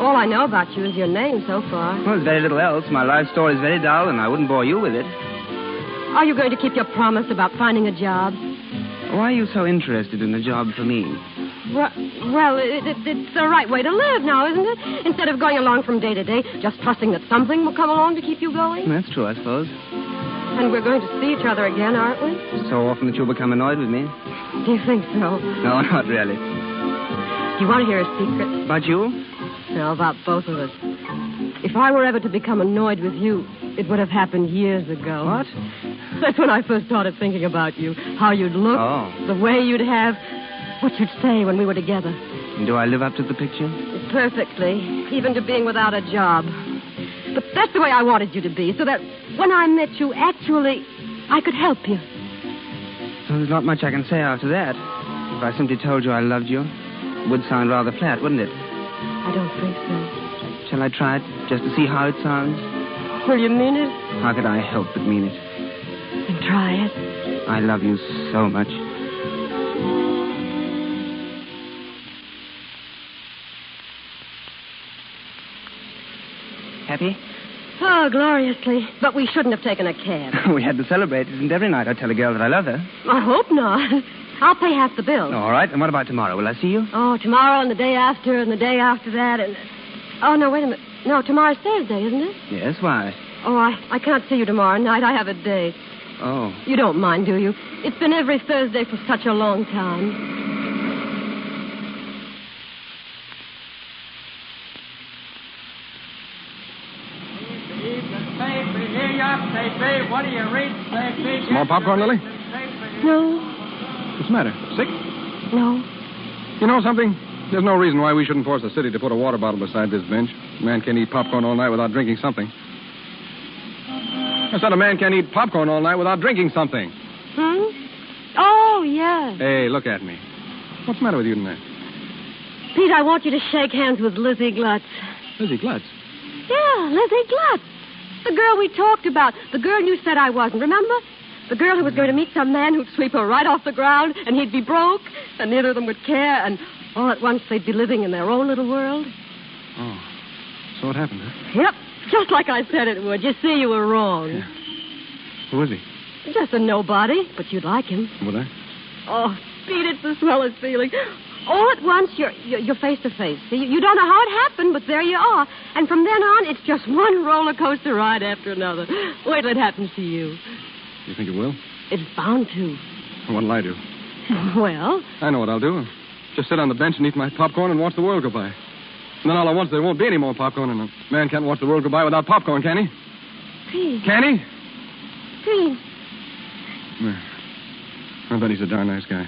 All I know about you is your name so far. Well, there's very little else. My life story is very dull, and I wouldn't bore you with it. Are you going to keep your promise about finding a job? Why are you so interested in a job for me? Well, it's the right way to live now, isn't it? Instead of going along from day to day, just trusting that something will come along to keep you going. That's true, I suppose. And we're going to see each other again, aren't we? So often that you'll become annoyed with me. Do you think so? No, not really. Do you want to hear a secret? About you? No, about both of us. If I were ever to become annoyed with you, it would have happened years ago. What? That's when I first started thinking about you. How you'd look, the way you'd have, what you'd say when we were together. And do I live up to the picture? Perfectly, even to being without a job. But that's the way I wanted you to be, so that when I met you, actually, I could help you. Well, there's not much I can say after that. If I simply told you I loved you, it would sound rather flat, wouldn't it? I don't think so. Shall I try it, just to see how it sounds? Will you mean it? How could I help but mean it? Then try it. I love you so much. Happy? Oh, gloriously. But we shouldn't have taken a cab. We had to celebrate. Isn't every night I tell a girl that I love her? I hope not. I'll pay half the bill. All right. And what about tomorrow? Will I see you? Oh, tomorrow and the day after and the day after that and... Oh, no, wait a minute. No, tomorrow's Thursday, isn't it? Yes, why? Oh, I can't see you tomorrow night. I have a date. Oh. You don't mind, do you? It's been every Thursday for such a long time. What do you read? Some more popcorn, Lily? No. What's the matter? Sick? No. You know something? There's no reason why we shouldn't force the city to put a water bottle beside this bench. A man can't eat popcorn all night without drinking something. I said a man can't eat popcorn all night without drinking something. Oh, yes. Hey, look at me. What's the matter with you tonight? Pete, I want you to shake hands with Lizzie Glutz. Lizzie Glutz? Yeah, Lizzie Glutz. The girl we talked about. The girl you said I wasn't, remember? The girl who was going to meet some man who'd sweep her right off the ground, and he'd be broke, and neither of them would care, and all at once they'd be living in their own little world. Oh, so it happened, huh? Yep, just like I said it would. You see, you were wrong. Yeah. Who is he? Just a nobody, but you'd like him. Would I? Oh, Pete, it's the swellest feeling. All at once, you're face to face. See, you don't know how it happened, but there you are. And from then on, it's just one roller coaster ride after another. Wait till it happens to you. You think it will? It's bound to. What'll I do? Well? I know what I'll do. Just sit on the bench and eat my popcorn and watch the world go by. And then all at once, there won't be any more popcorn, and a man can't watch the world go by without popcorn, can he? Pete. Can he? Pete. I bet he's a darn nice guy.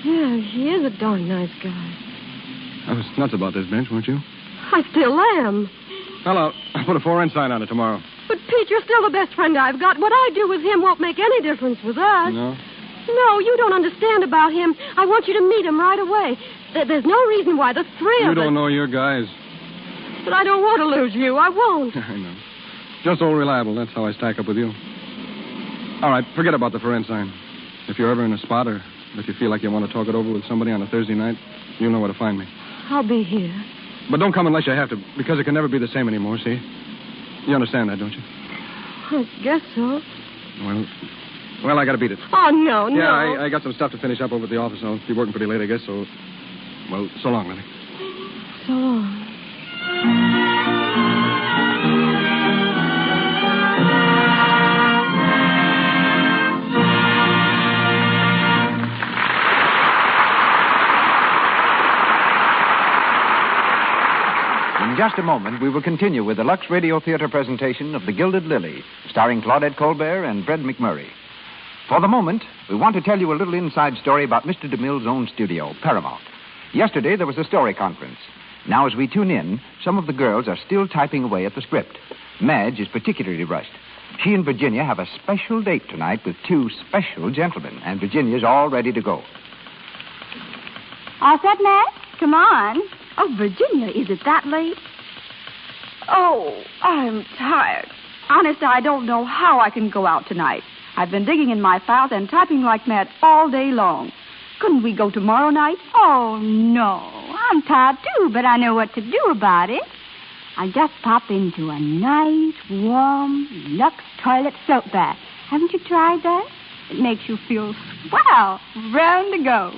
Yeah, he is a darn nice guy. I was nuts about this bench, weren't you? I still am. Well, I'll put a for rent sign on it tomorrow. But, Pete, you're still the best friend I've got. What I do with him won't make any difference with us. No? No, you don't understand about him. I want you to meet him right away. There's no reason why the three of us... You don't know your guys. But I don't want to lose you. I won't. I know. Just old reliable. That's how I stack up with you. All right, forget about the for rent sign. If you're ever in a spot or if you feel like you want to talk it over with somebody on a Thursday night, you'll know where to find me. I'll be here. But don't come unless you have to, because it can never be the same anymore, see? You understand that, don't you? I guess so. Well, I gotta beat it. Oh, no. Yeah, I got some stuff to finish up over at the office. I'll be working pretty late, I guess, so... Well, so long, Lily. So long. In just a moment, we will continue with the Lux Radio Theater presentation of The Gilded Lily, starring Claudette Colbert and Fred McMurray. For the moment, we want to tell you a little inside story about Mr. DeMille's own studio, Paramount. Yesterday, there was a story conference. Now, as we tune in, some of the girls are still typing away at the script. Madge is particularly rushed. She and Virginia have a special date tonight with two special gentlemen, and Virginia's all ready to go. All set, Madge? Come on. Oh, Virginia, is it that late? Oh, I'm tired. Honest, I don't know how I can go out tonight. I've been digging in my files and typing like mad all day long. Couldn't we go tomorrow night? Oh, no. I'm tired, too, but I know what to do about it. I just pop into a nice, warm, Lux toilet soap bath. Haven't you tried that? It makes you feel swell, raring to go.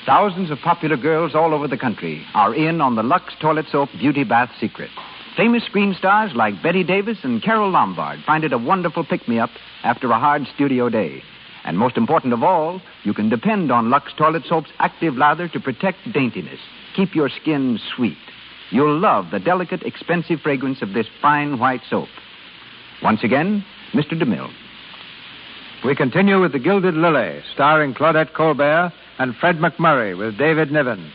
Thousands of popular girls all over the country are in on the Lux Toilet Soap Beauty Bath secret. Famous screen stars like Betty Davis and Carol Lombard find it a wonderful pick-me-up after a hard studio day. And most important of all, you can depend on Lux Toilet Soap's active lather to protect daintiness, keep your skin sweet. You'll love the delicate, expensive fragrance of this fine white soap. Once again, Mr. DeMille. We continue with The Gilded Lily, starring Claudette Colbert and Fred McMurray with David Niven.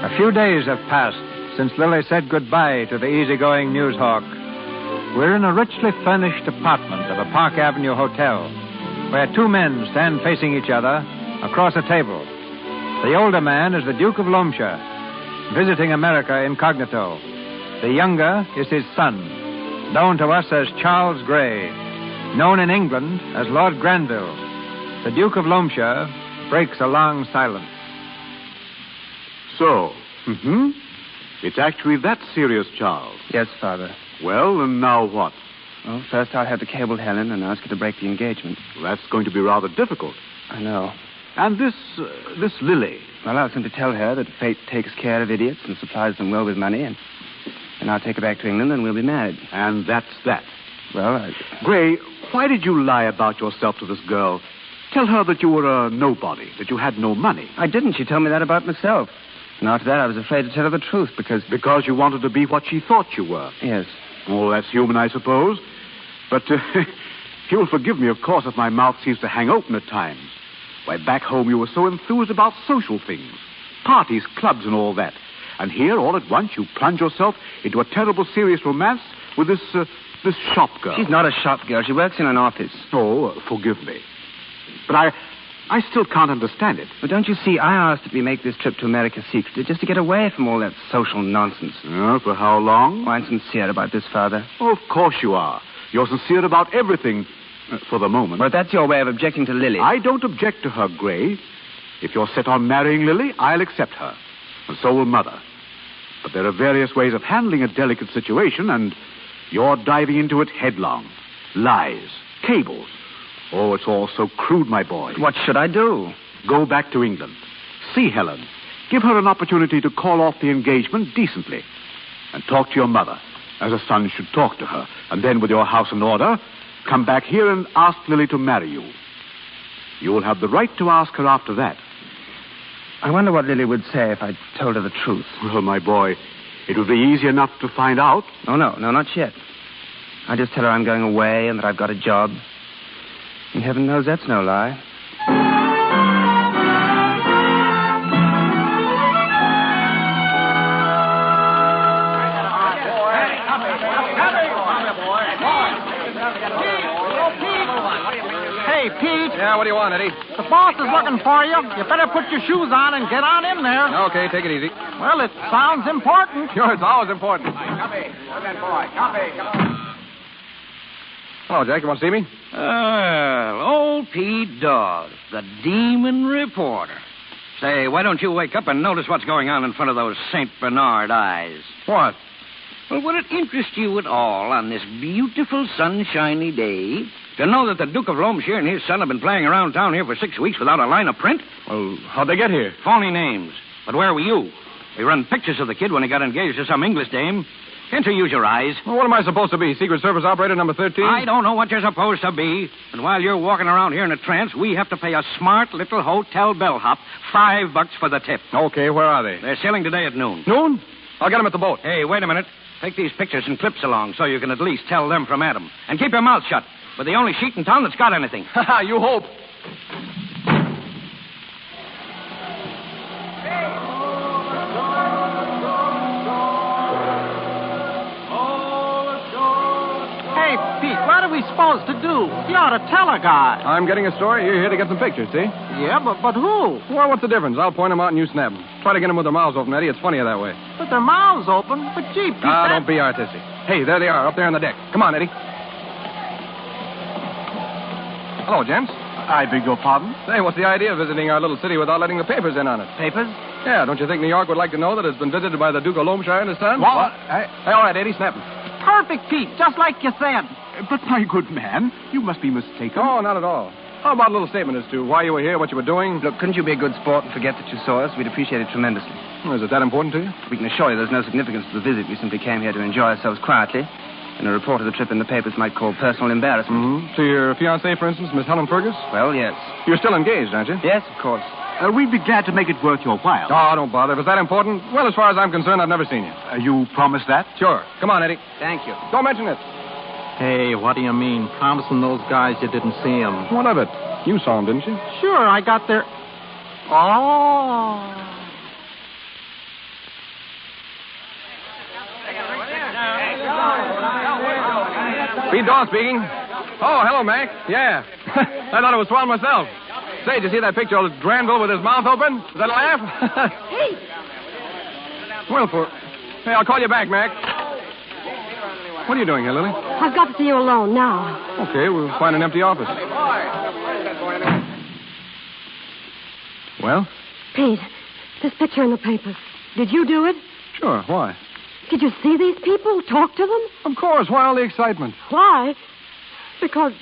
A few days have passed since Lily said goodbye to the easygoing news hawk. We're in a richly furnished apartment of a Park Avenue hotel, where two men stand facing each other across a table. The older man is the Duke of Loamshire, visiting America incognito. The younger is his son, known to us as Charles Grey, known in England as Lord Granville. The Duke of Loamshire breaks a long silence. So, it's actually that serious, Charles. Yes, Father. Well, and now what? Well, first I'll have to cable Helen and ask her to break the engagement. That's going to be rather difficult. I know. And this Lily? Well, I'll simply tell her that fate takes care of idiots and supplies them well with money, and I'll take her back to England and we'll be married. And that's that. Well, Gray, why did you lie about yourself to this girl? Tell her that you were a nobody, that you had no money. I didn't. She told me that about myself. And after that, I was afraid to tell her the truth because... Because you wanted to be what she thought you were. Yes. Oh, that's human, I suppose. But you'll forgive me, of course, if my mouth seems to hang open at times. Why, back home you were so enthused about social things. Parties, clubs, and all that. And here, all at once, you plunge yourself into a terrible, serious romance with this shop girl. She's not a shop girl. She works in an office. Oh, forgive me. But I still can't understand it. But don't you see, I asked that we make this trip to America secretly just to get away from all that social nonsense. For how long? Oh, I'm sincere about this, Father. Oh, of course you are. You're sincere about everything, for the moment. But that's your way of objecting to Lily. I don't object to her, Gray. If you're set on marrying Lily, I'll accept her. And so will Mother. But there are various ways of handling a delicate situation, and you're diving into it headlong. Lies, cables. Oh, it's all so crude, my boy. What should I do? Go back to England. See Helen. Give her an opportunity to call off the engagement decently. And talk to your mother, as a son should talk to her. And then, with your house in order, come back here and ask Lily to marry you. You'll have the right to ask her after that. I wonder what Lily would say if I told her the truth. Well, my boy, it would be easy enough to find out. Oh, no, not yet. I just tell her I'm going away and that I've got a job. And heaven knows that's no lie. Hey, Pete. Yeah, what do you want, Eddie? The boss is looking for you. You better put your shoes on and get on in there. Okay, take it easy. Well, it sounds important. Sure, it's always important. Copy. Where's that boy? Copy. Come on. Hello, Jack. You want to see me? Old Pete Dawes, the demon reporter. Say, why don't you wake up and notice what's going on in front of those St. Bernard eyes? What? Well, would it interest you at all on this beautiful sunshiny day to know that the Duke of Loamshire and his son have been playing around town here for 6 weeks without a line of print? Well, how'd they get here? Phony names. But where were you? We run pictures of the kid when he got engaged to some English dame. Can't you use your eyes? Well, what am I supposed to be? Secret Service operator number 13? I don't know what you're supposed to be. And while you're walking around here in a trance, we have to pay a smart little hotel bellhop $5 for the tip. Okay, where are they? They're sailing today at noon. Noon? I'll get them at the boat. Hey, wait a minute. Take these pictures and clips along so you can at least tell them from Adam. And keep your mouth shut. We're the only sheet in town that's got anything. Ha ha, you hope. Hey, Pete, what are we supposed to do? You ought to tell a guy. I'm getting a story. You're here to get some pictures, see? Yeah, but who? Well, what's the difference? I'll point them out and you snap them. Try to get them with their mouths open, Eddie. It's funnier that way. With their mouths open? But gee, Pete, Don't be artistic. Hey, there they are, up there on the deck. Come on, Eddie. Hello, gents. I beg your pardon? Say, what's the idea of visiting our little city without letting the papers in on it? Papers? Yeah, don't you think New York would like to know that it's been visited by the Duke of Loamshire and his son? What? Hey, all right, Eddie, snap them. Perfect, Pete, just like you said. But, my good man, you must be mistaken. Oh, not at all. How about a little statement as to why you were here, what you were doing? Look, couldn't you be a good sport and forget that you saw us? We'd appreciate it tremendously. Oh, is it that important to you? We can assure you there's no significance to the visit. We simply came here to enjoy ourselves quietly. And a report of the trip in the papers might call personal embarrassment. Mm-hmm. To your fiancée, for instance, Miss Helen Fergus? Well, yes. You're still engaged, aren't you? Yes, of course. We'd be glad to make it worth your while. Oh, don't bother. If it's that important, well, as far as I'm concerned, I've never seen you. You promise that? Sure. Come on, Eddie. Thank you. Don't mention it. Hey, what do you mean? Promising those guys you didn't see him? What of it? You saw him, didn't you? Sure, I got there. Oh. Pete Daw speaking. Oh, hello, Mac. Yeah. I thought it was Swan myself. Say, did you see that picture of Granville with his mouth open? Is that a laugh? Hey! Well, hey, I'll call you back, Mac. What are you doing here, Lily? I've got to see you alone now. Okay, we'll find an empty office. Well? Pete, this picture in the papers. Did you do it? Sure, why? Did you see these people? Talk to them? Of course. Why all the excitement? Why? Because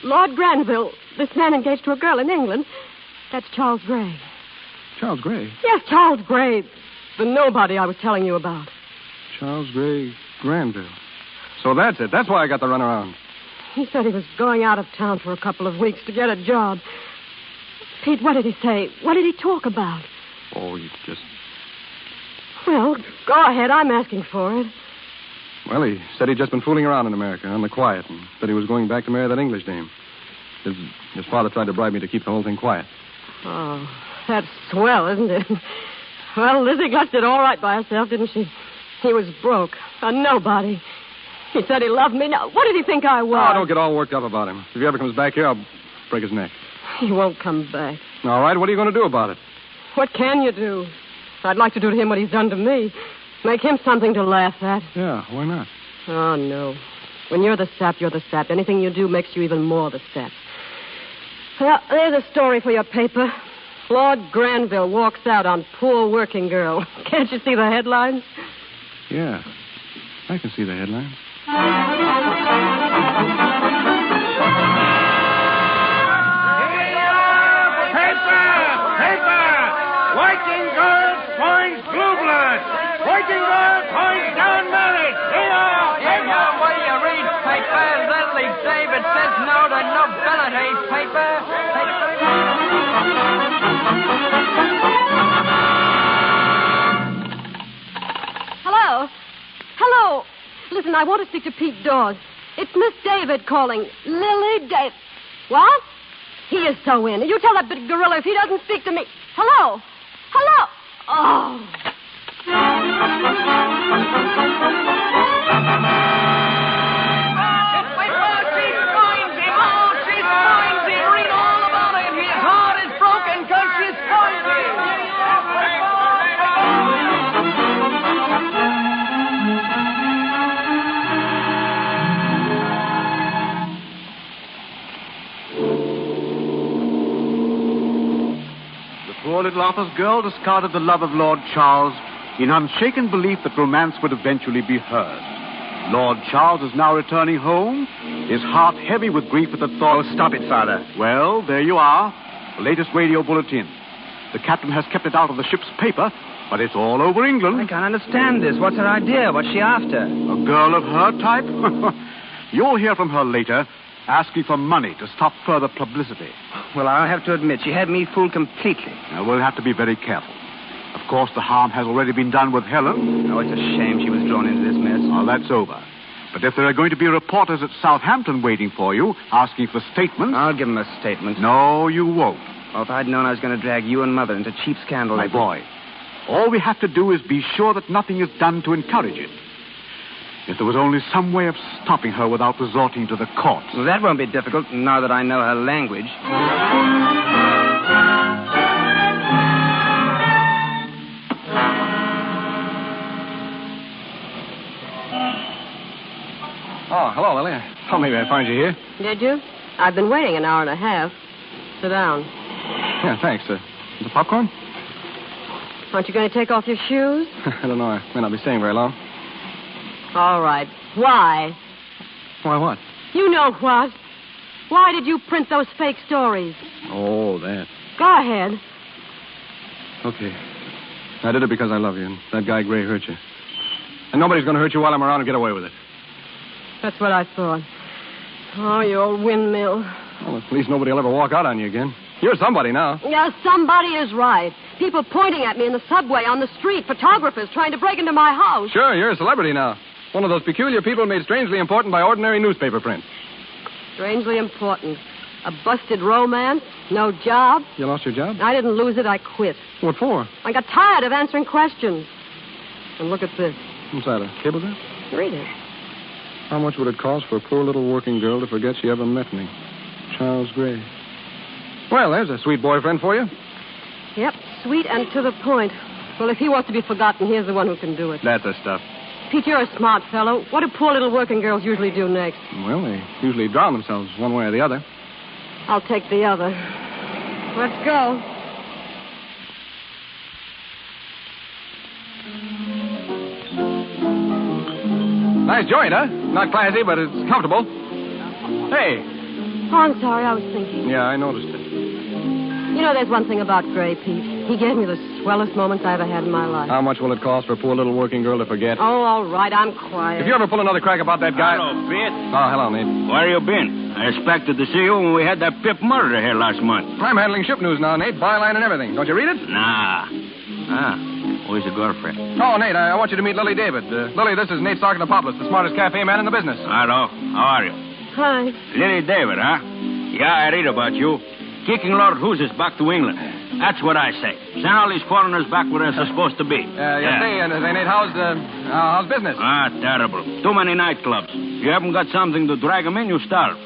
Lord Granville, this man engaged to a girl in England, that's Charles Gray. Charles Gray? Yes, Charles Gray. The nobody I was telling you about. Charles Gray, Granville. So that's it. That's why I got the runaround. He said he was going out of town for a couple of weeks to get a job. Pete, what did he say? What did he talk about? Oh, he just... Well, go ahead. I'm asking for it. Well, he said he'd just been fooling around in America on the quiet and that he was going back to marry that English dame. His father tried to bribe me to keep the whole thing quiet. Oh, that's swell, isn't it? Well, Lizzie Gus did all right by herself, didn't she? He was broke, a nobody. He said he loved me. Now, what did he think I was? Oh, don't get all worked up about him. If he ever comes back here, I'll break his neck. He won't come back. All right, what are you going to do about it? What can you do? I'd like to do to him what he's done to me. Make him something to laugh at. Yeah, why not? Oh, no. When you're the sap, you're the sap. Anything you do makes you even more the sap. Well, there's a story for your paper. Lord Granville walks out on poor working girl. Can't you see the headlines? Yeah, I can see the headlines. Working girl finds blue blood. Working girl finds down marriage. What do you read, paper? Lily David says no to nobility, paper. Hello? Hello? Listen, I want to speak to Pete Dawes. It's Miss David calling. Lily David. What? He is so in. You tell that big gorilla if he doesn't speak to me. Hello? Hello? Oh. Read all about it. His heart is broken because she's poisoned. Poor little Arthur's girl discarded the love of Lord Charles in unshaken belief that romance would eventually be hers. Lord Charles is now returning home, his heart heavy with grief at the thought... Oh, stop it, Father. Well, there you are. The latest radio bulletin. The captain has kept it out of the ship's paper, but it's all over England. I can't understand this. What's her idea? What's she after? A girl of her type? You'll hear from her later, asking for money to stop further publicity. Well, I'll have to admit, she had me fooled completely. Now, we'll have to be very careful. Of course, the harm has already been done with Helen. Oh, it's a shame she was drawn into this mess. Well, that's over. But if there are going to be reporters at Southampton waiting for you, asking for statements... I'll give them a statement. No, you won't. Well, if I'd known I was going to drag you and Mother into cheap scandal... My boy, all we have to do is be sure that nothing is done to encourage it. If there was only some way of stopping her without resorting to the courts. Well, that won't be difficult, now that I know her language. Oh, hello, Lily. Oh, maybe I find you here. Did you? I've been waiting an hour and a half. Sit down. Yeah, thanks. The popcorn? Aren't you going to take off your shoes? I don't know. I may not be staying very long. All right. Why? Why what? You know what? Why did you print those fake stories? Oh, that. Go ahead. Okay. I did it because I love you, and that guy Gray hurt you. And nobody's going to hurt you while I'm around and get away with it. That's what I thought. Oh, you old windmill. Well, at least nobody will ever walk out on you again. You're somebody now. Yeah, somebody is right. People pointing at me in the subway, on the street, photographers trying to break into my house. Sure, you're a celebrity now. One of those peculiar people made strangely important by ordinary newspaper print. Strangely important. A busted romance, no job. You lost your job? I didn't lose it, I quit. What for? I got tired of answering questions. And look at this. What's that, a cablegram? Read it. How much would it cost for a poor little working girl to forget she ever met me? Charles Gray. Well, there's a sweet boyfriend for you. Yep, sweet and to the point. Well, if he wants to be forgotten, here's the one who can do it. That's the stuff. Pete, you're a smart fellow. What do poor little working girls usually do next? Well, they usually drown themselves one way or the other. I'll take the other. Let's go. Nice joint, huh? Not classy, but it's comfortable. Hey. Oh, I'm sorry. I was thinking. Yeah, I noticed it. You know, there's one thing about Gray, Pete. He gave me the swellest moments I ever had in my life. How much will it cost for a poor little working girl to forget? Oh, all right. I'm quiet. If you ever pull another crack about that guy... Hello, Pete. Oh, hello, Nate. Where you been? I expected to see you when we had that Pip murder here last month. I'm handling ship news now, Nate. Byline and everything. Don't you read it? Nah. Where's your girlfriend? Oh, Nate, I want you to meet Lily David. Lily, this is Nate Sarkinopoulos, the smartest cafe man in the business. Hello. How are you? Hi. Lily David, huh? Yeah, I read about you. Kicking Lord Huses back to England. That's what I say. Send all these foreigners back where they're supposed to be. Nate, how's business? Terrible. Too many nightclubs. You haven't got something to drag them in, you starve.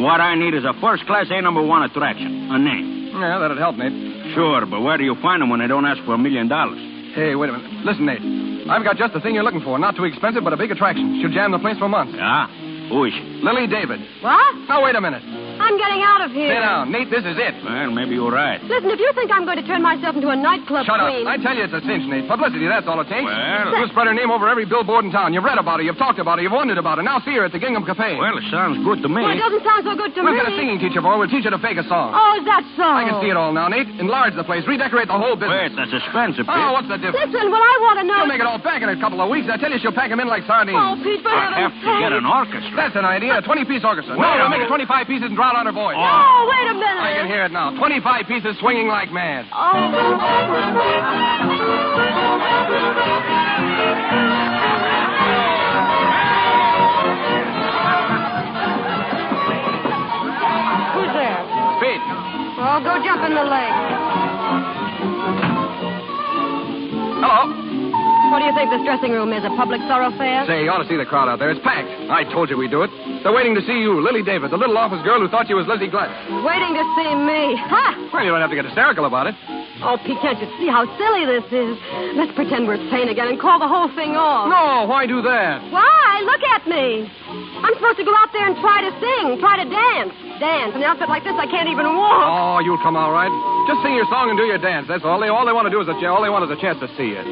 What I need is a first-class A-1 attraction. A name. Yeah, that'd help, Nate. Sure, but where do you find them when they don't ask for $1 million? Hey, wait a minute. Listen, Nate. I've got just the thing you're looking for. Not too expensive, but a big attraction. Should jam the place for months. Yeah? Who is she? Lily David. What? Now, wait a minute. I'm getting out of here. Sit down. Nate, this is it. Well, maybe you're right. Listen, if you think I'm going to turn myself into a nightclub Shut queen... up. I tell you it's a cinch, Nate. Publicity, that's all it takes. Well... You'll spread her name over every billboard in town. You've read about her, you've talked about her, you've wondered about her. Now see her at the Gingham Cafe. Well, it sounds good to me. Well, it doesn't sound so good to me. We've got a singing teacher for her. We'll teach her to fake a song. Oh, is that so? I can see it all now, Nate. Enlarge the place. Redecorate the whole business. Wait, that's expensive, Pete. Oh, what's the difference? Listen, well, I want to know... She'll make it all back in a couple of weeks. I tell you, she'll pack them in like sardines. Oh, Pete, for I have to get an orchestra. That's an idea. A 20-piece orchestra. Wait No, a we'll make it minute. 25 pieces and drown out her voice. Oh, wait a minute. I can hear it now. 25 pieces swinging like mad. Who's there? Pete. Oh, go jump in the lake. Hello. What do you think this dressing room is, a public thoroughfare? Say, you ought to see the crowd out there. It's packed. I told you we'd do it. They're waiting to see you, Lily David, the little office girl who thought you was Lizzie Glutt. Waiting to see me. Ha! Well, you don't have to get hysterical about it. Oh, Pete, can't you see how silly this is? Let's pretend we're sane again and call the whole thing off. No, why do that? Why? Look at me. I'm supposed to go out there and try to sing, try to dance. Dance. In an outfit like this, I can't even walk. Oh, you'll come all right. Just sing your song and do your dance. That's all. All they want to do is all they want is a chance to see you.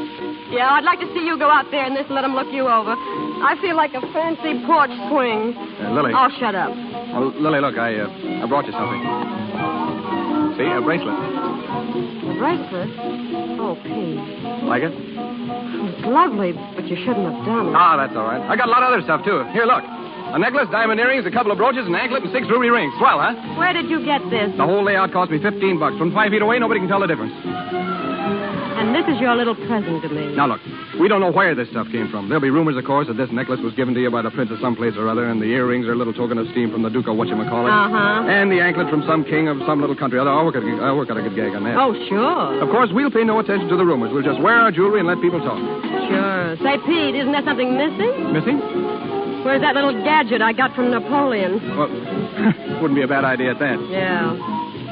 Yeah, I'd like to see you go out there in this and let them look you over. I feel like a fancy porch swing. Lily. Oh, shut up. Well, Lily, look, I brought you something. See, a bracelet. A bracelet? Oh, Pete. Like it? It's lovely, but you shouldn't have done it. Ah, that's all right. I got a lot of other stuff, too. Here, look. A necklace, diamond earrings, a couple of brooches, an anklet, and 6 ruby rings. Swell, huh? Where did you get this? The whole layout cost me $15. From 5 feet away, nobody can tell the difference. And this is your little present to me. Now, look, we don't know where this stuff came from. There'll be rumors, of course, that this necklace was given to you by the prince of someplace or other, and the earrings are a little token of esteem from the Duke of whatchamacallit. Uh-huh. And the anklet from some king of some little country. I'll work out a good gag on that. Oh, sure. Of course, we'll pay no attention to the rumors. We'll just wear our jewelry and let people talk. Sure. Say, Pete, isn't there something missing? Missing? Where's that little gadget I got from Napoleon? Well, wouldn't be a bad idea at that. Yeah.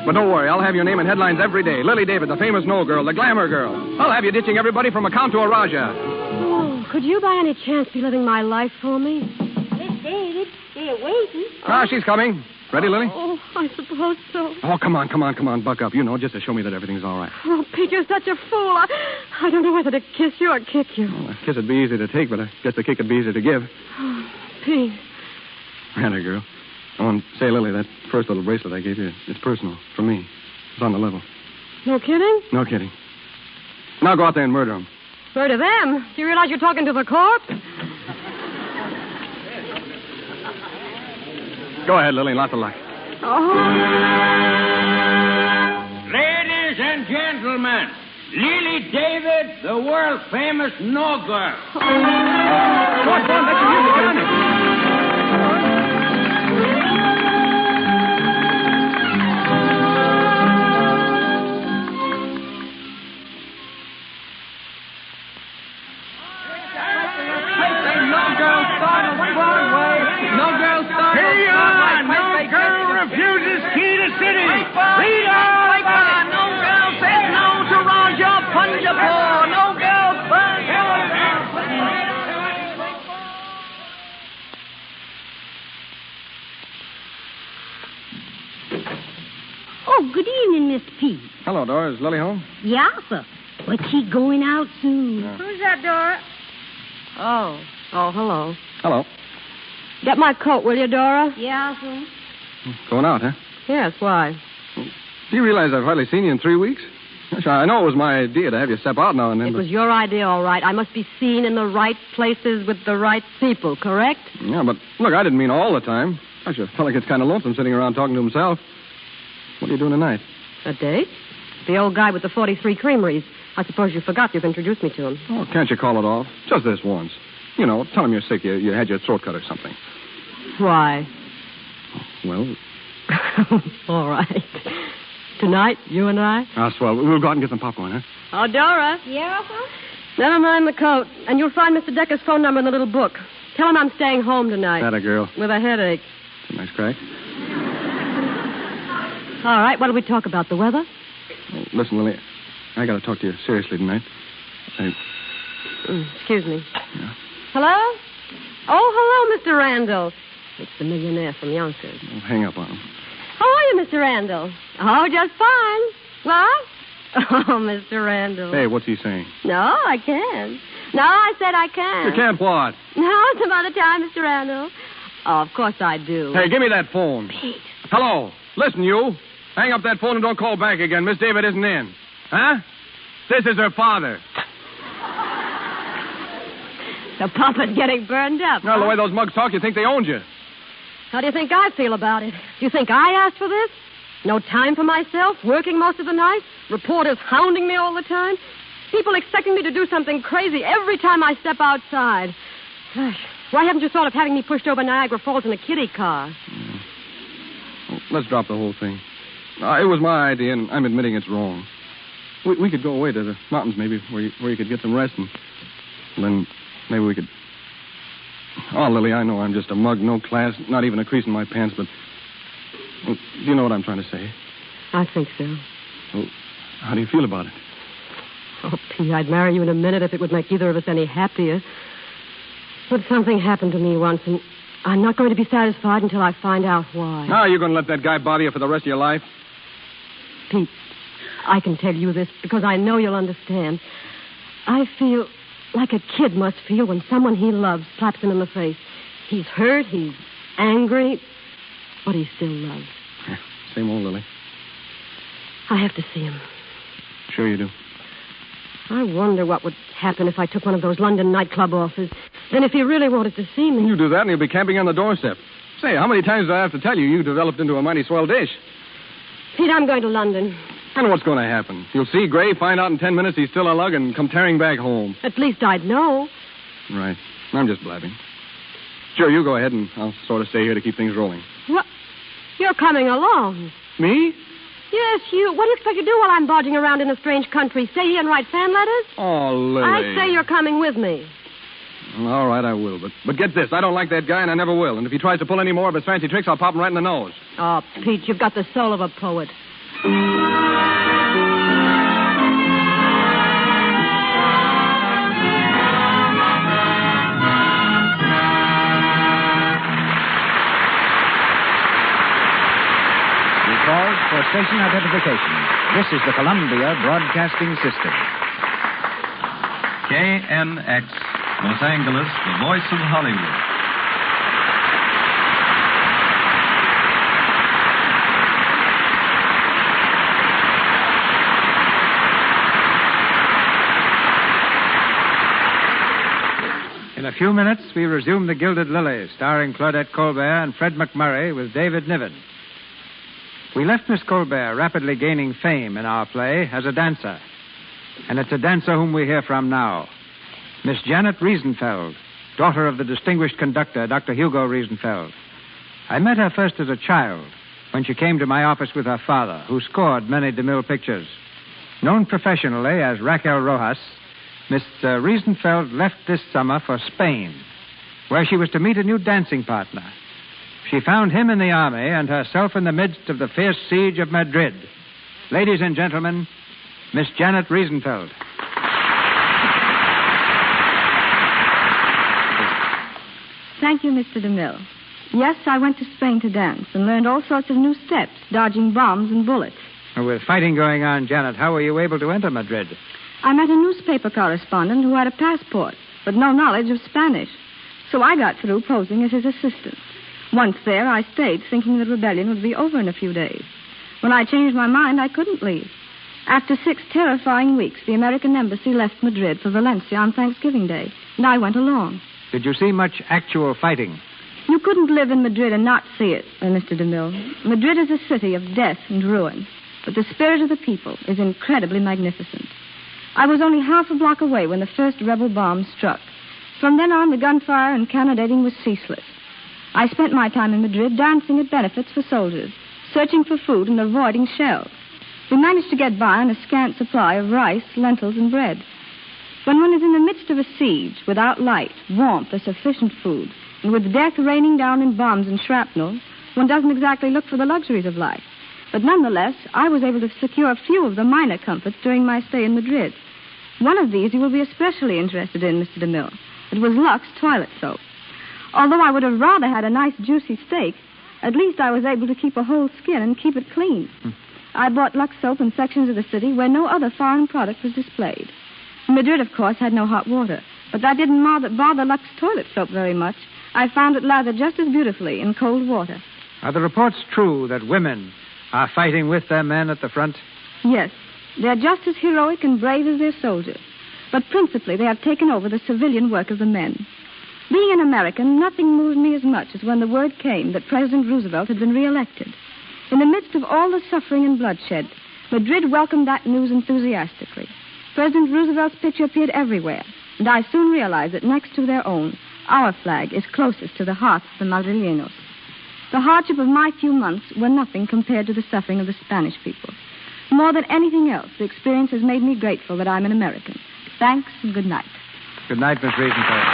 But don't worry, I'll have your name in headlines every day. Lily David, the famous Knoll girl, the glamour girl. I'll have you ditching everybody from a count to a Raja. Oh, could you by any chance be living my life for me? Miss David, they're waiting. Ah, she's coming. Ready, Lily? Oh, I suppose so. Oh, come on, buck up. You know, just to show me that everything's all right. Oh, Pete, you're such a fool. I don't know whether to kiss you or kick you. Well, a kiss would be easy to take, but I guess the kick would be easier to give. Oh, Pete. Anna, girl. Oh, and say, Lily, that first little bracelet I gave you, it's personal. For me. It's on the level. No kidding? No kidding. Now go out there and murder him. Murder them? Do you realize you're talking to the corpse? Go ahead, Lily. Lots of luck. Ladies and gentlemen, Lily David, the world-famous no-girl. Go on, let your music get on it. Oh, good evening, Mr. Pete. Hello, Dora. Is Lily home? Yeah, sir. But she going out soon. Who's that, Dora? Oh, hello. Hello. Get my coat, will you, Dora? Yeah, sir. Going out, huh? Yes, why? Do you realize I've hardly seen you in 3 weeks? Gosh, I know it was my idea to have you step out now and then. It was your idea, all right. I must be seen in the right places with the right people, correct? Yeah, but look, I didn't mean all the time. Gosh, a fella gets kind of lonesome sitting around talking to himself. What are you doing tonight? A date? The old guy with the 43 creameries. I suppose you forgot you've introduced me to him. Oh, can't you call it off? Just this once. You know, tell him you're sick. You had your throat cut or something. Why? Well... All right. Tonight, you and I? Ah, swell. We'll go out and get some popcorn, huh? Oh, Dora. Yeah, sir? Never mind the coat. And you'll find Mr. Decker's phone number in the little book. Tell him I'm staying home tonight. That a girl. With a headache. It's a nice crack. All right, what do we talk about? The weather? Oh, listen, Lily, I got to talk to you seriously tonight. Excuse me. Yeah. Hello? Oh, hello, Mr. Randall. It's the millionaire from Yonkers. I'll hang up on him. How are you, Mr. Randall? Oh, just fine. What? Oh, Mr. Randall. Hey, what's he saying? No, I can't. No, I said I can't. You can't what? No, some other time, Mr. Randall. Oh, of course I do. Hey, give me that phone. Pete. Hello. Listen, you. Hang up that phone and don't call back again. Miss David isn't in. Huh? This is her father. The papa's getting burned up. No, the way those mugs talk, you think they owned you. How do you think I feel about it? Do you think I asked for this? No time for myself, working most of the night, reporters hounding me all the time, people expecting me to do something crazy every time I step outside. Gosh, why haven't you thought of having me pushed over Niagara Falls in a kiddie car? Yeah. Well, let's drop the whole thing. It was my idea, and I'm admitting it's wrong. We could go away to the mountains, maybe, where you could get some rest, and then maybe we could... Oh, Lily, I know I'm just a mug, no class, not even a crease in my pants, but... Well, do you know what I'm trying to say? I think so. Well, how do you feel about it? Oh, Pete, I'd marry you in a minute if it would make either of us any happier. But something happened to me once, and I'm not going to be satisfied until I find out why. Now, you're going to let that guy bother you for the rest of your life? Pete, I can tell you this because I know you'll understand. I feel like a kid must feel when someone he loves slaps him in the face. He's hurt, he's angry, but he still loves. Yeah, same old Lily. I have to see him. Sure you do. I wonder what would happen if I took one of those London nightclub offers. Then if he really wanted to see me... You do that and he'll be camping on the doorstep. Say, how many times do I have to tell you you developed into a mighty swell dish? Pete, I'm going to London. And what's going to happen? You'll see Gray, find out in 10 minutes he's still a lug, and come tearing back home. At least I'd know. Right. I'm just blabbing. Sure, you go ahead, and I'll sort of stay here to keep things rolling. What? You're coming along. Me? Yes, you. What do you expect to do while I'm bodging around in a strange country? Stay here and write fan letters? Oh, Lily. I say you're coming with me. All right, I will. But get this. I don't like that guy, and I never will. And if he tries to pull any more of his fancy tricks, I'll pop him right in the nose. Oh, Pete, you've got the soul of a poet. For station identification. This is the Columbia Broadcasting System. KNX, Los Angeles, the voice of Hollywood. few minutes, we resume The Gilded Lily, starring Claudette Colbert and Fred McMurray with David Niven. We left Miss Colbert rapidly gaining fame in our play as a dancer. And it's a dancer whom we hear from now. Miss Janet Riesenfeld, daughter of the distinguished conductor, Dr. Hugo Riesenfeld. I met her first as a child when she came to my office with her father, who scored many DeMille pictures. Known professionally as Raquel Rojas, Miss Riesenfeld left this summer for Spain, where she was to meet a new dancing partner. She found him in the army and herself in the midst of the fierce siege of Madrid. Ladies and gentlemen, Miss Janet Riesenfeld. Thank you, Mr. DeMille. Yes, I went to Spain to dance and learned all sorts of new steps, dodging bombs and bullets. With fighting going on, Janet, how were you able to enter Madrid? I met a newspaper correspondent who had a passport, but no knowledge of Spanish. So I got through posing as his assistant. Once there, I stayed, thinking the rebellion would be over in a few days. When I changed my mind, I couldn't leave. After 6 terrifying weeks, the American embassy left Madrid for Valencia on Thanksgiving Day, and I went along. Did you see much actual fighting? You couldn't live in Madrid and not see it, Mr. DeMille. Madrid is a city of death and ruin, but the spirit of the people is incredibly magnificent. I was only half a block away when the first rebel bomb struck. From then on, the gunfire and cannonading was ceaseless. I spent my time in Madrid dancing at benefits for soldiers, searching for food and avoiding shells. We managed to get by on a scant supply of rice, lentils, and bread. When one is in the midst of a siege, without light, warmth, or sufficient food, and with death raining down in bombs and shrapnel, one doesn't exactly look for the luxuries of life. But nonetheless, I was able to secure a few of the minor comforts during my stay in Madrid. One of these you will be especially interested in, Mr. DeMille. It was Lux toilet soap. Although I would have rather had a nice juicy steak, at least I was able to keep a whole skin and keep it clean. I bought Lux soap in sections of the city where no other foreign product was displayed. Madrid, of course, had no hot water, but that didn't bother Lux toilet soap very much. I found it lathered just as beautifully in cold water. Are the reports true that women are fighting with their men at the front? Yes. They're just as heroic and brave as their soldiers. But principally, they have taken over the civilian work of the men. Being an American, nothing moved me as much as when the word came that President Roosevelt had been reelected. In the midst of all the suffering and bloodshed, Madrid welcomed that news enthusiastically. President Roosevelt's picture appeared everywhere, and I soon realized that next to their own, our flag is closest to the hearts of the Madrileños. The hardship of my few months were nothing compared to the suffering of the Spanish people. More than anything else, the experience has made me grateful that I'm an American. Thanks and good night. Good night, Miss Riesenfeld.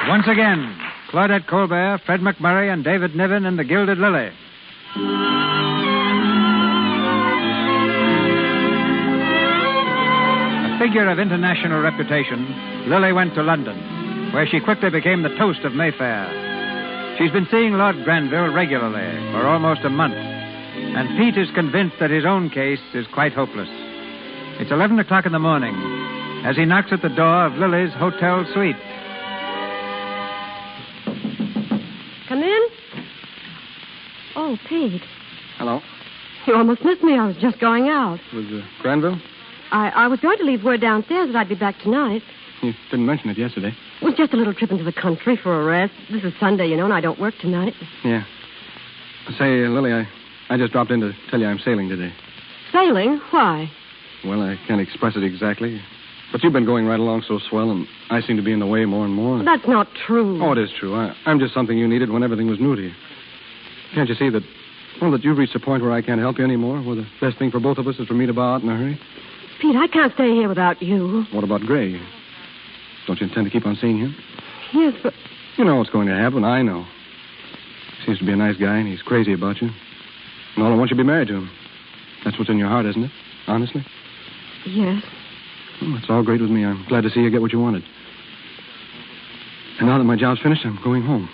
Once again, Claudette Colbert, Fred McMurray, and David Niven in The Gilded Lily. A figure of international reputation, Lily went to London, where she quickly became the toast of Mayfair. She's been seeing Lord Granville regularly for almost a month, and Pete is convinced that his own case is quite hopeless. It's 11 o'clock in the morning as he knocks at the door of Lily's hotel suite. Come in. Oh, Pete. Hello. You almost missed me. I was just going out. Was Granville? I was going to leave word downstairs that I'd be back tonight. You didn't mention it yesterday. It was just a little trip into the country for a rest. This is Sunday, you know, and I don't work tonight. Yeah. Say, Lily, I just dropped in to tell you I'm sailing today. Sailing? Why? Well, I can't express it exactly. But you've been going right along so swell, and I seem to be in the way more and more. That's not true. Oh, it is true. I'm just something you needed when everything was new to you. Can't you see that, well, that you've reached a point where I can't help you anymore, where the best thing for both of us is for me to bow out in a hurry? Pete, I can't stay here without you. What about Gray? Don't you intend to keep on seeing him? Yes, but... You know what's going to happen. I know. Seems to be a nice guy, and he's crazy about you. And all I want you to be married to him. That's what's in your heart, isn't it? Honestly? Yes. Well, it's all great with me. I'm glad to see you get what you wanted. And now that my job's finished, I'm going home.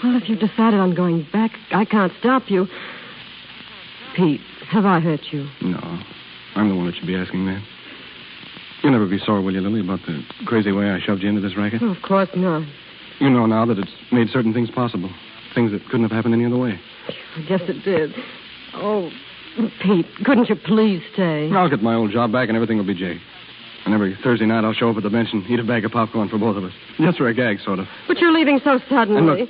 Well, if you've decided on going back, I can't stop you. Pete, have I hurt you? No. I'm the one that should be asking that. You'll never be sore, will you, Lily, about the crazy way I shoved you into this racket? Oh, of course not. You know now that it's made certain things possible. Things that couldn't have happened any other way. I guess it did. Oh, Pete, couldn't you please stay? I'll get my old job back and everything will be jay. And every Thursday night I'll show up at the bench and eat a bag of popcorn for both of us. Just for a gag, sort of. But you're leaving so suddenly. And look,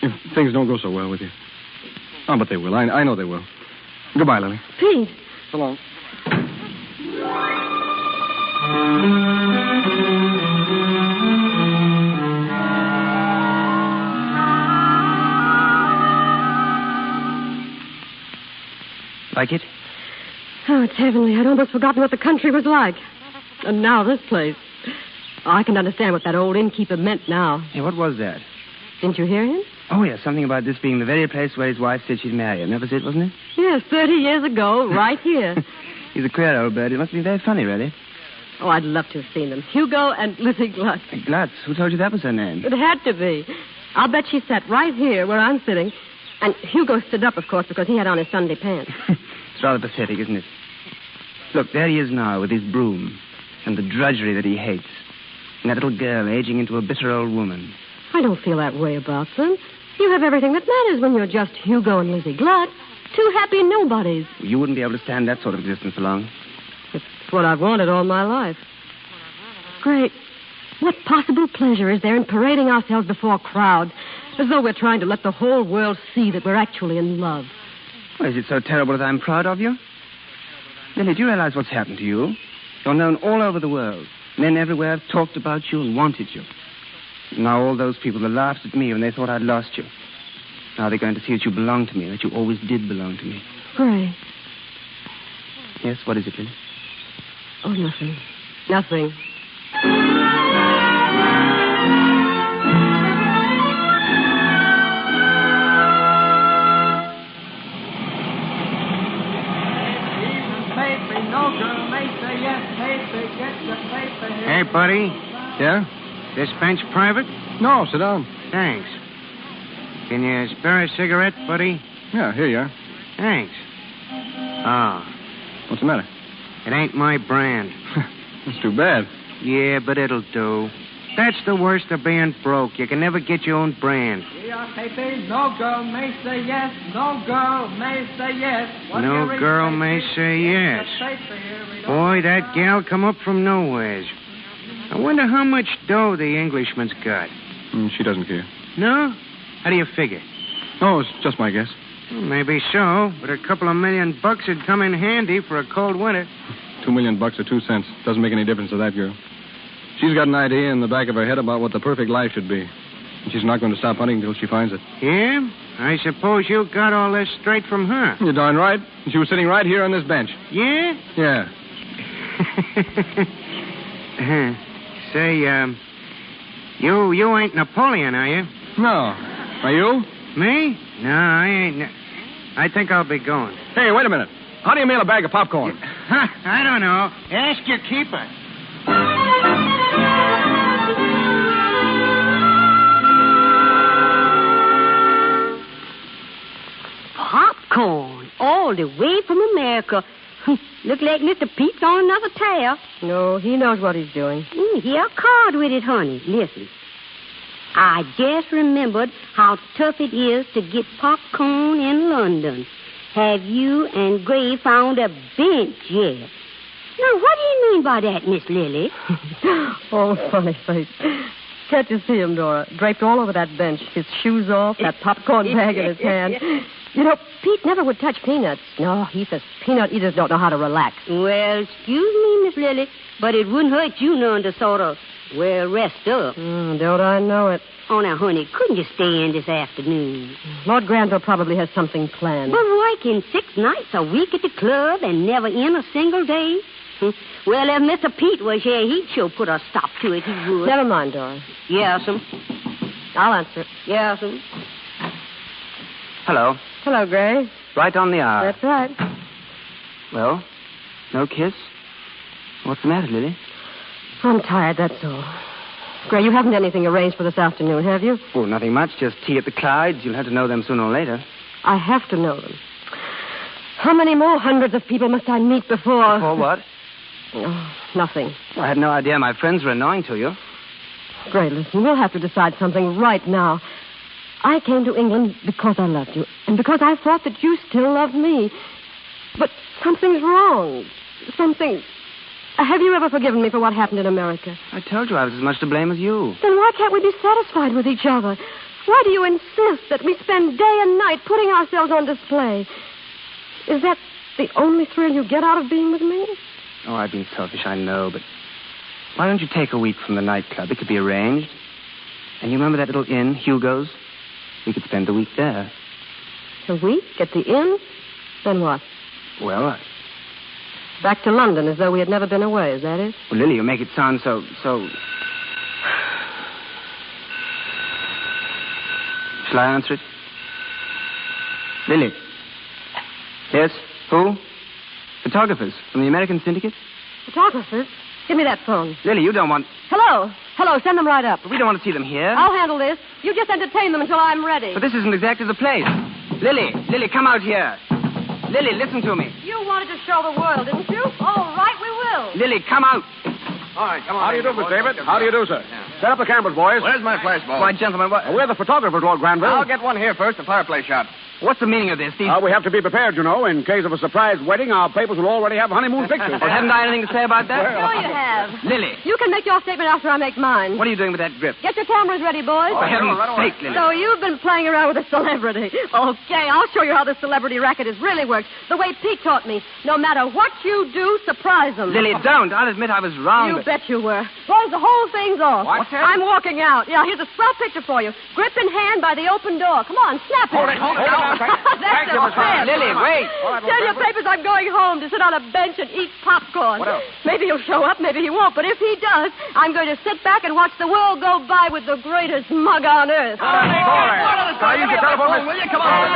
if things don't go so well with you. Oh, but they will. I know they will. Goodbye, Lily. Pete. So long. Like it? Oh, it's heavenly. I'd almost forgotten what the country was like. And now this place. Oh, I can understand what that old innkeeper meant now. Hey, what was that? Didn't you hear him? Oh, yeah, something about this being the very place where his wife said she'd marry him. That was it, wasn't it? Yes, 30 years ago, right here. He's a queer old bird. He must be very funny, really. Oh, I'd love to have seen them. Hugo and Lizzie Glutz. Glutz? Who told you that was her name? It had to be. I'll bet she sat right here where I'm sitting. And Hugo stood up, of course, because he had on his Sunday pants. It's rather pathetic, isn't it? Look, there he is now with his broom and the drudgery that he hates. And that little girl aging into a bitter old woman. I don't feel that way about them. You have everything that matters when you're just Hugo and Lizzie Glutz. Two happy nobodies. You wouldn't be able to stand that sort of existence for long. It's what I've wanted all my life. Great. What possible pleasure is there in parading ourselves before crowds as though we're trying to let the whole world see that we're actually in love? Well, is it so terrible that I'm proud of you? Lily, do you realize what's happened to you? You're known all over the world. Men everywhere have talked about you and wanted you. Now all those people that laughed at me when they thought I'd lost you. Now they're going to see that you belong to me, that you always did belong to me. Gray. Yes, what is it, Lily? Oh, nothing. Nothing. Hey, buddy. Yeah? This bench private? No, sit down. Thanks. Can you spare a cigarette, buddy? Yeah, here you are. Thanks. Oh. What's the matter? It ain't my brand. That's too bad. Yeah, but it'll do. That's the worst of being broke. You can never get your own brand. No girl may say yes. No girl may say yes. No girl may say yes. Boy, that gal come up from nowheres. I wonder how much dough the Englishman's got. She doesn't care. No? How do you figure? Oh, it's just my guess. Well, maybe so, but a couple of $1 million would come in handy for a cold winter. $2 million or 2 cents. Doesn't make any difference to that girl. She's got an idea in the back of her head about what the perfect life should be. And she's not going to stop hunting until she finds it. Yeah? I suppose you got all this straight from her. You're darn right. She was sitting right here on this bench. Yeah? Yeah. Say, you ain't Napoleon, are you? No. Are you? Me? No, I ain't. I think I'll be going. Hey, wait a minute. How do you mail a bag of popcorn? I don't know. Ask your keeper. Popcorn, all the way from America. Look like Mr. Pete's on another tear. No, he knows what he's doing. Here, a card with it, honey. Listen. I just remembered how tough it is to get popcorn in London. Have you and Gray found a bench yet? Now, what do you mean by that, Miss Lily? Oh, funny face. Can't you see him, Dora? Draped all over that bench, his shoes off, that popcorn bag in his hand. You know, Pete never would touch peanuts. No, he says peanut eaters don't know how to relax. Well, excuse me, Miss Lily, but it wouldn't hurt you none to sort of, well, rest up. Don't I know it? Oh, now, honey, couldn't you stay in this afternoon? Lord Granville probably has something planned. But working 6 nights a week at the club and never in a single day? Well, if Mr. Pete was here, he'd sure put a stop to it, he would. Never mind, Dora. Yes'm. I'll answer it. Yes'm. Hello. Hello, Gray. Right on the hour. That's right. Well, no kiss? What's the matter, Lily? I'm tired, that's all. Gray, you haven't anything arranged for this afternoon, have you? Oh, nothing much. Just tea at the Clydes. You'll have to know them sooner or later. I have to know them. How many more hundreds of people must I meet before... Before what? Oh, nothing. I had no idea my friends were annoying to you. Gray, listen, we'll have to decide something right now. I came to England because I loved you, and because I thought that you still loved me. But something's wrong. Something... Have you ever forgiven me for what happened in America? I told you I was as much to blame as you. Then why can't we be satisfied with each other? Why do you insist that we spend day and night putting ourselves on display? Is that the only thrill you get out of being with me? Oh, I've been selfish, I know, but why don't you take a week from the nightclub? It could be arranged. And you remember that little inn, Hugo's? We could spend the week there. A week at the inn? Then what? Well, back to London as though we had never been away, is that it? Well, Lily, you make it sound so... Shall I answer it? Lily. Yes? Who? Photographers from the American Syndicate? Photographers? Give me that phone. Lily, you don't want... Hello. Hello, send them right up. But we don't want to see them here. I'll handle this. You just entertain them until I'm ready. But this isn't exactly the place. Lily, come out here. Lily, listen to me. You wanted to show the world, didn't you? All right, we will. Lily, come out. All right, come on. How do you do, Miss David? How do you do, sir? Set up the cameras, boys. Where's my flashbulb? Why, gentlemen, what... We're the photographers, Lord Granville. I'll get one here first, a fireplace shot. What's the meaning of this? We have to be prepared, you know. In case of a surprise wedding, our papers will already have honeymoon pictures. Well, haven't I anything to say about that? Sure you have. Lily. You can make your statement after I make mine. What are you doing with that grip? Get your cameras ready, boys. For heaven's sake, Lily. So you've been playing around with a celebrity. Okay, I'll show you how the celebrity racket is really works. The way Pete taught me. No matter what you do, surprise them. Lily, don't. I'll admit I was wrong. You bet you were. Boys, the whole thing's off. What's that? I'm walking out. Yeah, here's a swell picture for you. Grip in hand by the open door. Come on, snap it. Hold it. That's you, Miss it. Lily, wait. Tell your papers I'm going home to sit on a bench and eat popcorn. What else? Maybe he'll show up, maybe he won't. But if he does, I'm going to sit back and watch the world go by with the greatest mug on earth. Can I use your telephone, Miss? Will you come on?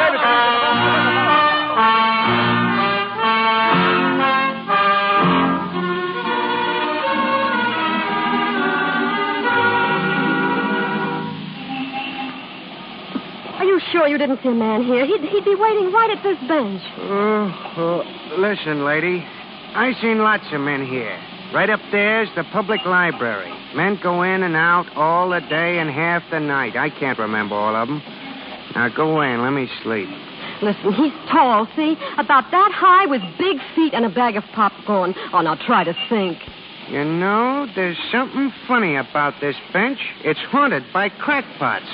Are you sure you didn't see a man here? He'd be waiting right at this bench. Listen, lady. I seen lots of men here. Right up there's the public library. Men go in and out all the day and half the night. I can't remember all of them. Now go in. Let me sleep. Listen, he's tall, see? About that high with big feet and a bag of popcorn. Oh, now try to think. You know, there's something funny about this bench. It's haunted by crackpots.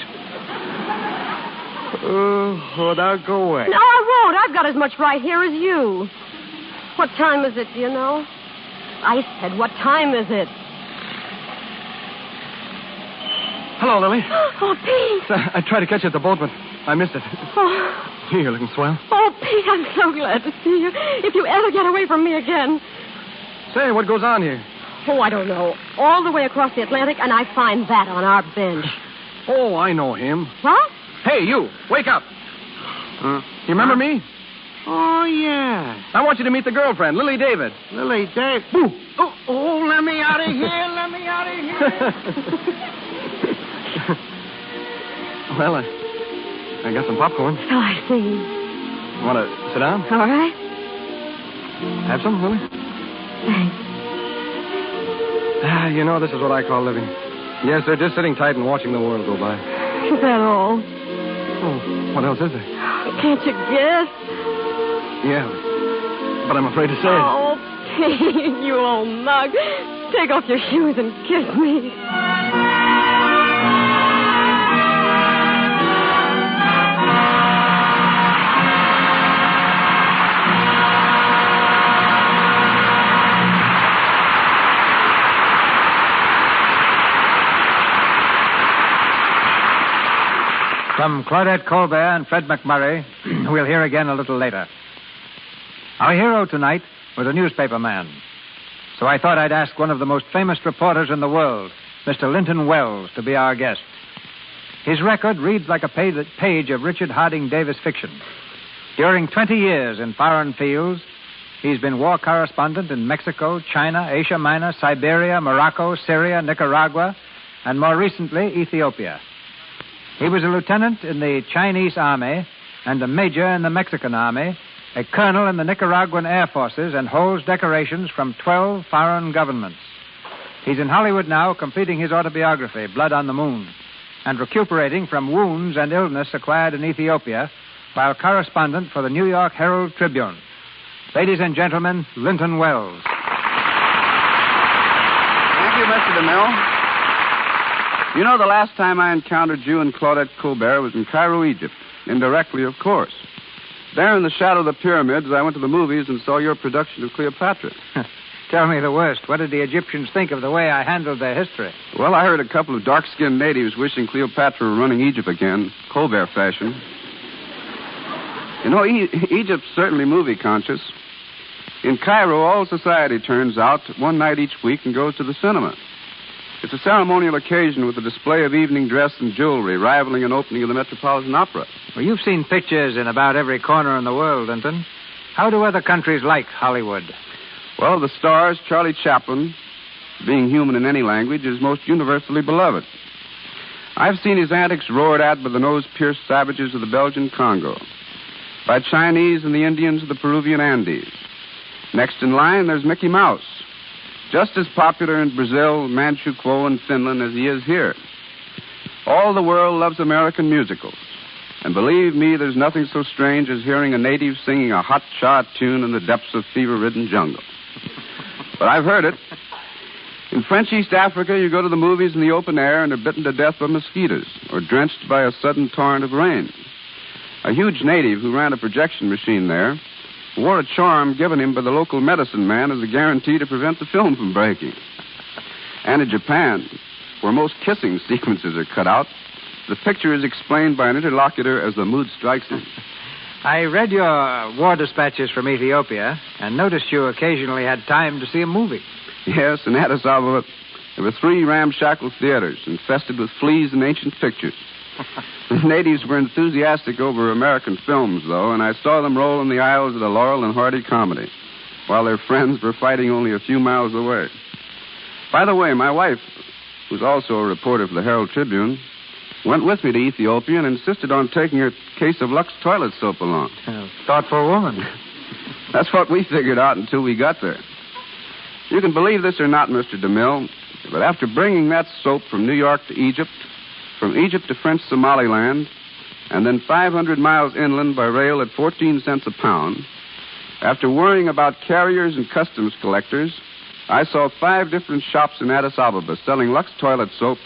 Now go away. No, I won't. I've got as much right here as you. What time is it, do you know? I said, what time is it? Hello, Lily. Oh, Pete. I tried to catch you at the boat, but I missed it. Oh, You're looking swell. oh, Pete, I'm so glad to see you. If you ever get away from me again. Say, what goes on here? Oh, I don't know. All the way across the Atlantic, and I find that on our bench. Oh, I know him. What? Hey, you, wake up. You remember me? Oh, yeah. I want you to meet the girlfriend, Lily David. Lily David. Oh, let me out of here. Let me out of here. Well, I got some popcorn. Oh, I see. You want to sit down? All right. Have some, Lily? Thanks. You know, this is what I call living. Yes, sir, just sitting tight and watching the world go by. Is that all? Oh, what else is there? Can't you guess? Yeah, but I'm afraid to say it. Oh, Pete, you old mug. Take off your shoes and kiss me. From Claudette Colbert and Fred McMurray, we'll hear again a little later. Our hero tonight was a newspaper man. So I thought I'd ask one of the most famous reporters in the world, Mr. Linton Wells, to be our guest. His record reads like a page of Richard Harding Davis fiction. During 20 years in foreign fields, he's been war correspondent in Mexico, China, Asia Minor, Siberia, Morocco, Syria, Nicaragua, and more recently, Ethiopia. He was a lieutenant in the Chinese Army and a major in the Mexican Army, a colonel in the Nicaraguan Air Forces, and holds decorations from 12 foreign governments. He's in Hollywood now, completing his autobiography, Blood on the Moon, and recuperating from wounds and illness acquired in Ethiopia while correspondent for the New York Herald Tribune. Ladies and gentlemen, Linton Wells. Thank you, Mr. DeMille. You know, the last time I encountered you and Claudette Colbert was in Cairo, Egypt. Indirectly, of course. There in the shadow of the pyramids, I went to the movies and saw your production of Cleopatra. Tell me the worst. What did the Egyptians think of the way I handled their history? Well, I heard a couple of dark-skinned natives wishing Cleopatra were running Egypt again, Colbert fashion. You know, Egypt's certainly movie-conscious. In Cairo, all society turns out one night each week and goes to the cinema. It's a ceremonial occasion with a display of evening dress and jewelry rivaling an opening of the Metropolitan Opera. Well, you've seen pictures in about every corner in the world, Linton. How do other countries like Hollywood? Well, the stars, Charlie Chaplin, being human in any language, is most universally beloved. I've seen his antics roared at by the nose-pierced savages of the Belgian Congo, by Chinese and the Indians of the Peruvian Andes. Next in line, there's Mickey Mouse, just as popular in Brazil, Manchukuo, and Finland as he is here. All the world loves American musicals. And believe me, there's nothing so strange as hearing a native singing a hot-cha tune in the depths of fever-ridden jungle. But I've heard it. In French East Africa, you go to the movies in the open air and are bitten to death by mosquitoes or drenched by a sudden torrent of rain. A huge native who ran a projection machine there wore a charm given him by the local medicine man as a guarantee to prevent the film from breaking. And in Japan, where most kissing sequences are cut out, the picture is explained by an interlocutor as the mood strikes him. I read your war dispatches from Ethiopia and noticed you occasionally had time to see a movie. Yes, in Addis Ababa, there were 3 ramshackle theaters infested with fleas and ancient pictures. The natives were enthusiastic over American films, though, and I saw them roll in the aisles of the Laurel and Hardy comedy, while their friends were fighting only a few miles away. By the way, my wife, who's also a reporter for the Herald Tribune, went with me to Ethiopia and insisted on taking her case of Lux toilet soap along. Thoughtful woman. That's what we figured out until we got there. You can believe this or not, Mr. DeMille, but after bringing that soap from New York to Egypt, from Egypt to French Somaliland, and then 500 miles inland by rail at 14 cents a pound, after worrying about carriers and customs collectors, I saw 5 different shops in Addis Ababa selling Lux toilet soap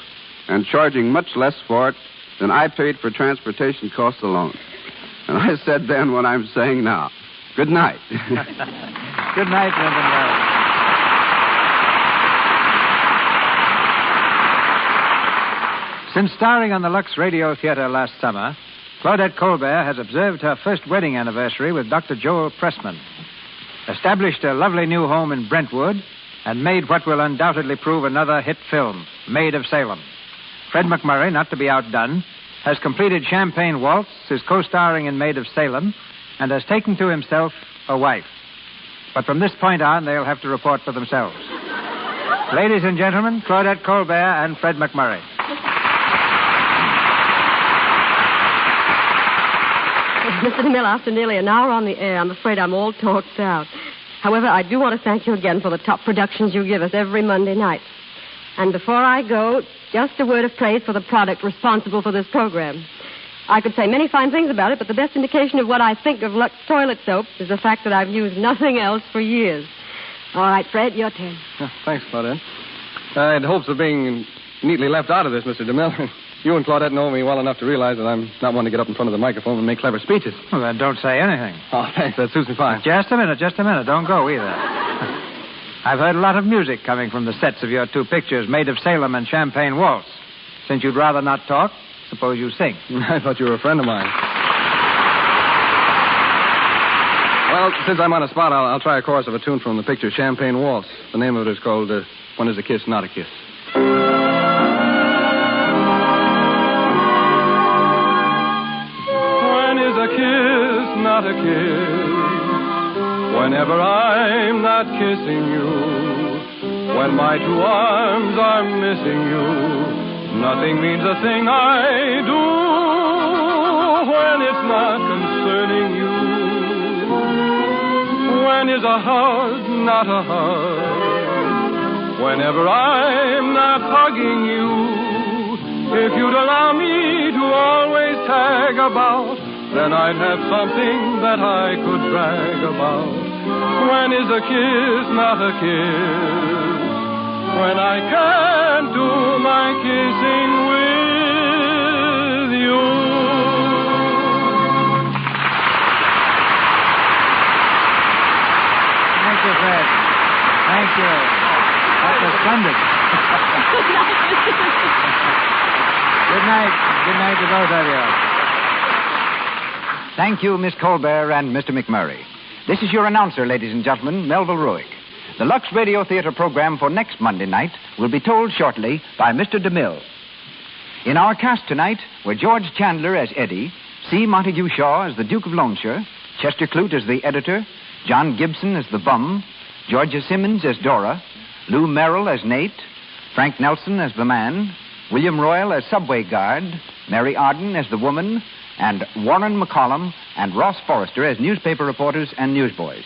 and charging much less for it than I paid for transportation costs alone. And I said then what I'm saying now. Good night. Good night, Linton Wells. Since starring on the Lux Radio Theater last summer, Claudette Colbert has observed her first wedding anniversary with Dr. Joel Pressman, established a lovely new home in Brentwood, and made what will undoubtedly prove another hit film, Maid of Salem. Fred McMurray, not to be outdone, has completed Champagne Waltz, is co-starring in Maid of Salem, and has taken to himself a wife. But from this point on, they'll have to report for themselves. Ladies and gentlemen, Claudette Colbert and Fred McMurray. Mr. DeMille, after nearly an hour on the air, I'm afraid I'm all talked out. However, I do want to thank you again for the top productions you give us every Monday night. And before I go, just a word of praise for the product responsible for this program. I could say many fine things about it, but the best indication of what I think of Lux toilet soap is the fact that I've used nothing else for years. All right, Fred, your turn. Thanks, Claudette. I had hopes of being neatly left out of this, Mr. DeMille. You and Claudette know me well enough to realize that I'm not one to get up in front of the microphone and make clever speeches. Well, then don't say anything. Oh, thanks. That suits me fine. Just a minute. Don't go either. I've heard a lot of music coming from the sets of your 2 pictures, Maid of Salem and Champagne Waltz. Since you'd rather not talk, suppose you sing. I thought you were a friend of mine. Well, since I'm on the spot, I'll try a chorus of a tune from the picture Champagne Waltz. The name of it is called When Is a Kiss Not a Kiss? A kiss, not a kiss. Whenever I'm not kissing you, when my 2 arms are missing you, nothing means a thing I do when it's not concerning you. When is a hug not a hug? Whenever I'm not hugging you, if you'd allow me to always tag about, then I'd have something that I could brag about. When is a kiss not a kiss? When I can't do my kissing with you. Thank you, Fred. Thank you. That was splendid. Good night. Good night to both of you. Thank you, Miss Colbert and Mr. McMurray. This is your announcer, ladies and gentlemen, Melville Ruick. The Lux Radio Theater program for next Monday night will be told shortly by Mr. DeMille. In our cast tonight were George Chandler as Eddie, C. Montague Shaw as the Duke of Loamshire, Chester Clute as the editor, John Gibson as the bum, Georgia Simmons as Dora, Lou Merrill as Nate, Frank Nelson as the man, William Royal as subway guard, Mary Arden as the woman, and Warren McCollum and Ross Forrester as newspaper reporters and newsboys.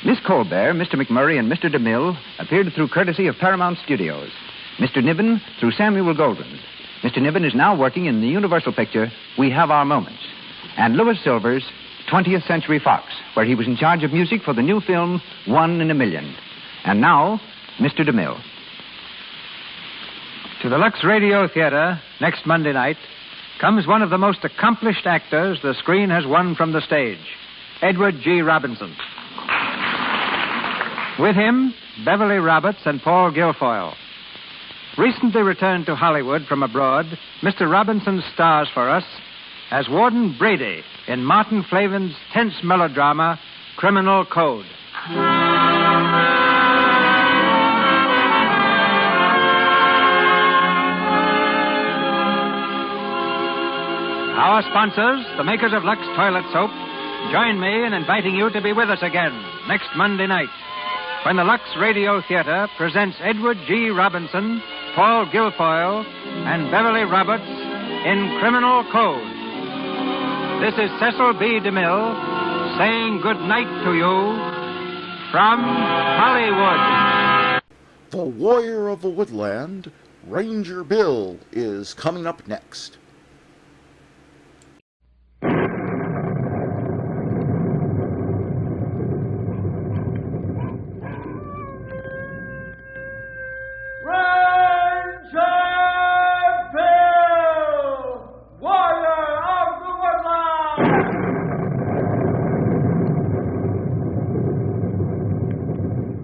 Miss Colbert, Mr. McMurray, and Mr. DeMille appeared through courtesy of Paramount Studios. Mr. Niven through Samuel Goldwyn. Mr. Niven is now working in the Universal picture We Have Our Moments. And Louis Silvers, 20th Century Fox, where he was in charge of music for the new film One in a Million. And now, Mr. DeMille. To the Lux Radio Theater, next Monday night, comes one of the most accomplished actors the screen has won from the stage, Edward G. Robinson. With him, Beverly Roberts and Paul Guilfoyle. Recently returned to Hollywood from abroad, Mr. Robinson stars for us as Warden Brady in Martin Flavin's tense melodrama, Criminal Code. Our sponsors, the makers of Lux Toilet Soap, join me in inviting you to be with us again next Monday night when the Lux Radio Theater presents Edward G. Robinson, Paul Guilfoyle, and Beverly Roberts in Criminal Code. This is Cecil B. DeMille saying good night to you from Hollywood. The Warrior of the Woodland, Ranger Bill, is coming up next.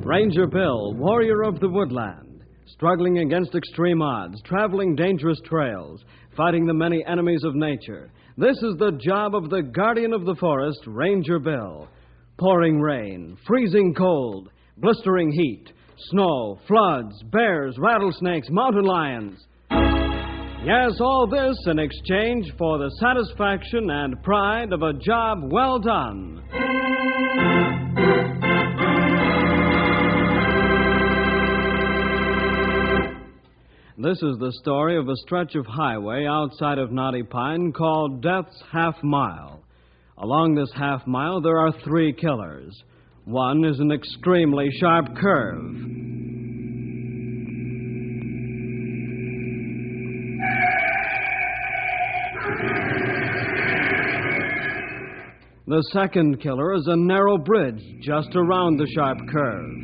Ranger Bill, warrior of the woodland, struggling against extreme odds, traveling dangerous trails, fighting the many enemies of nature. This is the job of the guardian of the forest, Ranger Bill. Pouring rain, freezing cold, blistering heat, snow, floods, bears, rattlesnakes, mountain lions. Yes, all this in exchange for the satisfaction and pride of a job well done. This is the story of a stretch of highway outside of Knotty Pine called Death's Half Mile. Along this half mile, there are 3 killers. One is an extremely sharp curve. The second killer is a narrow bridge just around the sharp curve.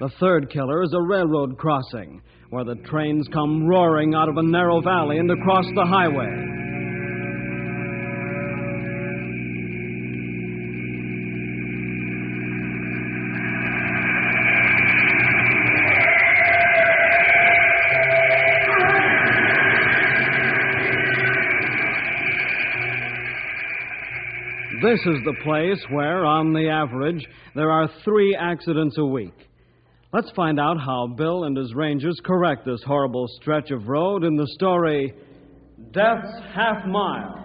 The third killer is a railroad crossing, where the trains come roaring out of a narrow valley and across the highway. This is the place where, on the average, there are 3 accidents a week. Let's find out how Bill and his rangers correct this horrible stretch of road in the story, Death's Half Mile.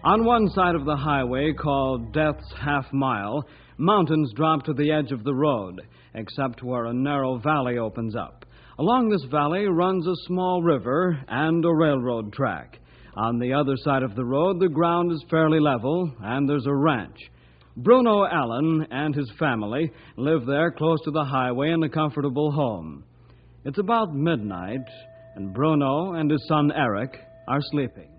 On one side of the highway, called Death's Half Mile, mountains drop to the edge of the road, except where a narrow valley opens up. Along this valley runs a small river and a railroad track. On the other side of the road, the ground is fairly level, and there's a ranch. Bruno Allen and his family live there close to the highway in a comfortable home. It's about midnight, and Bruno and his son Eric are sleeping.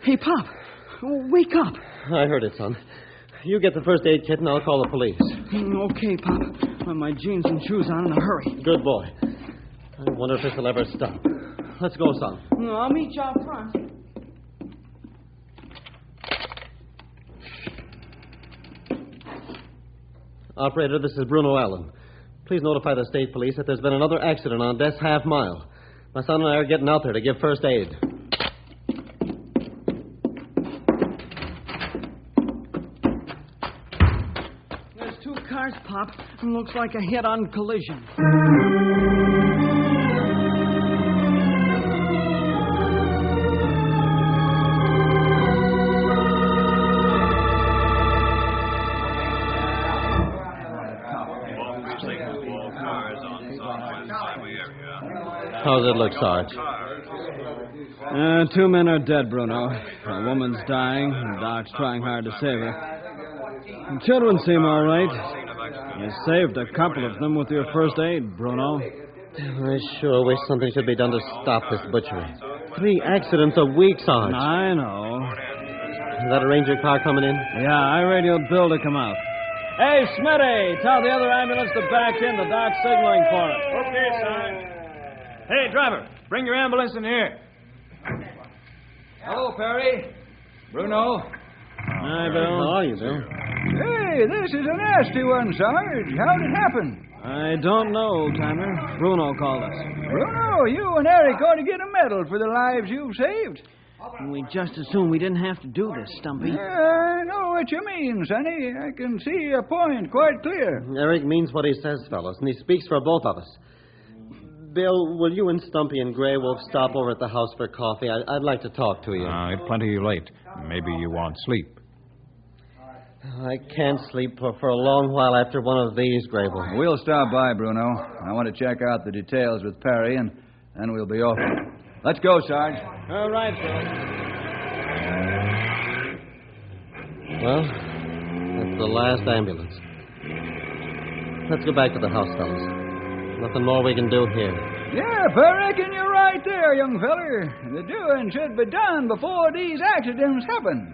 Hey, Pop. Wake up. I heard it, son. You get the first aid kit and I'll call the police. Okay, Pop. Put my jeans and shoes on in a hurry. Good boy. I wonder if this will ever stop. Let's go, son. I'll meet you out front. Operator, this is Bruno Allen. Please notify the state police that there's been another accident on Death's Half Mile. My son and I are getting out there to give first aid. There's 2 cars, Pop. Looks like a head-on collision. How's it look, Sarge? 2 men are dead, Bruno. A woman's dying. The doc's trying hard to save her. The children seem all right. You saved a couple of them with your first aid, Bruno. I sure wish something should be done to stop this butchery. 3 accidents a week, Sarge. I know. Is that a Ranger car coming in? Yeah, I radioed Bill to come out. Hey, Smitty, tell the other ambulance to back in. The doc's signaling for it. Okay, Sarge. Hey, driver, bring your ambulance in here. Hello, Perry. Bruno. Hi, Bill. How are you, Bill? Hey, this is a nasty one, Sarge. How'd it happen? I don't know, Tanner. Bruno called us. Bruno, you and Eric ought to get a medal for the lives you've saved. We just assumed we didn't have to do this, Stumpy. I know what you mean, Sonny. I can see your point quite clear. Eric means what he says, fellas, and he speaks for both of us. Bill, will you and Stumpy and Grey Wolf stop over at the house for coffee? I'd like to talk to you. It's plenty late. Maybe you want sleep. I can't sleep for a long while after one of these, Grey Wolf. We'll stop by, Bruno. I want to check out the details with Perry, and then we'll be off. Let's go, Sarge. All right, Bill. Well, that's the last ambulance. Let's go back to the house, fellas. Nothing more we can do here. Yep, I reckon you're right there, young feller. The doing should be done before these accidents happen.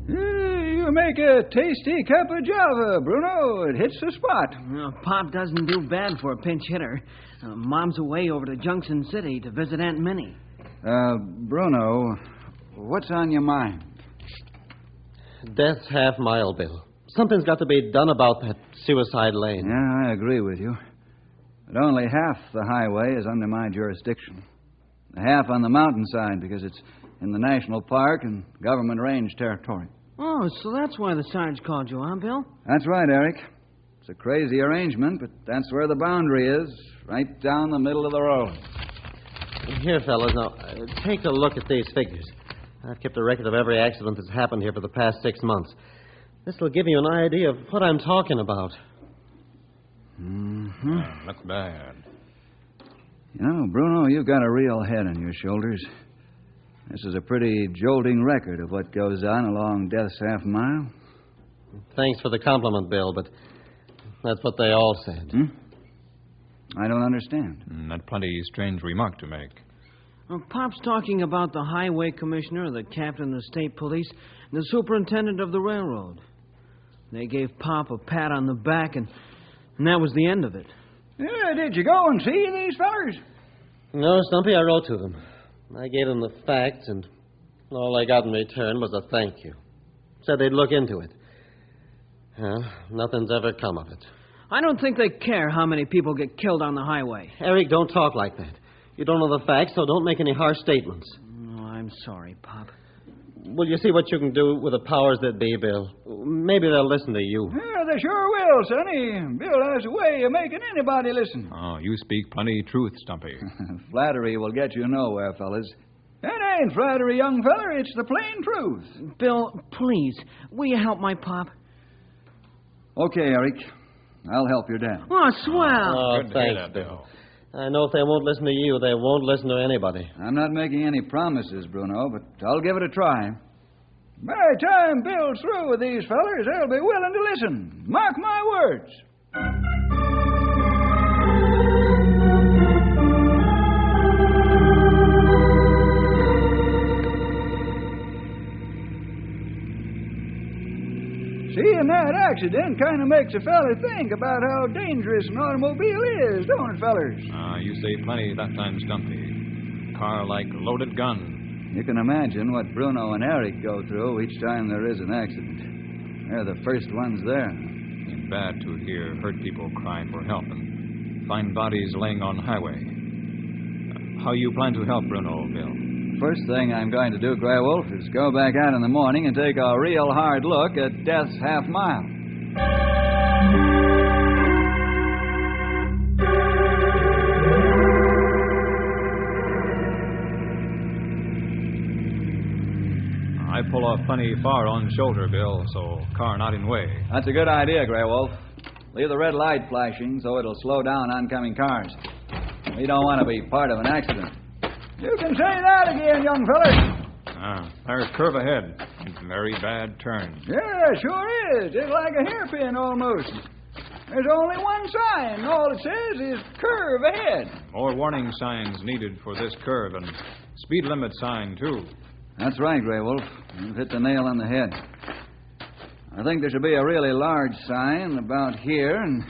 You make a tasty cup of Java, Bruno. It hits the spot. Pop doesn't do bad for a pinch hitter. Mom's away over to Junction City to visit Aunt Minnie. Bruno, what's on your mind? Death's Half Mile, Bill. Something's got to be done about that suicide lane. Yeah, I agree with you. But only half the highway is under my jurisdiction. The half on the mountainside because it's in the national park and government range territory. Oh, so that's why the Sarge called you, huh, Bill? That's right, Eric. It's a crazy arrangement, but that's where the boundary is, right down the middle of the road. Here, fellas, now, take a look at these figures. I've kept a record of every accident that's happened here for the past 6 months. This will give you an idea of what I'm talking about. Mm-hmm. Looks bad. You know, Bruno, you've got a real head on your shoulders. This is a pretty jolting record of what goes on along Death's Half Mile. Thanks for the compliment, Bill, but that's what they all said. I don't understand. That's plenty strange remark to make. Pop's talking about the highway commissioner, the captain of the state police, and the superintendent of the railroad. They gave Pop a pat on the back, and that was the end of it. Yeah, did you go and see these fellers? No, Stumpy, I wrote to them. I gave them the facts, and all I got in return was a thank you. Said they'd look into it. Well, nothing's ever come of it. I don't think they care how many people get killed on the highway. Eric, don't talk like that. You don't know the facts, so don't make any harsh statements. Oh, I'm sorry, Pop. Will you see what you can do with the powers that be, Bill? Maybe they'll listen to you. Yeah, they sure will, Sonny. Bill has a way of making anybody listen. Oh, you speak plenty truth, Stumpy. Flattery will get you nowhere, fellas. It ain't flattery, young feller. It's the plain truth. Bill, please, will you help my pop? Okay, Eric. I'll help your dad. Oh, swell. Oh, thanks, Bill. I know if they won't listen to you, they won't listen to anybody. I'm not making any promises, Bruno, but I'll give it a try. By the time Bill's through with these fellers, they'll be willing to listen. Mark my words. Seeing that accident kind of makes a fella think about how dangerous an automobile is, don't it, fellers? You say plenty that time, Stumpy. Car like loaded gun. You can imagine what Bruno and Eric go through each time there is an accident. They're the first ones there. It's bad to hear hurt people cry for help and find bodies laying on highway. How you plan to help Bruno, Bill? First thing I'm going to do, Grey Wolf, is go back out in the morning and take a real hard look at Death's Half Mile. I pull off plenty far on shoulder, Bill, so car not in way. That's a good idea, Grey Wolf. Leave the red light flashing so it'll slow down oncoming cars. We don't want to be part of an accident. You can say that again, young feller. There's curve ahead. Very bad turn. Yeah, sure is. It's like a hairpin almost. There's only one sign. All it says is curve ahead. More warning signs needed for this curve, and speed limit sign, too. That's right, Grey Wolf. You've hit the nail on the head. I think there should be a really large sign about here, and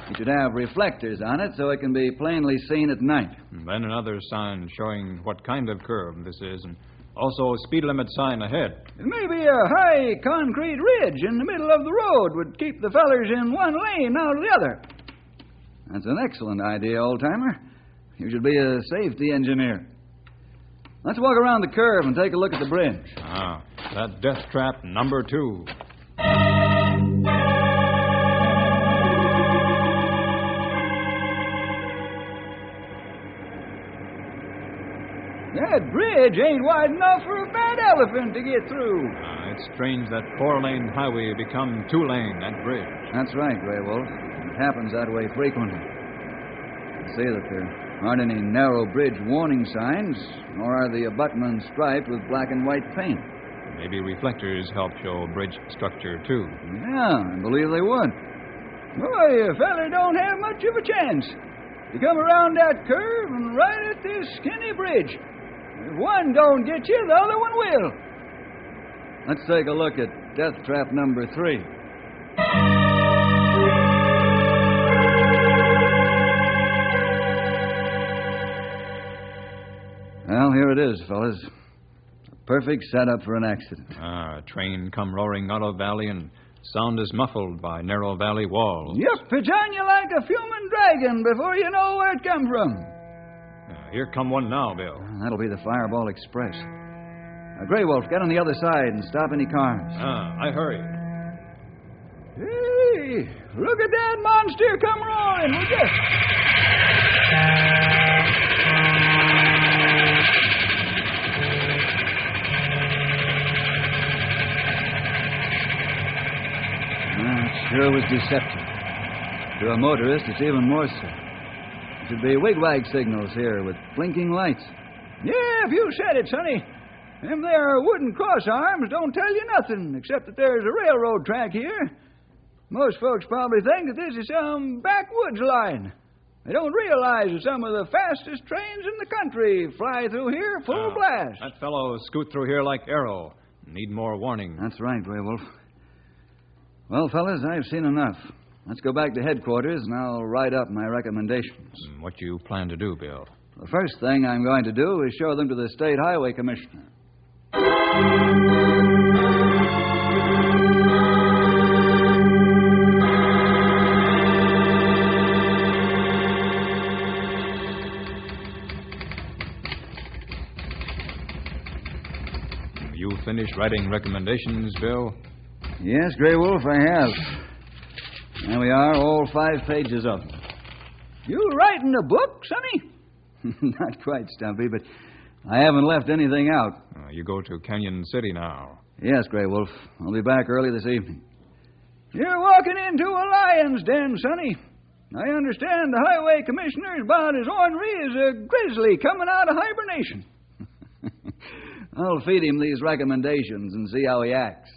it should have reflectors on it so it can be plainly seen at night. And then another sign showing what kind of curve this is, and also a speed limit sign ahead. Maybe a high concrete ridge in the middle of the road would keep the fellers in one lane out of the other. That's an excellent idea, old-timer. You should be a safety engineer. Let's walk around the curve and take a look at the bridge. That death trap number 2. That bridge ain't wide enough for a bad elephant to get through. It's strange that 4-lane highway become 2-lane, that bridge. That's right, Grey Wolf. It happens that way frequently. You see that there aren't any narrow bridge warning signs, nor are the abutments striped with black and white paint. Maybe reflectors help show bridge structure, too. Yeah, I believe they would. Boy, a feller don't have much of a chance. You come around that curve and right at this skinny bridge. If one don't get you, the other one will. Let's take a look at death trap number 3. Well, here it is, fellas. A perfect setup for an accident. A train come roaring out of valley and sound is muffled by narrow valley walls. Yep, it's on you like a fuming dragon before you know where it come from. Here come one now, Bill. That'll be the Fireball Express. Grey Wolf, get on the other side and stop any cars. I hurry. Hey, look at that monster come roaring, would you? It sure was deceptive. To a motorist, it's even more so. There should be wigwag signals here with blinking lights. Yeah, if you said it, Sonny. Them there wooden cross arms don't tell you nothing, except that there's a railroad track here. Most folks probably think that this is some backwoods line. They don't realize that some of the fastest trains in the country fly through here full blast. That fellow scoot through here like arrow. Need more warning. That's right, Grey Wolf. Well, fellas, I've seen enough. Let's go back to headquarters, and I'll write up my recommendations. What you plan to do, Bill? The first thing I'm going to do is show them to the State Highway Commissioner. You finished writing recommendations, Bill? Yes, Grey Wolf, I have. There we are, all 5 pages of them. You writing a book, Sonny? Not quite, Stumpy, but I haven't left anything out. You go to Canyon City now. Yes, Grey Wolf. I'll be back early this evening. You're walking into a lion's den, Sonny. I understand the highway commissioner is about as ornery as a grizzly coming out of hibernation. I'll feed him these recommendations and see how he acts.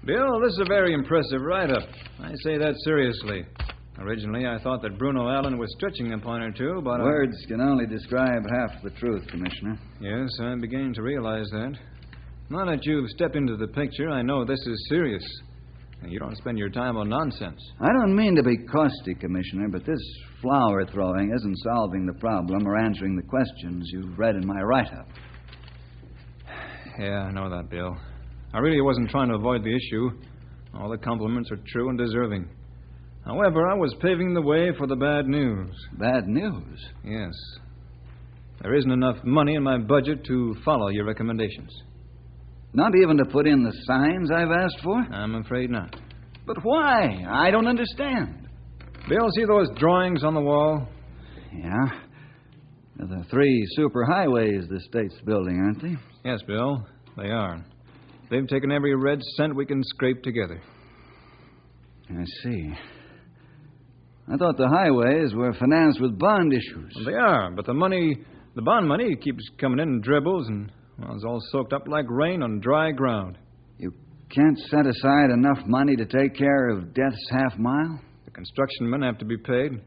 Bill, this is a very impressive write-up. I say that seriously. Originally, I thought that Bruno Allen was stretching a point or two, but... Words can only describe half the truth, Commissioner. Yes, I'm beginning to realize that. Now that you've stepped into the picture, I know this is serious. And you don't spend your time on nonsense. I don't mean to be caustic, Commissioner, but this flower throwing isn't solving the problem or answering the questions you've read in my write-up. Yeah, I know that, Bill. I really wasn't trying to avoid the issue. All the compliments are true and deserving. However, I was paving the way for the bad news. Bad news? Yes. There isn't enough money in my budget to follow your recommendations. Not even to put in the signs I've asked for? I'm afraid not. But why? I don't understand. Bill, see those drawings on the wall? Yeah. They're the 3 superhighways the state's building, aren't they? Yes, Bill, they are. They've taken every red cent we can scrape together. I see. I thought the highways were financed with bond issues. Well, they are, but the bond money keeps coming in dribbles and, well, it's all soaked up like rain on dry ground. You can't set aside enough money to take care of Death's Half Mile? The construction men have to be paid,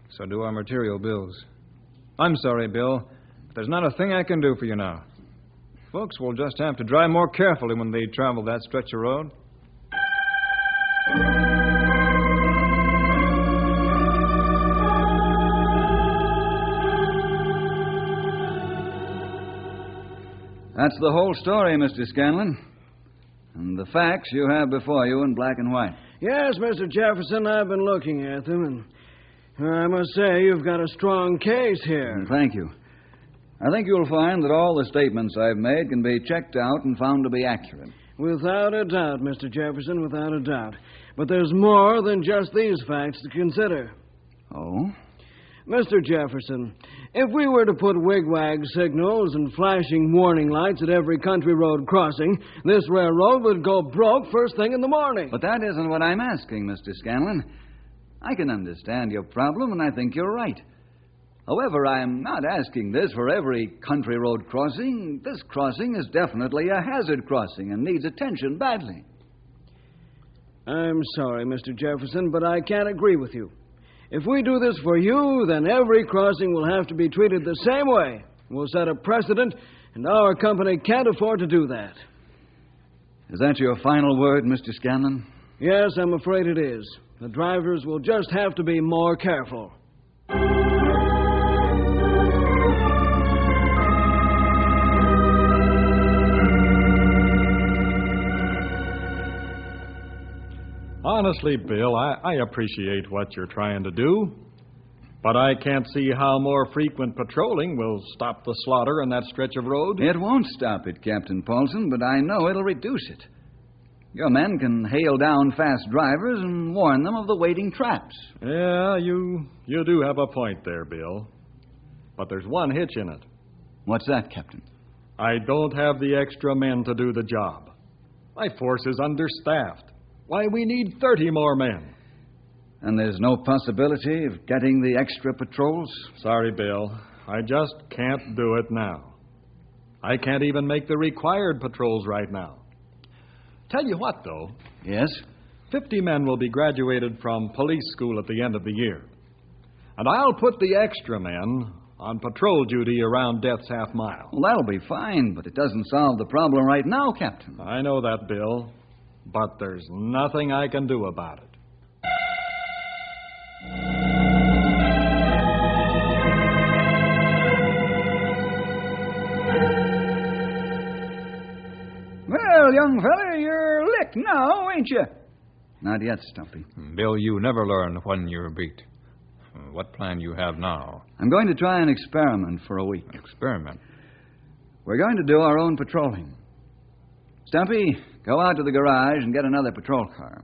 so do our material bills. I'm sorry, Bill, but there's not a thing I can do for you now. Folks will just have to drive more carefully when they travel that stretch of road. That's the whole story, Mr. Scanlon. And the facts you have before you in black and white. Yes, Mr. Jefferson, I've been looking at them, and I must say you've got a strong case here. Thank you. I think you'll find that all the statements I've made can be checked out and found to be accurate. Without a doubt, Mr. Jefferson, without a doubt. But there's more than just these facts to consider. Oh? Mr. Jefferson, if we were to put wigwag signals and flashing warning lights at every country road crossing, this railroad would go broke first thing in the morning. But that isn't what I'm asking, Mr. Scanlon. I can understand your problem, and I think you're right. However, I'm not asking this for every country road crossing. This crossing is definitely a hazard crossing and needs attention badly. I'm sorry, Mr. Jefferson, but I can't agree with you. If we do this for you, then every crossing will have to be treated the same way. We'll set a precedent, and our company can't afford to do that. Is that your final word, Mr. Scanlon? Yes, I'm afraid it is. The drivers will just have to be more careful. Honestly, Bill, I appreciate what you're trying to do, but I can't see how more frequent patrolling will stop the slaughter on that stretch of road. It won't stop it, Captain Paulson, but I know it'll reduce it. Your men can hail down fast drivers and warn them of the waiting traps. Yeah, you do have a point there, Bill. But there's one hitch in it. What's that, Captain? I don't have the extra men to do the job. My force is understaffed. Why, we need 30 more men. And there's no possibility of getting the extra patrols? Sorry, Bill. I just can't do it now. I can't even make the required patrols right now. Tell you what, though. Yes? 50 men will be graduated from police school at the end of the year. And I'll put the extra men on patrol duty around Death's Half Mile. Well, that'll be fine, but it doesn't solve the problem right now, Captain. I know that, Bill. But there's nothing I can do about it. Well, young feller, you're licked now, ain't you? Not yet, Stumpy. Bill, you never learn when you're beat. What plan you have now? I'm going to try an experiment for a week. Experiment? We're going to do our own patrolling. Stumpy, go out to the garage and get another patrol car.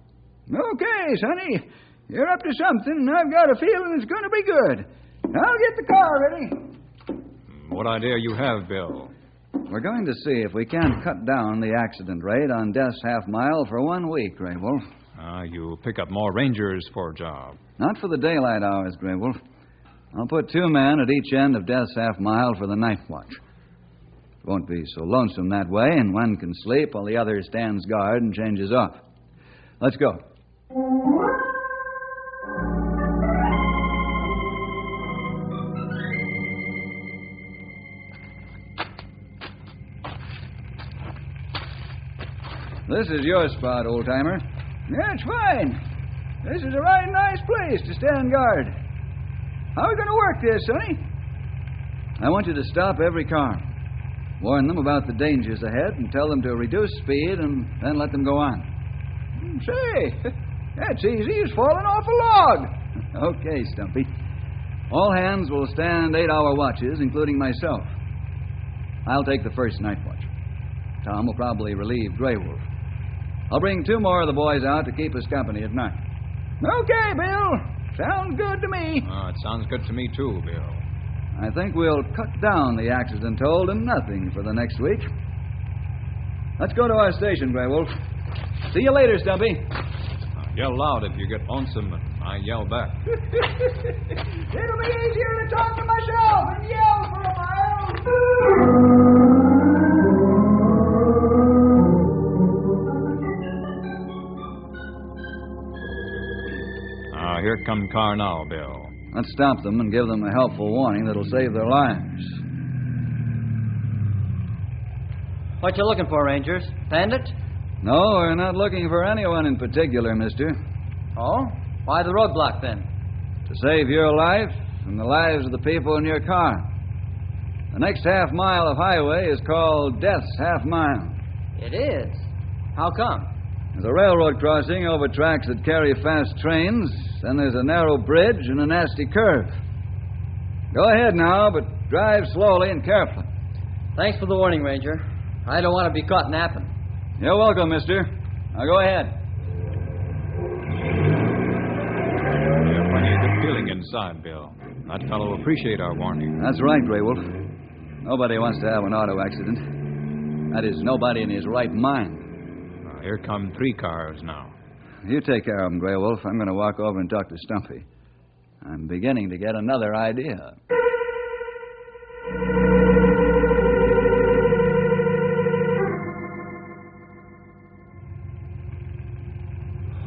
Okay, Sonny. You're up to something, and I've got a feeling it's going to be good. I'll get the car ready. What idea you have, Bill? We're going to see if we can't cut down the accident rate on Death's Half Mile for 1 week, Grey Wolf. You pick up more rangers for a job. Not for the daylight hours, Grey Wolf. I'll put 2 men at each end of Death's Half Mile for the night watch. It won't be so lonesome that way, and one can sleep while the other stands guard and changes off. Let's go. This is your spot, old-timer. That's fine. This is a right nice place to stand guard. How are we going to work this, Sonny? I want you to stop every car. Warn them about the dangers ahead and tell them to reduce speed and then let them go on. Say, that's easy as falling off a log. Okay, Stumpy. All hands will stand 8-hour watches, including myself. I'll take the first night watch. Tom will probably relieve Grey Wolf. I'll bring 2 more of the boys out to keep us company at night. Okay, Bill. Sounds good to me. It sounds good to me, too, Bill. I think we'll cut down the accident toll to nothing for the next week. Let's go to our station, Grey Wolf. See you later, Stumpy. Yell loud if you get lonesome, and I yell back. It'll be easier to talk to myself and yell for a while. Here come car now, Bill. Let's stop them and give them a helpful warning that'll save their lives. What you looking for, Rangers? Bandit? No, we're not looking for anyone in particular, mister. Oh? Why the roadblock, then? To save your life and the lives of the people in your car. The next half mile of highway is called Death's Half Mile. It is? How come? There's a railroad crossing over tracks that carry fast trains. Then there's a narrow bridge and a nasty curve. Go ahead now, but drive slowly and carefully. Thanks for the warning, Ranger. I don't want to be caught napping. You're welcome, mister. Now go ahead. You have plenty of good feeling inside, Bill. That fellow will appreciate our warning. That's right, Grey Wolf. Nobody wants to have an auto accident. That is, nobody in his right mind. Here come 3 cars now. You take care of them, Grey Wolf. I'm going to walk over and talk to Stumpy. I'm beginning to get another idea.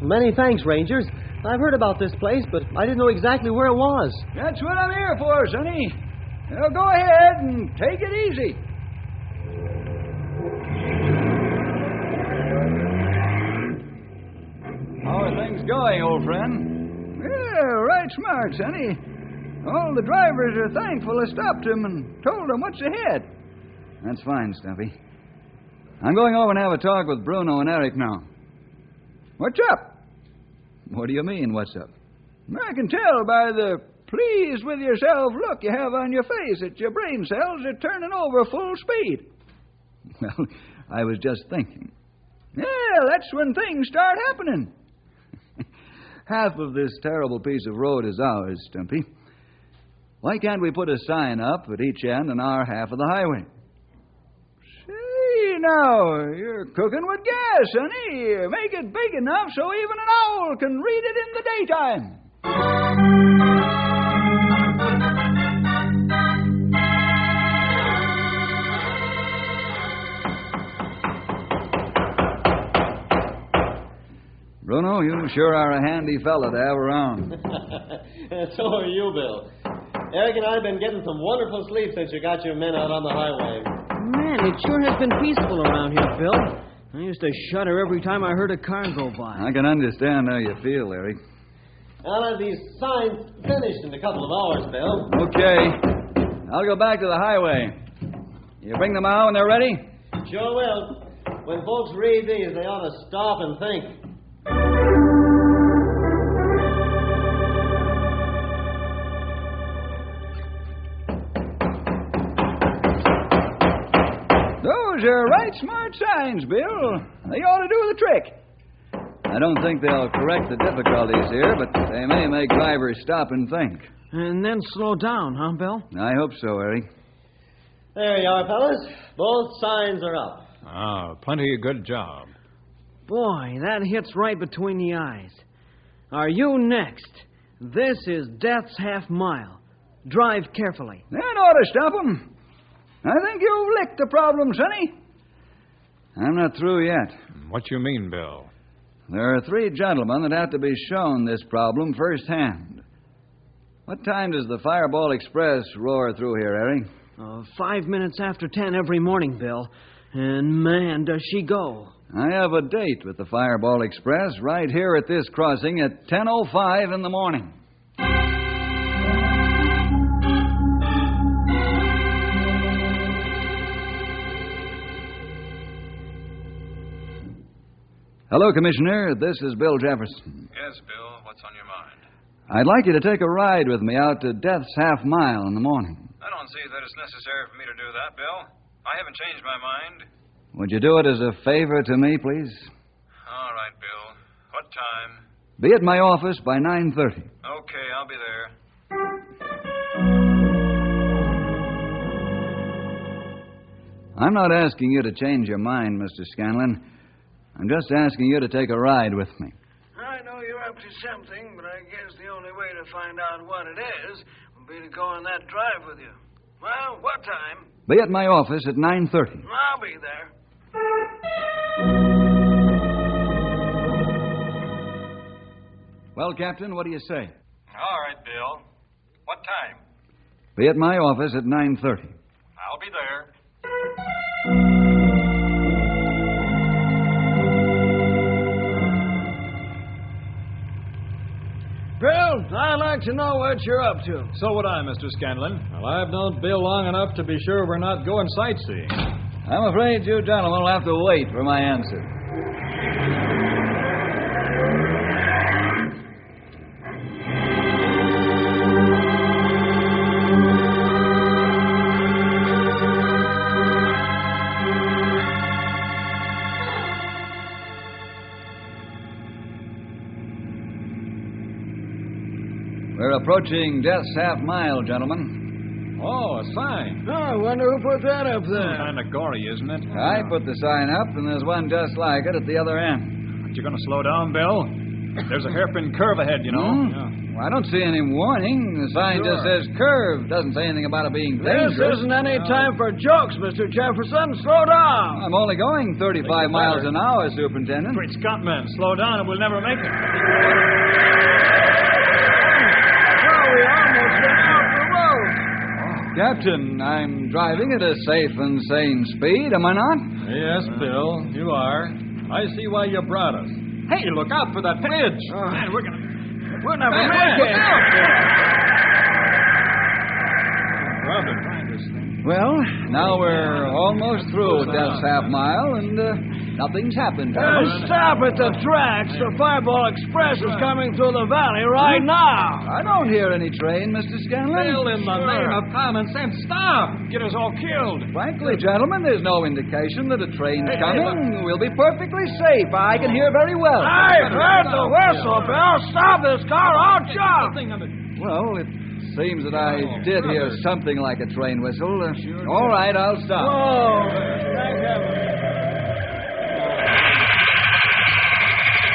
Many thanks, Rangers. I've heard about this place, but I didn't know exactly where it was. That's what I'm here for, Sonny. Now go ahead and take it easy. How are things going, old friend? Yeah, right smart, Sonny. All the drivers are thankful I stopped him and told them what's ahead. That's fine, Stumpy. I'm going over and have a talk with Bruno and Eric now. What's up? What do you mean, what's up? I can tell by the pleased with yourself look you have on your face that your brain cells are turning over full speed. Well, I was just thinking. Yeah, that's when things start happening. Half of this terrible piece of road is ours, Stumpy. Why can't we put a sign up at each end on our half of the highway? See, now, you're cooking with gas, honey. Make it big enough so even an owl can read it in the daytime. Bruno, you sure are a handy fella to have around. So are you, Bill. Eric and I have been getting some wonderful sleep since you got your men out on the highway. Man, it sure has been peaceful around here, Bill. I used to shudder every time I heard a car go by. I can understand how you feel, Eric. I'll have these signs finished in a couple of hours, Bill. Okay. I'll go back to the highway. You bring them out when they're ready? Sure will. When folks read these, they ought to stop and think. Those are right smart signs, Bill. They ought to do the trick. I don't think they'll correct the difficulties here, but they may make drivers stop and think. And then slow down, huh, Bill? I hope so, Harry. There you are, fellas. Both signs are up. Ah, plenty of good job. Boy, that hits right between the eyes. Are you next? This is Death's Half Mile. Drive carefully. That ought to stop 'em. I think you've licked the problem, Sonny. I'm not through yet. What you mean, Bill? There are 3 gentlemen that have to be shown this problem firsthand. What time does the Fireball Express roar through here, Harry? 5 minutes after 10 every morning, Bill. And man, does she go. I have a date with the Fireball Express right here at this crossing at 10:05 in the morning. Hello, Commissioner. This is Bill Jefferson. Yes, Bill. What's on your mind? I'd like you to take a ride with me out to Death's Half Mile in the morning. I don't see that it's necessary for me to do that, Bill. I haven't changed my mind. Would you do it as a favor to me, please? All right, Bill. What time? Be at my office by 9:30. Okay, I'll be there. I'm not asking you to change your mind, Mr. Scanlon. I'm just asking you to take a ride with me. I know you're up to something, but I guess the only way to find out what it is will be to go on that drive with you. Well, what time? Be at my office at 9:30. I'll be there. Well, Captain, what do you say? All right, Bill. What time? Be at my office at 9:30. I'll be there. Bill, I'd like to know what you're up to. So would I, Mr. Scanlon. Well, I've known Bill long enough to be sure we're not going sightseeing. I'm afraid you gentlemen will have to wait for my answer. We're approaching Death's Half Mile, gentlemen. Oh, a sign. Oh, I wonder who put that up there. Kind of gory, isn't it? I put the sign up, and there's one just like it at the other end. Aren't you going to slow down, Bill? There's a hairpin curve ahead, you know. Well, I don't see any warning. The sign just says curve. Doesn't say anything about it being dangerous. This isn't any time for jokes, Mr. Jefferson. Slow down. I'm only going 35 miles an hour, Superintendent. Great Scott, man. Slow down and we'll never make it. We almost got off the road. Captain, I'm driving at a safe and sane speed, am I not? Yes, Bill, you are. I see why you brought us. Hey, look out for that bridge. Man, we're never make it. Well, now we're almost through Death's Half Mile, and nothing's happened. Stop at the tracks. The Fireball Express is coming through the valley right now. I don't hear any train, Mr. Scanlon. Bill, in the name of common sense, stop. Get us all killed. Frankly, gentlemen, there's no indication that a train's coming. We'll be perfectly safe. I can hear very well. I heard the whistle, Bill. Stop this car. I'll jump. Well, it seems that I did hear something like a train whistle. All right, I'll stop. Oh, thank heaven.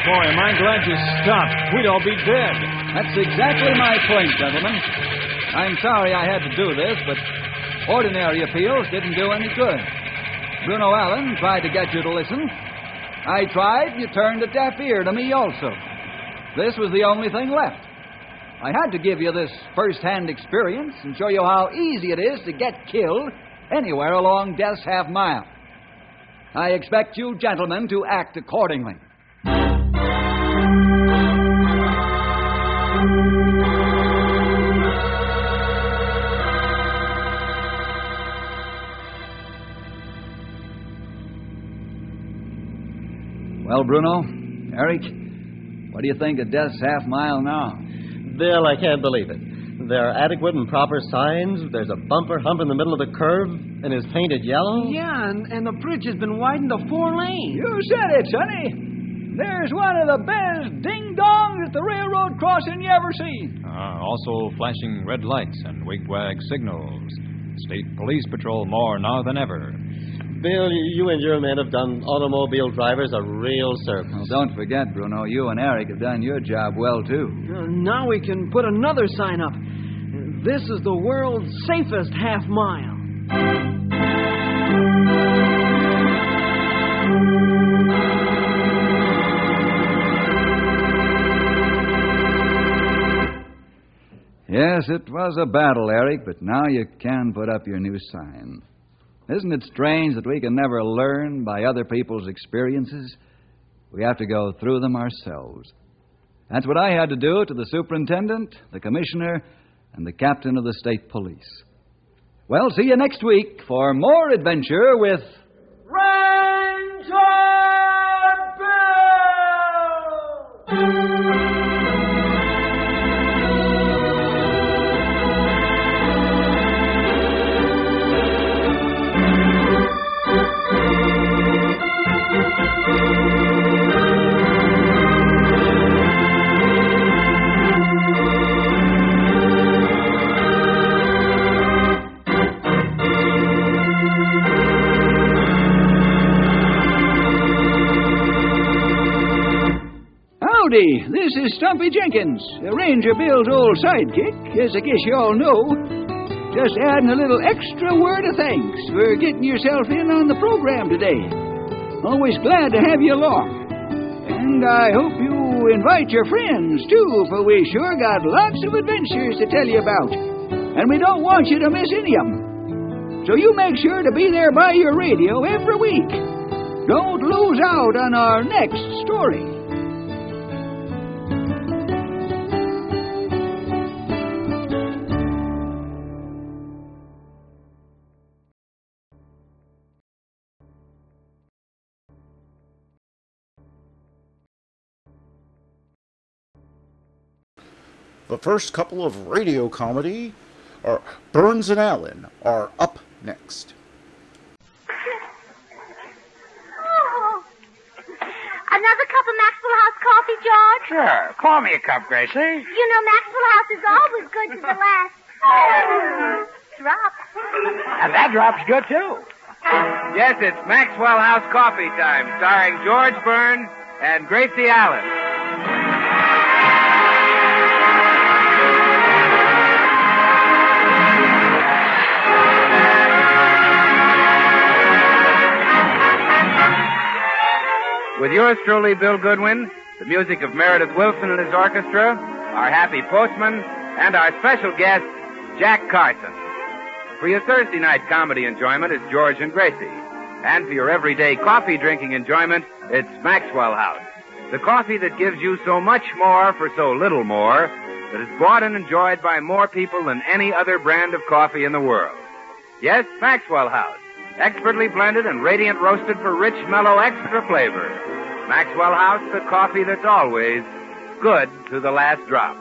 Boy, am I glad you stopped. We'd all be dead. That's exactly my point, gentlemen. I'm sorry I had to do this, but ordinary appeals didn't do any good. Bruno Allen tried to get you to listen. I tried, you turned a deaf ear to me also. This was the only thing left. I had to give you this first-hand experience and show you how easy it is to get killed anywhere along Death's Half Mile. I expect you gentlemen to act accordingly. Bruno. Eric, what do you think of Death's Half Mile now? Bill, I can't believe it. There are adequate and proper signs. There's a bumper hump in the middle of the curve, and it's painted yellow. Yeah, and the bridge has been widened to 4 lanes. You said it, Sonny. There's one of the best ding-dongs at the railroad crossing you ever seen. Also flashing red lights and wigwag signals. State Police Patrol more now than ever. Bill, you and your men have done automobile drivers a real service. Well, don't forget, Bruno, you and Eric have done your job well, too. Now we can put another sign up. This is the world's safest half mile. Yes, it was a battle, Eric, but now you can put up your new sign. Isn't it strange that we can never learn by other people's experiences? We have to go through them ourselves. That's what I had to do to the superintendent, the commissioner, and the captain of the state police. Well, see you next week for more adventure with... Ranger Bill! Howdy, this is Stumpy Jenkins, Ranger Bill's old sidekick, as I guess you all know. Just adding a little extra word of thanks for getting yourself in on the program today. Always glad to have you along. And I hope you invite your friends, too, for we sure got lots of adventures to tell you about. And we don't want you to miss any of them. So you make sure to be there by your radio every week. Don't lose out on our next story. The first couple of radio comedy, or Burns and Allen, are up next. Oh. Another cup of Maxwell House coffee, George? Sure. Pour me a cup, Gracie. You know Maxwell House is always good to the last drop. And that drop's good, too. Yes, it's Maxwell House coffee time, starring George Burns and Gracie Allen. With yours truly, Bill Goodwin, the music of Meredith Wilson and his orchestra, our happy postman, and our special guest, Jack Carson. For your Thursday night comedy enjoyment, it's George and Gracie. And for your everyday coffee drinking enjoyment, it's Maxwell House. The coffee that gives you so much more for so little more, that is bought and enjoyed by more people than any other brand of coffee in the world. Yes, Maxwell House. Expertly blended and radiant roasted for rich, mellow, extra flavor. Maxwell House, the coffee that's always good to the last drop.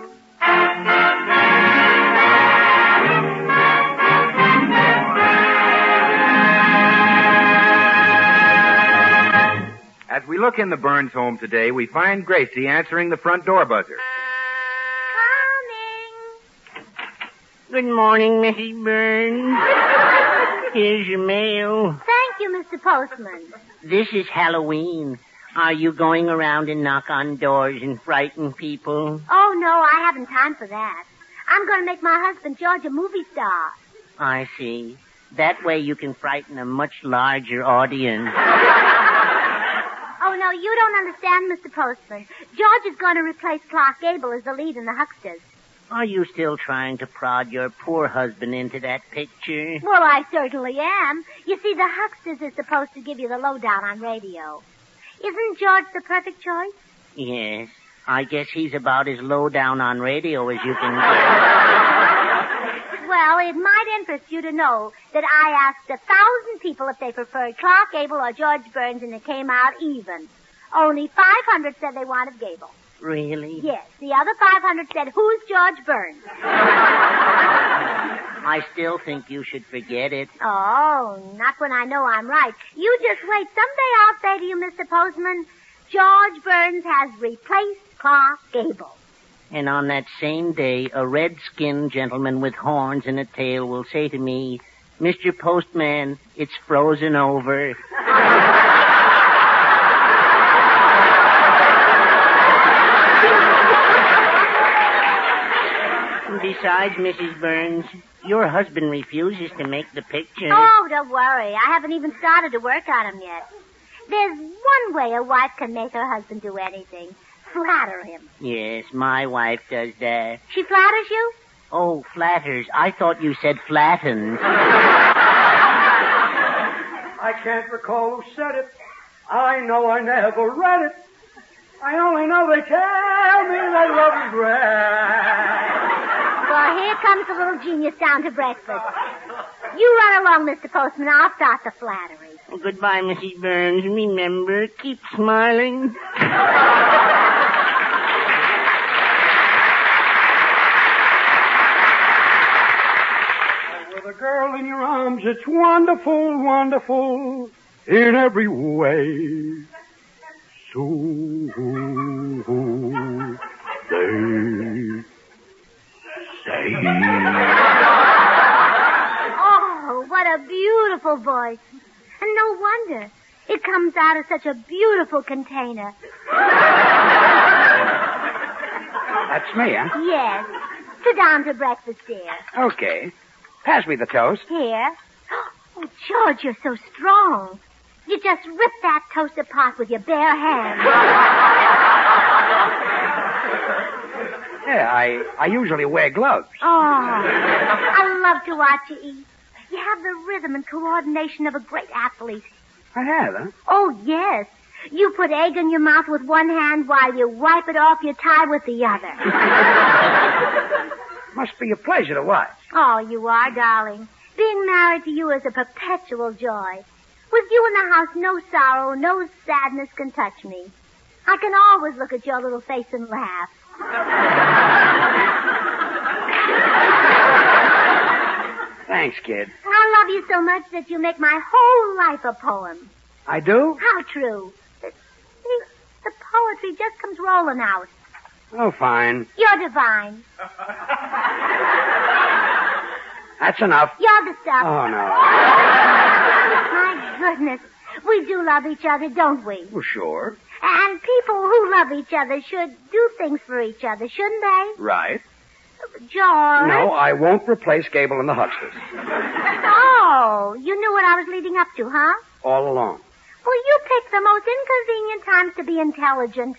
As we look in the Burns home today, we find Gracie answering the front door buzzer. Good morning, Mrs. Burns. Here's your mail. Thank you, Mr. Postman. This is Halloween. Are you going around and knock on doors and frighten people? Oh, no, I haven't time for that. I'm going to make my husband George a movie star. I see. That way you can frighten a much larger audience. Oh, no, you don't understand, Mr. Postman. George is going to replace Clark Gable as the lead in The Hucksters. Are you still trying to prod your poor husband into that picture? Well, I certainly am. You see, The Hucksters is supposed to give you the lowdown on radio. Isn't George the perfect choice? Yes. I guess he's about as low down on radio as you can get. Well, it might interest you to know that I asked 1,000 people if they preferred Clark Gable or George Burns, and it came out even. Only 500 said they wanted Gable. Really? Yes. The other 500 said, who's George Burns? I still think you should forget it. Oh, not when I know I'm right. You just wait. Someday I'll say to you, Mr. Postman, George Burns has replaced Clark Gable. And on that same day, a red-skinned gentleman with horns and a tail will say to me, Mr. Postman, it's frozen over. Besides, Mrs. Burns, your husband refuses to make the picture. Oh, don't worry. I haven't even started to work on him yet. There's one way a wife can make her husband do anything. Flatter him. Yes, my wife does that. She flatters you? Oh, flatters. I thought you said flattens. I can't recall who said it. I know I never read it. I only know they tell me that love is rare. Well, here comes the little genius down to breakfast. You run along, Mr. Postman. I'll start the flattery. Oh, goodbye, Mrs. Burns. Remember, keep smiling. With a girl in your arms, it's wonderful, wonderful in every way. So they say. Oh, what a beautiful voice. And no wonder. It comes out of such a beautiful container. That's me, huh? Yes. Sit down to breakfast, dear. Okay. Pass me the toast. Here. Oh, George, you're so strong. You just rip that toast apart with your bare hands. Yeah, I usually wear gloves. Oh, I love to watch you eat. You have the rhythm and coordination of a great athlete. I have, huh? Oh, yes. You put egg in your mouth with one hand while you wipe it off your tie with the other. Must be a pleasure to watch. Oh, you are, darling. Being married to you is a perpetual joy. With you in the house, no sorrow, no sadness can touch me. I can always look at your little face and laugh. Thanks, kid. I love you so much that you make my whole life a poem. I do? How true. The poetry just comes rolling out. Oh, fine. You're divine. That's enough. You're the stuff. Oh, no. My goodness. We do love each other, don't we? Well, sure. And people who love each other should do things for each other, shouldn't they? Right. George? No, I won't replace Gable and the Hucksters. Oh, you knew what I was leading up to, huh? All along. Well, you picked the most inconvenient times to be intelligent.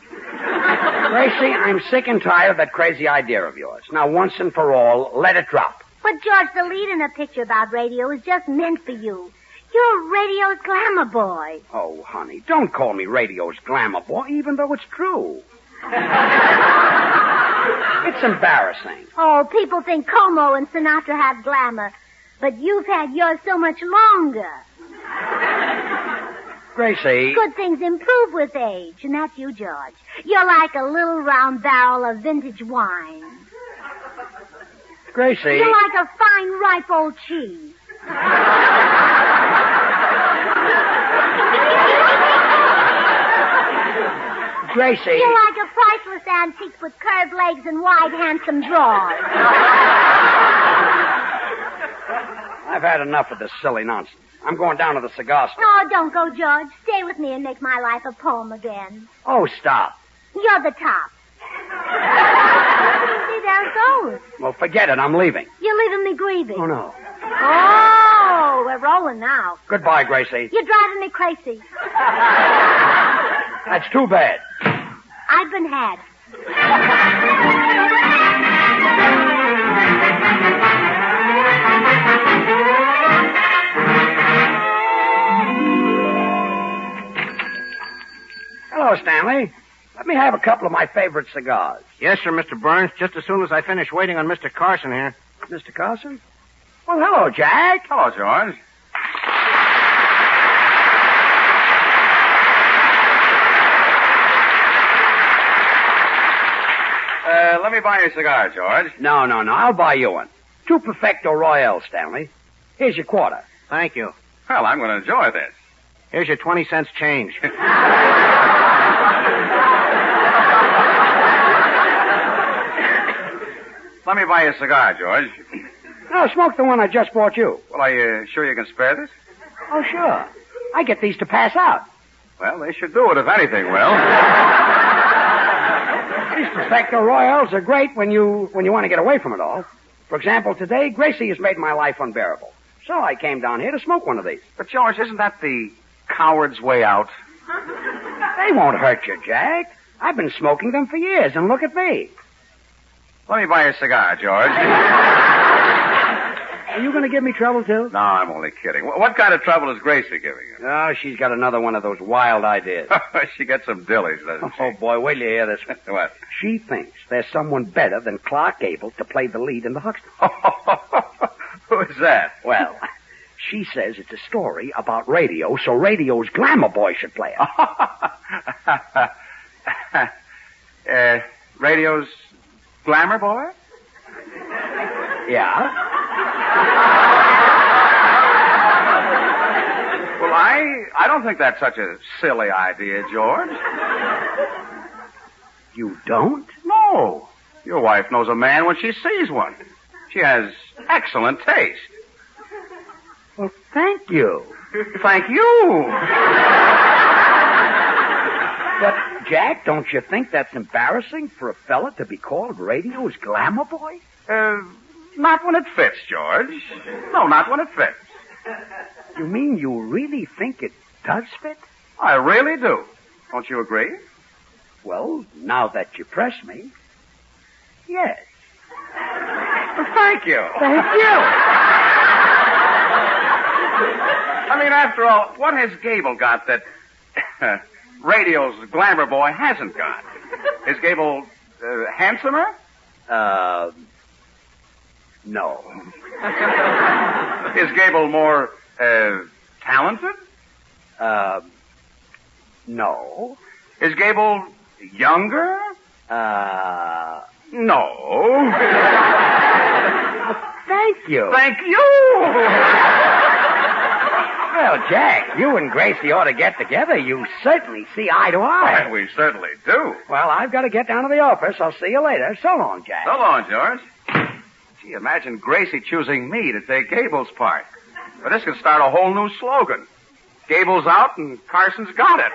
Gracie, I'm sick and tired of that crazy idea of yours. Now, once and for all, let it drop. But, George, the lead in a picture about radio is just meant for you. You're radio's glamour boy. Oh, honey, don't call me radio's glamour boy, even though it's true. It's embarrassing. Oh, people think Como and Sinatra have glamour, but you've had yours so much longer. Gracie. Good things improve with age, and that's you, George. You're like a little round barrel of vintage wine. Gracie. You're like a fine, ripe old cheese. Gracie. You're like a priceless antique with curved legs and wide, handsome drawers. I've had enough of this silly nonsense. I'm going down to the cigar store. No, don't go, George. Stay with me and make my life a poem again. Oh, stop. You're the top. See, there it goes. Well, forget it. I'm leaving. You're leaving me grieving. Oh, no. Oh, we're rolling now. Goodbye, Gracie. You're driving me crazy. That's too bad. I've been had. Hello, Stanley. Let me have a couple of my favorite cigars. Yes, sir, Mr. Burns, just as soon as I finish waiting on Mr. Carson here. Mr. Carson? Well, hello, Jack. Hello, George. let me buy you a cigar, George. No. I'll buy you one. 2 Perfecto Royale, Stanley. Here's your quarter. Thank you. Well, I'm going to enjoy this. Here's your 20 cents change. Let me buy you a cigar, George. No, smoke the one I just bought you. Well, are you sure you can spare this? Oh, sure. I get these to pass out. Well, they should do it, if anything will. These Perfecto Royals are great when you want to get away from it all. For example, today, Gracie has made my life unbearable. So I came down here to smoke one of these. But, George, isn't that the coward's way out? They won't hurt you, Jack. I've been smoking them for years, and look at me. Let me buy you a cigar, George. Are you going to give me trouble, too? No, I'm only kidding. What kind of trouble is Gracie giving you? Oh, she's got another one of those wild ideas. She gets some dillies, doesn't she? Oh, boy, wait till you hear this. What? She thinks there's someone better than Clark Gable to play the lead in the Huckster. Who is that? Well, she says it's a story about radio, so radio's glamour boy should play it. Radio's glamour boy? Yeah? Well, I don't think that's such a silly idea, George. You don't? No. Your wife knows a man when she sees one. She has excellent taste. Well, thank you. Thank you. But, Jack, don't you think that's embarrassing for a fella to be called radio's glamour boy? Not when it fits, George. No, not when it fits. You mean you really think it does fit? I really do. Don't you agree? Well, now that you press me, yes. Thank you. Thank you. I mean, after all, what has Gable got that radio's glamour boy hasn't got? Is Gable handsomer? No. Is Gable more talented? No. Is Gable younger? No. Thank you. Thank you. Well, Jack, you and Gracie ought to get together. You certainly see eye to eye. Well, we certainly do. Well, I've got to get down to the office. I'll see you later. So long, Jack. So long, George. Gee, imagine Gracie choosing me to take Gable's part. But this could start a whole new slogan. Gable's out and Carson's got it.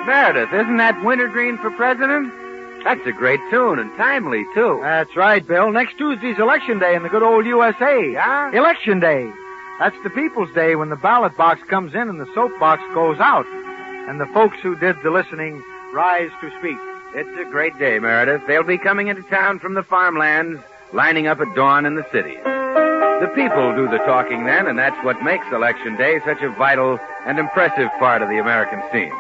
Meredith, isn't that Wintergreen for president? That's a great tune and timely, too. That's right, Bill. Next Tuesday's Election Day in the good old USA. Yeah? Election Day. That's the people's day when the ballot box comes in and the soap box goes out. And the folks who did the listening rise to speak. It's a great day, Meredith. They'll be coming into town from the farmlands, lining up at dawn in the cities. The people do the talking then, and that's what makes Election Day such a vital and impressive part of the American scene.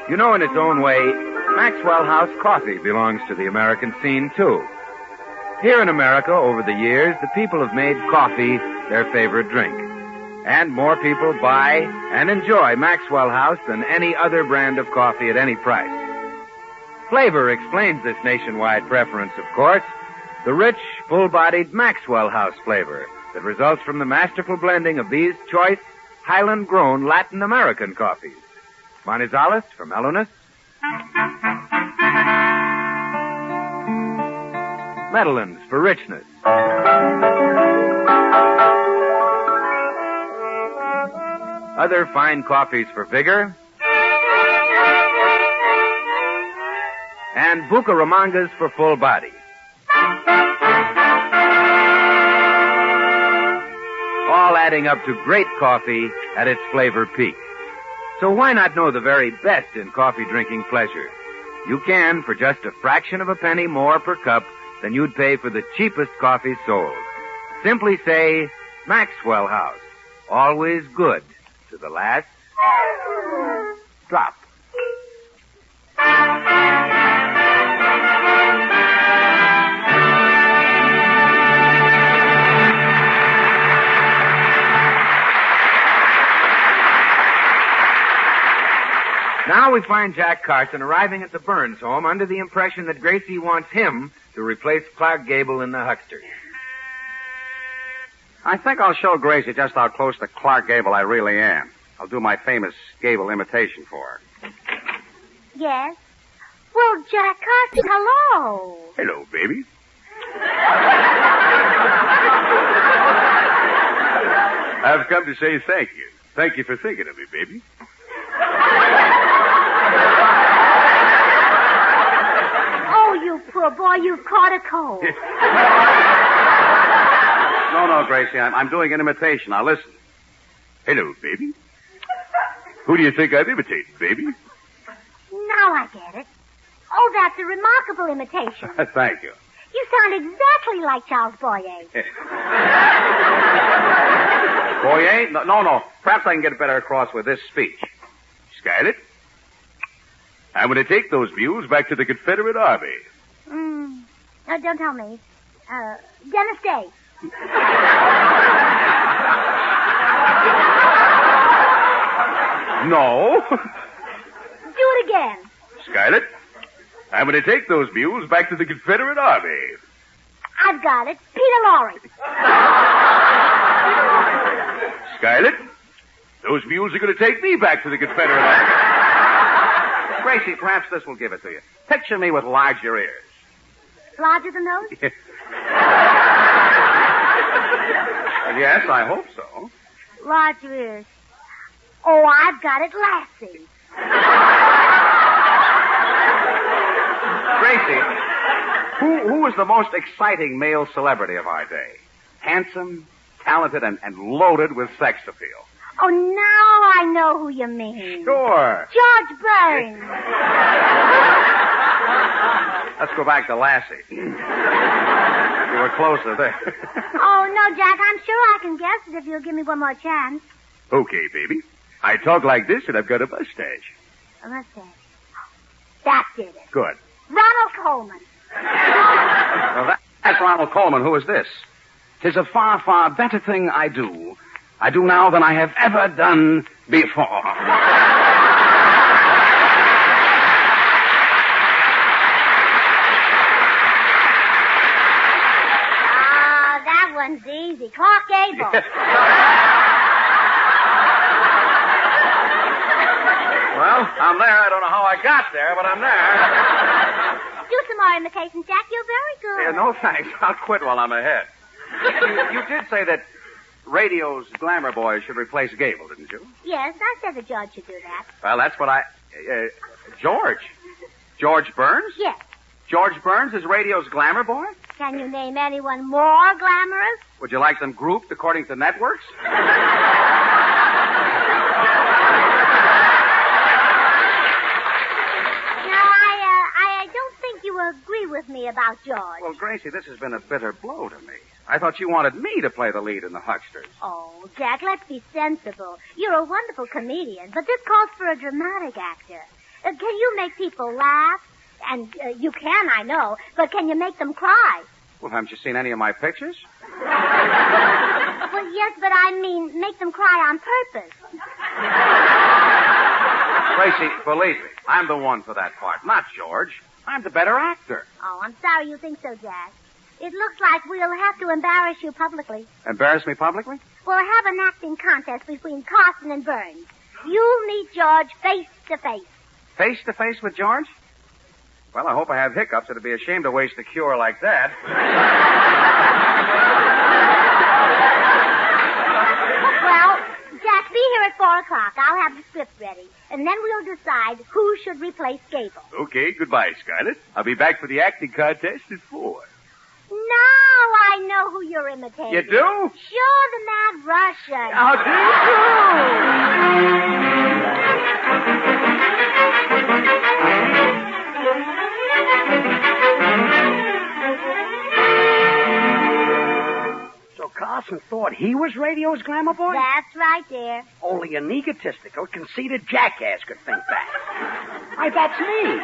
You know, in its own way, Maxwell House coffee belongs to the American scene, too. Here in America, over the years, the people have made coffee their favorite drink. And more people buy and enjoy Maxwell House than any other brand of coffee at any price. Flavor explains this nationwide preference, of course. The rich, full-bodied Maxwell House flavor that results from the masterful blending of these choice, Highland-grown Latin American coffees. Manizales from Elonis. Medellins for richness. Other fine coffees for vigor. And Bucaramangas for full body. All adding up to great coffee at its flavor peak. So why not know the very best in coffee drinking pleasure? You can for just a fraction of a penny more per cup than you'd pay for the cheapest coffee sold. Simply say, Maxwell House. Always good to the last drop. now we find Jack Carson arriving at the Burns home under the impression that Gracie wants him to replace Clark Gable in the Hucksters. I think I'll show Gracie just how close to Clark Gable I really am. I'll do my famous Gable imitation for her. Yes? Well, Jack Carson, hello. Hello, baby. I've come to say thank you. Thank you for thinking of me, baby. Oh, you poor boy, you've caught a cold. No, Gracie, I'm doing an imitation. Now listen. Hello, baby. Who do you think I'm imitating, baby? Now I get it. Oh, that's a remarkable imitation. Thank you. You sound exactly like Charles Boyer. Boyer? No. Perhaps I can get it better across with this speech. Scarlett, I'm going to take those mules back to the Confederate Army. No, don't tell me. Dennis Day. No. Do it again. Scarlett, I'm going to take those mules back to the Confederate Army. I've got it. Peter Lorre. Scarlett, those mules are going to take me back to the Confederate Army. Gracie, perhaps this will give it to you. Picture me with larger ears. Larger than those? Yes, I hope so. Larger ears. Oh, I've got it. Lassie. Gracie, who is the most exciting male celebrity of our day? Handsome, talented, and loaded with sex appeal. Oh, now I know who you mean. Sure. George Burns. Let's go back to Lassie. You were closer there. Oh, no, Jack, I'm sure I can guess it if you'll give me one more chance. Okay, baby. I talk like this and I've got a mustache. A mustache. That did it. Good. Ronald Coleman. Well, that's Ronald Coleman. Who is this? 'Tis a far, far better thing I do now than I have ever done before. That one's easy. Clark Gable. Well, I'm there. I don't know how I got there, but I'm there. Do some more imitations, Jack. You're very good. Yeah, no thanks. I'll quit while I'm ahead. You did say that radio's glamour boys should replace Gable, didn't you? Yes, I said the judge should do that. Well, that's what George Burns? Yes. George Burns is radio's glamour boy? Can you name anyone more glamorous? Would you like them grouped according to networks? I don't think you agree with me about George. Well, Gracie, this has been a bitter blow to me. I thought you wanted me to play the lead in the Hucksters. Oh, Jack, let's be sensible. You're a wonderful comedian, but this calls for a dramatic actor. Can you make people laugh? And you can, I know, but can you make them cry? Well, haven't you seen any of my pictures? Well, yes, but I mean make them cry on purpose. Gracie, believe me, I'm the one for that part, not George. I'm the better actor. Oh, I'm sorry you think so, Jack. It looks like we'll have to embarrass you publicly. Embarrass me publicly? We'll have an acting contest between Carson and Burns. You'll meet George face to face. Face to face with George? Well, I hope I have hiccups. It'd be a shame to waste a cure like that. Well, Jack, be here at 4 o'clock. I'll have the script ready. And then we'll decide who should replace Gable. Okay, goodbye, Scarlett. I'll be back for the acting contest at 4. Now I know who you're imitating. You do? Sure, the Mad Russian. How do you So Carson thought he was radio's glamour boy? That's right, dear. Only an egotistical, conceited jackass could think that. Why, that's me.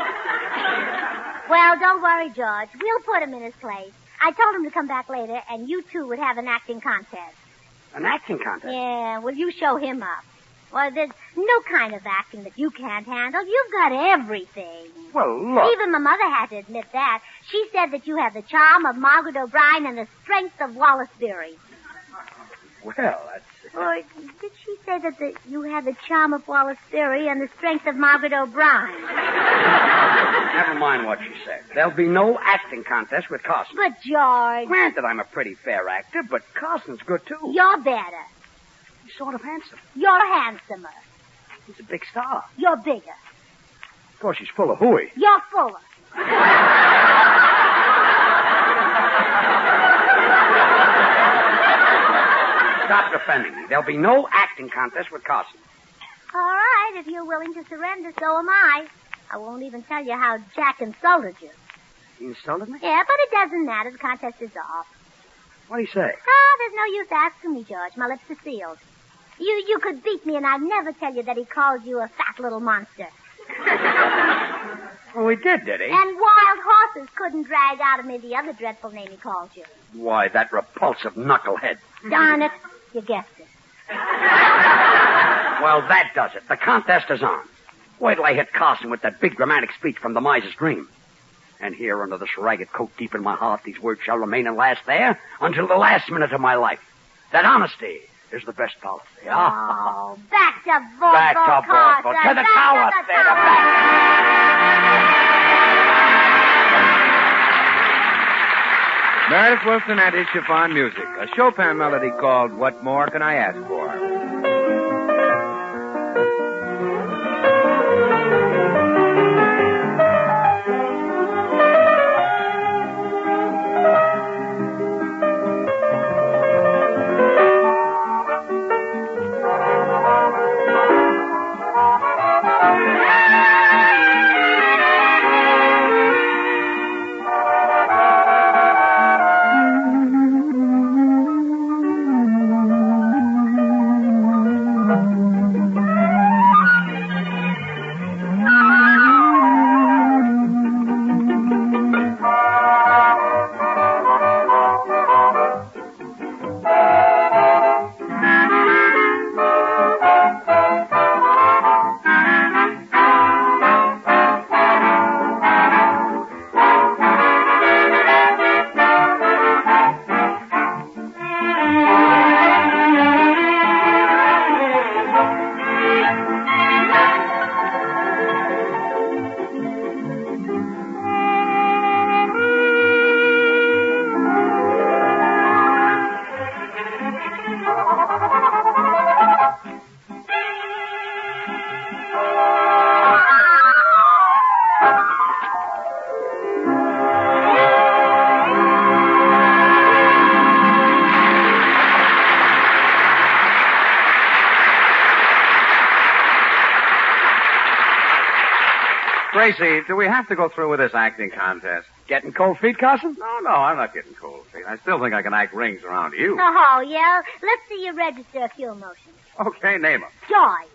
Well, don't worry, George. We'll put him in his place. I told him to come back later, and you two would have an acting contest. An acting contest? Yeah, well, you show him up. Well, there's no kind of acting that you can't handle. You've got everything. Well, look. Even my mother had to admit that. She said that you have the charm of Margaret O'Brien and the strength of Wallace Beery. Well, that's... Or did she say that you have the charm of Wallace Beery and the strength of Margaret O'Brien? Never mind what she said. There'll be no acting contest with Carson. But, George... Granted, I'm a pretty fair actor, but Carson's good, too. You're better. He's sort of handsome. You're handsomer. He's a big star. You're bigger. Of course, he's full of hooey. You're fuller. Stop defending me. There'll be no acting contest with Carson. All right, if you're willing to surrender, so am I. I won't even tell you how Jack insulted you. He insulted me? Yeah, but it doesn't matter. The contest is off. What'd he say? Oh, there's no use asking me, George. My lips are sealed. You could beat me, and I'd never tell you that he called you a fat little monster. Oh, he did he? And wild horses couldn't drag out of me the other dreadful name he called you. Why, that repulsive knucklehead. Darn it. You guessed it. Well, that does it. The contest is on. Wait till I hit Carson with that big dramatic speech from The Miser's Dream. And here, under this ragged coat deep in my heart, these words shall remain and last there until the last minute of my life. That honesty is the best policy. Oh, back to Vorpal, Back to Vorpal. To the tower. There, to back. Meredith Wilson and his chiffon music, a Chopin melody called What More Can I Ask For? Gracie, do we have to go through with this acting contest? Getting cold feet, Carson? No, I'm not getting cold feet. I still think I can act rings around you. Oh, yeah. Let's see you register a few emotions. Okay, name them. Joy.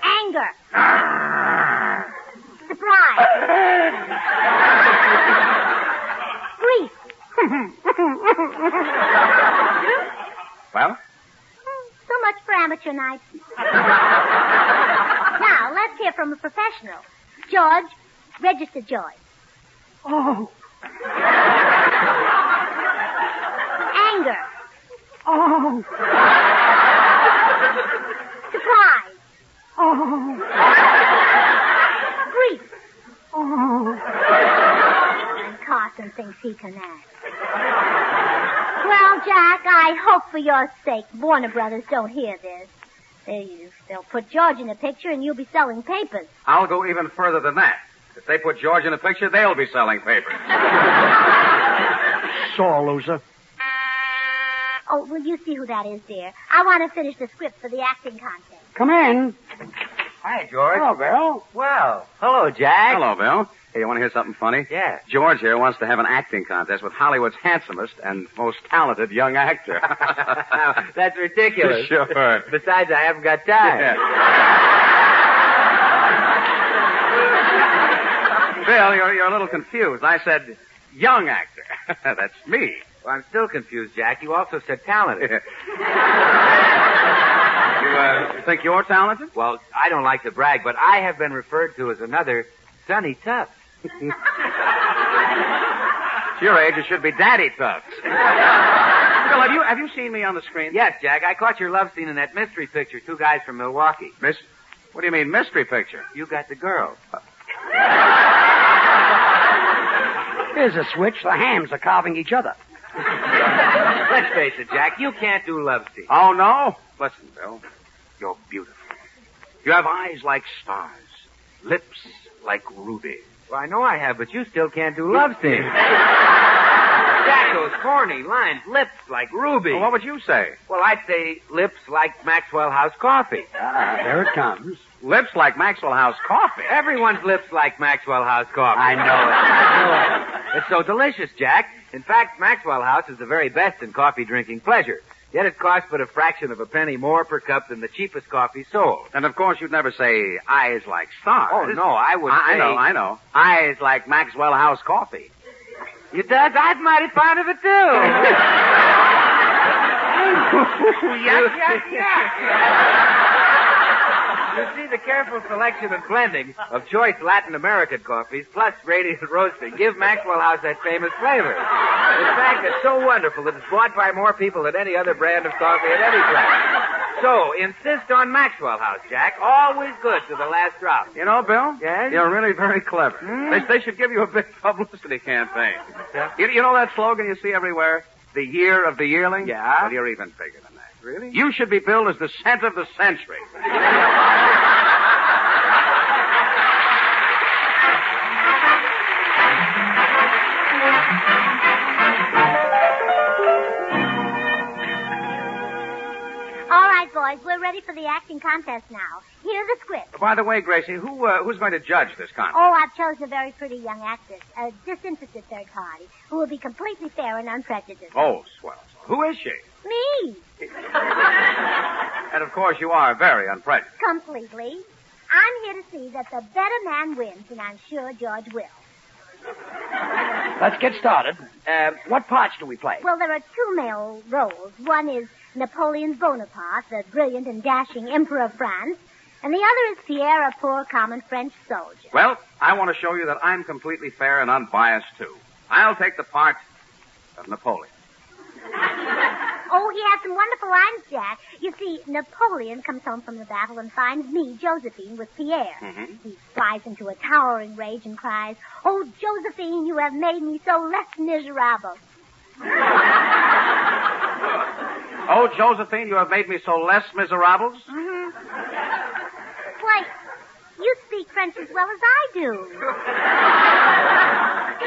Anger. Surprise. Grief. Well? So much for amateur nights. Now, let's hear from a professional. George, register joy. Oh. Anger. Oh. Surprise. Oh. Grief. Oh. And Carson thinks he can act. Well, Jack, I hope for your sake Warner Brothers don't hear this. They'll put George in a picture and you'll be selling papers. I'll go even further than that. If they put George in a picture, they'll be selling papers. Sore loser. Oh, will you see who that is, dear? I want to finish the script for the acting contest. Come in. Hi, George. Hello, Bill. Well, hello, Jack. Hello, Bill. Hey, you want to hear something funny? Yeah. George here wants to have an acting contest with Hollywood's handsomest and most talented young actor. That's ridiculous. Sure. Besides, I haven't got time. Yeah. Bill, you're a little confused. I said young actor. That's me. Well, I'm still confused, Jack. You also said talented. You think you're talented? Well, I don't like to brag, but I have been referred to as another Sonny Tufts. At your age, it should be Daddy Tufts. Bill, have you seen me on the screen? Yes, Jack. I caught your love scene in that mystery picture, Two Guys from Milwaukee. What do you mean, mystery picture? You got the girl. Here's a switch. The hams are carving each other. Let's face it, Jack. You can't do love scenes. Oh, no? Listen, Bill. You're beautiful. You have eyes like stars, lips like ruby. Well, I know I have, but you still can't do love scenes. Jack, those corny lines, lips like ruby. Well, what would you say? Well, I'd say lips like Maxwell House coffee. There it comes. Lips like Maxwell House coffee. Everyone's lips like Maxwell House coffee. I know it. It's so delicious, Jack. In fact, Maxwell House is the very best in coffee drinking pleasure. Yet it costs but a fraction of a penny more per cup than the cheapest coffee sold. And of course, you'd never say eyes like stars. Oh, no, I would say... I know. Eyes like Maxwell House coffee. You does? I'm mighty fond of it, too. You see, the careful selection and blending of choice Latin American coffees plus radiant roasting give Maxwell House that famous flavor. In fact, it's so wonderful that it's bought by more people than any other brand of coffee at any price. So, insist on Maxwell House, Jack. Always good to the last drop. You know, Bill? Yes? You're really very clever. They should give you a big publicity campaign. You know that slogan you see everywhere? The year of the yearling? Yeah? Well, you're even bigger than that. Really? You should be billed as the scent of the century. All right, boys, we're ready for the acting contest now. Here's the script. By the way, Gracie, who's going to judge this contest? Oh, I've chosen a very pretty young actress, a disinterested third party, who will be completely fair and unprejudiced. Oh, swell. Who is she? Me. And of course, you are very unprejudiced. Completely. I'm here to see that the better man wins, and I'm sure George will. Let's get started. What parts do we play? Well, there are two male roles. One is Napoleon Bonaparte, the brilliant and dashing Emperor of France, and the other is Pierre, a poor, common French soldier. Well, I want to show you that I'm completely fair and unbiased, too. I'll take the part of Napoleon. Oh, he has some wonderful lines, Jack. You see, Napoleon comes home from the battle and finds me, Josephine, with Pierre. Mm-hmm. He flies into a towering rage and cries, "Oh, Josephine, you have made me so less miserable." Oh, Josephine, you have made me so less miserables? Mm-hmm. Why, you speak French as well as I do.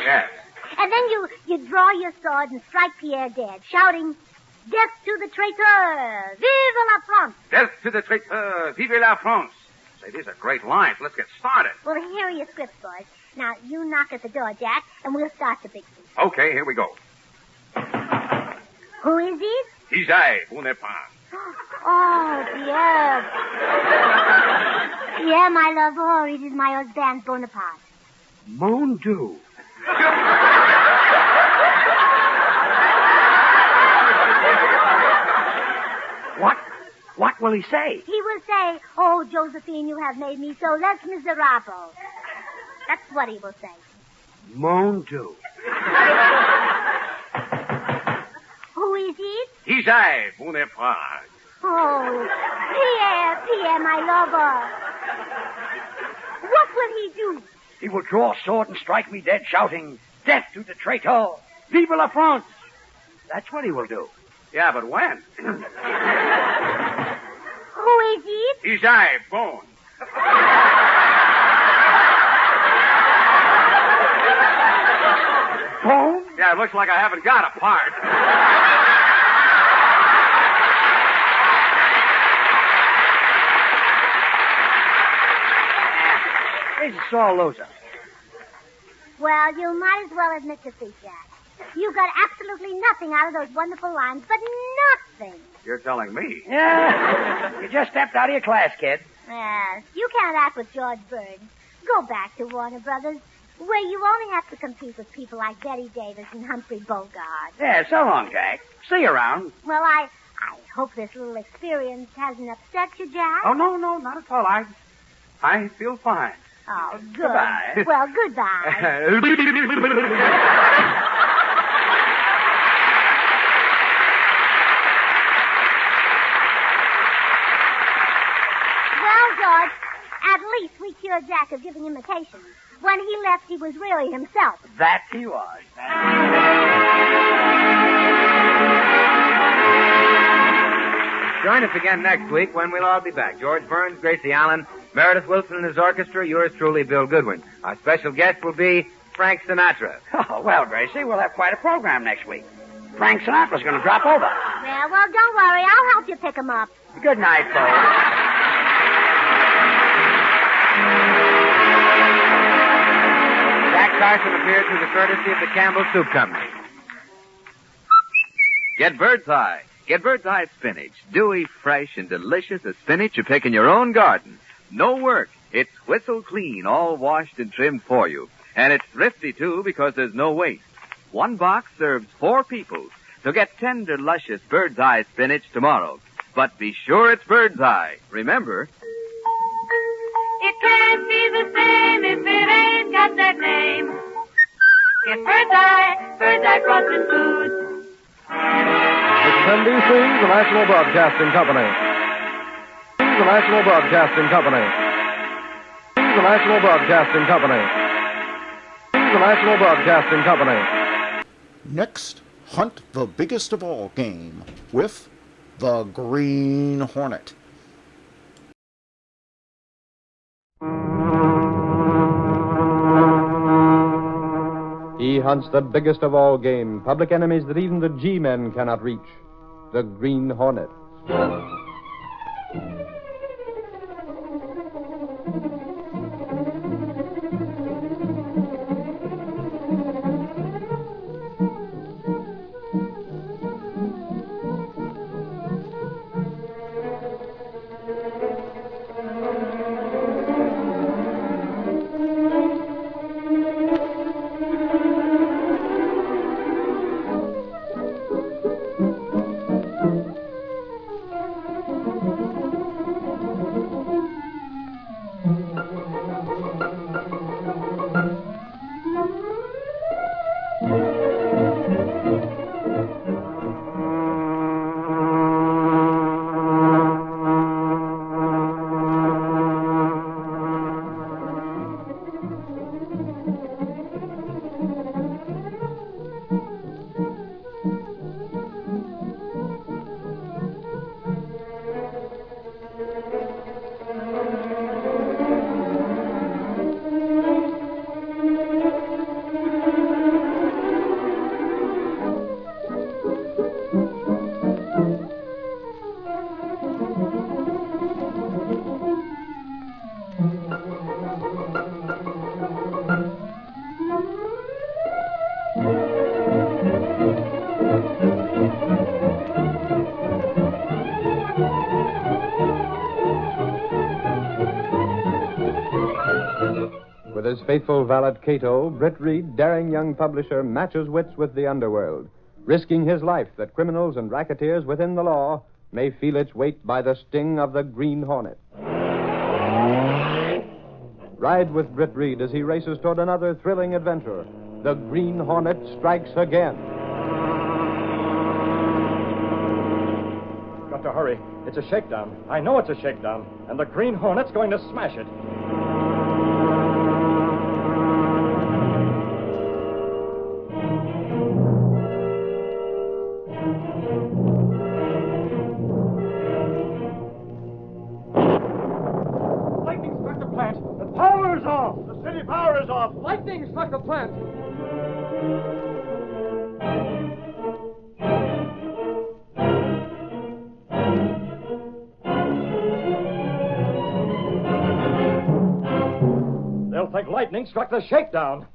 Yes. And then you draw your sword and strike Pierre dead, shouting, "Death to the traitor! Vive la France!" Death to the traitor! Vive la France! Say, these are great lines. Let's get started. Well, here are your scripts, boys. Now, you knock at the door, Jack, and we'll start the big scene. Okay, here we go. Who is it? He's I, Bonaparte. Oh, Pierre. Pierre, my love, oh, it is my husband, Bonaparte. Mon Dieu. What will he say? He will say, "Oh, Josephine, you have made me so less miserable." That's what he will say. Mon Dieu. Who is it? He's I, Bonaparte. Oh, Pierre, my lover. What will he do? He will draw a sword and strike me dead, shouting, "Death to the traitor! Vive la France!" That's what he will do. Yeah, but when? Who is it? He's I, Bone. Bone? Yeah, it looks like I haven't got a part. This is all loser. Well, you might as well admit defeat, Jack. You got absolutely nothing out of those wonderful lines, but nothing. You're telling me. Yeah. You just stepped out of your class, kid. Yes, you can't act with George Burns. Go back to Warner Brothers. where you only have to compete with people like Betty Davis and Humphrey Bogart. Yeah, so long, Jack. See you around. Well, I hope this little experience hasn't upset you, Jack. Oh, no, not at all. I feel fine. Oh, good. Goodbye. Well, goodbye. Well, George, at least we cured Jack of giving imitations. When he left, he was really himself. That he was. Join us again next week when we'll all be back. George Burns, Gracie Allen, Meredith Wilson and his orchestra, yours truly, Bill Goodwin. Our special guest will be Frank Sinatra. Oh, well, Gracie, we'll have quite a program next week. Frank Sinatra's going to drop over. Yeah, well, don't worry. I'll help you pick him up. Good night, folks. Jack Carson appeared through the courtesy of the Campbell Soup Company. Get Bird's Eye. Get Bird's Eye spinach. Dewy, fresh, and delicious as spinach you pick in your own garden. No work. It's whistle clean, all washed and trimmed for you. And it's thrifty, too, because there's no waste. One box serves 4 people. So get tender, luscious Bird's Eye spinach tomorrow. But be sure it's Bird's Eye. Remember, it can't be the same if it ain't got that name. Get Bird's Eye frozen foods. This is NBC, the National Broadcasting Company. The National Broadcasting Company. The National Broadcasting Company. The National Broadcasting Company. Next, hunt the biggest of all game with the Green Hornet. He hunts the biggest of all game, public enemies that even the G-men cannot reach, the Green Hornet. With his faithful valet Cato, Britt Reed, daring young publisher, matches wits with the underworld, risking his life that criminals and racketeers within the law may feel its weight by the sting of the Green Hornet. Ride with Britt Reed as he races toward another thrilling adventure. The Green Hornet strikes again. Got to hurry. It's a shakedown. I know it's a shakedown. And the Green Hornet's going to smash it. Lightning struck the plant. The power is off. The city power is off. Lightning struck the plant. They'll think lightning struck the shakedown.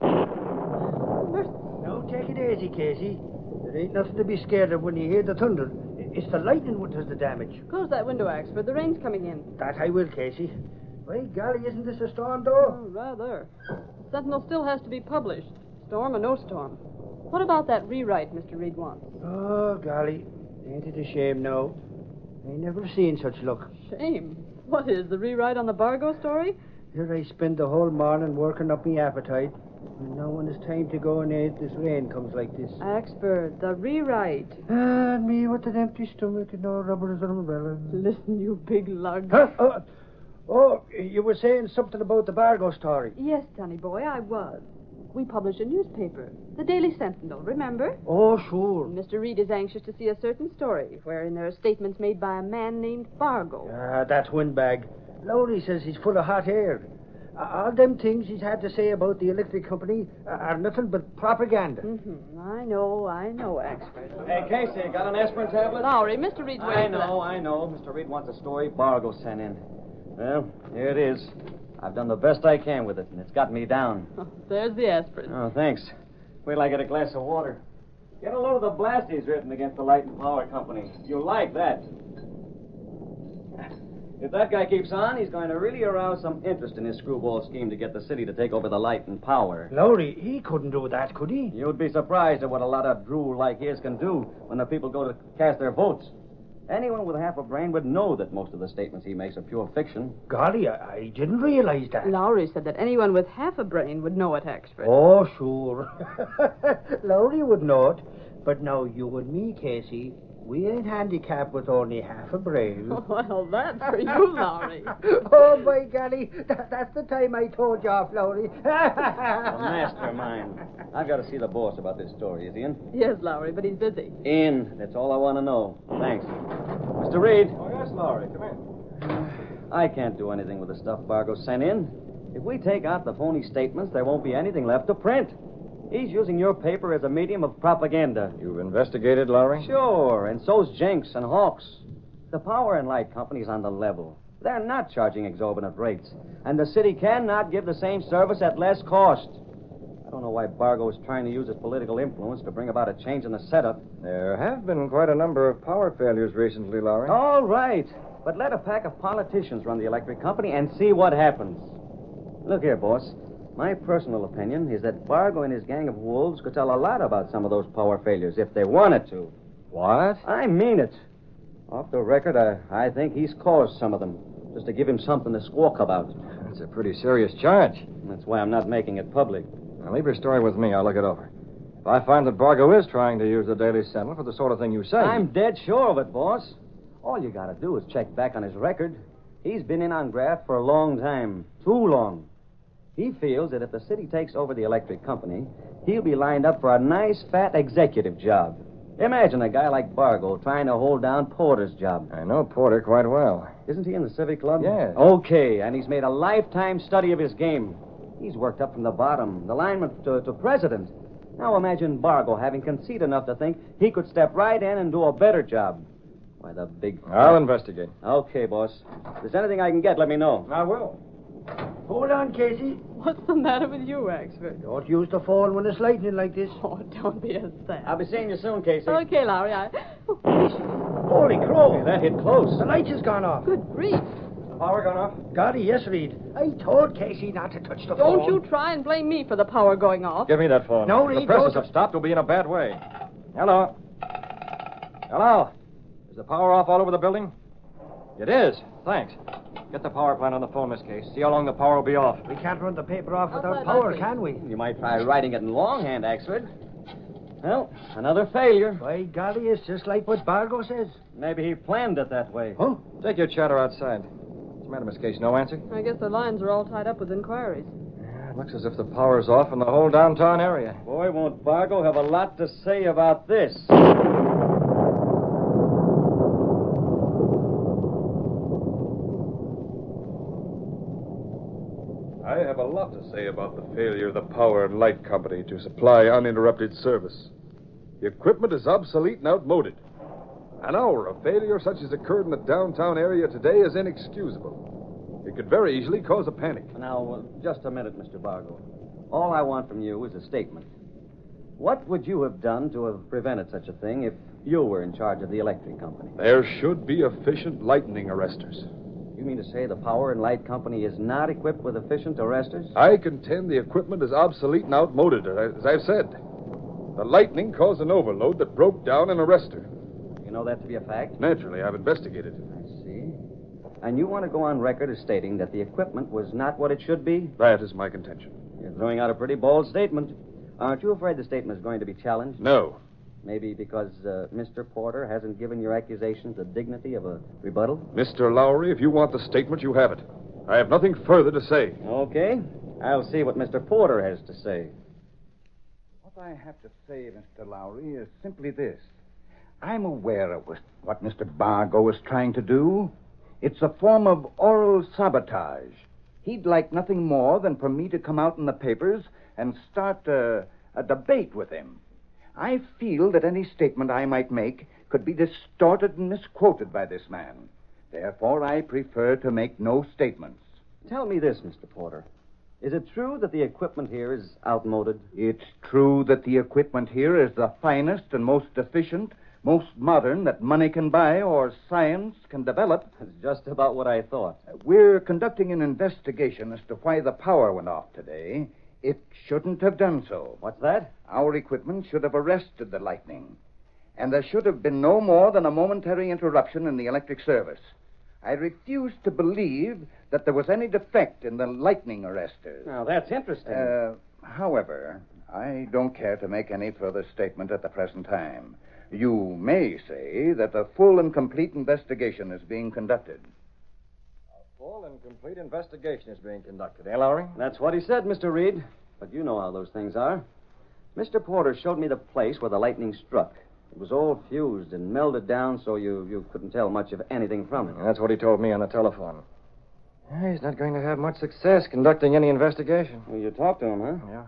Now, take it easy, Casey. There ain't nothing to be scared of when you hear the thunder. It's the lightning what does the damage. Close that window, Axford. The rain's coming in. That I will, Casey. By golly, isn't this a storm, though? Oh, rather. Sentinel still has to be published, storm or no storm. What about that rewrite Mr. Reed wants? Oh, golly. Ain't it a shame now? I never seen such luck. Shame. What is, the rewrite on the Bargo story? Here I spend the whole morning working up me appetite. And now when it's time to go and eat, this rain comes like this. Axford, the rewrite. And me with an empty stomach and no rubbers or umbrella. Listen, you big lug. Huh? Oh, you were saying something about the Bargo story. Yes, Sonny boy, I was. We publish a newspaper, the Daily Sentinel, remember? Oh, sure. Mr. Reed is anxious to see a certain story wherein there are statements made by a man named Bargo. That windbag. Lowry says he's full of hot air. All them things he's had to say about the electric company are nothing but propaganda. Mm-hmm. I know, Axford. Hey, Casey, got an aspirin tablet? Lowry, Mr. Reed's waiting for that. I know. Mr. Reed wants a story Bargo sent in. Well, here it is. I've done the best I can with it, and it's got me down. There's the aspirin. Oh, thanks. Wait till I get a glass of water. Get a load of the blast he's written against the Light and Power Company. You'll like that. If that guy keeps on, he's going to really arouse some interest in his screwball scheme to get the city to take over the light and power. Lowry, he couldn't do that, could he? You'd be surprised at what a lot of drool like his can do when the people go to cast their votes. Anyone with half a brain would know that most of the statements he makes are pure fiction. Golly, I didn't realize that. Lowry said that anyone with half a brain would know it, Axford. Oh, sure. Lowry would know it. But now you and me, Casey, we ain't handicapped with only half a brain. Well, that's for you, Lowry. Oh, by golly, that's the time I told you off, Lowry. The mastermind. I've got to see the boss about this story. Is he in? Yes, Lowry, but he's busy. In. That's all I want to know. Thanks. Mr. Reed. Oh, yes, Lowry. Come in. I can't do anything with the stuff Bargo sent in. If we take out the phony statements, there won't be anything left to print. He's using your paper as a medium of propaganda. You've investigated, Lowry? Sure, and so's Jenks and Hawks. The Power and Light Company's on the level. They're not charging exorbitant rates, and the city cannot give the same service at less cost. I don't know why Bargo is trying to use his political influence to bring about a change in the setup. There have been quite a number of power failures recently, Lowry. All right, but let a pack of politicians run the electric company and see what happens. Look here, boss. My personal opinion is that Bargo and his gang of wolves could tell a lot about some of those power failures if they wanted to. What? I mean it. Off the record, I think he's caused some of them, just to give him something to squawk about. That's a pretty serious charge. That's why I'm not making it public. Now, leave your story with me. I'll look it over. If I find that Bargo is trying to use the Daily Sentinel for the sort of thing you say... I'm dead sure of it, boss. All you gotta do is check back on his record. He's been in on graft for a long time. Too long. He feels that if the city takes over the electric company, he'll be lined up for a nice, fat executive job. Imagine a guy like Bargo trying to hold down Porter's job. I know Porter quite well. Isn't he in the Civic Club? Yes. Okay, and he's made a lifetime study of his game. He's worked up from the bottom, the lineman to president. Now imagine Bargo having conceit enough to think he could step right in and do a better job. Why, the big... I'll investigate. Okay, boss. If there's anything I can get, let me know. I will. Hold on, Casey. What's the matter with you, Axford? Don't use the phone when it's lightning like this. Oh, don't be a sap. I'll be seeing you soon, Casey. Okay, Lowry, Holy crow. Hey, that hit close. The light has gone off. Good grief. Power gone off? Golly, yes, Reed. I told Casey not to touch the Don't phone. you try and blame me for the power going off. Give me that phone. No, If Reed, the presses don't. have stopped, we'll be in a bad way. Hello? Hello? Is the power off all over the building? It is. Thanks. Get the power plant on the phone, Miss Case. See how long the power will be off. We can't run the paper off without Outside power, that, can we? You might try writing it in longhand, Axford. Well, another failure. By golly, it's just like what Bargo says. Maybe he planned it that way. Huh? Take your chatter outside. What's the matter, Miss Case? No answer? I guess the lines are all tied up with inquiries. Yeah, it looks as if the power's off in the whole downtown area. Boy, won't Bargo have a lot to say about this. I have a lot to say about the failure of the Power and Light Company to supply uninterrupted service. The equipment is obsolete and outmoded. An hour of failure such as occurred in the downtown area today is inexcusable. It could very easily cause a panic. Now, just a minute, Mr. Bargo. All I want from you is a statement. What would you have done to have prevented such a thing if you were in charge of the electric company? There should be efficient lightning arresters. You mean to say the Power and Light Company is not equipped with efficient arresters? I contend the equipment is obsolete and outmoded, as I've said. The lightning caused an overload that broke down an arrestor. You know that to be a fact? Naturally, I've investigated. I see. And you want to go on record as stating that the equipment was not what it should be? That is my contention. You're throwing out a pretty bold statement. Aren't you afraid the statement is going to be challenged? No. Maybe because Mr. Porter hasn't given your accusations the dignity of a rebuttal? Mr. Lowry, if you want the statement, you have it. I have nothing further to say. Okay. I'll see what Mr. Porter has to say. What I have to say, Mr. Lowry, is simply this. I'm aware of what Mr. Bargo is trying to do. It's a form of oral sabotage. He'd like nothing more than for me to come out in the papers and start a debate with him. I feel that any statement I might make could be distorted and misquoted by this man. Therefore, I prefer to make no statements. Tell me this, Mr. Porter. Is it true that the equipment here is outmoded? It's true that the equipment here is the finest and most efficient, most modern that money can buy or science can develop. That's just about what I thought. We're conducting an investigation as to why the power went off today. It shouldn't have done so. What's that? Our equipment should have arrested the lightning. And there should have been no more than a momentary interruption in the electric service. I refuse to believe that there was any defect in the lightning arresters. Now, that's interesting. However, I don't care to make any further statement at the present time. You may say that a full and complete investigation is being conducted. Full and complete investigation is being conducted, eh, Lowry? That's what he said, Mr. Reed. But you know how those things are. Mr. Porter showed me the place where the lightning struck. It was all fused and melted down so you couldn't tell much of anything from it. And that's what he told me on the telephone. He's not going to have much success conducting any investigation. Well, you talked to him, huh? Yeah.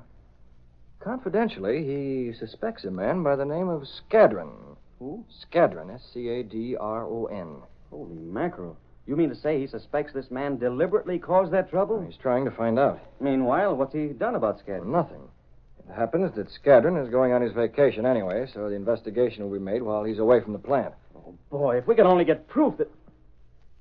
Confidentially, he suspects a man by the name of Scadron. Who? Scadron, S-C-A-D-R-O-N. Holy mackerel. You mean to say he suspects this man deliberately caused that trouble? He's trying to find out. Meanwhile, what's he done about Scadron? Nothing. It happens that Scadron is going on his vacation anyway, so the investigation will be made while he's away from the plant. Oh, boy, if we could only get proof that...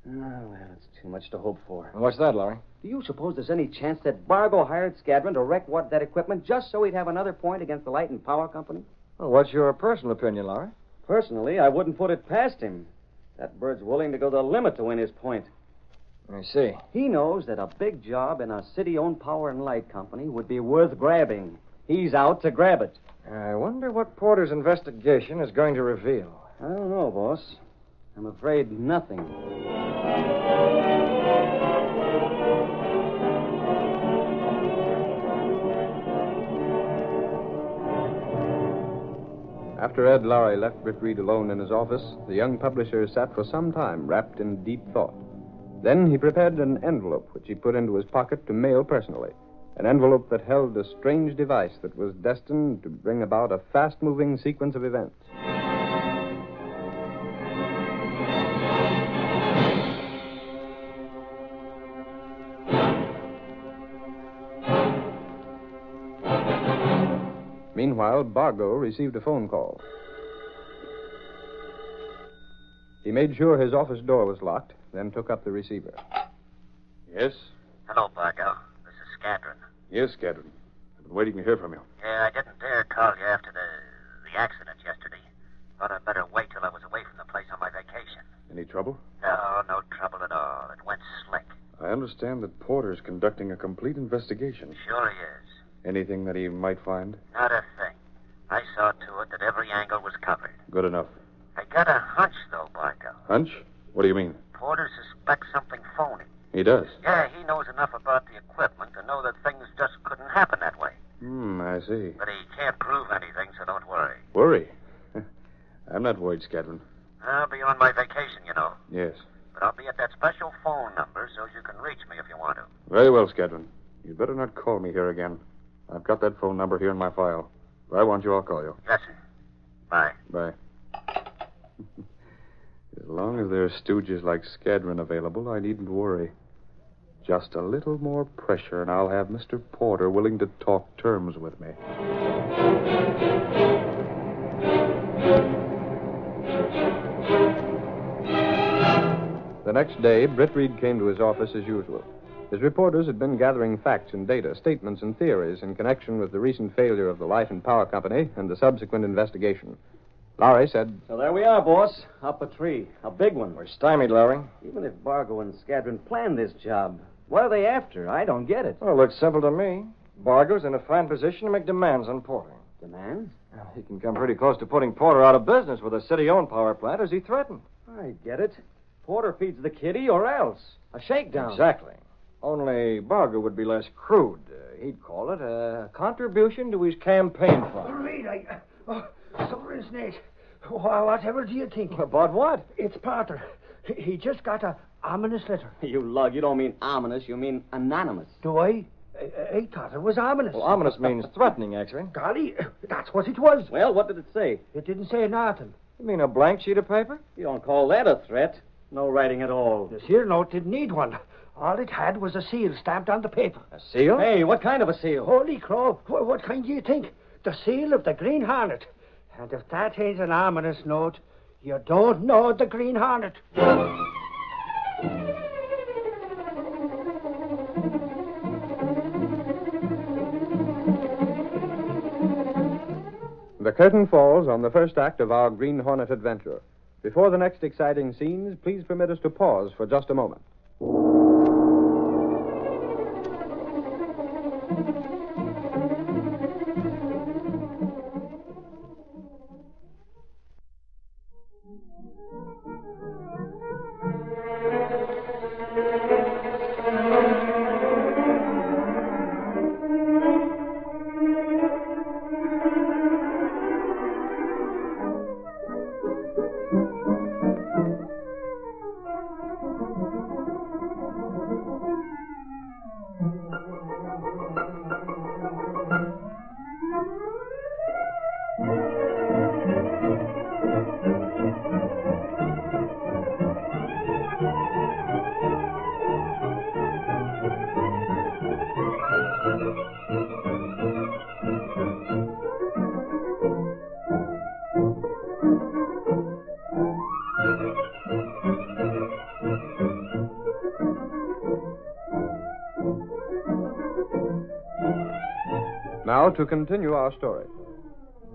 Oh, well, it's too much to hope for. And what's that, Lowry? Do you suppose there's any chance that Bargo hired Scadron to wreck that equipment just so he'd have another point against the Light and Power Company? Well, what's your personal opinion, Lowry? Personally, I wouldn't put it past him. That bird's willing to go the limit to win his point. I see. He knows that a big job in a city-owned Power and Light Company would be worth grabbing. He's out to grab it. I wonder what Porter's investigation is going to reveal. I don't know, boss. I'm afraid nothing. After Ed Lowry left Britt Reed alone in his office, the young publisher sat for some time wrapped in deep thought. Then he prepared an envelope which he put into his pocket to mail personally. An envelope that held a strange device that was destined to bring about a fast-moving sequence of events. Meanwhile, Bargo received a phone call. He made sure his office door was locked, then took up the receiver. Yes? Hello, Bargo. This is Scadron. Yes, Scadron. I've been waiting to hear from you. Yeah, I didn't dare call you after the accident yesterday. Thought I'd better wait till I was away from the place on my vacation. Any trouble? No trouble at all. It went slick. I understand that Porter's conducting a complete investigation. Sure he is. Anything that he might find? Not a thing. I saw to it that every angle was covered. Good enough. I got a hunch, though, Bargo. Hunch? What do you mean? Porter suspects something phony. He does? Yeah, he knows enough about the equipment to know that things just couldn't happen that way. I see. But he can't prove anything, so don't worry. Worry? I'm not worried, Scadron. I'll be on my vacation, you know. Yes. But I'll be at that special phone number so you can reach me if you want to. Very well, Scadron. You'd better not call me here again. I've got that phone number here in my file. If I want you, I'll call you. Yes, sir. Bye. Bye. As long as there are stooges like Scadron available, I needn't worry. Just a little more pressure, and I'll have Mr. Porter willing to talk terms with me. The next day, Britt Reed came to his office as usual. His reporters had been gathering facts and data, statements and theories in connection with the recent failure of the Light and Power Company and the subsequent investigation. Lowry said, So there we are, boss. Up a tree. A big one. We're stymied, Lowry. Even if Bargo and Skadron planned this job, what are they after? I don't get it. Well, it looks simple to me. Bargo's in a fine position to make demands on Porter. Demands? Well, he can come pretty close to putting Porter out of business with a city-owned power plant, as he threatened. I get it. Porter feeds the kitty or else. A shakedown. Exactly. Only Bargo would be less crude. He'd call it a contribution to his campaign fund. Reed, something's Nate. Whatever do you think? About what? It's Porter. He just got a ominous letter. You lug. You don't mean ominous. You mean anonymous. Do I? I thought it was ominous. Well, ominous means threatening, actually. Golly, that's what it was. Well, what did it say? It didn't say nothing. You mean a blank sheet of paper? You don't call that a threat. No writing at all. This here note didn't need one. All it had was a seal stamped on the paper. A seal? Hey, what kind of a seal? Holy crow. What kind do you think? The seal of the Green Hornet. And if that ain't an ominous note, you don't know the Green Hornet. The curtain falls on the first act of our Green Hornet adventure. Before the next exciting scenes, please permit us to pause for just a moment. Now, to continue our story.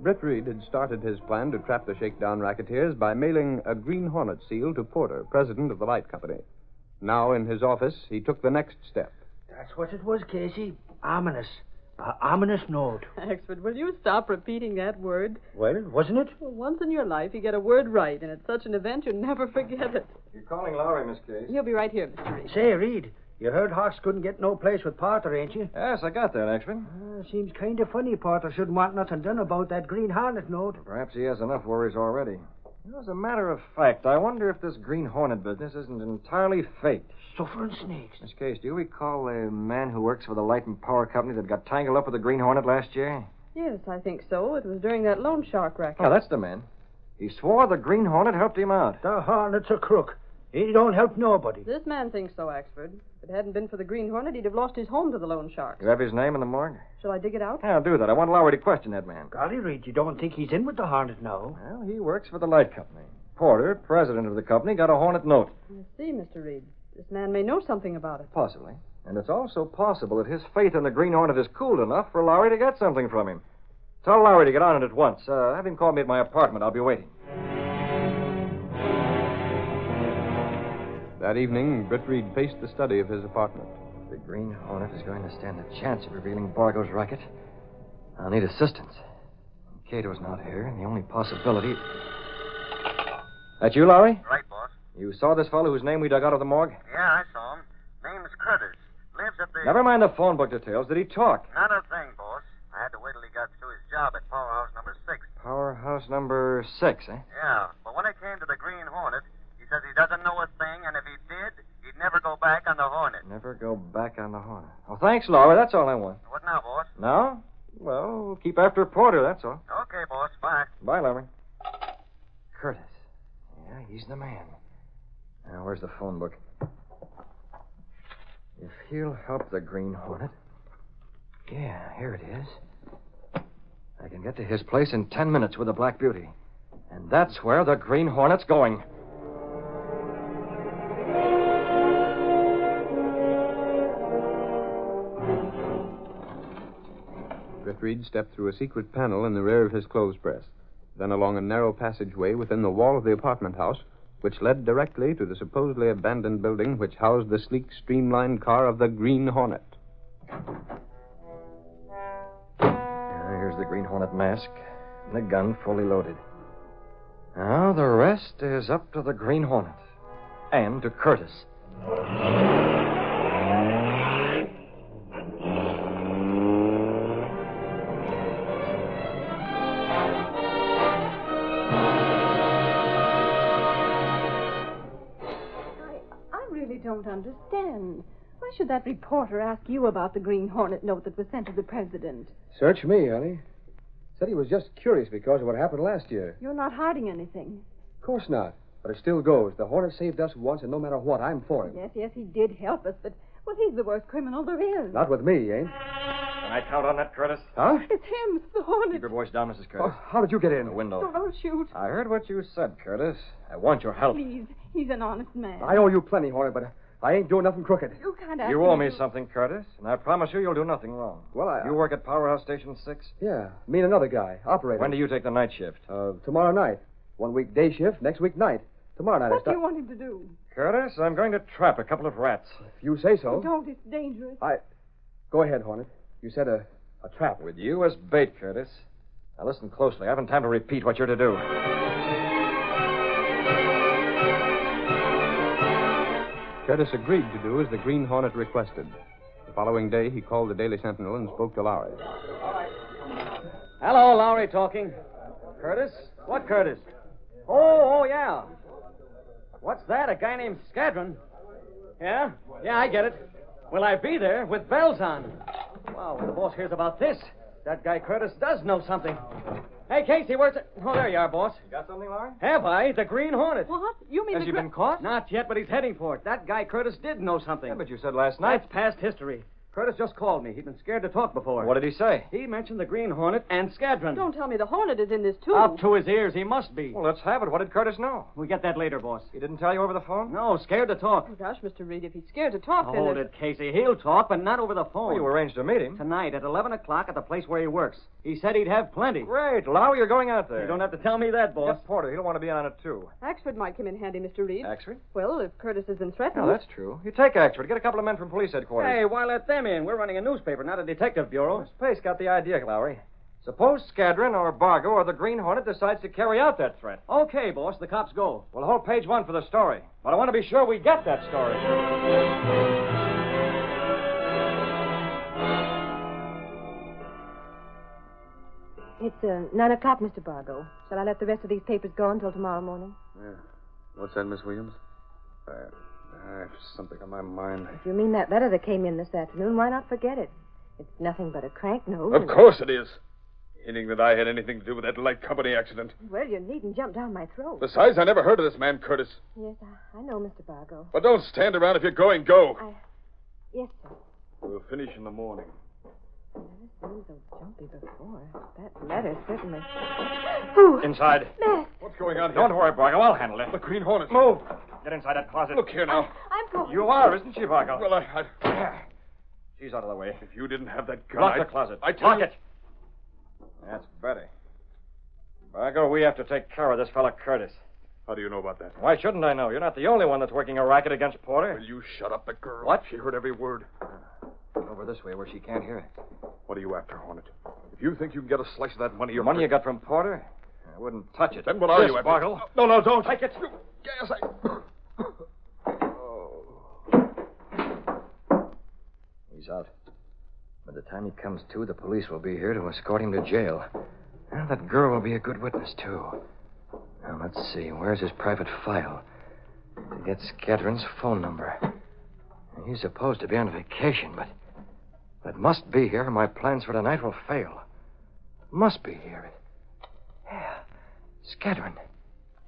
Britt Reed had started his plan to trap the shakedown racketeers by mailing a Green Hornet seal to Porter, president of the Light Company. Now, in his office, he took the next step. That's what it was, Casey. Ominous. Ominous note. Axford, will you stop repeating that word? Well, wasn't it? Well, once in your life, you get a word right, and at such an event, you never forget it. You're calling Lowry, Miss Case. He'll be right here, Mr. Reed. Say, Reed, you heard Hawks couldn't get no place with Porter, ain't you? Yes, I got that, actually. Seems kind of funny Porter shouldn't want nothing done about that Green Hornet note. Perhaps he has enough worries already. As a matter of fact, I wonder if this Green Hornet business isn't entirely faked. Suffering snakes. Miss Case, do you recall the man who works for the Light and Power Company that got tangled up with the Green Hornet last year? Yes, I think so. It was during that loan shark racket. Oh, that's the man. He swore the Green Hornet helped him out. The Hornet's a crook. He don't help nobody. This man thinks so, Axford. If it hadn't been for the Green Hornet, he'd have lost his home to the loan sharks. You have his name in the morgue? Shall I dig it out? Yeah, I'll do that. I want Lowry to question that man. Golly, Reed, you don't think he's in with the Hornet now? Well, he works for the Light Company. Porter, president of the company, got a Hornet note. I see, Mr. Reed. This man may know something about it. Possibly. And it's also possible that his faith in the Green Hornet is cooled enough for Lowry to get something from him. Tell Lowry to get on it at once. Have him call me at my apartment. I'll be waiting. That evening, Britt Reed paced the study of his apartment. The Green Hornet is going to stand a chance of revealing Bargo's racket. I'll need assistance. Cato's not here, and the only possibility... That you, Lowry? Right, boss. You saw this fellow whose name we dug out of the morgue? Yeah, I saw him. Name's Curtis. Lives at the... Never mind the phone book details. Did he talk? Not a thing, boss. I had to wait till he got through his job at Powerhouse number 6. Powerhouse number 6, eh? Yeah, but when it came to the Green Hornet, he says he doesn't know a thing, and if he did, he'd never go back on the Hornet. Never go back on the Hornet. Oh, thanks, Lowry. That's all I want. What now, boss? No? Well, we'll keep after Porter, that's all. Okay, boss. Bye. Bye, Lowry. Curtis. Yeah, he's the man. Now, where's the phone book? If he'll help the Green Hornet... Yeah, here it is. I can get to his place in 10 minutes with the Black Beauty. And that's where the Green Hornet's going. Brett Reed stepped through a secret panel in the rear of his clothes press, then along a narrow passageway within the wall of the apartment house, which led directly to the supposedly abandoned building which housed the sleek, streamlined car of the Green Hornet. Here's the Green Hornet mask and the gun fully loaded. Now the rest is up to the Green Hornet and to Curtis. I really don't understand. Why should that reporter ask you about the Green Hornet note that was sent to the president? Search me, honey. Said he was just curious because of what happened last year. You're not hiding anything. Of course not. But it still goes. The Hornet saved us once, and no matter what, I'm for him. Yes, he did help us, but, well, he's the worst criminal there is. Not with me, ain't? Can I count on that, Curtis? Huh? It's him, the Hornet. Keep your voice down, Mrs. Curtis. How did you get in? The window. Don't shoot. I heard what you said, Curtis. I want your help. Please, he's an honest man. I owe you plenty, Hornet, but I ain't doing nothing crooked. You can't ask You owe me something, Curtis, and I promise you'll do nothing wrong. Well, You work at Powerhouse Station 6? Yeah, me and another guy, operator. When do you take the night shift? Tomorrow night. 1 week day shift, next week night. Tomorrow night What do you want him to do? Curtis, I'm going to trap a couple of rats. If you say so. Don't, it's dangerous. Go ahead, Hornet. You said a trap. With you as bait, Curtis. Now listen closely. I haven't time to repeat what you're to do. Curtis agreed to do as the Green Hornet requested. The following day, he called the Daily Sentinel and spoke to Lowry. Hello, Lowry talking. Curtis? What Curtis? Oh, yeah. What's that? A guy named Skadron? Yeah? Yeah, I get it. Will I be there with bells on? Wow, when the boss hears about this, that guy Curtis does know something. Hey, Casey, where's it? Oh, there you are, boss. You got something, Lowry? Have I? The Green Hornet. What? You mean Has he been caught? Not yet, but he's heading for it. That guy Curtis did know something. Yeah, but you said last night. That's past history. Curtis just called me. He'd been scared to talk before. What did he say? He mentioned the Green Hornet and Skadron. Don't tell me the Hornet is in this, too. Up to his ears, he must be. Well, let's have it. What did Curtis know? We'll get that later, boss. He didn't tell you over the phone? No, scared to talk. Oh, gosh, Mr. Reed, if he's scared to talk, then... Hold it, Casey. He'll talk, but not over the phone. Well, you arranged a meeting. Tonight at 11 o'clock at the place where he works. He said he'd have plenty. Great. Lowry, you're going out there. You don't have to tell me that, boss. Get Porter. He'll want to be in on it, too. Axford might come in handy, Mr. Reed. Axford? Well, if Curtis has been threatened... No, that's true. You take Axford. Get a couple of men from police headquarters. Hey, why let them in? We're running a newspaper, not a detective bureau. Miss Pace got the idea, Lowry. Suppose Skadron or Bargo or the Green Hornet decides to carry out that threat. Okay, boss. The cops go. We'll hold page 1 for the story. But I want to be sure we get that story. It's 9 o'clock, Mr. Bargo. Shall I let the rest of these papers go until tomorrow morning? Yeah. What's that, Miss Williams? I have something on my mind. If you mean that letter that came in this afternoon, why not forget it? It's nothing but a crank note. Of course it is. Hinting that I had anything to do with that light company accident. Well, you needn't jump down my throat. Besides, I never heard of this man, Curtis. Yes, I know, Mr. Bargo. But don't stand around. If you're going, go. Yes, sir. We'll finish in the morning. Never seen so jumpy before. That letter, certainly. Who? Inside. Matt. What's going on here? Don't worry, Bargo. I'll handle it. The Green Hornet. Move. Get inside that closet. Look here now. I'm going. You are, isn't she, Bargo? Well, I... She's out of the way. If you didn't have that gun, Lock the closet. I tell Lock you... it. That's Betty. Bargo, we have to take care of this fella Curtis. How do you know about that? Why shouldn't I know? You're not the only one that's working a racket against Porter. Will you shut up, the girl? What? She heard every word. Over this way where she can't hear it. What are you after, Hornet? If you think you can get a slice of that money, you're... Money you got from Porter? I wouldn't touch it. Then what are This, you after? Bargle. No, don't. Take it. Yes, He's out. By the time he comes to, the police will be here to escort him to jail. And that girl will be a good witness, too. Now, let's see. Where's his private file? To get Skadron's phone number. He's supposed to be on vacation, but must be here or my plans for tonight will fail. Must be here. Yeah. Skadron.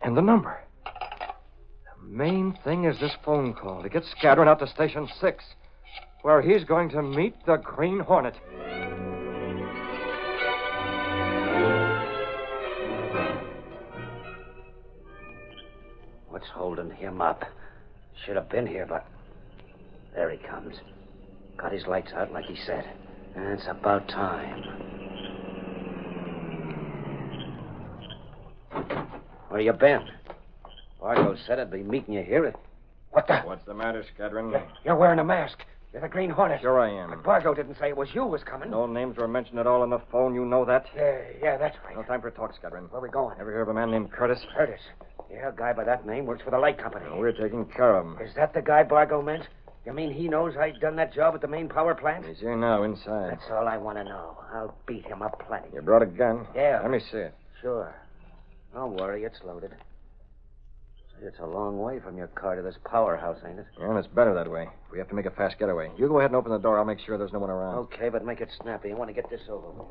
And the number. The main thing is this phone call to get Skadron out to Station 6, where he's going to meet the Green Hornet. What's holding him up? Should have been here, but there he comes. Got his lights out like he said. And it's about time. Where you been? Bargo said I'd be meeting you here. What the? What's the matter, Scadron? You're wearing a mask. You're the Green Hornet. Sure I am. But Bargo didn't say it was you was coming. No names were mentioned at all on the phone. You know that? Yeah, that's right. No time for talk, Scadron. Where we going? Ever hear of a man named Curtis? Curtis. Yeah, a guy by that name works for the light company. We're taking care of him. Is that the guy Bargo meant? You mean he knows I done that job at the main power plant? He's here now, inside. That's all I want to know. I'll beat him up plenty. You brought a gun? Yeah. Let me see it. Sure. Don't worry, it's loaded. Say, it's a long way from your car to this powerhouse, ain't it? Yeah, and it's better that way. We have to make a fast getaway. You go ahead and open the door. I'll make sure there's no one around. Okay, but make it snappy. I want to get this over with.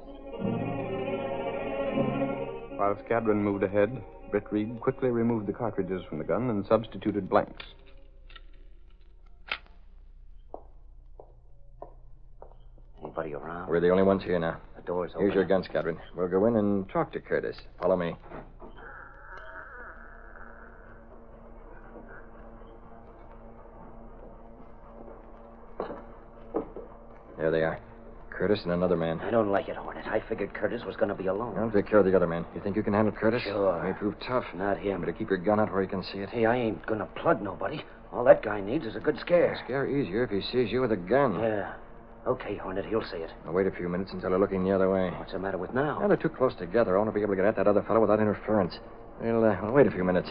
While Scadron moved ahead, Britt Reed quickly removed the cartridges from the gun and substituted blanks. Anybody around? We're the only ones here now. The door's open. Here's your gun, Scadron. We'll go in and talk to Curtis. Follow me. There they are. Curtis and another man. I don't like it, Hornet. I figured Curtis was going to be alone. I'll take care of the other man. You think you can handle Curtis? Sure. He may prove tough. Not him. Better keep your gun out where he can see it. Hey, I ain't going to plug nobody. All that guy needs is a good scare. Scare easier if he sees you with a gun. Yeah. Okay, Hornet, he'll see it. Now, wait a few minutes until they're looking the other way. What's the matter with now? Now, they're too close together. I want to be able to get at that other fellow without interference. We'll wait a few minutes.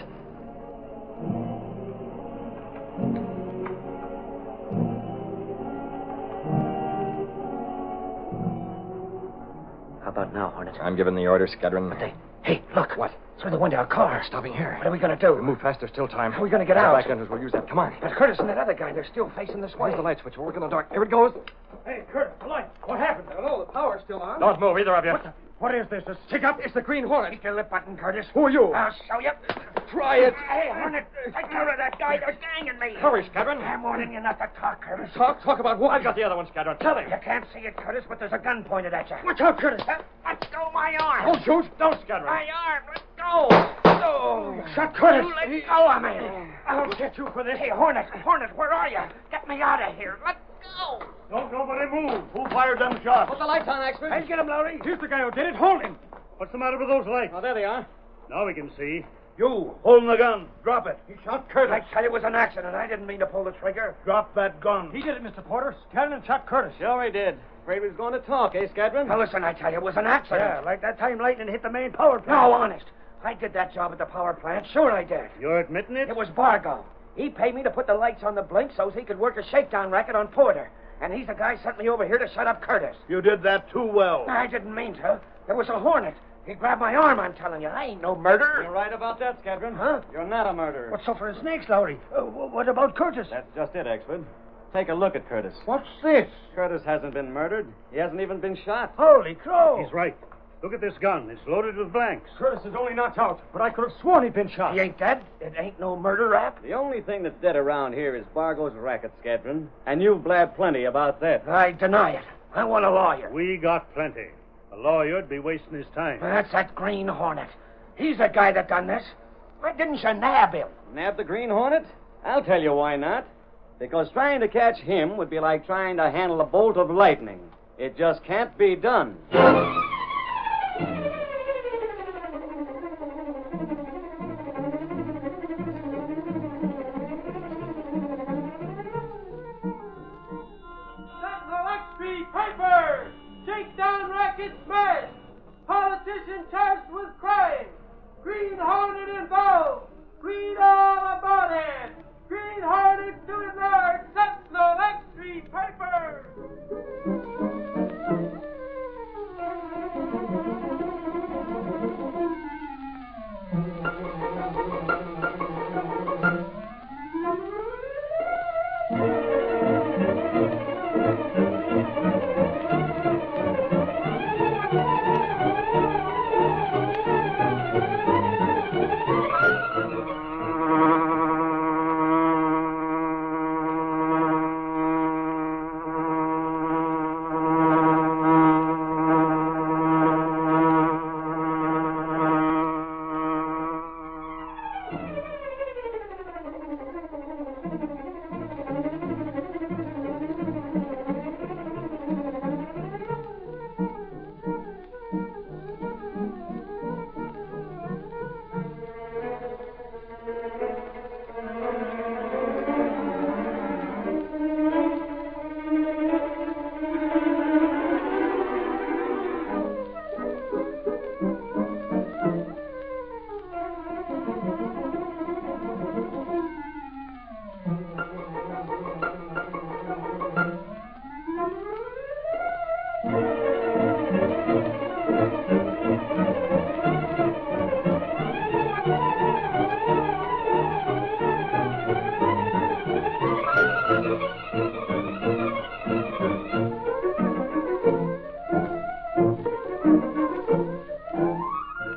How about now, Hornet? I'm giving the order, Scadron. But hey, look. What? Through the window, a car. Stopping here. What are we going to do? We'll move fast. There's still time. How are we going to get The out? back entrance. We'll use that. Come on. But Curtis and that other guy, they're still facing this way. Where's the light switch? We'll work in the dark. Here it goes. Hey, Curtis, the light. What happened? Hello, the power's still on. Don't move, either of you. What is this? Stick up. It's the Green Hornet. Hit your lip button, Curtis. Who are you? I'll show you. Try it. Hey, Hornet, take care of that guy. They're ganging me. Hurry, Scadron. I'm warning you not to talk, Curtis. Talk about what? I've got the other one, Scadron. Tell him. You can't see it, Curtis, but there's a gun pointed at you. Watch out, Curtis. Let go my arm. Don't shoot. Don't, Scadron. My arm. Let go. Oh, shot Curtis. You let go of me. I'll get you for this. Hey, Hornet, where are you? Get me out of here. Let go. Don't nobody move. Who fired them shots? Put the lights on, Axford. Hey, get him, Lowry. Here's the guy who did it. Hold him. What's the matter with those lights? Oh, there they are. Now we can see. You, holding the gun. Drop it. He shot Curtis. I tell you, it was an accident. I didn't mean to pull the trigger. Drop that gun. He did it, Mr. Porter. Scadron shot Curtis. Sure he did. Afraid we was going to talk, eh, Scadron? Now, listen, I tell you, it was an accident. Yeah, like that time lightning hit the main power plant. No, honest. I did that job at the power plant. Sure I did. You're admitting it? It was Bargo. He paid me to put the lights on the blink so he could work a shakedown racket on Porter. And he's the guy sent me over here to shut up Curtis. You did that too well. I didn't mean to. There was a Hornet. He grabbed my arm, I'm telling you. I ain't no murderer. You're right about that, Scadron. Huh? You're not a murderer. What's so for his snakes, Lowry? What about Curtis? That's just it, Axford. Take a look at Curtis. What's this? Curtis hasn't been murdered. He hasn't even been shot. Holy crow! He's right. Look at this gun. It's loaded with blanks. Curtis is only knocked out, but I could have sworn he'd been shot. He ain't dead. It ain't no murder rap. The only thing that's dead around here is Bargo's racket, Scadron. And you've blabbed plenty about that. I deny it. I want a lawyer. We got plenty. A lawyer'd be wasting his time. That's that Green Hornet. He's the guy that done this. Why didn't you nab him? Nab the Green Hornet? I'll tell you why not. Because trying to catch him would be like trying to handle a bolt of lightning. It just can't be done. Papers! Shakedown racket smashed! Politician charged with crime! Green Hornet involved! Read all about it! Green Hornet to the Sentinel X Street Papers!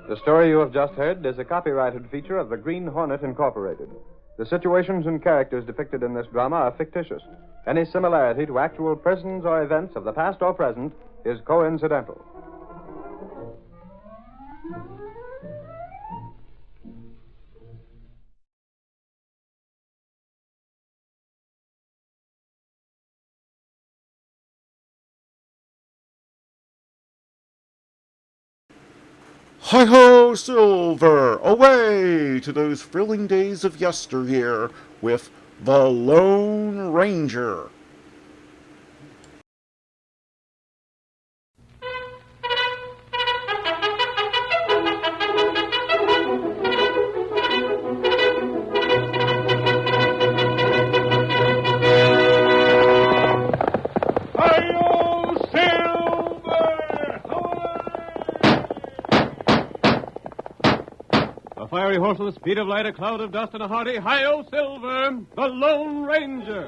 The story you have just heard is a copyrighted feature of the Green Hornet Incorporated. The situations and characters depicted in this drama are fictitious. Any similarity to actual persons or events of the past or present is coincidental. Hi-ho, Silver! Away to those thrilling days of yesteryear with The Lone Ranger. Fiery horse with the speed of light, a cloud of dust, and a hearty Hi-Yo Silver, the Lone Ranger.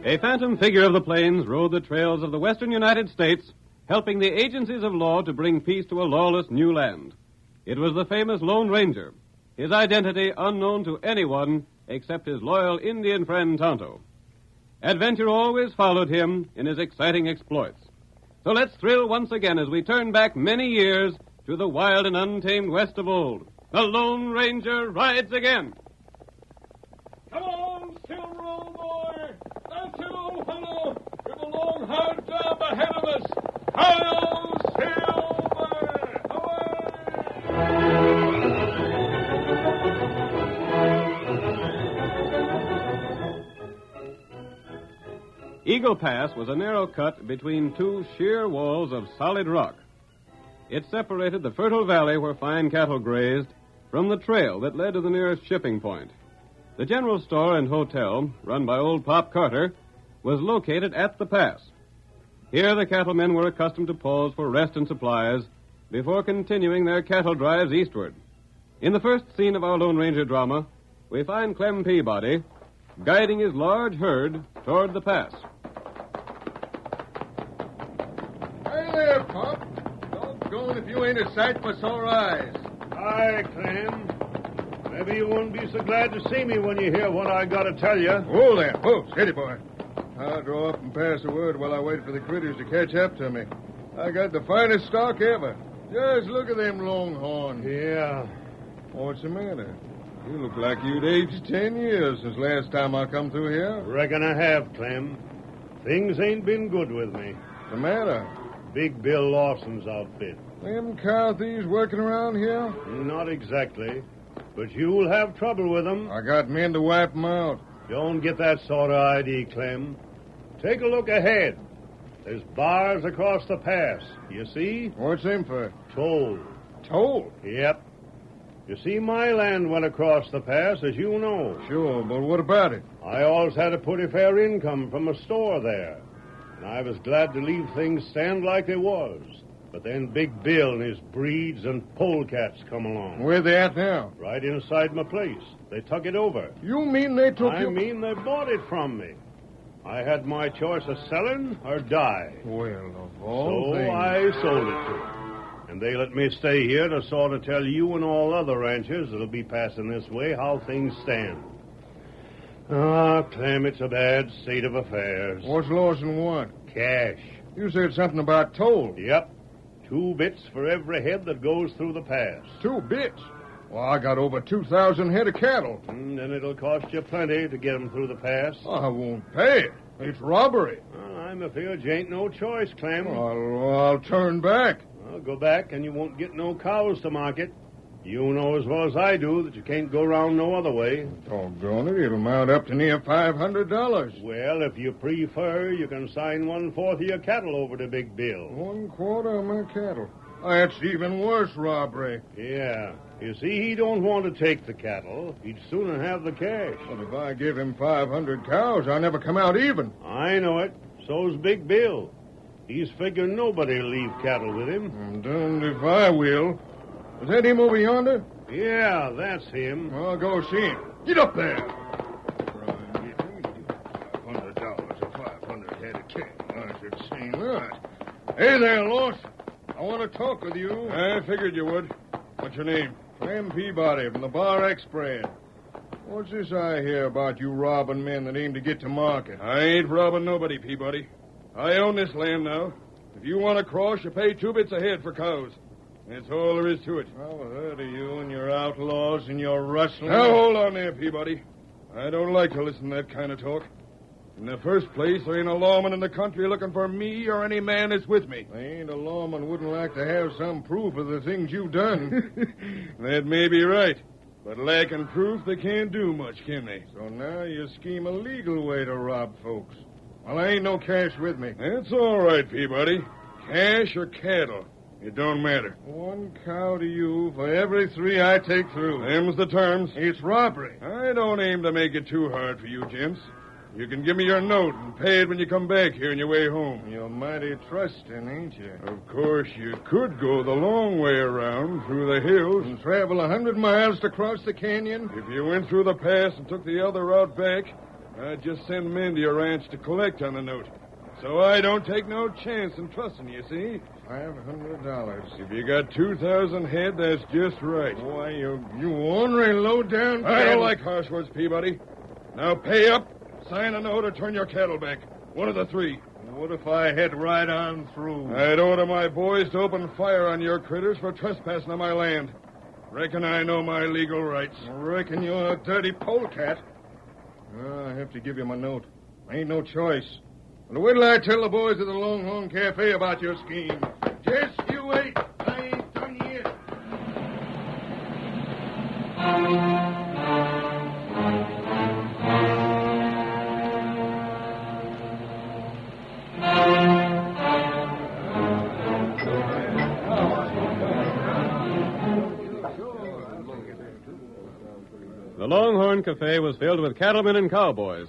A phantom figure of the plains rode the trails of the western United States, helping the agencies of law to bring peace to a lawless new land. It was the famous Lone Ranger, his identity unknown to anyone except his loyal Indian friend Tonto. Adventure always followed him in his exciting exploits. So let's thrill once again as we turn back many years to the wild and untamed West of old. The Lone Ranger rides again. Come on, Silver, old boy! Don't you, fellow! We've a long, hard job ahead of us! Hi-yo, Silver! Eagle Pass was a narrow cut between two sheer walls of solid rock. It separated the fertile valley where fine cattle grazed from the trail that led to the nearest shipping point. The general store and hotel, run by old Pop Carter, was located at the pass. Here the cattlemen were accustomed to pause for rest and supplies before continuing their cattle drives eastward. In the first scene of our Lone Ranger drama, we find Clem Peabody guiding his large herd toward the pass. Hey there, Pop. Doggone if you ain't a sight for sore eyes. Hi, Clem. Maybe you won't be so glad to see me when you hear what I got to tell you. Whoa there. Whoa, steady, boy. I'll draw up and pass the word while I wait for the critters to catch up to me. I got the finest stock ever. Just look at them longhorns. Yeah. What's the matter? You look like you'd aged 10 years since last time I come through here. Reckon I have, Clem. Things ain't been good with me. What's the matter? Big Bill Lawson's outfit. Them cow thieves working around here? Not exactly. But you'll have trouble with them. I got men to wipe them out. Don't get that sort of idea, Clem. Take a look ahead. There's bars across the pass. You see? What's them for? Toll. Toll? Yep. You see, my land went across the pass, as you know. Sure, but what about it? I always had a pretty fair income from a store there. and I was glad to leave things stand like they was. But then Big Bill and his breeds and polecats come along. Where they at now? Right inside my place. They took it over. You mean they took I mean they bought it from me. I had my choice of selling or die. Well, of all So things. I sold it to them. And they let me stay here to sort of tell you and all other ranchers that'll be passing this way how things stand. Ah, Clem, it's a bad state of affairs. What's Lawson want? Cash. You said something about toll. Yep. 2 bits for every head that goes through the pass. 2 bits? Well, I got over 2,000 head of cattle. And then it'll cost you plenty to get them through the pass. I won't pay it. It's robbery. Well, I'm afraid you ain't no choice, Clem. I'll turn back. Well, go back and you won't get no cows to market. You know as well as I do that you can't go round no other way. Doggone it, it'll mount up to near $500. Well, if you prefer, you can sign 1/4 of your cattle over to Big Bill. 1/4 of my cattle. That's even worse robbery. Yeah. You see, he don't want to take the cattle. He'd sooner have the cash. But if I give him 500 cows, I'll never come out even. I know it. So's Big Bill. He's figuring nobody'll leave cattle with him. I'm damned if I will. Is that him over yonder? Yeah, that's him. I'll go see him. Get up there. $500 or 500 head of cattle. I should say not. Hey there, Lawson. I want to talk with you. I figured you would. What's your name? Clem Peabody from the Bar Express. What's this I hear about you robbing men that aim to get to market? I ain't robbing nobody, Peabody. I own this land now. If you want to cross, you pay 2 bits a head for cows. That's all there is to it. I've heard of you and your outlaws and your rustling. Now, hold on there, Peabody. I don't like to listen to that kind of talk. In the first place, there ain't a lawman in the country looking for me or any man that's with me. There ain't a lawman wouldn't like to have some proof of the things you've done. That may be right. But lacking proof, they can't do much, can they? So now you scheme a legal way to rob folks. Well, there ain't no cash with me. That's all right, Peabody. Cash or cattle. It don't matter. 1 cow to you for every 3 I take through. Them's the terms. It's robbery. I don't aim to make it too hard for you, gents. You can give me your note and pay it when you come back here on your way home. You're mighty trusting, ain't you? Of course, you could go the long way around through the hills and travel 100 miles to cross the canyon. If you went through the pass and took the other route back, I'd just send men to your ranch to collect on the note. So I don't take no chance in trusting you, see? $500. If you got 2,000 head, that's just right. Why, you ornery, low-down... I don't like harsh words, Peabody. Now pay up, sign a note, or turn your cattle back. One of the 3. What if I head right on through? I'd order my boys to open fire on your critters for trespassing on my land. Reckon I know my legal rights. Reckon you're a dirty polecat. I have to give you my note. Ain't no choice. And wait till I tell the boys at the Longhorn Cafe about your scheme. Just you wait. I ain't done yet. The Longhorn Cafe was filled with cattlemen and cowboys.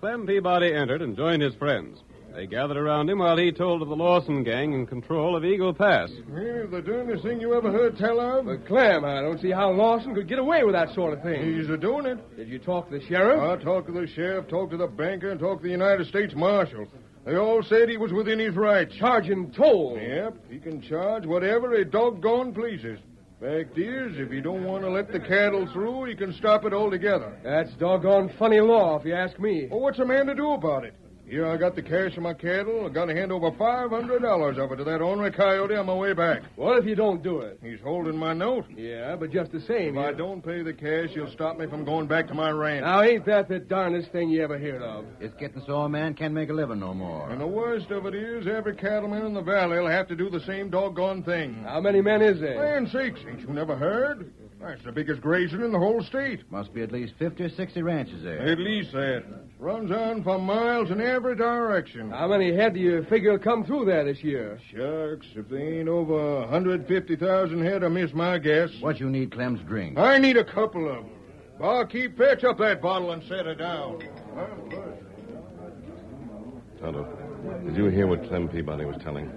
Clem Peabody entered and joined his friends. They gathered around him while he told of the Lawson gang in control of Eagle Pass. Yeah, the darndest thing you ever heard tell of. But, Clem, I don't see how Lawson could get away with that sort of thing. He's a-doing it. Did you talk to the sheriff? I talked to the sheriff, talked to the banker, and talked to the United States Marshal. They all said he was within his rights. Charging toll. Yep, he can charge whatever he doggone pleases. Fact is, if he don't want to let the cattle through, he can stop it altogether. That's doggone funny law, if you ask me. Well, what's a man to do about it? Here, I got the cash of my cattle. I got to hand over $500 of it to that ornery coyote on my way back. What if you don't do it? He's holding my note. Yeah, but just the same. If I don't pay the cash, he'll stop me from going back to my ranch. Now, ain't that the darndest thing you ever heard of? It's getting so a man can't make a living no more. And the worst of it is, every cattleman in the valley will have to do the same doggone thing. How many men is there? Land sakes, ain't you never heard? That's the biggest grazing in the whole state. Must be at least 50 or 60 ranches there. At least that. Runs on for miles in every direction. How many head do you figure will come through there this year? Shucks, if they ain't over 150,000 head, I miss my guess. What you need, Clem's drink? I need a couple of them. Barkeep, fetch up that bottle and set it down. Tonto, Did you hear what Clem Peabody was telling?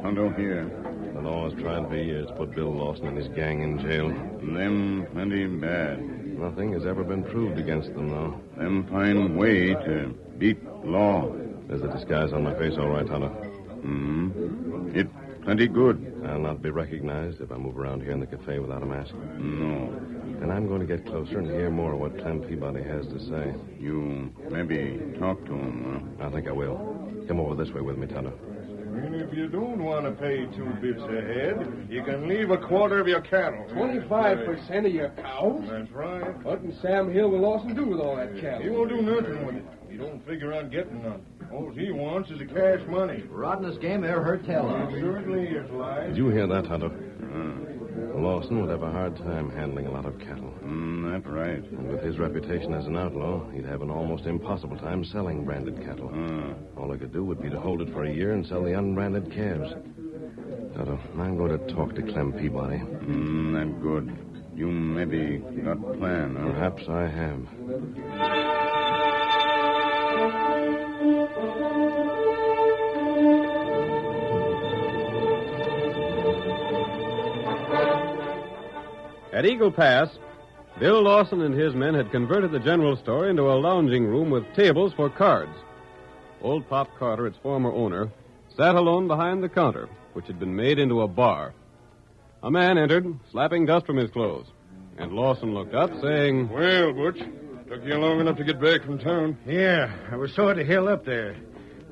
Tonto here. The law has tried for years to put Bill Lawson and his gang in jail. Them plenty bad. Nothing has ever been proved against them, though. Them find way to beat law. Is the disguise on my face all right, Tonto? It plenty good. I'll not be recognized if I move around here in the cafe without a mask. No. Then I'm going to get closer and hear more of what Clem Peabody has to say. You maybe talk to him, I think I will. Come over this way with me, Tonto. And if you don't want to pay 2 bits a head, you can leave a quarter of your cattle. 25% of your cows? That's right. What can Sam Hill with Lawson do with all that cattle? He won't do nothing with it. He don't figure on getting none. All he wants is the cash money. Rottenest game I ever heard tell of. Certainly is, Lige. Did you hear that, Tonto? Lawson would have a hard time handling a lot of cattle. That's right. And with his reputation as an outlaw, he'd have an almost impossible time selling branded cattle. All he could do would be to hold it for a year and sell the unbranded calves. Tonto, I'm going to talk to Clem Peabody. That good. You maybe got a plan, huh? Perhaps I have. At Eagle Pass, Bill Lawson and his men had converted the general store into a lounging room with tables for cards. Old Pop Carter, its former owner, sat alone behind the counter, which had been made into a bar. A man entered, slapping dust from his clothes, and Lawson looked up, saying, Well, Butch, took you long enough to get back from town. Yeah, I was sort of held up there.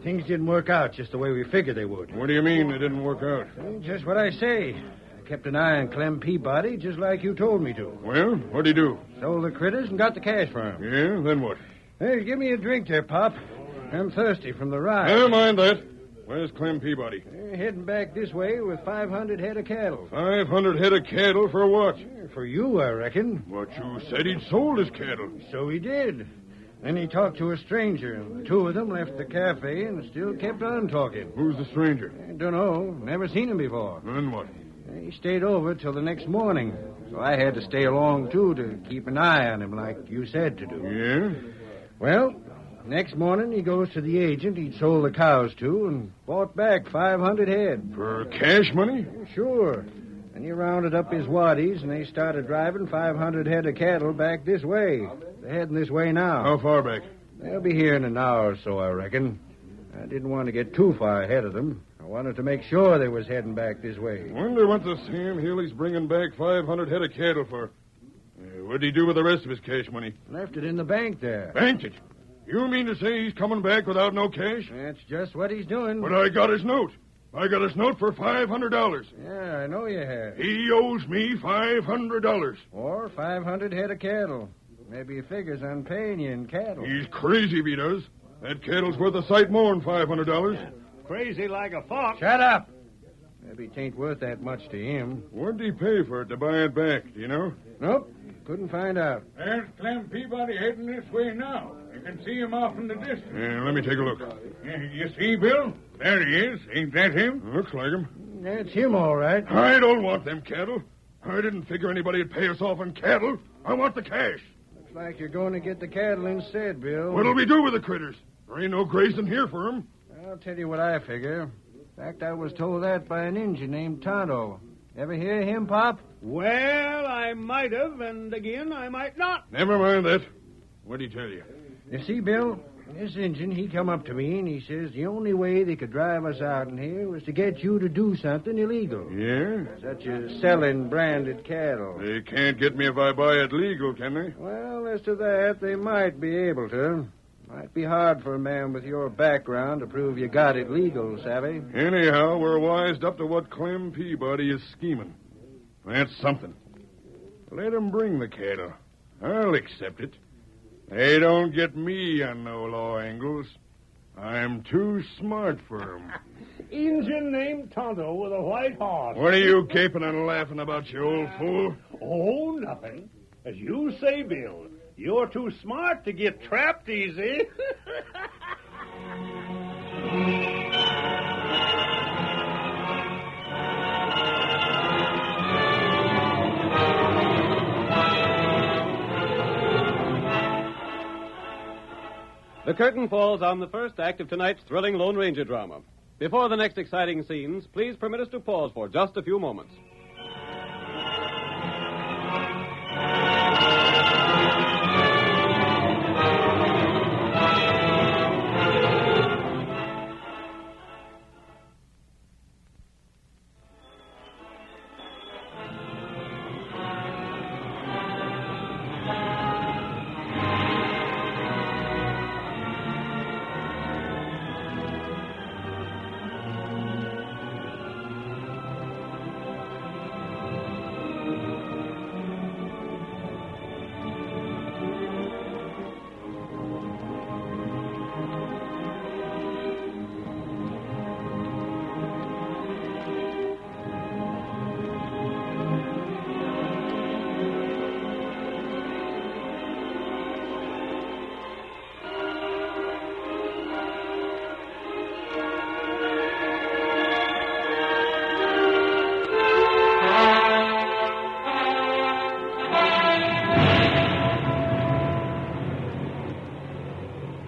Things didn't work out just the way we figured they would. What do you mean they didn't work out? Just what I say. I kept an eye on Clem Peabody, just like you told me to. Well, what'd he do? Sold the critters and got the cash for him. Yeah, then what? Hey, give me a drink there, Pop. I'm thirsty from the ride. Never mind that. Where's Clem Peabody? Heading back this way with 500 head of cattle. 500 head of cattle for what? For you, I reckon. But you said he'd sold his cattle. So he did. Then he talked to a stranger, and the 2 of them left the cafe and still kept on talking. Who's the stranger? I don't know. Never seen him before. Then what? He stayed over till the next morning, so I had to stay along, too, to keep an eye on him like you said to do. Yeah? Well, next morning he goes to the agent he'd sold the cows to and bought back 500 head. For cash money? Sure. And he rounded up his waddies, and they started driving 500 head of cattle back this way. They're heading this way now. How far back? They'll be here in an hour or so, I reckon. I didn't want to get too far ahead of them. I wanted to make sure they was heading back this way. Wonder what the Sam Hill is bringing back 500 head of cattle for. What'd he do with the rest of his cash money? Left it in the bank there. Banked it? You mean to say he's coming back without no cash? That's just what he's doing. But I got his note. I got his note for $500. Yeah, I know you have. He owes me $500. Or 500 head of cattle. Maybe he figures on paying you in cattle. He's crazy if he does. That cattle's worth a sight more than $500. Crazy like a fox. Shut up! Maybe it ain't worth that much to him. What'd he pay for it to buy it back, do you know? Nope. Couldn't find out. There's Clem Peabody heading this way now. You can see him off in the distance. Yeah, let me take a look. You see, Bill? There he is. Ain't that him? Looks like him. That's him, all right. I don't want them cattle. I didn't figure anybody'd pay us off in cattle. I want the cash. Looks like you're going to get the cattle instead, Bill. What'll we do with the critters? There ain't no grazing here for 'em. I'll tell you what I figure. In fact, I was told that by an Injun named Tonto. Ever hear him, Pop? Well, I might have, and again, I might not. Never mind that. What'd he tell you? You see, Bill, this Injun, he come up to me and he says the only way they could drive us out in here was to get you to do something illegal. Yeah? Such as selling branded cattle. They can't get me if I buy it legal, can they? Well, as to that, they might be able to. Might be hard for a man with your background to prove you got it legal, savvy? Anyhow, we're wised up to what Clem Peabody is scheming. That's something. Let 'em bring the cattle. I'll accept it. They don't get me on no law angles. I'm too smart for 'em. Injun named Tonto with a white horse. What are you gaping and laughing about, you old fool? Oh, nothing. As you say, Bill, you're too smart to get trapped easy. The The curtain falls on the first act of tonight's thrilling Lone Ranger drama. Before the next exciting scenes, please permit us to pause for just a few moments.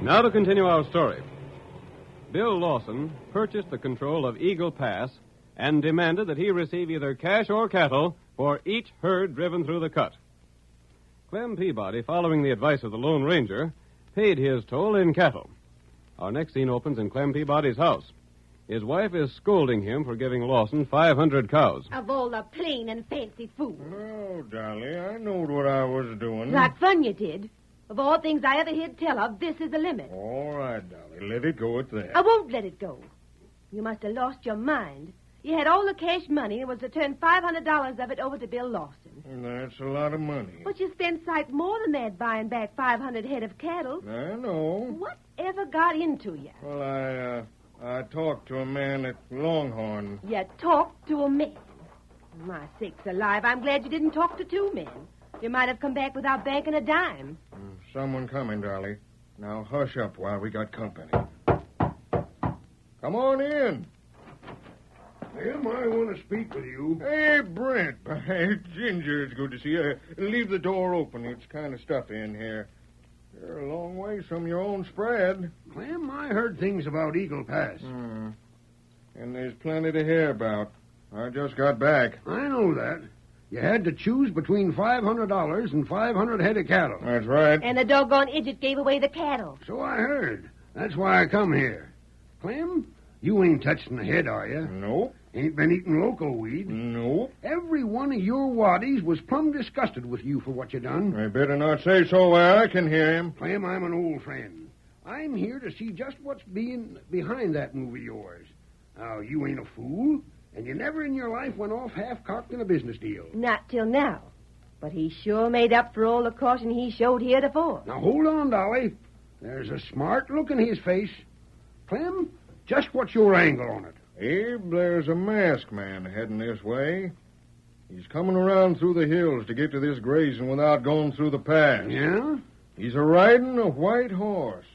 Now to continue our story. Bill Lawson purchased the control of Eagle Pass and demanded that he receive either cash or cattle for each herd driven through the cut. Clem Peabody, following the advice of the Lone Ranger, paid his toll in cattle. Our next scene opens in Clem Peabody's house. His wife is scolding him for giving Lawson 500 cows. Of all the plain and fancy food. Oh, Dolly, I knowed what I was doing. Like fun you did. Of all things I ever heard tell of, this is the limit. All right, Dolly, let it go at that. I won't let it go. You must have lost your mind. You had all the cash money and was to turn $500 of it over to Bill Lawson. That's a lot of money. But you spent sight more than that buying back 500 head of cattle. I know. Whatever got into you? Well, I talked to a man at Longhorn. You talked to a man. My sakes alive, I'm glad you didn't talk to two men. You might have come back without banking a dime. Someone coming, Dolly. Now hush up while we got company. Come on in. Jim, I want to speak with you. Hey, Brent. Ginger, it's good to see you. Leave the door open. It's kind of stuffy in here. You're a long ways from your own spread. Clem, I heard things about Eagle Pass. And there's plenty to hear about. I just got back. I know that. You had to choose between $500 and 500 head of cattle. That's right. And the doggone idiot gave away the cattle. So I heard. That's why I come here. Clem, you ain't touching the head, are you? Nope. Ain't been eating local weed? Nope. Every one of your waddies was plumb disgusted with you for what you done. I better not say so where I can hear him. Clem, I'm an old friend. I'm here to see just what's being behind that move of yours. Now, you ain't a fool. And you never in your life went off half-cocked in a business deal. Not till now. But he sure made up for all the caution he showed heretofore. Now, hold on, Dolly. There's a smart look in his face. Clem, just what's your angle on it? Abe, there's a masked man heading this way. He's coming around through the hills to get to this grazing without going through the pass. Yeah? He's a-riding a white horse.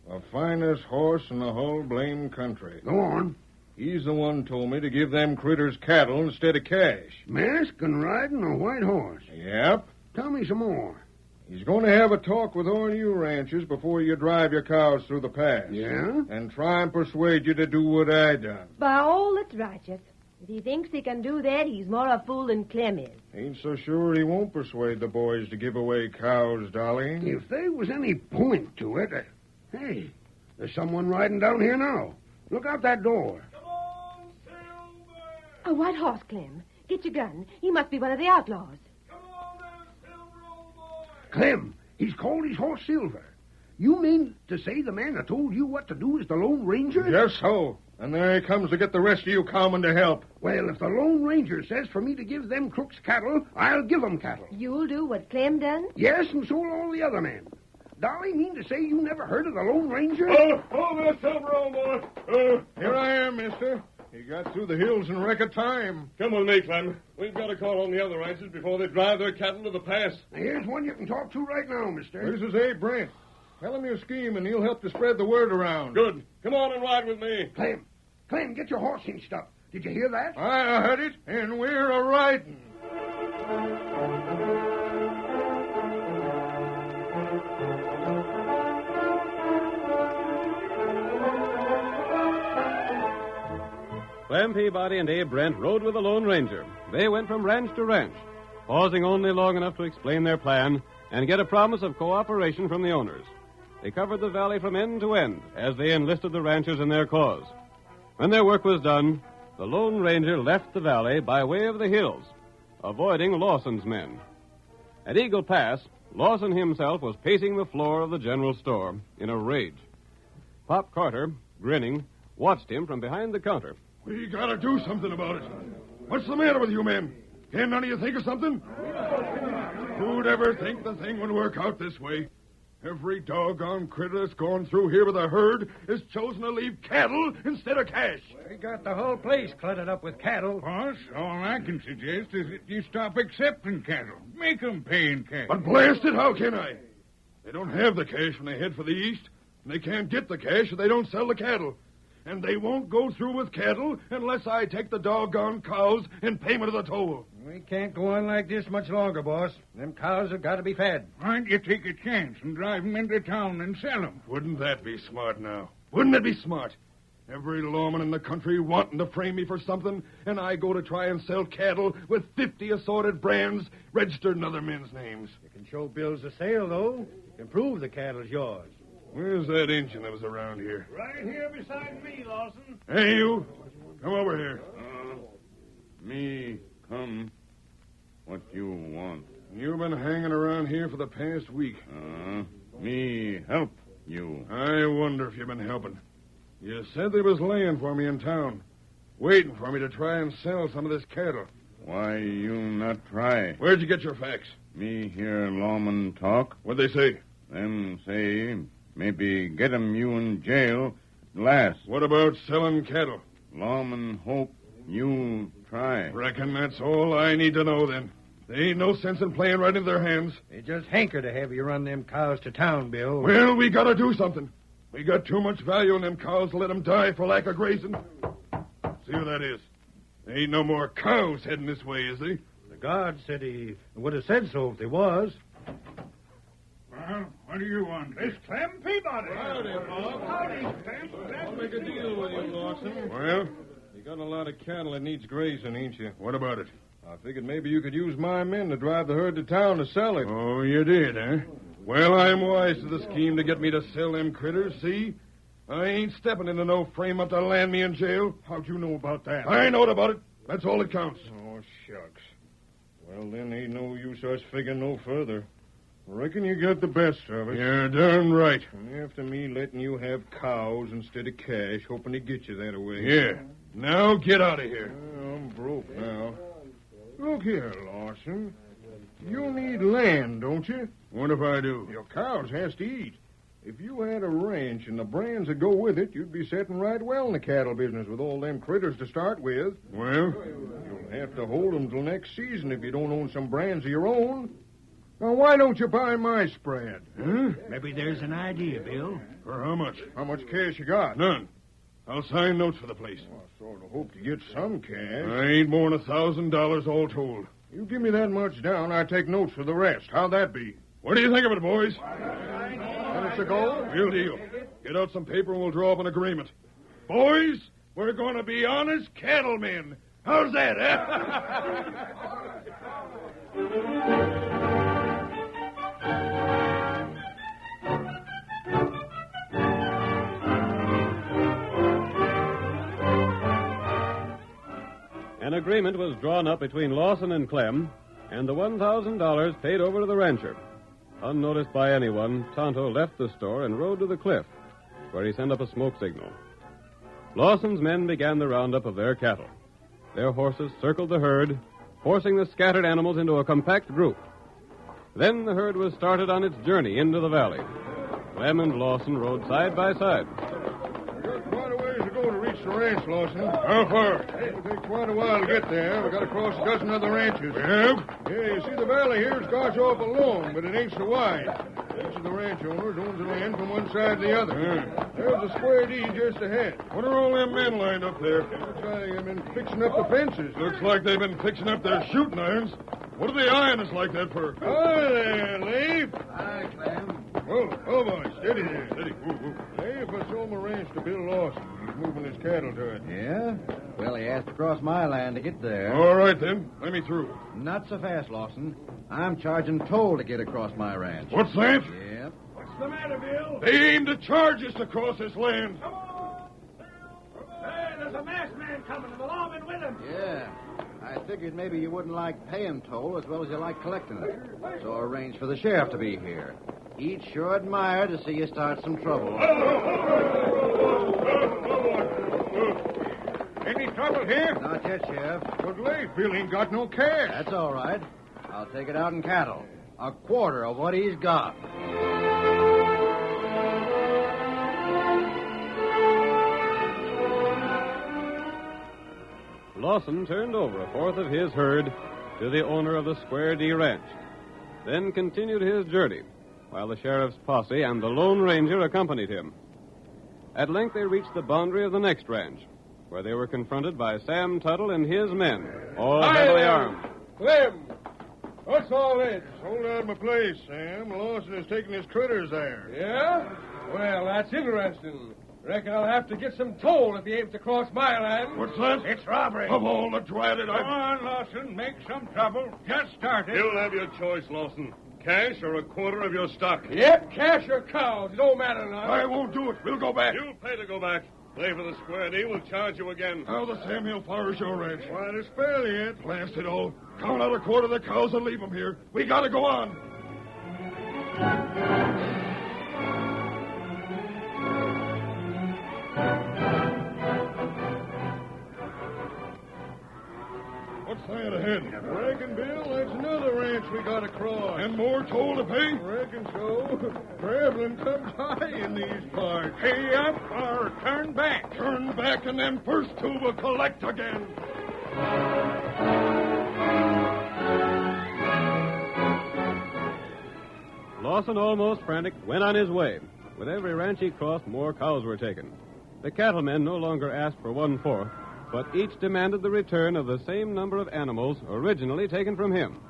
The finest horse in the whole blame country. Go on. He's the one told me to give them critters cattle instead of cash. Masked and riding a white horse? Yep. Tell me some more. He's going to have a talk with all you ranchers before you drive your cows through the pass. Yeah? And try and persuade you to do what I done. By all that's righteous. If he thinks he can do that, he's more a fool than Clem is. Ain't so sure he won't persuade the boys to give away cows, Dolly. If there was any point to it... Hey, there's someone riding down here now. Look out that door. A white horse, Clem. Get your gun. He must be one of the outlaws. Clem, he's called his horse Silver. You mean to say the man that told you what to do is the Lone Ranger? Just so. And there he comes to get the rest of you cowmen to help. Well, if the Lone Ranger says for me to give them crooks cattle, I'll give them cattle. You'll do what Clem done? Yes, and so will all the other men. Dolly, mean to say you never heard of the Lone Ranger? Oh, there, Silver, old boy. Here I am, mister. He got through the hills in record time. Come with me, Clem. We've got to call on the other ranchers before they drive their cattle to the pass. Now, here's one you can talk to right now, mister. This is Abe Brent. Tell him your scheme, and he'll help to spread the word around. Good. Come on and ride with me. Clem, get your horse cinched up. Did you hear that? I heard it, and we're a-riding. Clem Peabody and Abe Brent rode with the Lone Ranger. They went from ranch to ranch, pausing only long enough to explain their plan and get a promise of cooperation from the owners. They covered the valley from end to end as they enlisted the ranchers in their cause. When their work was done, the Lone Ranger left the valley by way of the hills, avoiding Lawson's men. At Eagle Pass, Lawson himself was pacing the floor of the general store in a rage. Pop Carter, grinning, watched him from behind the counter. We gotta do something about it. What's the matter with you men? Can't none of you think of something? Who'd ever think the thing would work out this way? Every doggone critter that's gone through here with a herd is chosen to leave cattle instead of cash. We got the whole place cluttered up with cattle. Boss, all I can suggest is that you stop accepting cattle. Make 'em pay in cash. But blast it, how can I? They don't have the cash when they head for the east, and they can't get the cash if they don't sell the cattle. And they won't go through with cattle unless I take the doggone cows in payment of the toll. We can't go on like this much longer, boss. Them cows have got to be fed. Why don't you take a chance and drive 'em into town and sell 'em? Wouldn't that be smart now? Wouldn't it be smart? Every lawman in the country wanting to frame me for something, and I go to try and sell cattle with 50 assorted brands registered in other men's names. You can show bills of sale, though. You can prove the cattle's yours. Where's that Injun that was around here? Right here beside me, Lawson. Hey, you. Come over here. Me come. What you want? You've been hanging around here for the past week. Me help you. I wonder if you've been helping. You said they was laying for me in town, waiting for me to try and sell some of this cattle. Why you not try? Where'd you get your facts? Me hear lawman talk. What'd they say? Them say maybe get 'em you in jail last. What about selling cattle? Lawman hope you try. Reckon that's all I need to know, then. There ain't no sense in playing right into their hands. They just hanker to have you run them cows to town, Bill. Well, we gotta do something. We got too much value in them cows to let 'em die for lack of grazing. See who that is? There ain't no more cows heading this way, is there? The guard said he would have said so if there was. Well, what do you want? This Clem Peabody. Howdy, Bob. Howdy, Clem. I'll make a deal with you, Lawson. Well? You got a lot of cattle that needs grazing, ain't you? What about it? I figured maybe you could use my men to drive the herd to town to sell it. Oh, you did, eh? Well, I'm wise to the scheme to get me to sell them critters, see? I ain't stepping into no frame up to land me in jail. How'd you know about that? I knowed about it. That's all that counts. Oh, shucks. Well, then ain't no use us figuring no further. Reckon you got the best of it. You're darn right. And after me letting you have cows instead of cash, hoping to get you that away. Yeah. Now get out of here. Well, I'm broke now. Look here, Lawson. You need land, don't you? What if I do? Your cows has to eat. If you had a ranch and the brands that go with it, you'd be setting right well in the cattle business with all them critters to start with. Well? You'll have to hold 'em till next season if you don't own some brands of your own. Now, why don't you buy my spread? Huh? Maybe there's an idea, Bill. For how much? How much cash you got? None. I'll sign notes for the place. Well, I sort of hope to get some cash. I ain't more than $1,000 all told. You give me that much down, I take notes for the rest. How'd that be? What do you think of it, boys? And it's a go? Real deal. Get out some paper and we'll draw up an agreement. Boys, we're going to be honest cattlemen. How's that, An agreement was drawn up between Lawson and Clem, and the $1,000 paid over to the rancher. Unnoticed by anyone, Tonto left the store and rode to the cliff, where he sent up a smoke signal. Lawson's men began the roundup of their cattle. Their horses circled the herd, forcing the scattered animals into a compact group. Then the herd was started on its journey into the valley. Clem and Lawson rode side by side. Quite a ways to go to reach the ranch, Lawson. How far? It'll take quite a while to get there. We got to cross a dozen other ranches. Yeah? Yeah, you see the valley here starts off along, but it ain't so wide. Each of the ranch owners owns the land from one side to the other. There's a square deed just ahead. What are all them men lined up there? Looks like they've been fixing up the fences. Looks like they've been fixing up their shooting irons. What are they eyeing us like that for? Hi there, Leif. Hi, Clem. Whoa, boy, steady there. Steady. Leif, I sold my ranch to Bill Lawson. He's moving his cattle to it. Yeah? Well, he has to cross my land to get there. All right, then. Let me through. Not so fast, Lawson. I'm charging toll to get across my ranch. What's that? Yep. What's the matter, Bill? They aim to charge us to cross this land. Hey, there's a masked man coming, and the lawman with him. Yeah. I figured maybe you wouldn't like paying toll as well as you like collecting it. So I arranged for the sheriff to be here. He'd sure admire to see you start some trouble. Any trouble here? Not yet, Sheriff. But late. Bill ain't got no cash. That's all right. I'll take it out in cattle. A quarter of what he's got. Lawson turned over a fourth of his herd to the owner of the Square D Ranch, then continued his journey, while the sheriff's posse and the Lone Ranger accompanied him. At length they reached the boundary of the next ranch, where they were confronted by Sam Tuttle and his men, all heavily armed. Clem! What's all this? Hold out my place, Sam. Lawson is taking his critters there. Yeah? Well, that's interesting. Reckon I'll have to get some toll if he aims to cross my land. What's that? It's robbery. Of all the dratted... Come on, Lawson. Make some trouble. Just started. You'll have your choice, Lawson. Cash or a quarter of your stock. Yep, cash or cows. It don't matter now. I won't do it. We'll go back. You'll pay to go back. Play for the Square D. We'll charge you again. How the Sam Hill fires your ranch? Why, there's barely it. Blast it all. Count out a quarter of the cows and leave them here. We gotta go on. What's that ahead? Reckon, Bill, that's another ranch we gotta cross. And more toll to pay? Reckon so. Traveling comes high in these parts. Pay up or turn back. Turn back and them first two will collect again. Lawson, almost frantic, went on his way. With every ranch he crossed, more cows were taken. The cattlemen no longer asked for 1/4, but each demanded the return of the same number of animals originally taken from him.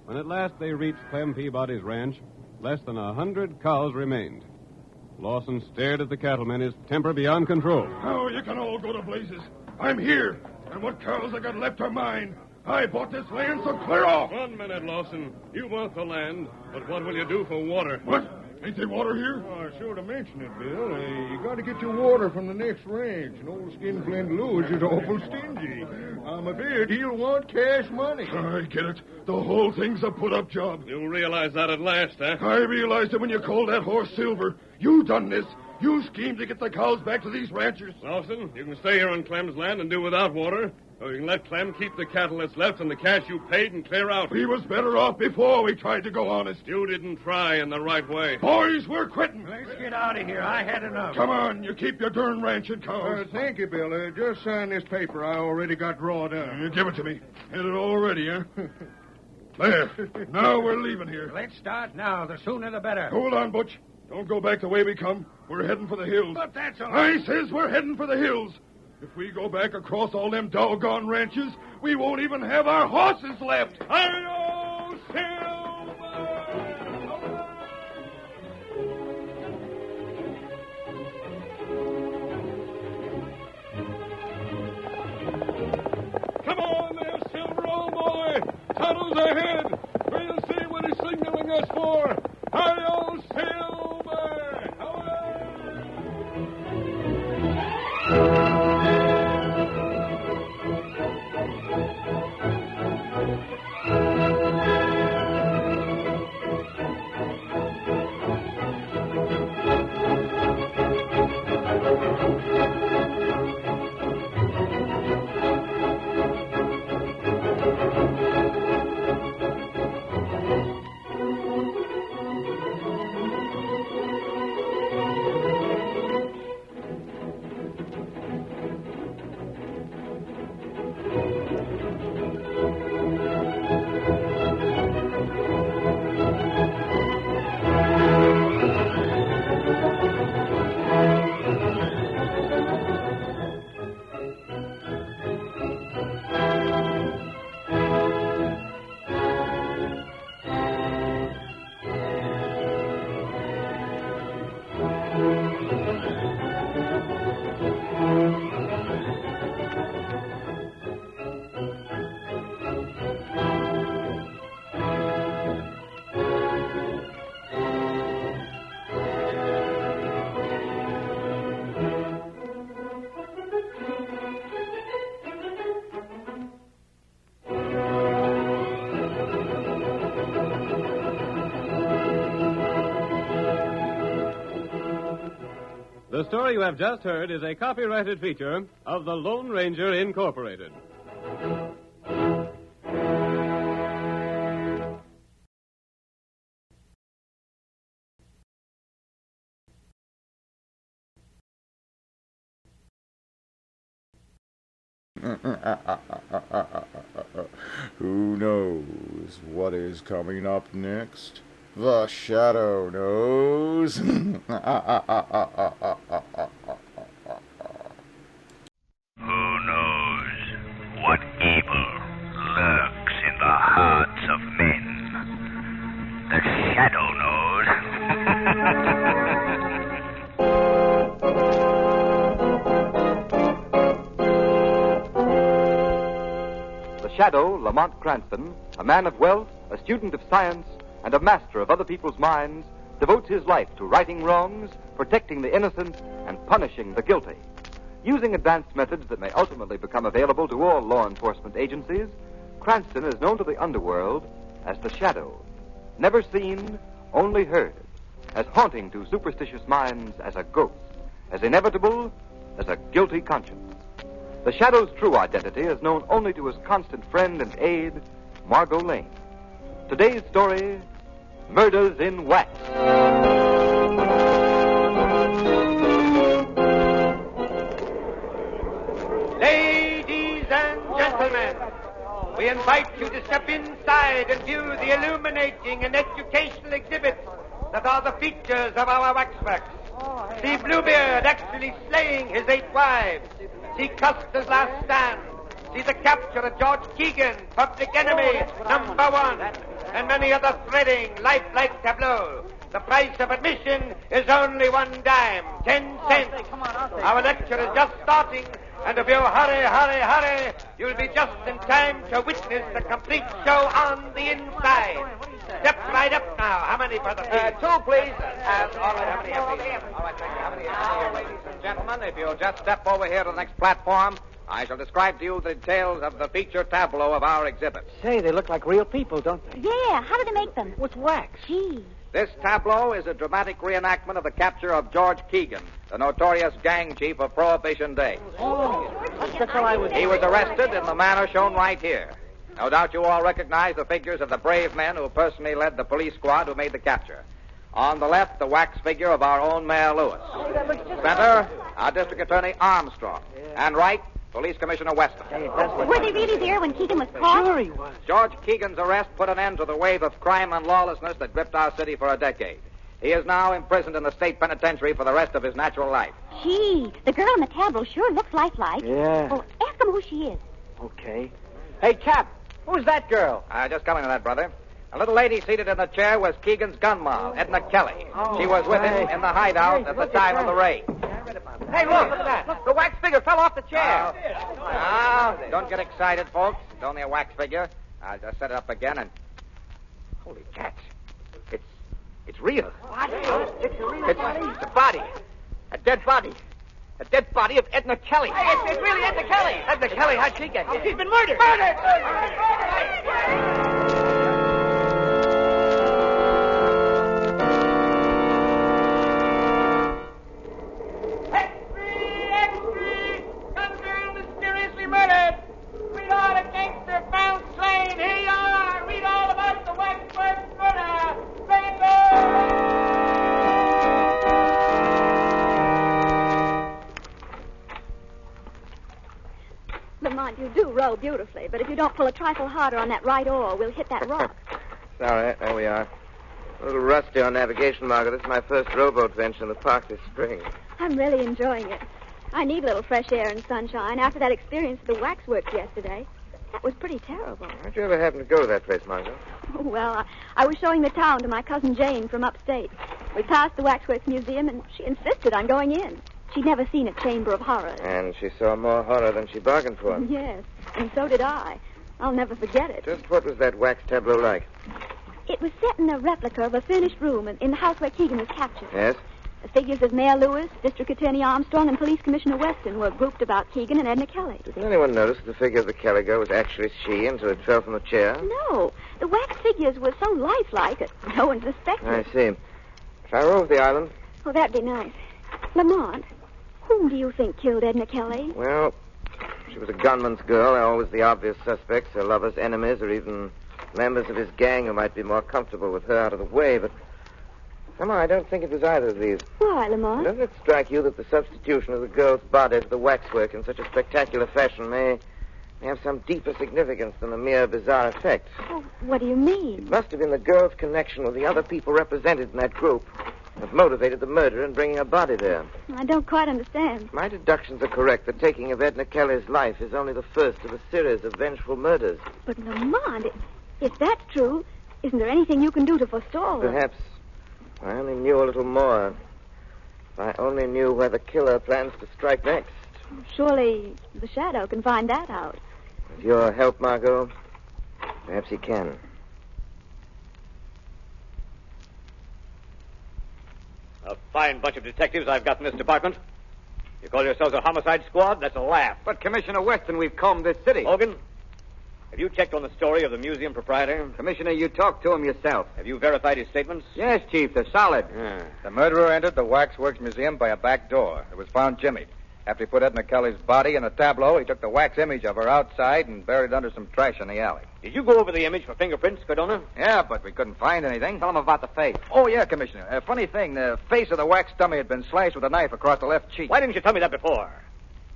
When at last they reached Clem Peabody's ranch, less than 100 cows remained. Lawson stared at the cattlemen, his temper beyond control. Oh, you can all go to blazes. I'm here, and what cows I got left are mine. I bought this land, so clear off. 1 minute, Lawson. You want the land, but what will you do for water? What? Ain't there water here? Oh, I sure to mention it, Bill. You got to get your water from the next ranch, and old Skinflint Lewis is awful stingy. I'm afeard he'll want cash money. I get it. The whole thing's a put-up job. You'll realize that at last, huh? I realized it when you called that horse Silver. You done this. You schemed to get the cows back to these ranchers. Lawson, you can stay here on Clem's land and do without water, or you can let Clem keep the cattle that's left and the cash you paid and clear out. We was better off before we tried to go honest. You didn't try in the right way. Boys, we're quitting. Let's get out of here. I had enough. Come on, you keep your darn ranch and cows. Thank you, Bill. Just sign this paper I already got drawn up. Give it to me. Had it all ready, huh? There. Now we're leaving here. Let's start now. The sooner the better. Hold on, Butch. Don't go back the way we come. We're heading for the hills. But that's all. I says we're heading for the hills. If we go back across all them doggone ranches, we won't even have our horses left. Hi-yo, Come on there, Silver, old boy. Tuttle's ahead. We'll see what he's signaling us for. Hi-yo, Silver. Silver! story you have just heard is a copyrighted feature of the Lone Ranger Incorporated. Who knows what is coming up next? The Shadow knows. Who knows what evil lurks in the hearts of men? The Shadow knows. The Shadow, Lamont Cranston, a man of wealth, a student of science, and a master of other people's minds, devotes his life to righting wrongs, protecting the innocent, and punishing the guilty. Using advanced methods that may ultimately become available to all law enforcement agencies, Cranston is known to the underworld as the Shadow. Never seen, only heard. As haunting to superstitious minds as a ghost. As inevitable as a guilty conscience. The Shadow's true identity is known only to his constant friend and aide, Margot Lane. Today's story, Murders in Wax. Ladies and gentlemen, we invite you to step inside and view the illuminating and educational exhibits that are the features of our waxworks. See Bluebeard actually slaying his 8 wives. See Custer's last stand. See the capture of George Keegan, public enemy #1, and many other thrilling, lifelike tableaux. The price of admission is only 1 dime, 10 cents. Our lecture is just starting, and if you hurry, you'll be just in time to witness the complete show on the inside. Step right up now. How many for the fees? 2, please. All right, how many? Ladies and gentlemen, if you'll just step over here to the next platform, I shall describe to you the details of the feature tableau of our exhibit. Say, they look like real people, don't they? Yeah, how do they make them? With wax. Gee. This tableau is a dramatic reenactment of the capture of George Keegan, the notorious gang chief of Prohibition Day. Oh, that's the fellow I was... He was arrested in the manner shown right here. No doubt you all recognize the figures of the brave men who personally led the police squad who made the capture. On the left, the wax figure of our own Mayor Lewis. Center, our District Attorney Armstrong. And right, Police Commissioner Weston. Were they really there when Keegan was caught? Sure he was. George Keegan's arrest put an end to the wave of crime and lawlessness that gripped our city for a decade. He is now imprisoned in the state penitentiary for the rest of his natural life. Gee, the girl in the tableau sure looks lifelike. Yeah. Well, ask him who she is. Okay. Hey, Cap, who's that girl? Just coming to that, brother. A little lady seated in the chair was Keegan's gun moll, Edna Kelly. She was with him in the hideout at the time of the raid. Hey, look at that. The wax figure fell off the chair. Don't get excited, folks. It's only a wax figure. I'll just set it up again and... Holy cats. It's real. What? It's a body. A dead body. A dead body of Edna Kelly. Hey, it's really Edna Kelly. Edna Kelly, how'd she get here? She's been murdered. You do row beautifully, but if you don't pull a trifle harder on that right oar, we'll hit that rock. Sorry, there we are. A little rusty on navigation, Margaret. This is my first rowboat venture in the park this spring. I'm really enjoying it. I need a little fresh air and sunshine after that experience at the waxworks yesterday. That was pretty terrible. How'd you ever happen to go to that place, Margaret? Well, I was showing the town to my cousin Jane from upstate. We passed the Waxworks Museum, and she insisted on going in. She'd never seen a chamber of horrors. And she saw more horror than she bargained for. Yes, and so did I. I'll never forget it. Just what was that wax tableau like? It was set in a replica of a furnished room in the house where Keegan was captured. Yes? The figures of Mayor Lewis, District Attorney Armstrong, and Police Commissioner Weston were grouped about Keegan and Edna Kelly. Didn't anyone notice the figure of the Kelly girl was actually she until it fell from the chair? No. The wax figures were so lifelike that no one suspected. I see. Shall I row off the island? Oh, that'd be nice. Lamont, Whom do you think killed Edna Kelly? Well, she was a gunman's girl. They're always the obvious suspects, her lovers, enemies, or even members of his gang who might be more comfortable with her out of the way. But somehow I don't think it was either of these. Why, Lamont? Doesn't it strike you that the substitution of the girl's body to the waxwork in such a spectacular fashion may have some deeper significance than a mere bizarre effect? Oh, what do you mean? It must have been the girl's connection with the other people represented in that group that motivated the murder in bringing her body there. I don't quite understand. My deductions are correct. The taking of Edna Kelly's life is only the first of a series of vengeful murders. But, Lamont, if that's true, isn't there anything you can do to forestall her? Perhaps I only knew a little more. If I only knew where the killer plans to strike next. Surely the Shadow can find that out. With your help, Margot, perhaps he can. A fine bunch of detectives I've got in this department. You call yourselves a homicide squad? That's a laugh. But, Commissioner Weston, we've combed this city. Hogan, have you checked on the story of the museum proprietor? Commissioner, you talked to him yourself. Have you verified his statements? Yes, Chief, they're solid. The murderer entered the Waxworks Museum by a back door. It was found jimmied. After he put Edna Kelly's body in a tableau, he took the wax image of her outside and buried it under some trash in the alley. Did you go over the image for fingerprints, Cardona? Yeah, but we couldn't find anything. Tell him about the face. Oh, yeah, Commissioner. Funny thing, the face of the wax dummy had been slashed with a knife across the left cheek. Why didn't you tell me that before?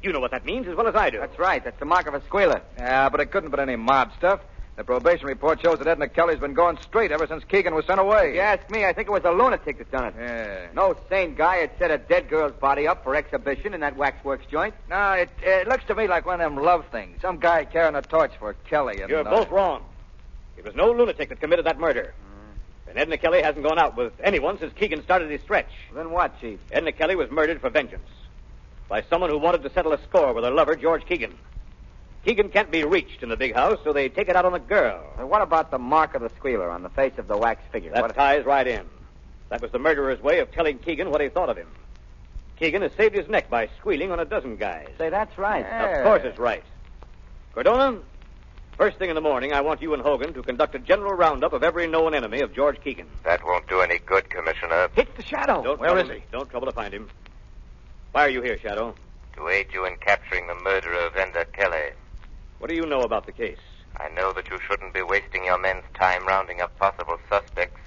You know what that means as well as I do. That's right. That's the mark of a squealer. Yeah, but it couldn't have been any mob stuff. The probation report shows that Edna Kelly's been going straight ever since Keegan was sent away. If you ask me, I think it was a lunatic that done it. Yeah. No sane guy had set a dead girl's body up for exhibition in that waxworks joint. No, it looks to me like one of them love things. Some guy carrying a torch for Kelly. And, You're both wrong. It was no lunatic that committed that murder. And Edna Kelly hasn't gone out with anyone since Keegan started his stretch. Then what, Chief? Edna Kelly was murdered for vengeance by someone who wanted to settle a score with her lover, George Keegan. Keegan can't be reached in the big house, so they take it out on the girl. And what about the mark of the squealer on the face of the wax figure? That ties right in. That was the murderer's way of telling Keegan what he thought of him. Keegan has saved his neck by squealing on a dozen guys. Say, that's right. Of course it's right. Cardona, first thing in the morning, I want you and Hogan to conduct a general roundup of every known enemy of George Keegan. That won't do any good, Commissioner. It's the Shadow. Where is he? Don't trouble to find him. Why are you here, Shadow? To aid you in capturing the murderer of Edna Kelly. What do you know about the case? I know that you shouldn't be wasting your men's time rounding up possible suspects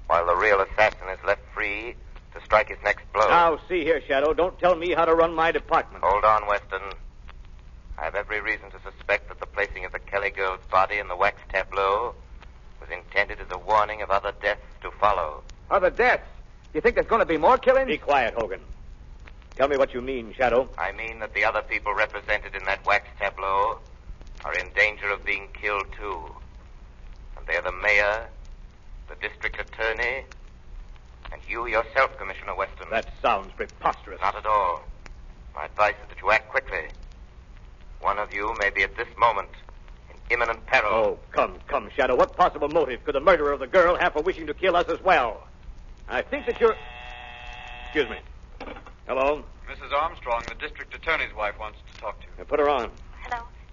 while the real assassin is left free to strike his next blow. Now, see here, Shadow. Don't tell me how to run my department. Hold on, Weston. I have every reason to suspect that the placing of the Kelly girl's body in the wax tableau was intended as a warning of other deaths to follow. Other deaths? You think there's going to be more killings? Be quiet, Hogan. Tell me what you mean, Shadow. I mean that the other people represented in that wax tableau are in danger of being killed, too. And they're the mayor, the district attorney, and you yourself, Commissioner Weston. That sounds preposterous. Not at all. My advice is that you act quickly. One of you may be at this moment in imminent peril. Oh, come, Shadow. What possible motive could the murderer of the girl have for wishing to kill us as well? I think that you're... Excuse me. Hello? Mrs. Armstrong, the district attorney's wife, wants to talk to you. Put her on.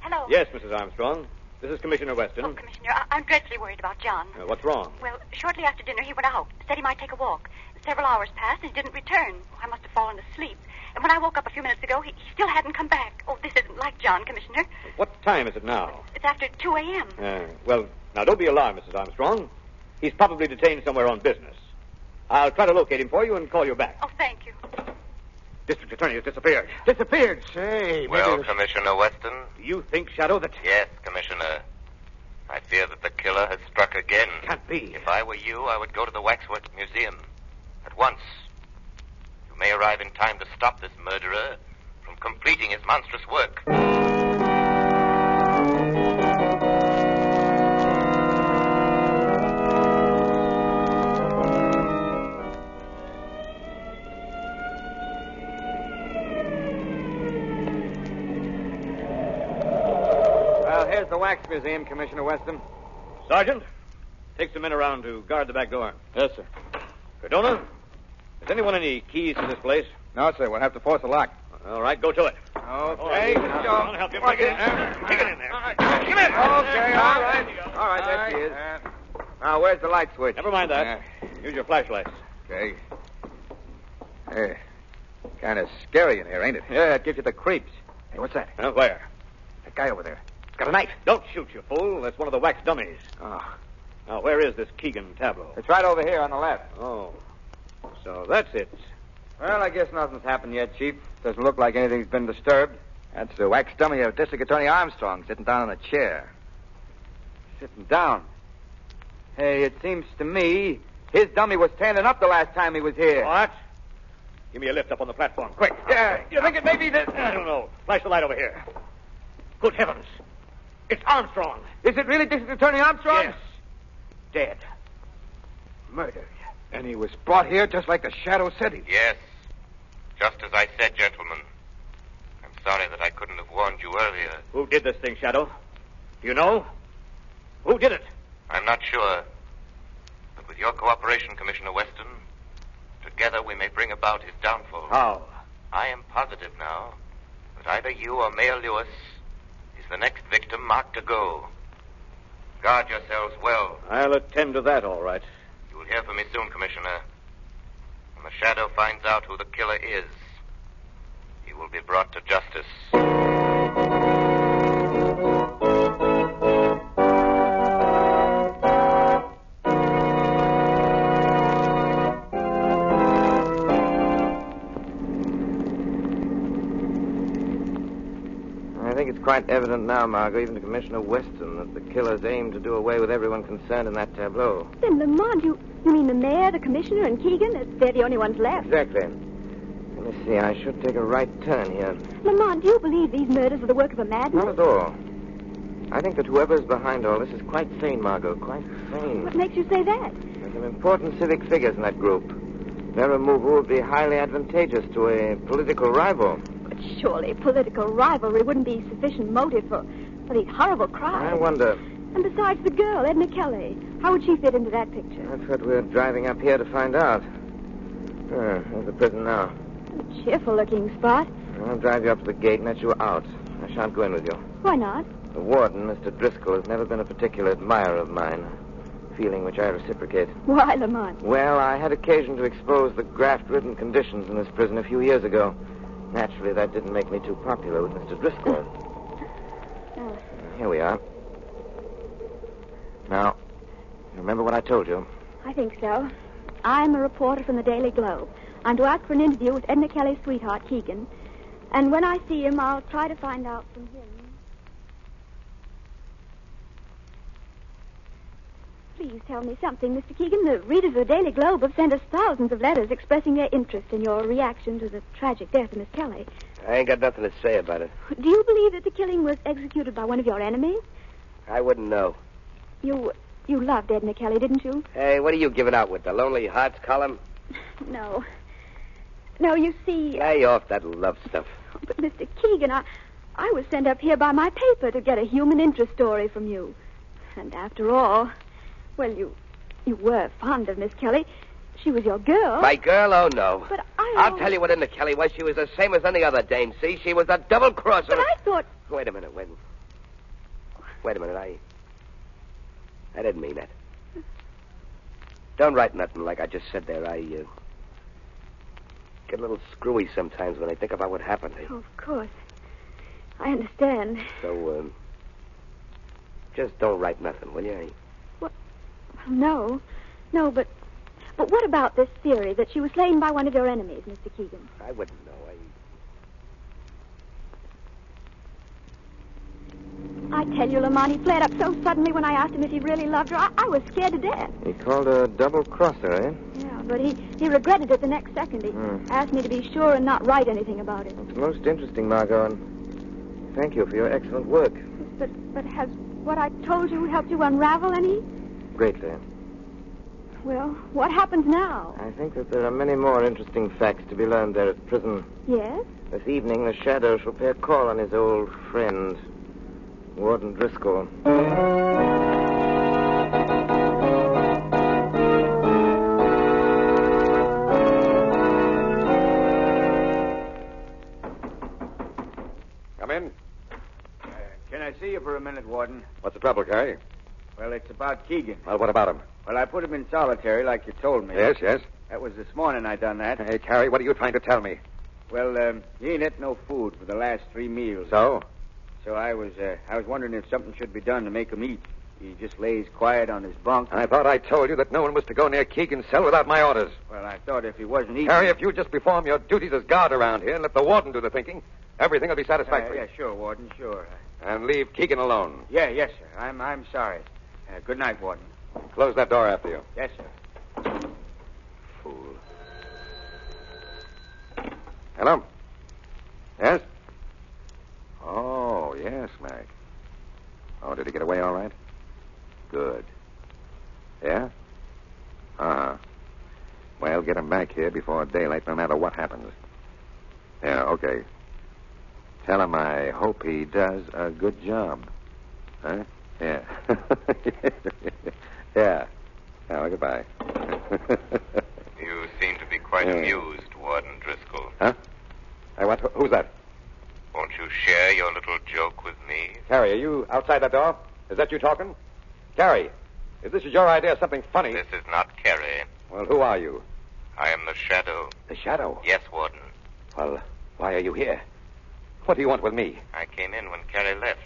Hello? Yes, Mrs. Armstrong. This is Commissioner Weston. Oh, Commissioner, I'm dreadfully worried about John. What's wrong? Well, shortly after dinner, he went out. Said he might take a walk. Several hours passed, and he didn't return. I must have fallen asleep. And when I woke up a few minutes ago, he still hadn't come back. Oh, this isn't like John, Commissioner. What time is it now? It's after 2 a.m. Well, now, don't be alarmed, Mrs. Armstrong. He's probably detained somewhere on business. I'll try to locate him for you and call you back. Oh, thank you. District attorney has disappeared. Disappeared? Say, Well, Commissioner Weston? Do you think, Shadow, that... Yes, Commissioner. I fear that the killer has struck again. Can't be. If I were you, I would go to the Waxworks Museum. At once. You may arrive in time to stop this murderer from completing his monstrous work. Here's the Wax Museum, Commissioner Weston. Sergeant, take some men around to guard the back door. Yes, sir. Cardona, has anyone any keys to this place? No, sir. We'll have to force the lock. All right, go to it. Okay. I'll help you. Take it in there. Take it in there. Come in. Okay, all right. All right, there she is. Now, where's the light switch? Never mind that. Use your flashlights. Okay. Hey. Kind of scary in here, ain't it? Yeah, it gives you the creeps. Hey, what's that? Where? That guy over there. He's got a knife. Don't shoot, you fool. That's one of the wax dummies. Oh. Now, where is this Keegan tableau? It's right over here on the left. Oh. So that's it. Well, I guess nothing's happened yet, Chief. Doesn't look like anything's been disturbed. That's the wax dummy of District Attorney Armstrong sitting down in a chair. Sitting down. Hey, it seems to me his dummy was standing up the last time he was here. What? Give me a lift up on the platform, quick. Yeah, you think it may be this? I don't know. Flash the light over here. Good heavens. It's Armstrong. Is it really District Attorney Armstrong? Yes. Dead. Murdered. And he was brought here just like the Shadow said he. Yes. Just as I said, gentlemen. I'm sorry that I couldn't have warned you earlier. Who did this thing, Shadow? Do you know? Who did it? I'm not sure. But with your cooperation, Commissioner Weston, together we may bring about his downfall. How? I am positive now that either you or Mayor Lewis is the next victim marked to go. Guard yourselves well. I'll attend to that, all right. You'll hear from me soon, Commissioner. When the Shadow finds out who the killer is, he will be brought to justice. I think it's quite evident now, Margot, even to Commissioner Weston, that the killers aim to do away with everyone concerned in that tableau. Then, Lamont, you mean the mayor, the commissioner, and Keegan? They're the only ones left. Exactly. Let me see, I should take a right turn here. Lamont, do you believe these murders are the work of a madman? Not at all. I think that whoever's behind all this is quite sane, Margot, quite sane. What makes you say that? There's some important civic figures in that group. Their removal would be highly advantageous to a political rival. But surely political rivalry wouldn't be sufficient motive for these horrible crimes. I wonder. And besides the girl, Edna Kelly, how would she fit into that picture? That's what we're driving up here to find out. There's the prison now. A cheerful-looking spot. I'll drive you up to the gate and let you out. I shan't go in with you. Why not? The warden, Mr. Driscoll, has never been a particular admirer of mine. A feeling which I reciprocate. Why, Lamont? Well, I had occasion to expose the graft-ridden conditions in this prison a few years ago. Naturally, that didn't make me too popular with Mr. Driscoll. Here we are. Now, you remember what I told you? I think so. I'm a reporter from the Daily Globe. I'm to ask for an interview with Edna Kelly's sweetheart, Keegan. And when I see him, I'll try to find out from him. Please tell me something, Mr. Keegan. The readers of the Daily Globe have sent us thousands of letters expressing their interest in your reaction to the tragic death of Miss Kelly. I ain't got nothing to say about it. Do you believe that the killing was executed by one of your enemies? I wouldn't know. You loved Edna Kelly, didn't you? Hey, what are you giving out with, the Lonely Hearts column? No. No, you see... Lay off that love stuff. But, Mr. Keegan, I was sent up here by my paper to get a human interest story from you. And after all... Well, you were fond of Miss Kelly. She was your girl. My girl? Oh, no. But I'll tell you what Edna Kelly was. She was the same as any other dame, see? She was a double-crosser. But I thought... Wait a minute, Wait a minute, I didn't mean that. Don't write nothing like I just said there. I get a little screwy sometimes when I think about what happened. Oh, of course. I understand. So, just don't write nothing, will you? No, but what about this theory that she was slain by one of your enemies, Mr. Keegan? I wouldn't know. I tell you, Lamont, he flared up so suddenly when I asked him if he really loved her. I was scared to death. He called her a double-crosser, eh? Yeah, but he regretted it the next second. He asked me to be sure and not write anything about it. It's most interesting, Margot, and thank you for your excellent work. But has what I told you helped you unravel any? Greatly. Well, what happens now? I think that there are many more interesting facts to be learned there at prison. Yes? This evening, the Shadow shall pay a call on his old friend, Warden Driscoll. Come in. Can I see you for a minute, Warden? What's the trouble, Carey? Well, it's about Keegan. Well, what about him? Well, I put him in solitary like you told me. Yes. That was this morning I done that. Hey, Carey, what are you trying to tell me? Well, he ain't had no food for the last 3 meals. So? So I was wondering if something should be done to make him eat. He just lays quiet on his bunk. I thought I told you that no one was to go near Keegan's cell without my orders. Well, I thought if he wasn't eating... Harry, if you just perform your duties as guard around here and let the warden do the thinking, everything will be satisfactory. Yeah, sure, Warden, sure. And leave Keegan alone. Yes, sir. I'm sorry. Good night, Warden. Close that door after you. Yes, sir. Fool. Hello? Yes? Oh, yes, Mac. Oh, did he get away all right? Good. Yeah? Uh-huh. Well, get him back here before daylight, no matter what happens. Yeah, okay. Tell him I hope he does a good job. Huh? Yeah. Yeah. Oh, goodbye. You seem to be quite amused, Warden Driscoll. Huh? Hey, what? Who's that? Won't you share your little joke with me? Carrie, are you outside that door? Is that you talking? Carrie, if this is your idea of something funny... This is not Carrie. Well, who are you? I am the Shadow. The Shadow? Yes, Warden. Well, why are you here? What do you want with me? I came in when Carrie left.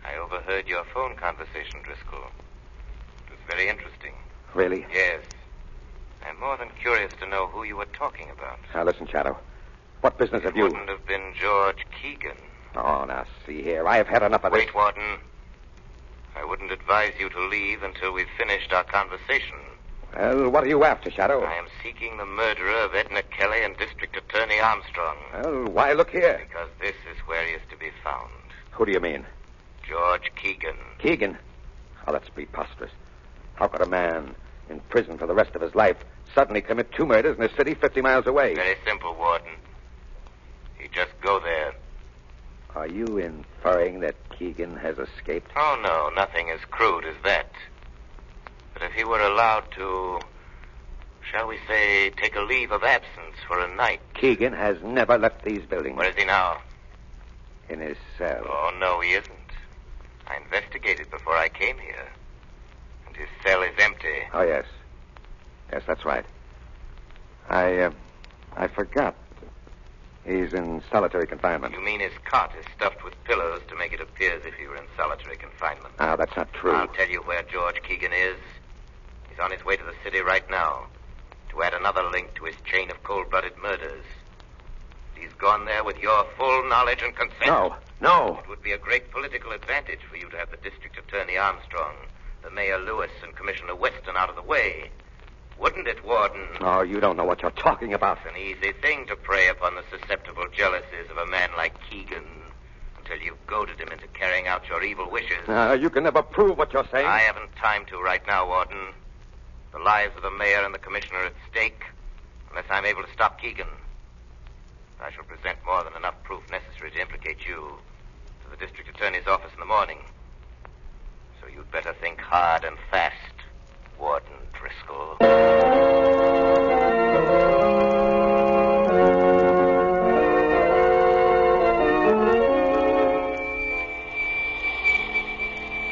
I overheard your phone conversation, Driscoll. It was very interesting. Really? Yes. I'm more than curious to know who you were talking about. Now, listen, Shadow. What business have you... It wouldn't have been George Keegan. Oh, now, see here. I have had enough of this. Wait, Warden. I wouldn't advise you to leave until we've finished our conversation. Well, what are you after, Shadow? I am seeking the murderer of Edna Kelly and District Attorney Armstrong. Well, why look here? Because this is where he is to be found. Who do you mean? George Keegan. Keegan? Oh, that's preposterous. How could a man in prison for the rest of his life suddenly commit 2 murders in a city 50 miles away? Very simple, Warden. You just go there. Are you inferring that Keegan has escaped? Oh, no, nothing as crude as that. But if he were allowed to, shall we say, take a leave of absence for a night. Keegan has never left these buildings. Where is he now? In his cell. Oh, no, he isn't. I investigated before I came here. And his cell is empty. Oh, yes. Yes, that's right. I forgot. He's in solitary confinement. You mean his cot is stuffed with pillows to make it appear as if he were in solitary confinement? Ah, that's not true. I'll tell you where George Keegan is. He's on his way to the city right now to add another link to his chain of cold-blooded murders. He's gone there with your full knowledge and consent. No. It would be a great political advantage for you to have the District Attorney Armstrong, the Mayor Lewis, and Commissioner Weston out of the way. Wouldn't it, Warden? Oh, you don't know what you're talking about. It's an easy thing to prey upon the susceptible jealousies of a man like Keegan until you've goaded him into carrying out your evil wishes. You can never prove what you're saying. I haven't time to right now, Warden. The lives of the mayor and the commissioner are at stake unless I'm able to stop Keegan. I shall present more than enough proof necessary to implicate you to the district attorney's office in the morning. So you'd better think hard and fast, Warden Driscoll.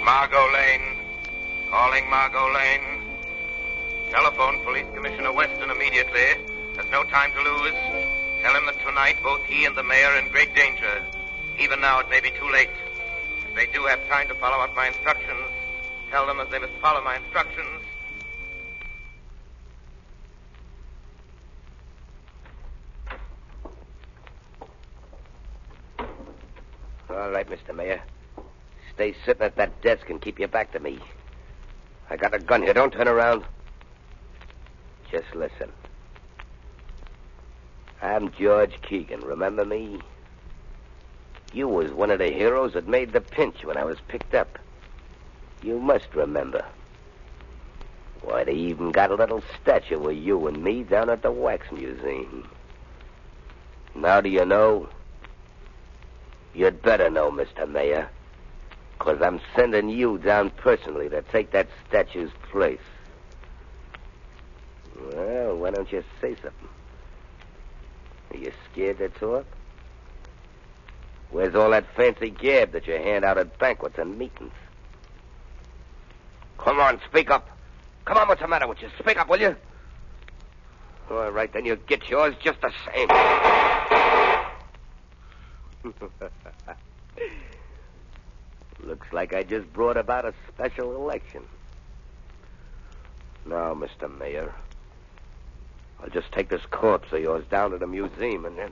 Margot Lane. Calling Margot Lane. Telephone Police Commissioner Weston immediately. There's no time to lose. Tell him that tonight both he and the mayor are in great danger. Even now it may be too late. If they do have time to follow up my instructions, tell them that they must follow my instructions. All right, Mr. Mayor. Stay sitting at that desk and keep your back to me. I got a gun here. Don't turn around. Just listen. I'm George Keegan. Remember me? You was one of the heroes that made the pinch when I was picked up. You must remember. Why, they even got a little statue of you and me down at the Wax Museum. Now do you know? You'd better know, Mr. Mayor, 'cause I'm sending you down personally to take that statue's place. Well, why don't you say something? Are you scared to talk? Where's all that fancy gab that you hand out at banquets and meetings? Come on, speak up. Come on, what's the matter with you? Speak up, will you? All right, then you get yours just the same. Looks like I just brought about a special election. Now, Mr. Mayor, I'll just take this corpse of yours down to the museum and then...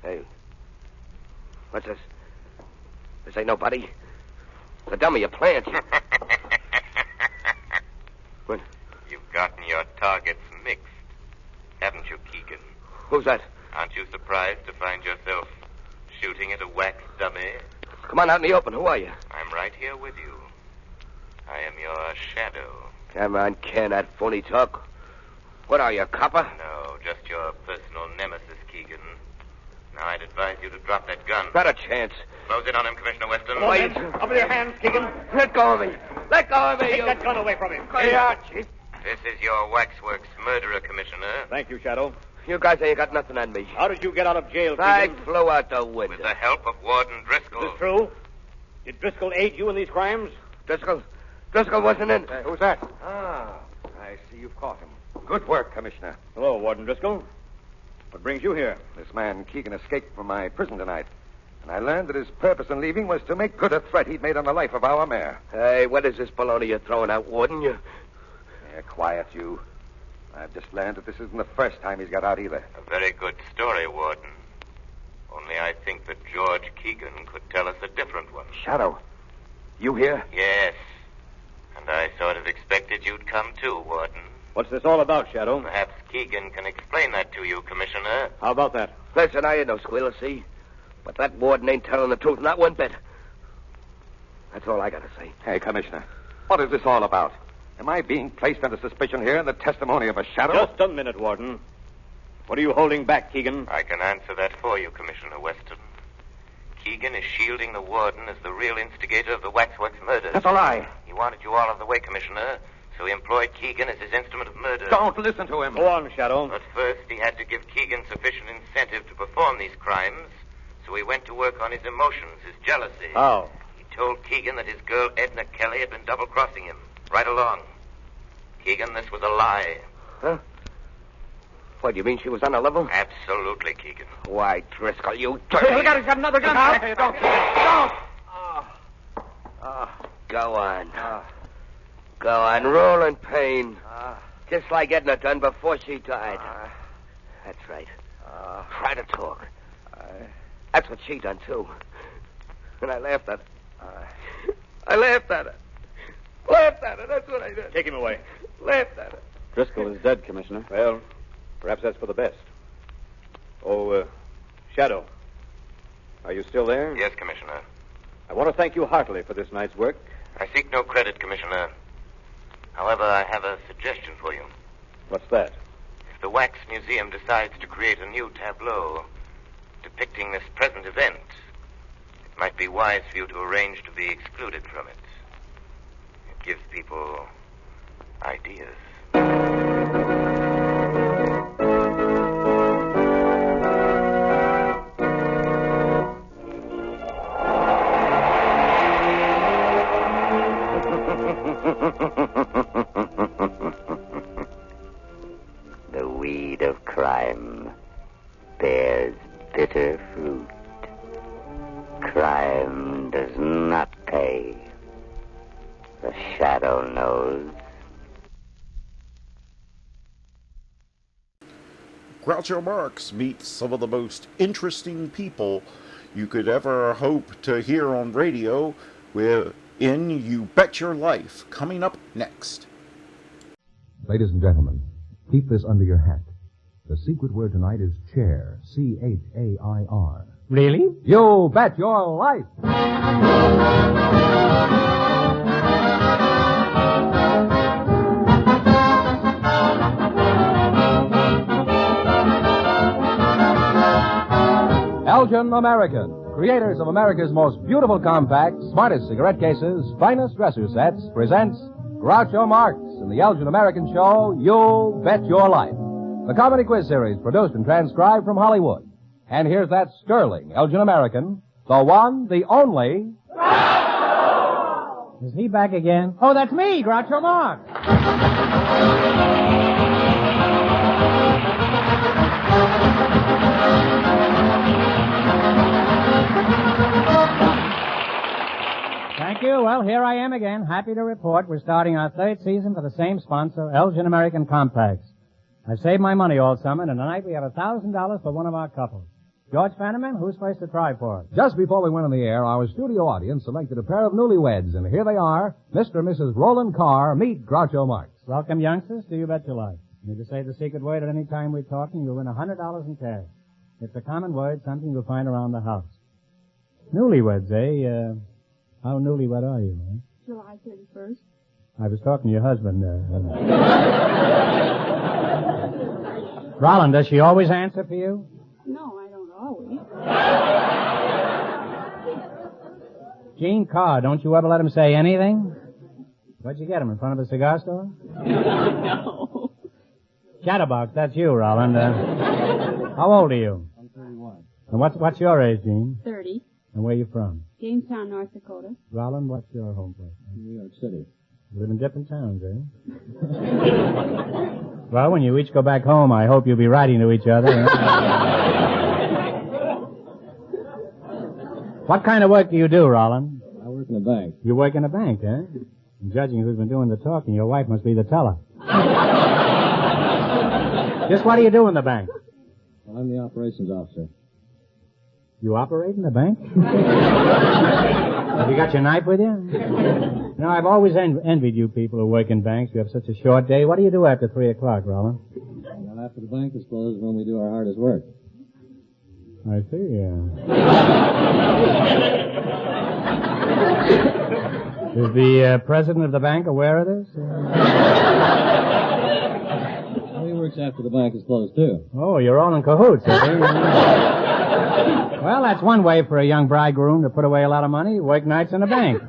Hey, what's this? This ain't nobody. The dummy, a plant. What? You've gotten your targets mixed, haven't you, Keegan? Who's that? Aren't you surprised to find yourself shooting at a wax dummy? Come on out in the open. Who are you? I'm right here with you. I am your shadow. Come on, Ken, that phony talk. What are you, a copper? No, just your personal nemesis, Keegan. Now, I'd advise you to drop that gun. Not a chance. Close in on him, Commissioner Weston. Wait. Up with your hands, Keegan. Let go of me. Let go of me. Take that gun away from him. Hey, Archie. This is your waxworks murderer, Commissioner. Thank you, Shadow. You guys ain't got nothing on me. How did you get out of jail, I Keegan? flew out the window. With the help of Warden Driscoll. Is this true? Did Driscoll aid you in these crimes? Driscoll wasn't in. Who's that? Ah, I see you've caught him. Good work, Commissioner. Hello, Warden Driscoll. What brings you here? This man, Keegan, escaped from my prison tonight. And I learned that his purpose in leaving was to make good a threat he'd made on the life of our mayor. Hey, what is this baloney you're throwing out, Warden? Yeah, quiet, you. I've just learned that this isn't the first time he's got out either. A very good story, Warden. Only I think that George Keegan could tell us a different one. Shadow, you here? Yes. And I sort of expected you'd come too, Warden. What's this all about, Shadow? Perhaps Keegan can explain that to you, Commissioner. How about that? Listen, I ain't no squealer, see? But that warden ain't telling the truth, not one bit. That's all I gotta say. Hey, Commissioner, what is this all about? Am I being placed under suspicion here in the testimony of a shadow? Just a minute, Warden. What are you holding back, Keegan? I can answer that for you, Commissioner Weston. Keegan is shielding the warden as the real instigator of the Waxworks murders. That's a lie. He wanted you all out of the way, Commissioner, so he employed Keegan as his instrument of murder. Don't listen to him. Go on, Shadow. But first, he had to give Keegan sufficient incentive to perform these crimes, so he went to work on his emotions, his jealousy. How? He told Keegan that his girl Edna Kelly had been double-crossing him, right along. Keegan, this was a lie. Huh? What, do you mean she was on a level? Absolutely, Keegan. Why, Driscoll, you dirty... Hey, look out, he's got another gun. Don't, don't! Go on. Go on, roll in pain. Just like Edna done before she died. That's right. Try to talk. That's what she done, too. And I laughed at her. I laughed at her. Laughed at her, that's what I did. Take him away. Laughed at her. Driscoll is dead, Commissioner. Well, perhaps that's for the best. Oh, Shadow. Are you still there? Yes, Commissioner. I want to thank you heartily for this night's work. I seek no credit, Commissioner. However, I have a suggestion for you. What's that? If the Wax Museum decides to create a new tableau depicting this present event, it might be wise for you to arrange to be excluded from it. It gives people ideas. The weed of crime bears bitter fruit. Crime does not pay. The shadow knows. Groucho Marx meets some of the most interesting people you could ever hope to hear on radio in You Bet Your Life, coming up next. Ladies and gentlemen, keep this under your hat. The secret word tonight is chair, C-H-A-I-R. Really? You bet your life! Elgin American, creators of America's most beautiful compacts, smartest cigarette cases, finest dresser sets, presents Groucho Marx in the Elgin American show, You Bet Your Life. The comedy quiz series produced and transcribed from Hollywood. And here's that sterling Elgin American, the one, the only... Is he back again? Oh, that's me, Groucho Marx. Thank you. Well, here I am again, happy to report we're starting our third season for the same sponsor, Elgin American Compacts. I saved my money all summer, and tonight we have $1,000 for one of our couples. George Fenneman, who's first to try for it? Just before we went on the air, our studio audience selected a pair of newlyweds, and here they are, Mr. and Mrs. Roland Carr. Meet Groucho Marx. Welcome, youngsters, to You Bet Your Life. Need to say the secret word at any time we're talking, you'll win $100 in cash. It's a common word, something you'll find around the house. Newlyweds, eh? How newlywed are you, eh? July 31st. I was talking to your husband. Roland, does she always answer for you? No, I don't always. Gene Carr, don't you ever let him say anything? Where'd you get him, in front of a cigar store? No. Chatterbox, that's you, Roland. How old are you? I'm 31. And what's your age, Gene? 30. And where you from? Jamestown, North Dakota. Roland, what's your home place? New York City. You live in different towns, eh? Well, when you each go back home, I hope you'll be writing to each other. What kind of work do you do, Roland? I work in a bank. You work in a bank, eh? And judging who's been doing the talking, your wife must be the teller. Just what do you do in the bank? Well, I'm the operations officer. You operate in the bank? Have you got your knife with you? You know, I've always envied you people who work in banks. You have such a short day. What do you do after 3 o'clock, Roland? Well, after the bank is closed, when we do our hardest work. I see, yeah. Is the president of the bank aware of this? Well, he works after the bank is closed, too. Oh, you're all in cahoots, eh? Well, that's one way for a young bridegroom to put away a lot of money, work nights in a bank.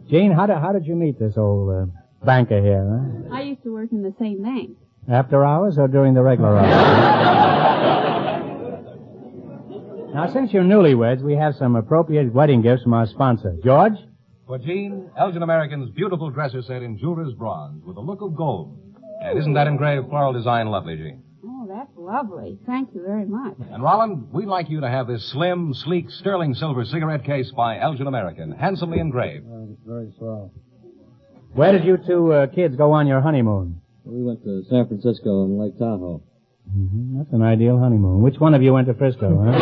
Gene, how did you meet this old banker here, huh? I used to work in the same bank. After hours or during the regular hours? Now, since you're newlyweds, we have some appropriate wedding gifts from our sponsor. George? For Gene, Elgin American's beautiful dresser set in jeweler's bronze with a look of gold. And isn't that engraved floral design lovely, Gene? Oh, that's lovely. Thank you very much. And Roland, we'd like you to have this slim, sleek, sterling silver cigarette case by Elgin American, handsomely engraved. It's very swell. Where did you two kids go on your honeymoon? We went to San Francisco and Lake Tahoe. Mm-hmm. That's an ideal honeymoon. Which one of you went to Frisco, huh?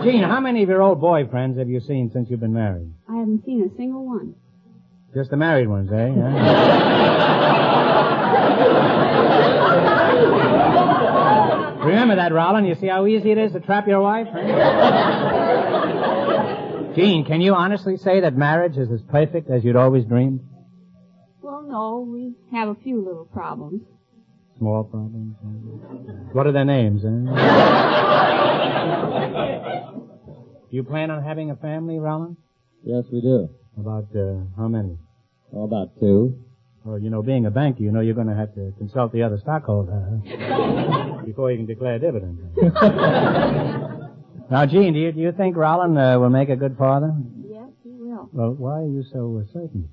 Gene, how many of your old boyfriends have you seen since you've been married? I haven't seen a single one. Just the married ones, eh? Remember that, Roland. You see how easy it is to trap your wife? Huh? Gene, can you honestly say that marriage is as perfect as you'd always dreamed? Well, no, we have a few little problems. Small problems? What are their names, eh? Do you plan on having a family, Roland? Yes, we do. About, how many? Oh, about 2. Well, you know, being a banker, you know you're going to have to consult the other stockholder before you can declare dividends. Now, Gene, do you think Roland will make a good father? Yes, he will. Well, why are you so certain?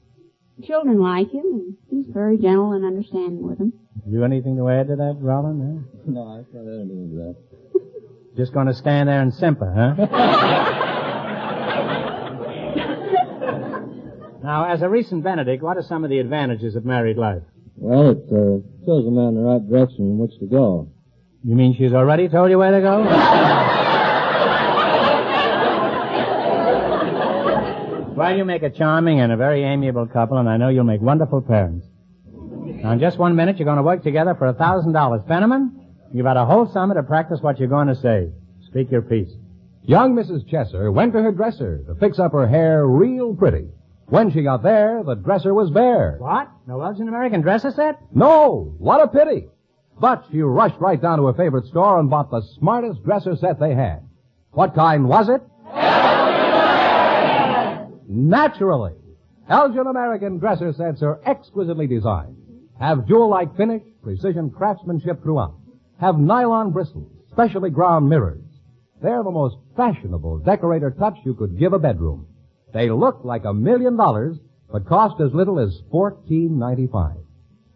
Children like him, and he's very gentle and understanding with them. You anything to add to that, Roland? Huh? No, I can't add anything to that. Just going to stand there and simper, huh? Now, as a recent Benedict, what are some of the advantages of married life? Well, it shows a man the right direction in which to go. You mean she's already told you where to go? Well, you make a charming and a very amiable couple, and I know you'll make wonderful parents. Now, in just 1 minute, you're going to work together for $1,000. Fenneman, you've got a whole summer to practice what you're going to say. Speak your piece. Young Mrs. Chesser went to her dresser to fix up her hair real pretty. When she got there, the dresser was bare. What? No Elgin American dresser set? No! What a pity! But she rushed right down to her favorite store and bought the smartest dresser set they had. What kind was it? Naturally. Elgin American dresser sets are exquisitely designed. Have jewel-like finish, precision craftsmanship throughout. Have nylon bristles, specially ground mirrors. They're the most fashionable decorator touch you could give a bedroom. They look like $1 million, but cost as little as $14.95.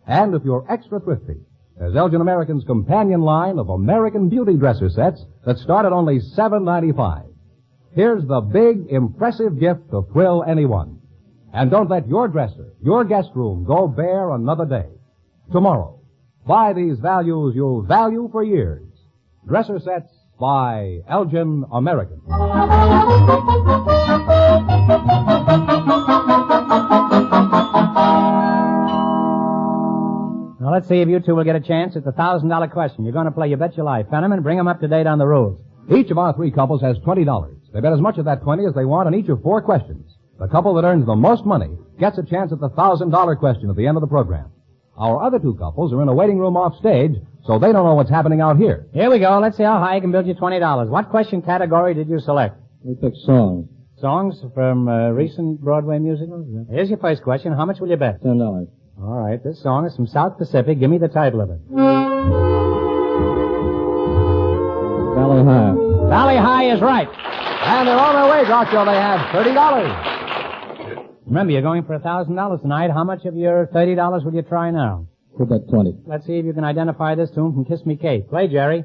And if you're extra thrifty, There's Elgin American's companion line of American Beauty dresser sets that start at only $7.95. Here's the big, impressive gift to thrill anyone. And don't let your dresser, your guest room, go bare another day. Tomorrow, buy these values you'll value for years. Dresser sets by Elgin American. Now, let's see if you two will get a chance at the $1,000 question. You're going to play You Bet Your Life. Fenneman, bring them up to date on the rules. Each of our three couples has $20. They bet as much of that 20 as they want on each of 4 questions. The couple that earns the most money gets a chance at the $1,000 question at the end of the program. Our other 2 couples are in a waiting room off stage, so they don't know what's happening out here. Here we go. Let's see how high I can build you $20. What question category did you select? We picked songs. Songs from recent Broadway musicals? Here's your first question. How much will you bet? $10. All right. This song is from South Pacific. Give me the title of it. Valley High. Valley High is right. And they're on their way, Groucho. They have $30. Remember, you're going for $1,000 tonight. How much of your $30 will you try now? Put that 20. Let's see if you can identify this tune from Kiss Me Kate. Play, Jerry.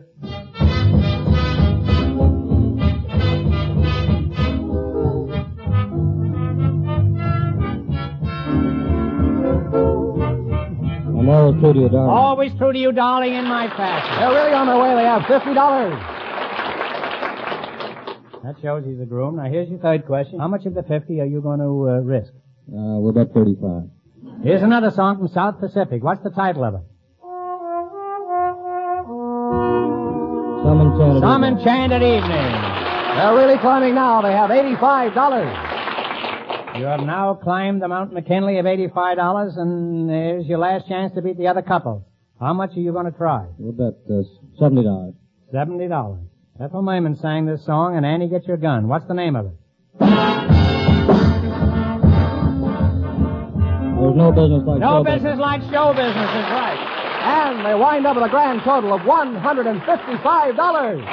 I'm always true to you, darling. Always true to you, darling, in my fashion. They're really on their way. They have $50. That shows he's a groom. Now, here's your third question. How much of the 50 are you going to risk? We're about 35. Here's another song from South Pacific. What's the title of it? Some Enchanted Some Evening. Enchanted Evening. They're really climbing now. They have $85. You have now climbed the Mount McKinley of $85, and here's your last chance to beat the other couple. How much are you going to try? We'll bet $70. $70. Ethel Merman sang this song, and Annie, get your gun. What's the name of it? There's no business like No show business like show business is right. And they wind up with a grand total of $155.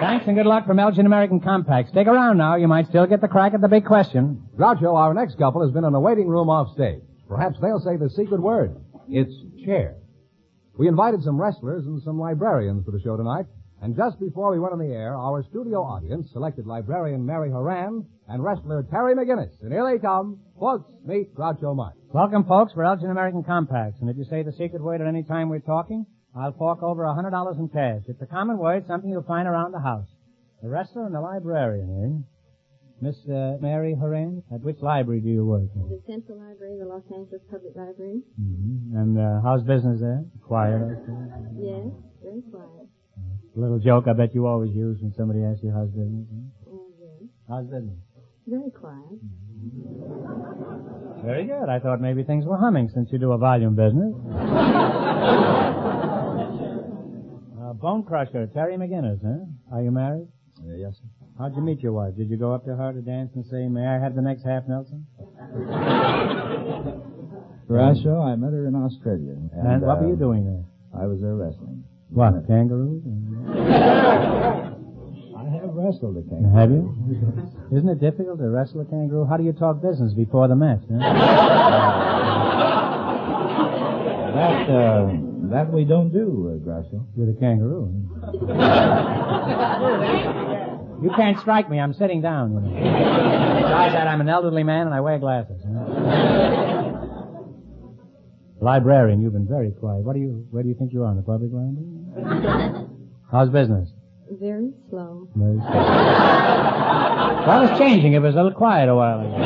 Thanks and good luck from Elgin American Compact. Stick around now. You might still get the crack at the big question. Groucho, our next couple has been in a waiting room off stage. Perhaps they'll say the secret word. It's chair. We invited some wrestlers and some librarians for the show tonight. And just before we went on the air, our studio audience selected librarian Mary Horan and wrestler Terry McGinnis. And here they come. Folks, meet Groucho Marx. Welcome, folks, for Elgin American Compacts. And if you say the secret word at any time we're talking, I'll fork over $100 in cash. It's a common word, something you'll find around the house. The wrestler and the librarian, eh? Miss Mary Horan, at which library do you work? The Central Library, the Los Angeles Public Library. Mm-hmm. And how's business there? Quiet? Yes, very quiet. A little joke I bet you always use when somebody asks you how's business. Eh? Oh, yes. How's business? Very quiet. Very good. I thought maybe things were humming since you do a volume business. Bone Crusher, Terry McGinnis, huh? Are you married? Yes, sir. How'd you meet your wife? Did you go up to her to dance and say, may I have the next half, Nelson? Groucho, I met her in Australia. And what were you doing there? I was there wrestling. What, kangaroos? I have wrestled a kangaroo. Have you? Isn't it difficult to wrestle a kangaroo? How do you talk business before the match, huh? That we don't do, Groucho. With a kangaroo. You can't strike me. I'm sitting down, you know. Besides that, I'm an elderly man and I wear glasses. Huh? Librarian, you've been very quiet. Where do you think you are, in the public library? How's business? Very slow. Very slow. Well, it's changing. It was a little quiet a while ago.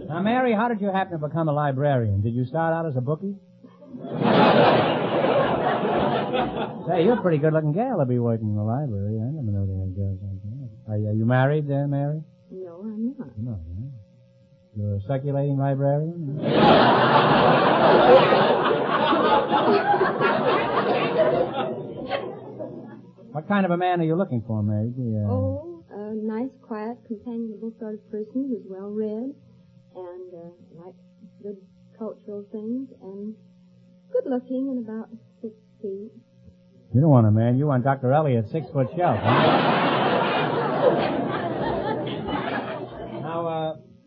Now, Mary, how did you happen to become a librarian? Did you start out as a bookie? Say, you're a pretty good-looking gal to be working in the library. I never know they had girls like that. Are you married, Mary? No, I'm not. No, no. You're a circulating librarian? What kind of a man are you looking for, Mary? Oh, a nice, quiet, companionable sort of person who's well-read and likes good cultural things and good-looking and about 6 feet. You don't want a man. You want Dr. Elliott's 6-foot shelf, huh?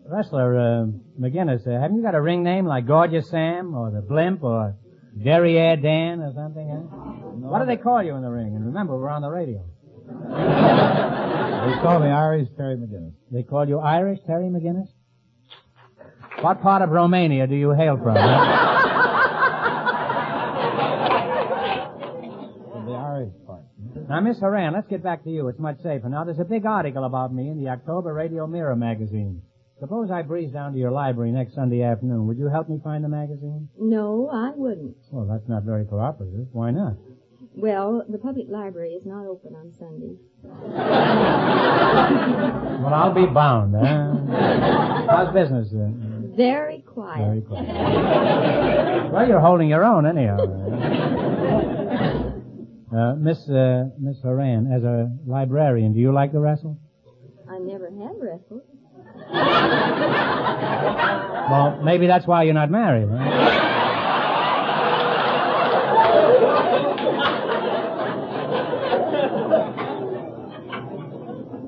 Wrestler, McGinnis, haven't you got a ring name like Gorgeous Sam or the Blimp or Derriere Dan or something, huh? No. What do they call you in the ring? And remember, we're on the radio. They call me Irish Terry McGinnis. They call you Irish Terry McGinnis? What part of Romania do you hail from? The Irish part. Now, Miss Horan, let's get back to you. It's much safer. Now, there's a big article about me in the October Radio Mirror magazine. Suppose I breeze down to your library next Sunday afternoon. Would you help me find the magazine? No, I wouldn't. Well, that's not very cooperative. Why not? Well, the public library is not open on Sunday. Well, I'll be bound, huh? How's business? Very quiet. Very quiet. Well, you're holding your own, anyhow. Miss Horan, as a librarian, do you like to wrestle? I never have wrestled. Well, maybe that's why you're not married, huh?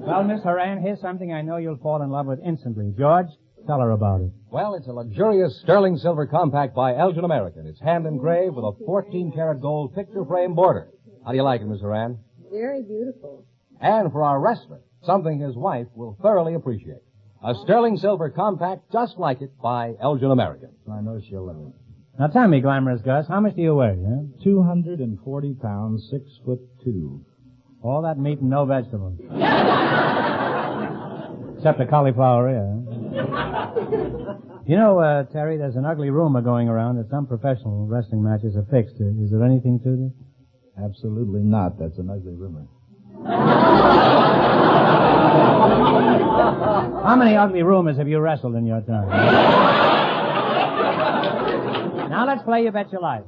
Well, Miss Horan, here's something I know you'll fall in love with instantly. George, tell her about it. Well, it's a luxurious sterling silver compact by Elgin American. It's hand engraved with a 14-karat gold picture frame border. How do you like it, Miss Horan? Very beautiful. And for our wrestler, something his wife will thoroughly appreciate. A sterling silver compact just like it by Elgin American. I know she'll love it. Now tell me, Glamorous Gus, how much do you weigh, huh? 240 pounds, 6'2". All that meat and no vegetables. Except the cauliflower ear. You know, Terry, there's an ugly rumor going around that some professional wrestling matches are fixed. Is there anything to this? Absolutely not. That's an ugly rumor. How many ugly rumors have you wrestled in your time? Now let's play You Bet Your Life.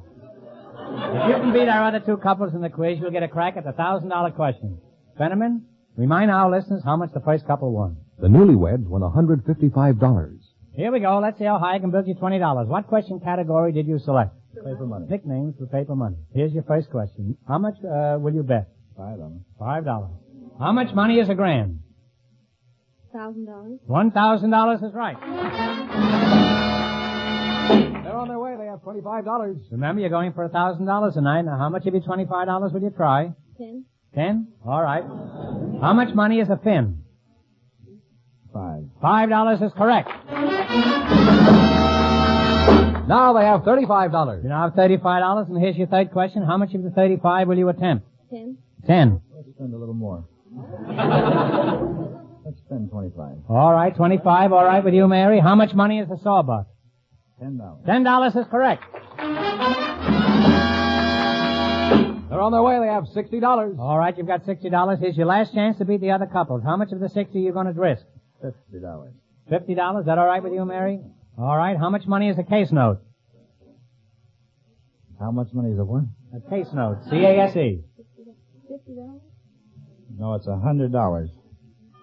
If you can beat our other two couples in the quiz, you'll get a crack at the $1,000 question. Fenneman, remind our listeners how much the first couple won. The newlyweds won $155. Here we go. Let's see how high I can build you $20. What question category did you select? Paper money. Nicknames for paper money. Here's your first question. How much will you bet? $5. $5. How much money is a grand? $1,000. $1,000 is right. They're on their way. They have $25. Remember, you're going for $1,000 tonight. Now, how much of your $25 will you try? 10. 10? All right. How much money is a fin? $5. $5 is correct. Now they have $35. You now have $35, and here's your third question. How much of the 35 will you attempt? 10. 10. Let's spend a little more. Let's spend 25. All right, 25. All right with you, Mary. How much money is a sawbuck? $10. $10 is correct. They're on their way. They have $60. All right, you've got $60. Here's your last chance to beat the other couples. How much of the 60 are you going to risk? $50. $50. Is that all right with you, Mary? All right. How much money is a case note? How much money is a what? A case note. C-A-S-E. $50? No, it's $100.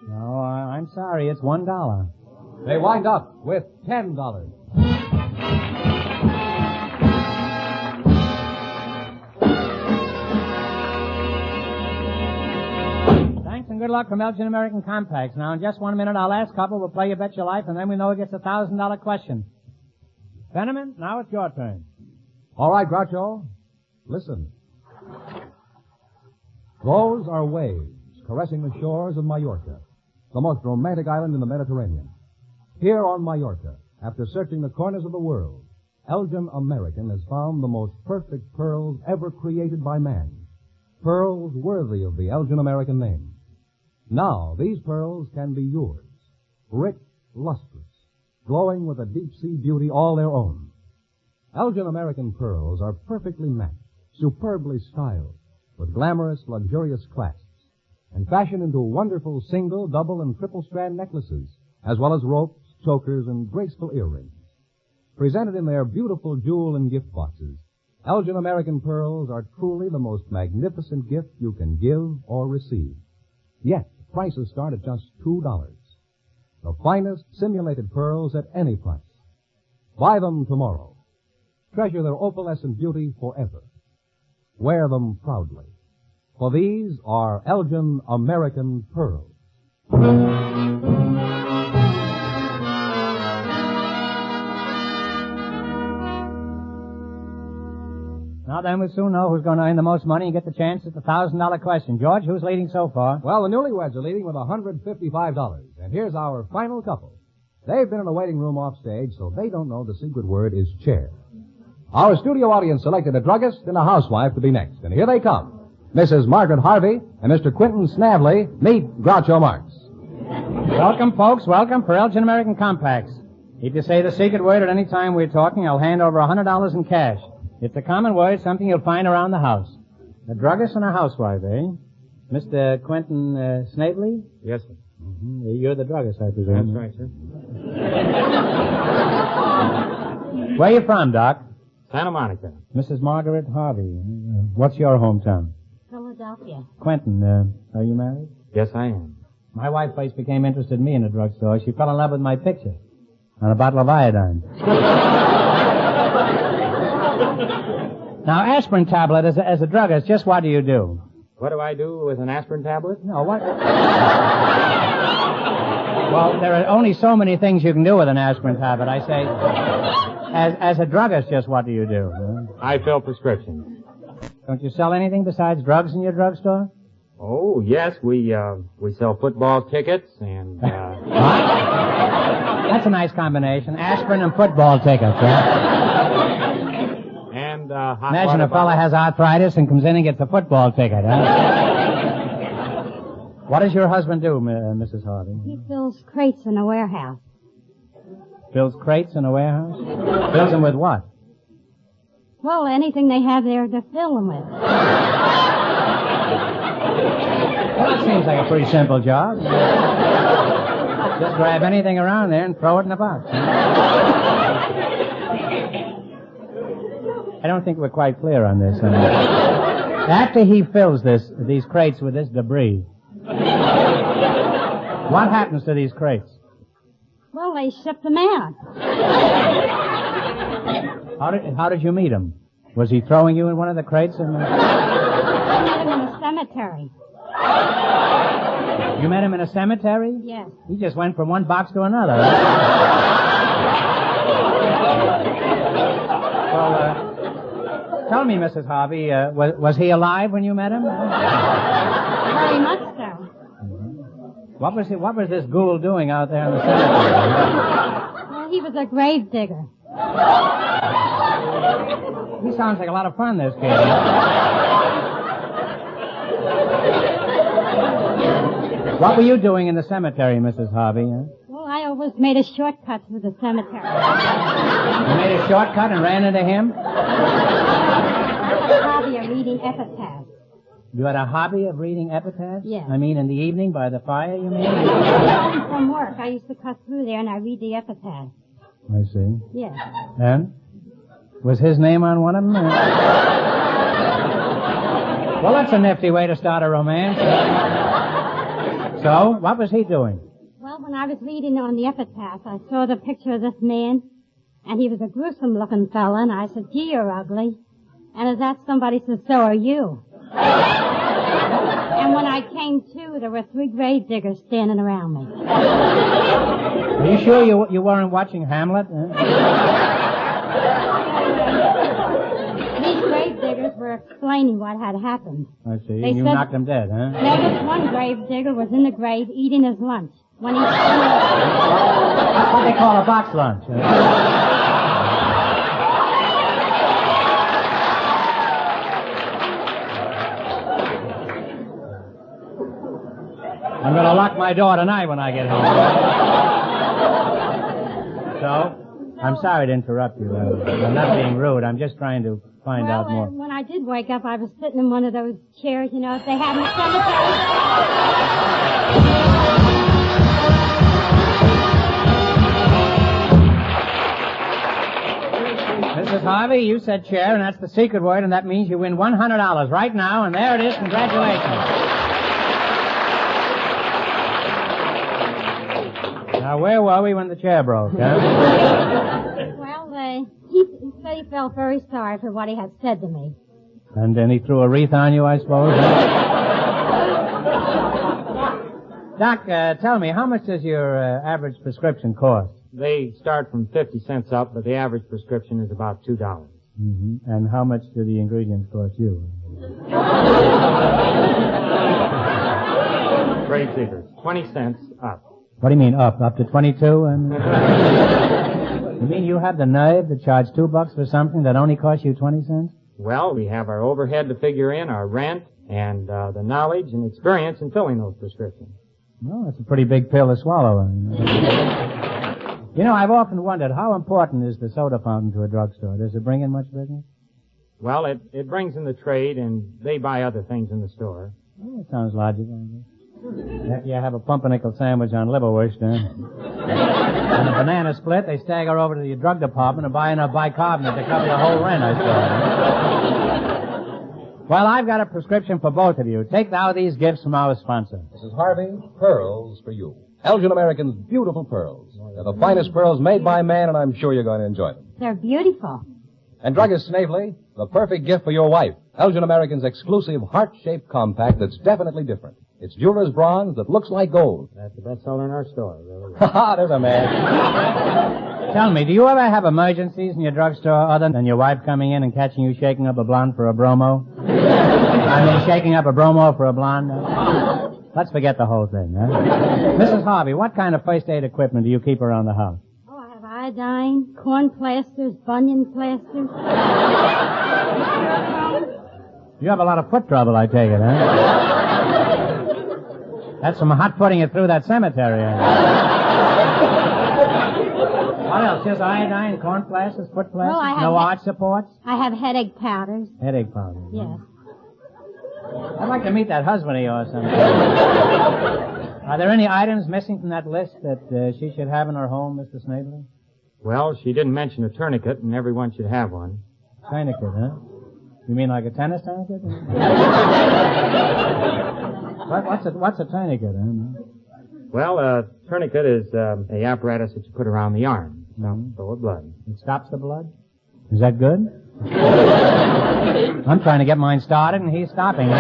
No, I'm sorry. It's $1. They wind up with $10. Thanks and good luck from Elgin American Compacts. Now, in just 1 minute, our last couple will play You Bet Your Life, and then we know who gets a $1,000 question. Fenneman, now it's your turn. All right, Groucho. Listen. Those are waves caressing the shores of Majorca, the most romantic island in the Mediterranean. Here on Majorca, after searching the corners of the world, Elgin American has found the most perfect pearls ever created by man. Pearls worthy of the Elgin American name. Now, these pearls can be yours. Rich, lustrous, glowing with a deep-sea beauty all their own. Elgin American pearls are perfectly matched, superbly styled, with glamorous, luxurious clasps, and fashioned into wonderful single, double, and triple strand necklaces, as well as ropes, chokers, and graceful earrings. Presented in their beautiful jewel and gift boxes, Elgin American pearls are truly the most magnificent gift you can give or receive. Yet, prices start at just $2. The finest simulated pearls at any price. Buy them tomorrow. Treasure their opalescent beauty forever. Wear them proudly. For these are Elgin American pearls. Now then, we'll soon know who's going to earn the most money and get the chance at the $1,000 question. George, who's leading so far? Well, the newlyweds are leading with $155. And here's our final couple. They've been in the waiting room off stage, so they don't know the secret word is chair. Our studio audience selected a druggist and a housewife to be next. And here they come. Mrs. Margaret Harvey and Mr. Quentin Snavely. Meet Groucho Marx. Welcome, folks. Welcome for Elgin American Compacts. If you say the secret word at any time we're talking, I'll hand over $100 in cash. It's a common word, something you'll find around the house. A druggist and a housewife, eh? Mr. Quentin Snavely? Yes, sir. Mm-hmm. You're the druggist, I presume. That's right, sir. Where are you from, Doc? Santa Monica. Mrs. Margaret Harvey. What's your hometown? Philadelphia. Quentin, are you married? Yes, I am. My wife first became interested in me in a drugstore. She fell in love with my picture on a bottle of iodine. Now, aspirin tablet, as a druggist, just what do you do? What do I do with an aspirin tablet? No, what? Well, there are only so many things you can do with an aspirin tablet. I say, as a druggist, just what do you do? I fill prescriptions. Don't you sell anything besides drugs in your drugstore? Oh, yes, we sell football tickets and, That's a nice combination. Aspirin and football tickets, and, hot Imagine water a fella has arthritis and comes in and gets a football ticket, huh? What does your husband do, Mrs. Harvey? He fills crates in a warehouse. Fills crates in a warehouse? Fills them with what? Well, anything they have there to fill them with. Well, that seems like a pretty simple job. Just grab anything around there and throw it in a box. I don't think we're quite clear on this. After he fills these crates with this debris, what happens to these crates? Well, they ship them out. How did you meet him? Was he throwing you in one of the crates? I met him in a cemetery. You met him in a cemetery? Yes. He just went from one box to another. Well, tell me, Mrs. Harvey, was he alive when you met him? Very much so. What was this ghoul doing out there in the cemetery? Well, he was a grave digger. He sounds like a lot of fun, this kid. What were you doing in the cemetery, Mrs. Harvey? Well, I always made a shortcut through the cemetery. You made a shortcut and ran into him? I had a hobby of reading epitaphs. You had a hobby of reading epitaphs? Yes. I mean, in the evening by the fire, you mean? From work, I used to cut through there and I read the epitaphs. I see. Yes. And? Was his name on one of them? Well, that's a nifty way to start a romance. So, what was he doing? Well, when I was reading on the epitaph, I saw the picture of this man, and he was a gruesome-looking fella, and I said, gee, you're ugly. And at that, somebody said, so are you. And when I came to, there were 3 grave diggers standing around me. Are you sure you weren't watching Hamlet? These grave diggers were explaining what had happened. I see. They You said- knocked him dead, huh? Now, this one grave digger was in the grave eating his lunch. When he... That's what they call a box lunch. I'm going to lock my door tonight when I get home. So, I'm sorry to interrupt you. I'm not being rude. I'm just trying to find out more. When I did wake up, I was sitting in one of those chairs, you know, if they have in the cemetery. Mrs. Harvey, you said chair, and that's the secret word, and that means you win $100 right now, and there it is. Congratulations. Now, where were we when the chair broke, huh? Well, he said he felt very sorry for what he had said to me. And then he threw a wreath on you, I suppose. Doc, tell me, how much does your average prescription cost? They start from 50 cents up, but the average prescription is about $2. Mm-hmm. And how much do the ingredients cost you? Trade secrets. 20 cents up. What do you mean up? Up to 22? You mean you have the nerve to charge $2 for something that only costs you 20 cents? Well, we have our overhead to figure in, our rent, and the knowledge and experience in filling those prescriptions. Well, that's a pretty big pill to swallow. You know, I've often wondered how important is the soda fountain to a drugstore. Does it bring in much business? Well, it brings in the trade, and they buy other things in the store. Well, that sounds logical. After you have a pumpernickel sandwich on liverwurst, and a banana split, they stagger over to the drug department and buy enough bicarbonate to cover the whole rent, I suppose. Well, I've got a prescription for both of you. Take now these gifts from our sponsor. Mrs. Harvey, pearls for you. Elgin American's beautiful pearls. They're the finest pearls made by man, and I'm sure you're going to enjoy them. They're beautiful. And druggist Snavely, the perfect gift for your wife. Elgin American's exclusive heart-shaped compact that's definitely different. It's jeweler's bronze that looks like gold. That's the best seller in our store, really. Ha ha, there's a man. Tell me, do you ever have emergencies in your drugstore other than your wife coming in and catching you shaking up a blonde for a bromo? I mean, shaking up a bromo for a blonde? Let's forget the whole thing, huh? Mrs. Harvey, what kind of first aid equipment do you keep around the house? Oh, I have iodine, corn plasters, bunion plasters. You have a lot of foot trouble, I take it, huh? That's from hot putting it through that cemetery. What else? Just iodine, corn plasters, foot plasters, Well, I have no arch supports? I have headache powders. Headache powder. Yes. I'd like to meet that husband of yours sometime. Are there any items missing from that list that she should have in her home, Mr. Snavely? Well, she didn't mention a tourniquet, and everyone should have one. Tourniquet, huh? You mean like a tennis tourniquet? What's a tourniquet, huh? Well, a tourniquet is a apparatus that you put around the arm. Flow of blood. It stops the blood? Is that good? I'm trying to get mine started, and he's stopping it.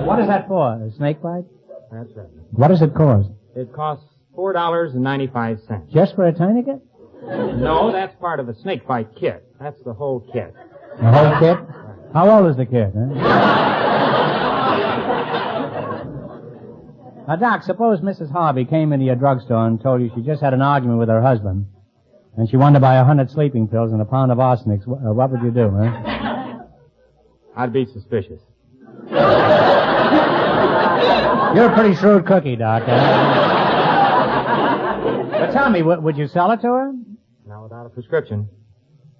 What is that for? A snake bite? That's right. What does it cost? It costs $4.95. Just for a tourniquet? No, that's part of the snake bite kit. That's the whole kit. The whole kit? How old is the kid, huh? Now, Doc, suppose Mrs. Harvey came into your drugstore and told you she just had an argument with her husband, and she wanted to buy 100 sleeping pills and a pound of arsenic. What would you do, huh? I'd be suspicious. You're a pretty shrewd cookie, Doc. But tell me, would you sell it to her? Not without a prescription.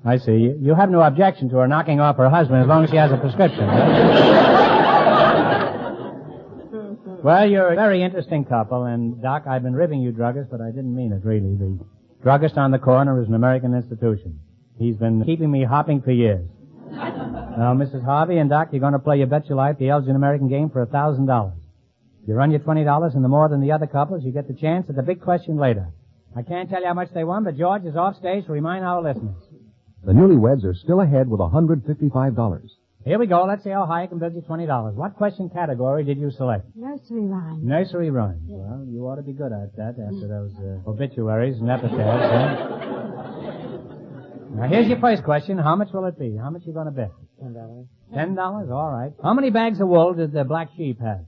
I see. You have no objection to her knocking off her husband as long as she has a prescription. Well, you're a very interesting couple, and, Doc, I've been ribbing you druggists, but I didn't mean it, really. The druggist on the corner is an American institution. He's been keeping me hopping for years. Now, Mrs. Harvey and Doc, you're going to play You Bet Your Life, the Elgin American game, for $1,000. If you run your $20 and the more than the other couples, you get the chance at the big question later. I can't tell you how much they won, but George is off stage to remind our listeners. The newlyweds are still ahead with $155. Here we go. Let's see how high I can build you $20. What question category did you select? Nursery rhyme. Nursery rhyme. Yes. Well, you ought to be good at that after those obituaries and epitaphs. Huh? Now, here's your first question. How much will it be? How much are you going to bet? $10. $10? All right. How many bags of wool did the black sheep have?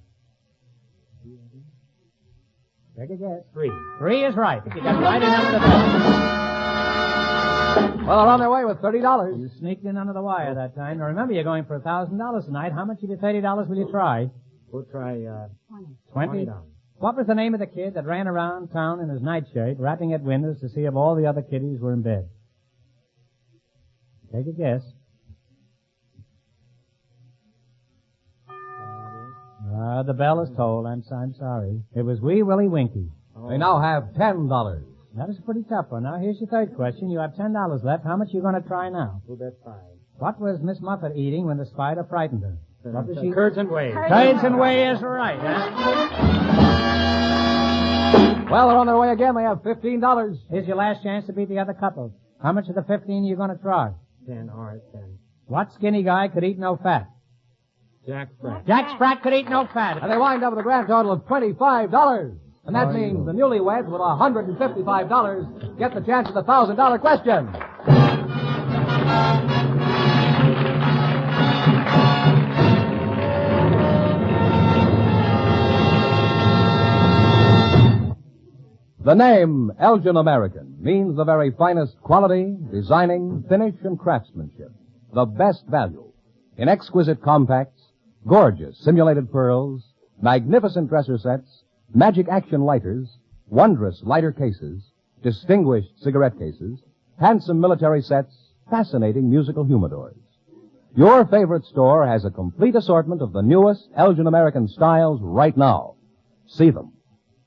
Take a guess. 3. 3 is right. You got right in under the bell. Well, they're on their way with $30. You sneaked in under the wire that time. Now, remember, you're going for $1,000 tonight. How much of your $30 will you try? We'll try, 20? What was the name of the kid that ran around town in his nightshirt, rapping at windows to see if all the other kiddies were in bed? Take a guess. The bell is tolled. I'm sorry. It was Wee Willie Winkie. They now have $10. That was a pretty tough one. Now, here's your third question. You have $10 left. How much are you going to try now? We'll bet 5. What was Miss Muffet eating when the spider frightened her? What was she? Curds and whey. Curds and whey is right, huh? Well, they're on their way again. They have $15. Here's your last chance to beat the other couple. How much of the 15 are you going to try? 10. All right, 10. What skinny guy could eat no fat? Jack Spratt. Jack Spratt could eat no fat. And they wind up with a grand total of $25. And that means the newlyweds with $155 get the chance at the $1,000 question. The name Elgin American means the very finest quality, designing, finish, and craftsmanship. The best value in exquisite compacts, gorgeous simulated pearls, magnificent dresser sets, magic action lighters, wondrous lighter cases, distinguished cigarette cases, handsome military sets, fascinating musical humidors. Your favorite store has a complete assortment of the newest Elgin American styles right now. See them.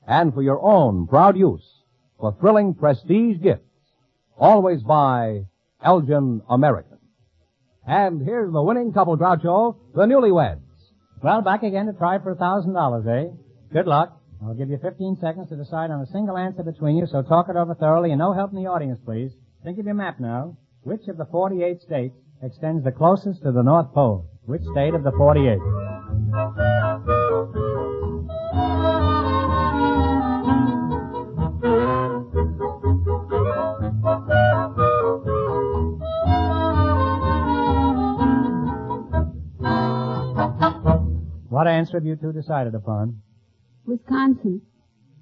And for your own proud use, for thrilling prestige gifts, always buy Elgin American. And here's the winning couple, Groucho, the newlyweds. Well, back again to try for $1,000, eh? Good luck. I'll give you 15 seconds to decide on a single answer between you, so talk it over thoroughly and no help in the audience, please. Think of your map now. Which of the 48 states extends the closest to the North Pole? Which state of the 48? What answer have you two decided upon? Wisconsin.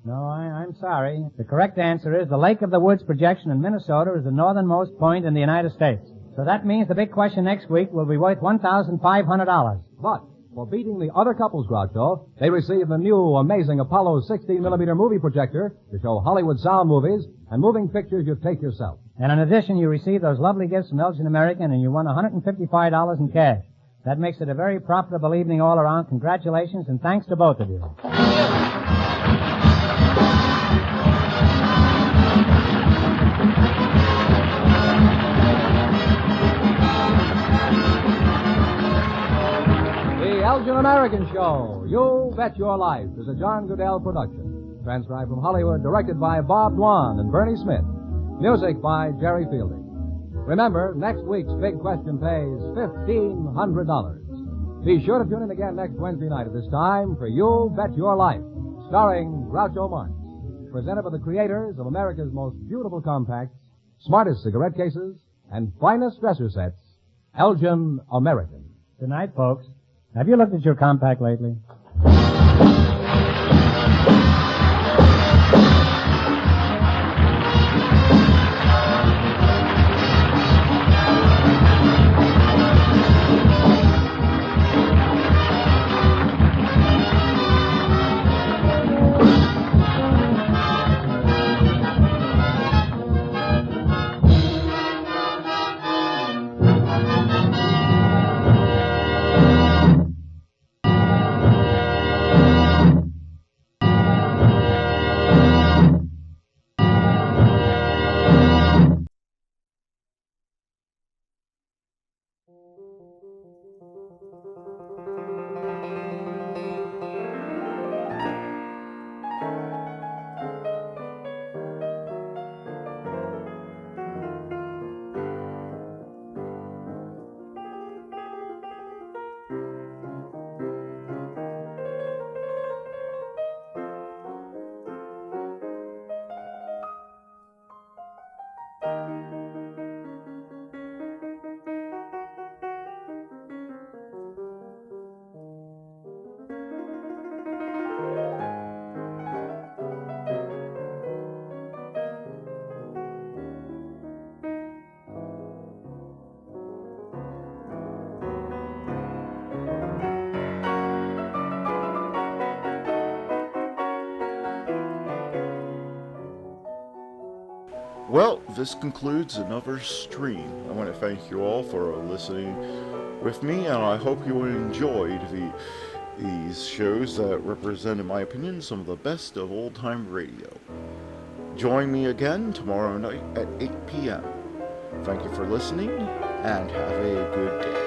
No, I'm sorry. The correct answer is the Lake of the Woods projection in Minnesota is the northernmost point in the United States. So that means the big question next week will be worth $1,500. But for beating the other couples, Groucho, they receive the new amazing Apollo 16mm movie projector to show Hollywood sound movies and moving pictures you take yourself. And in addition, you receive those lovely gifts from Elgin American, and you won $155 in cash. That makes it a very profitable evening all around. Congratulations, and thanks to both of you. The Elgin American Show, You Bet Your Life, is a John Goodell production. Transcribed from Hollywood, directed by Bob Dwan and Bernie Smith. Music by Jerry Fielding. Remember, next week's big question pays $1,500. Be sure to tune in again next Wednesday night at this time for You Bet Your Life, starring Groucho Marx. Presented by the creators of America's most beautiful compacts, smartest cigarette cases, and finest dresser sets, Elgin American. Good night, folks. Have you looked at your compact lately? Well, this concludes another stream. I want to thank you all for listening with me, and I hope you enjoyed these shows that represent, in my opinion, some of the best of old-time radio. Join me again tomorrow night at 8 p.m. Thank you for listening, and have a good day.